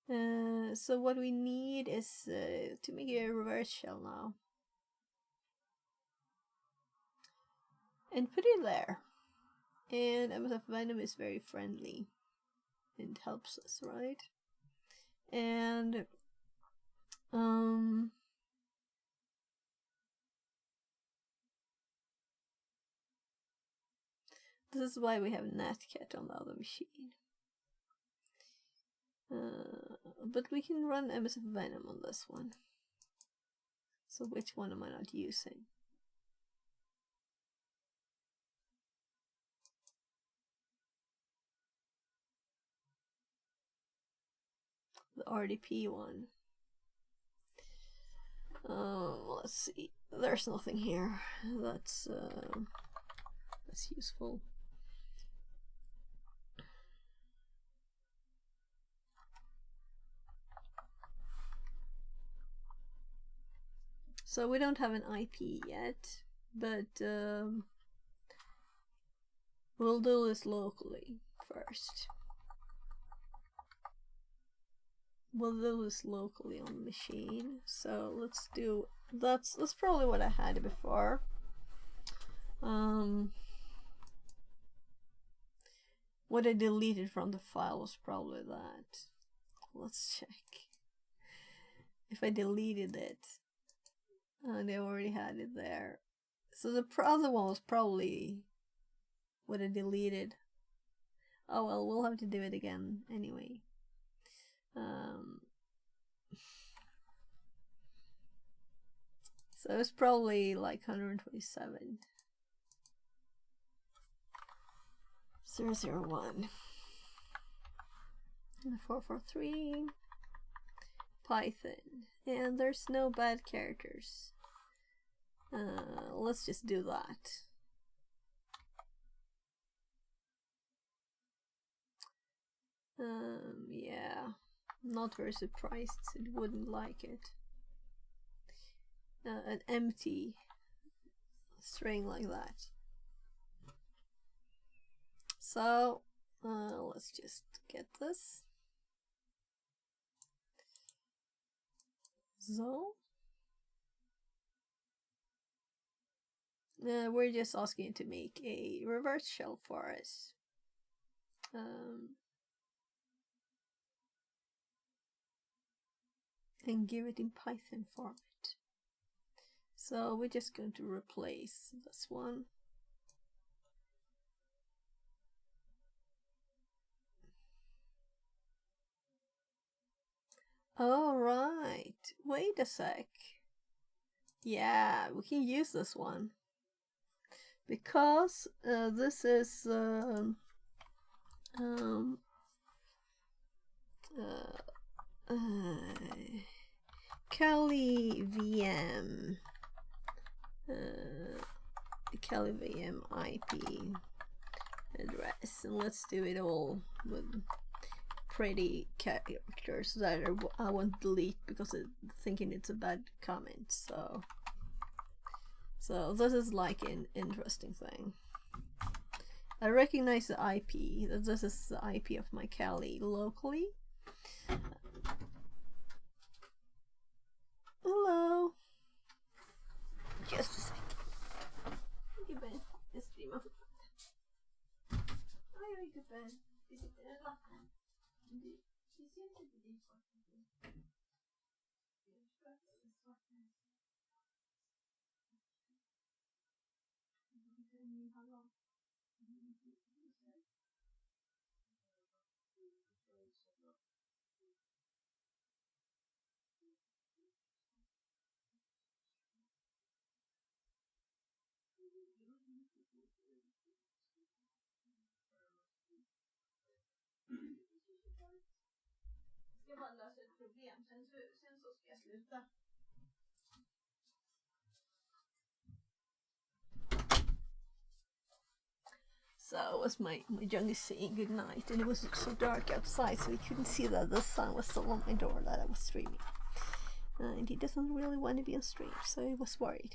So what we need is to make a reverse shell now. And put it there. And MSF Venom is very friendly. And helps us, right? And this is why we have Natcat on the other machine. But we can run MSF Venom on this one. So which one am I not using? The RDP one. Let's see. There's nothing here. That's useful. So we don't have an IP yet, but we'll do this locally first. we'll do this locally on the machine. So let's do that's probably what I had before. What I deleted from the file was probably that. Let's check if I deleted it. They already had it there. So the other one was probably what I deleted. Oh well, we'll have to do it again anyway. So it's probably like 127. 001 and 443 Python, and there's no bad characters. Let's just do that. Yeah, not very surprised it wouldn't like it. An empty string like that. So let's just get this. So we're just asking it to make a reverse shell for us. And give it in Python format. So we're just going to replace this one. All right, wait a sec. Yeah, we can use this one because this is Kali VM Kali VM IP address, and let's do it all with pretty characters that I won't delete because I'm thinking it's a bad comment. So this is like an interesting thing. I recognize the IP, that this is the IP of my Kali locally. Hello. Just a second. Gubben, jag streamar fortfarande. Oj, gubben. Vi sitter i vatten. Det syns inte din svarta. Ska bara lösa ett problem, sen så ska jag sluta. So it was my youngest saying good night, and it was so dark outside, so he couldn't see that the sun was still on my door that I was streaming. And he doesn't really want to be on stream, so he was worried.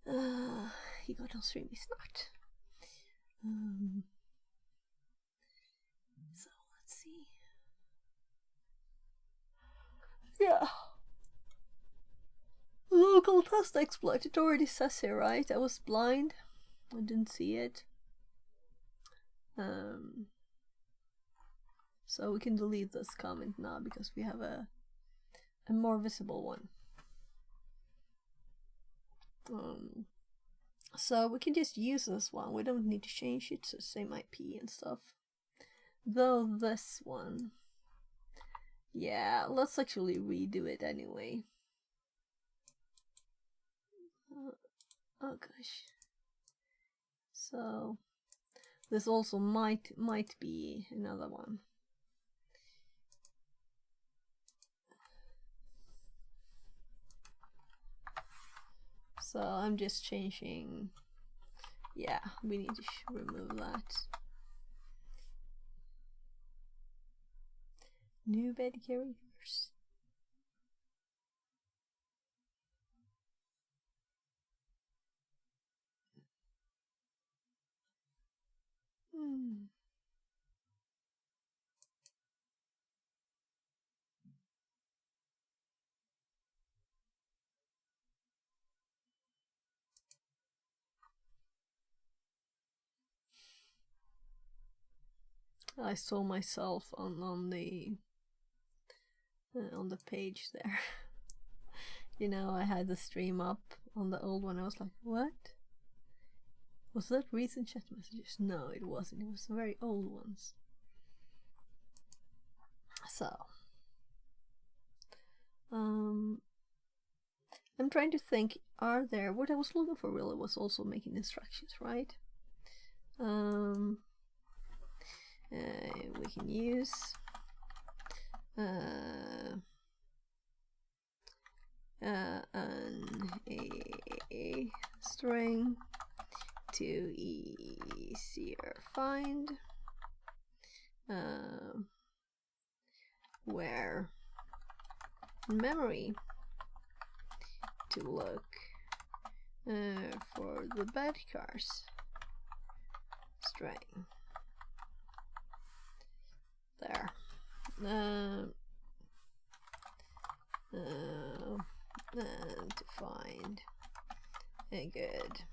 He got on stream, he's not. So let's see. Yeah. Local test exploit, it already says here, right? I was blind. I didn't see it. So we can delete this comment now because we have a more visible one. So we can just use this one. We don't need to change it to the same IP and stuff. Though this one, yeah, let's actually redo it anyway. Oh gosh. So this also might be another one. So I'm just changing. Yeah, we need to remove that. New bed carriers. I saw myself on the page there. You know, I had the stream up on the old one. I was like, what? Was that recent chat messages? No, it wasn't. It was the very old ones. So, I'm trying to think, are there, what I was looking for really was also making instructions, right? We can use an a string to easier find, where in memory to look for the bad cars string. There. And to find a good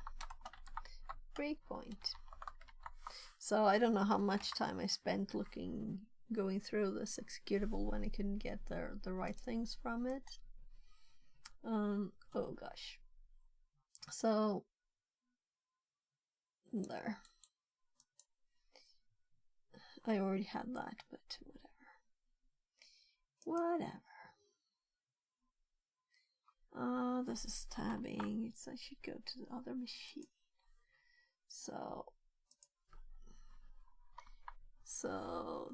breakpoint. So I don't know how much time I spent going through this executable when I couldn't get the right things from it. Oh gosh. So there. I already had that, but whatever. Oh, this is tabbing. I should go to the other machine. So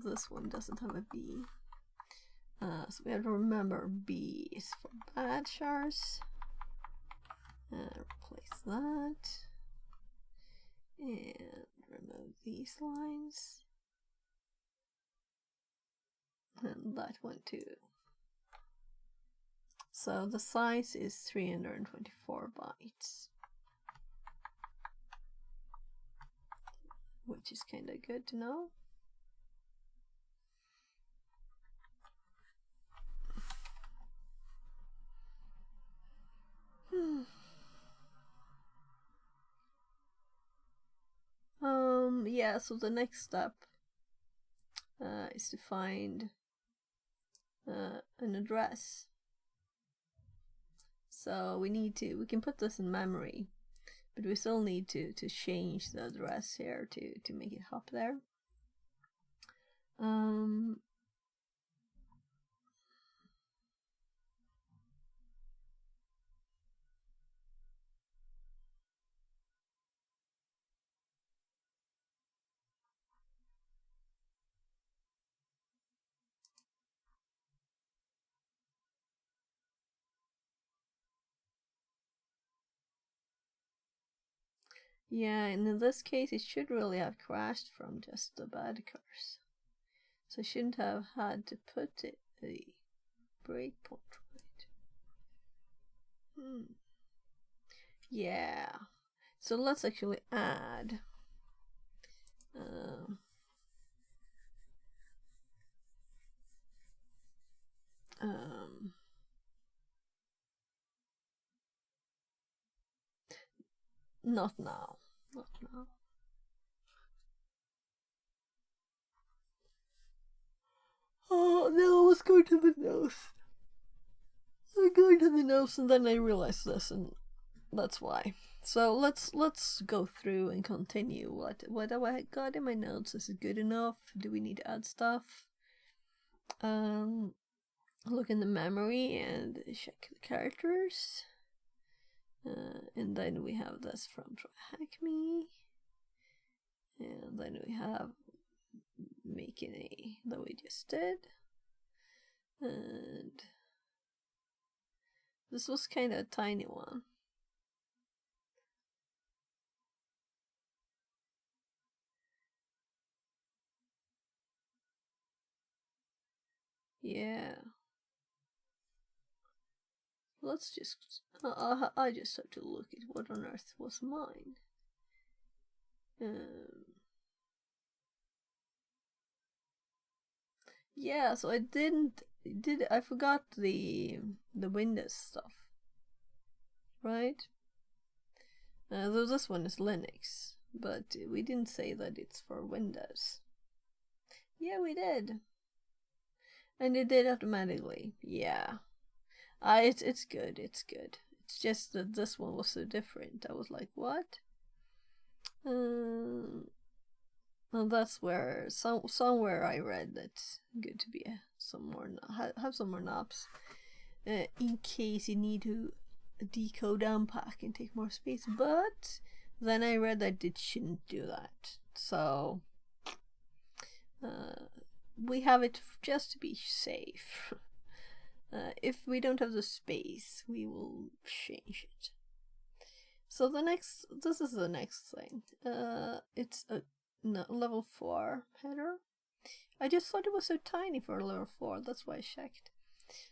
this one doesn't have a B. So we have to remember B is for bad chars. Replace that. And remove these lines. And that one too. So the size is 324 bytes. Which is kind of good to know. Yeah, so the next step is to find an address. So we can put this in memory, but we still need to change the address here to make it hop there. Yeah, and in this case it should really have crashed from just the bad cars. So I shouldn't have had to put a breakpoint, right? Yeah. So let's actually add not now. Not now. Oh no, let's go to the nose. I'm going to the nose, and then I realized this, and that's why. So let's go through and continue. What have I got in my notes? Is it good enough? Do we need to add stuff? Look in the memory and check the characters. And then we have this from TryHackMe. And then we have making a that we just did. And this was kind of a tiny one. Yeah. Let's just... I just have to look at what on earth was mine. Yeah, so I forgot the Windows stuff. Right? Though this one is Linux, but we didn't say that it's for Windows. Yeah, we did. And it did automatically. Yeah. It's good. It's good. It's just that this one was so different. I was like, what? And that's where somewhere I read that's good to be some more have some more knobs in case you need to decode unpack and take more space. But then I read that it shouldn't do that. So we have it just to be safe. If we don't have the space, we will change it. So this is the next thing. It's a level 4 header. I just thought it was so tiny for a level 4, that's why I checked.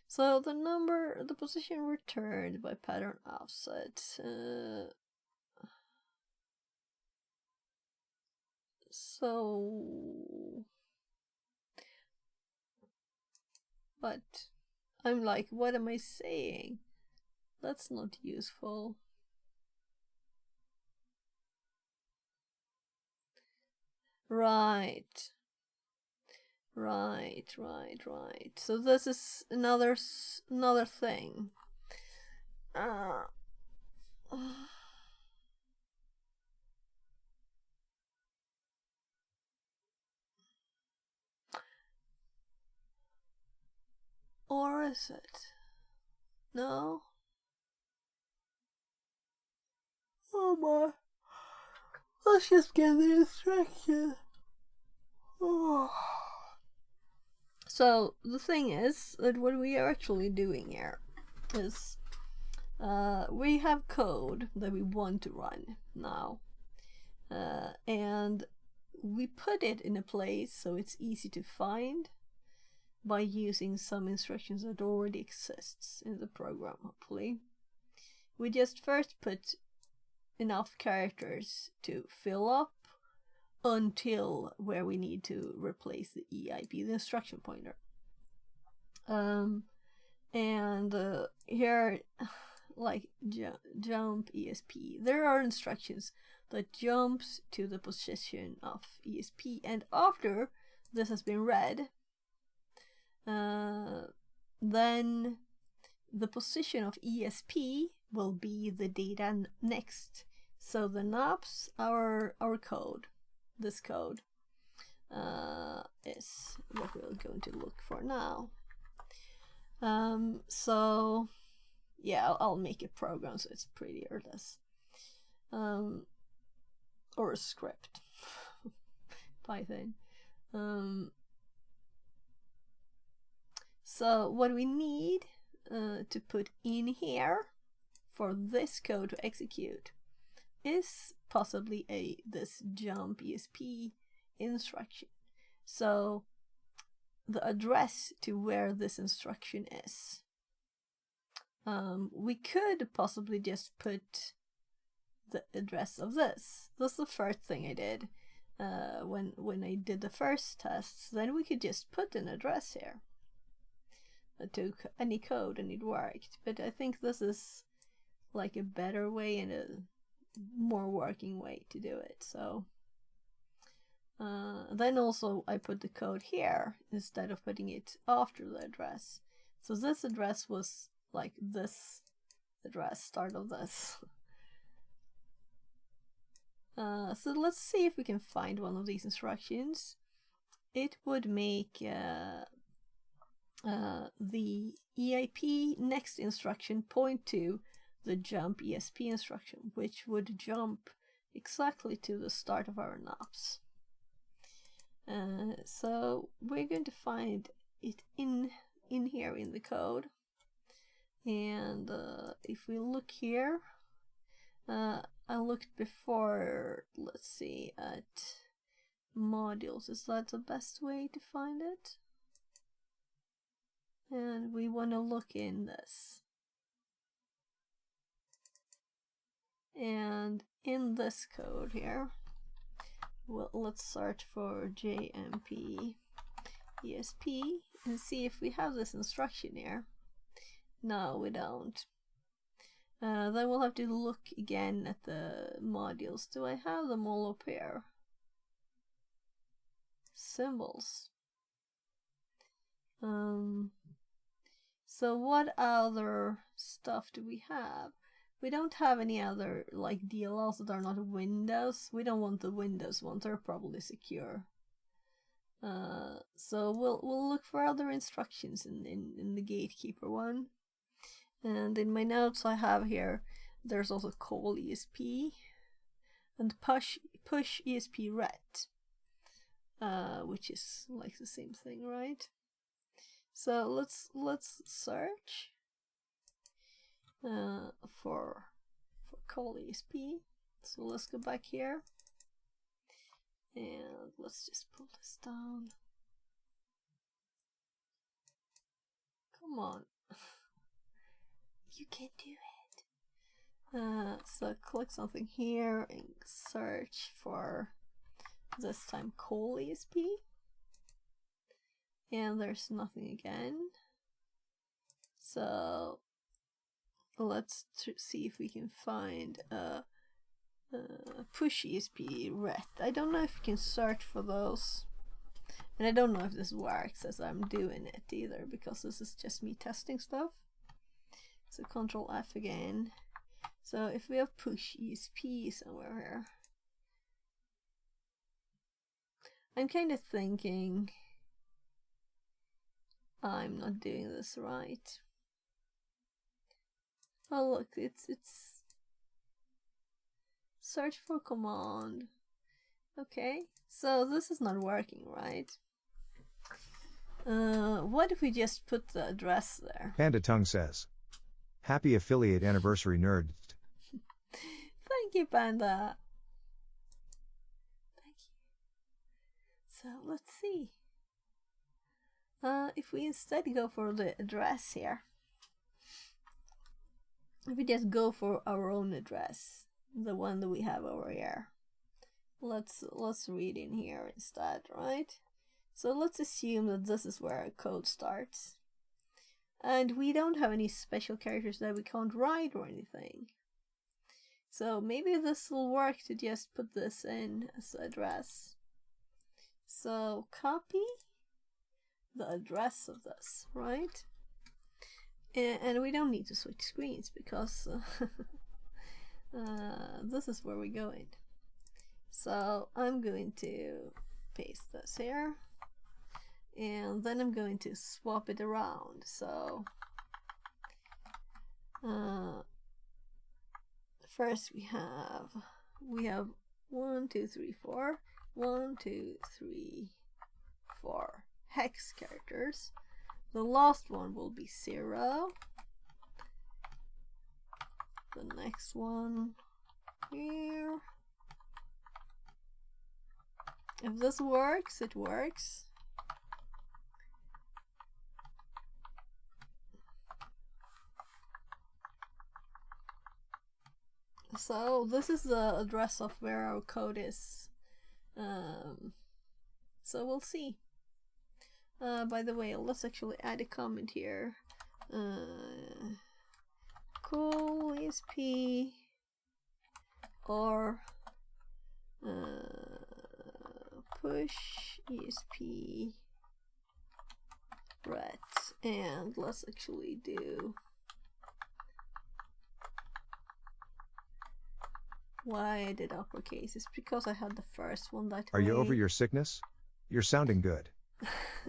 So the position returned by pattern offset. But I'm like, what am I saying? That's not useful. Right. So this is another thing. Or is it? No? Oh my. Let's just get the instruction. Oh. So the thing is that what we are actually doing here is we have code that we want to run now, and we put it in a place so it's easy to find by using some instructions that already exists in the program. Hopefully we just first put enough characters to fill up until where we need to replace the EIP, the instruction pointer. And here, like jump ESP, there are instructions that jumps to the position of ESP, and after this has been read, then the position of ESP will be the data next. So the knobs, our code, this code, is what we're going to look for now. So yeah, I'll make a program so it's prettier, this, or a script, Python. So what we need to put in here for this code to execute is possibly this jump ESP instruction. So the address to where this instruction is. We could possibly just put the address of this. That's the first thing I did when I did the first tests. Then we could just put an address here. I took any code and it worked. But I think this is like a better way and a more working way to do it. So then also I put the code here instead of putting it after the address. So this address was like this address, start of this. So let's see if we can find one of these instructions. It would make the EIP next instruction point to the jump ESP instruction, which would jump exactly to the start of our knobs. So we're going to find it in here in the code, and if we look here, I looked before, let's see, at modules. Is that the best way to find it? And we want to look in this, and in this code here, well, let's search for JMP ESP and see if we have this instruction here. No, we don't. Then we'll have to look again at the modules. Do I have them all up here? Symbols. So what other stuff do we have? We don't have any other like DLLs that are not Windows. We don't want the Windows ones, they're probably secure. So we'll look for other instructions in the Gatekeeper one. And in my notes I have here, there's also call ESP and push ESP ret, which is like the same thing, right? So let's search for call ESP. So let's go back here and let's just pull this down. Come on. You can do it. So click something here and search for, this time, call ESP. And there's nothing again. So let's see if we can find a push ESP ret. I don't know if you can search for those. And I don't know if this works as I'm doing it either, because this is just me testing stuff. So Control F again. So if we have push ESP somewhere here, I'm kind of thinking I'm not doing this right. Oh look, it's search for command. Okay, so this is not working, right? What if we just put the address there? Panda Tongue says, "Happy affiliate anniversary, nerd." Thank you, Panda. Thank you. So let's see. If we instead go for the address here, if we just go for our own address, the one that we have over here, let's read in here instead, right? So let's assume that this is where our code starts, and we don't have any special characters that we can't write or anything. So maybe this will work to just put this in as the address. So copy the address of this, right? And we don't need to switch screens because this is where we're going. So I'm going to paste this here, and then I'm going to swap it around. So first we have 1 2 3 4 1 2 3 4 hex characters. The last one will be 0. The next one here. If this works, it works. So this is the address of where our code is. So we'll see. By the way, let's actually add a comment here. Call ESP or push ESP ret, and let's actually do why I did uppercase. It's because I had the first one that Are way. you over your sickness? You're sounding good.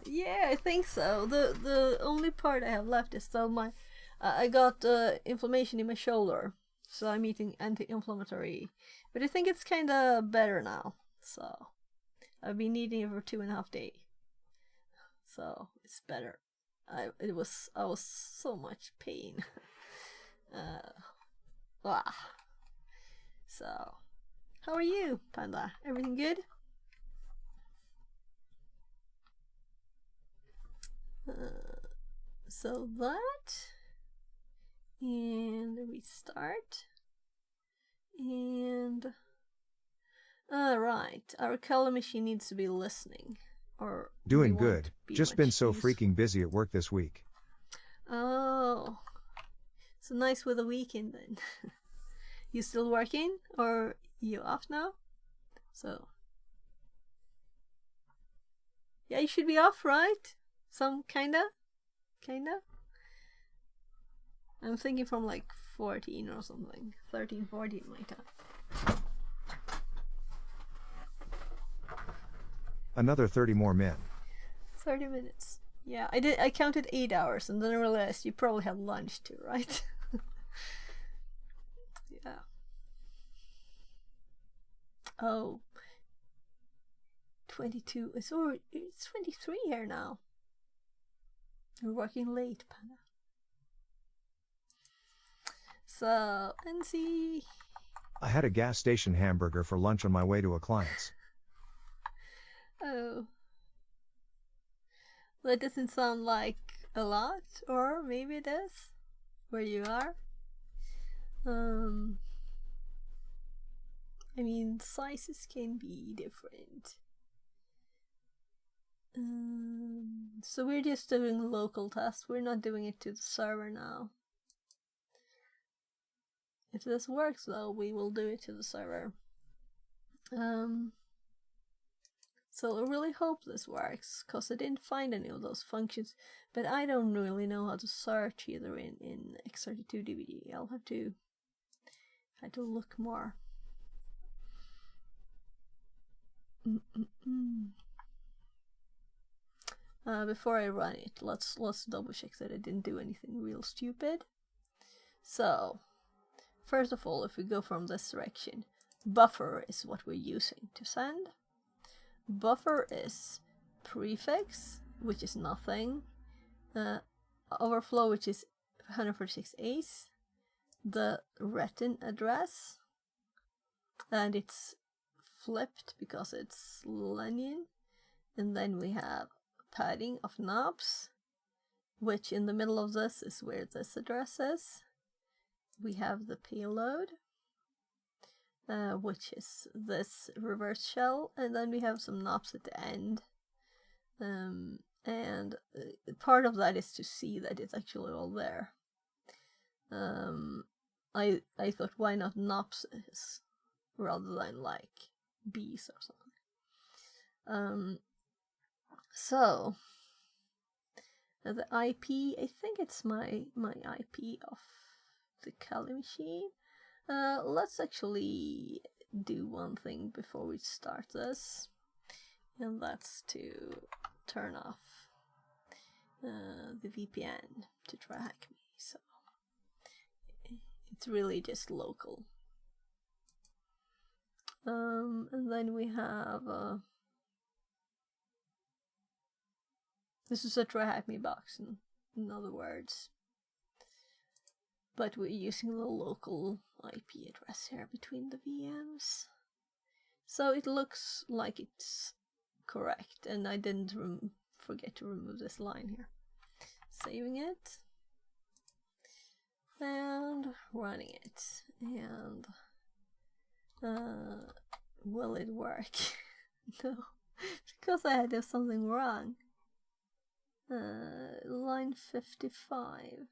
Yeah, I think so. The only part I have left is still my I got inflammation in my shoulder, so I'm eating anti-inflammatory. But I think it's kind of better now. So I've been eating it for 2.5 days, so it's better. I was so much pain. So how are you, Panda? Everything good? So that, and restart, and right, our color machine needs to be listening, or Doing good. Just been so use. freaking busy at work this week. Oh, so nice with a weekend then. You still working, or you off now? So yeah, you should be off, right? Some kinda? I'm thinking from like 14 or something. 13, 14 my time. Another 30 more men. 30 minutes. Yeah, I counted 8 hours and then I realized you probably had lunch too, right? Yeah. Oh. 22. It's 23 here now. We're working late, Panda. So, NC. I had a gas station hamburger for lunch on my way to a client's. Oh. That doesn't sound like a lot, or maybe it is, where you are. I mean, sizes can be different. So we're just doing local tests. We're not doing it to the server now. If this works though, we will do it to the server. So I really hope this works, because I didn't find any of those functions, but I don't really know how to search either in X32 DVD. I'll have to look more. Before I run it, let's double check that I didn't do anything real stupid. So, first of all, if we go from this direction, buffer is what we're using to send. Buffer is prefix, which is nothing. Overflow, which is 146 ace. The written address, and it's flipped because it's Lenin. And then we have padding of knobs, which in the middle of this is where this address is. We have the payload, which is this reverse shell, and then we have some knobs at the end. And part of that is to see that it's actually all there. I thought, why not knobs rather than like bees or something. So the IP, I think it's my IP of the Kali machine. Let's actually do one thing before we start this, and that's to turn off the VPN to TryHackMe. So it's really just local. And then we have this is a TryHackMe box, in other words, but we're using the local IP address here between the VMs, so it looks like it's correct, and I didn't forget to remove this line here. Saving it and running it, and will it work? No, because I had something wrong. Line 55.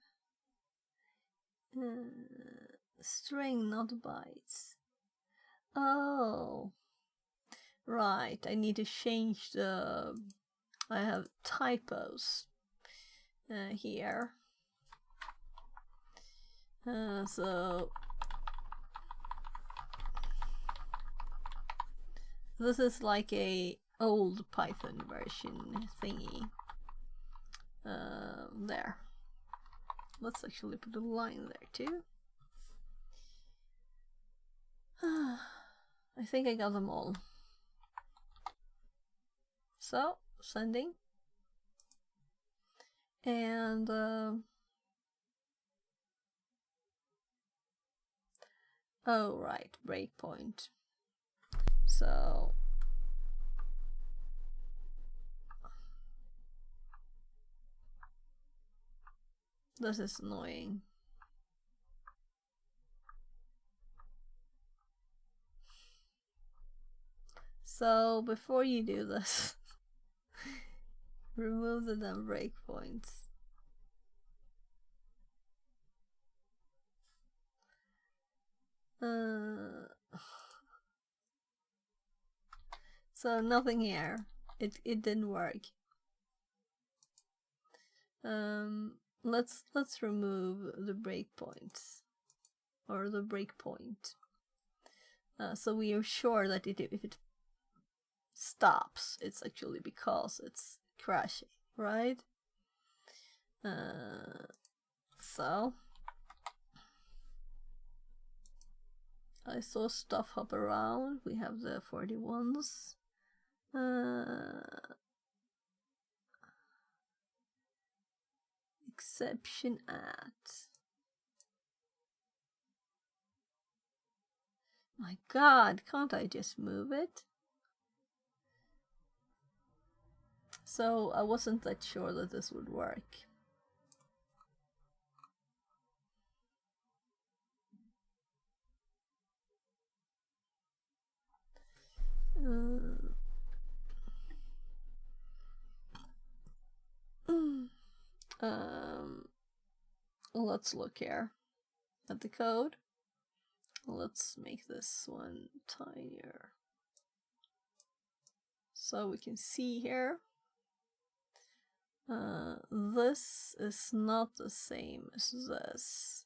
String, not bytes. Oh, right. I need to change the. I have typos here. So this is like a old Python version thingy. There. Let's actually put a line there too. I think I got them all. So, sending. And oh right, breakpoint. So this is annoying. So before you do this, remove the damn breakpoints. So nothing here. It didn't work. Let's remove the breakpoints or the breakpoint. So we are sure that if it stops, it's actually because it's crashing, right? So I saw stuff hop around. We have the 41s. Exception at. My God, can't I just move it? So I wasn't that sure that this would work. Let's look here at the code. Let's make this one tinier so we can see here. This is not the same as this.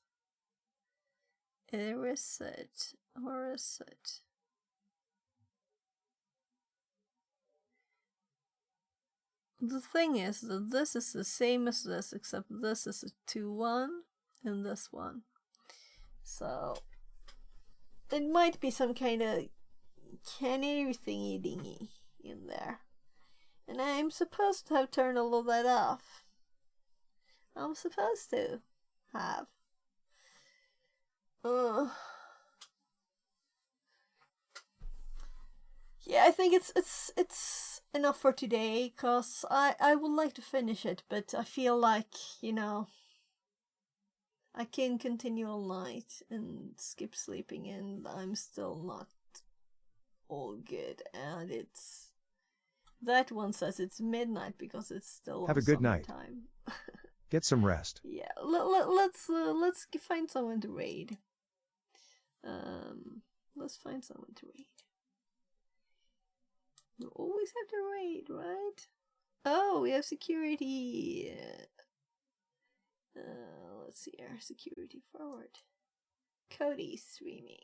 Where is it? Where is it? The thing is that this is the same as this, except this is a 2-1 and this one. So it might be some kind of canary thingy dingy in there. And I'm supposed to have turned all of that off. I'm supposed to have. Yeah, I think it's enough for today, cause I would like to finish it, but I feel like, you know, I can continue all night and skip sleeping, and I'm still not all good. And it's that one says it's midnight because it's still Have a good night. Time. Get some rest. Yeah, let's find someone to raid. Let's find someone to raid. You always have to raid, right? Oh, we have security. Let's see our security forward. Cody streaming.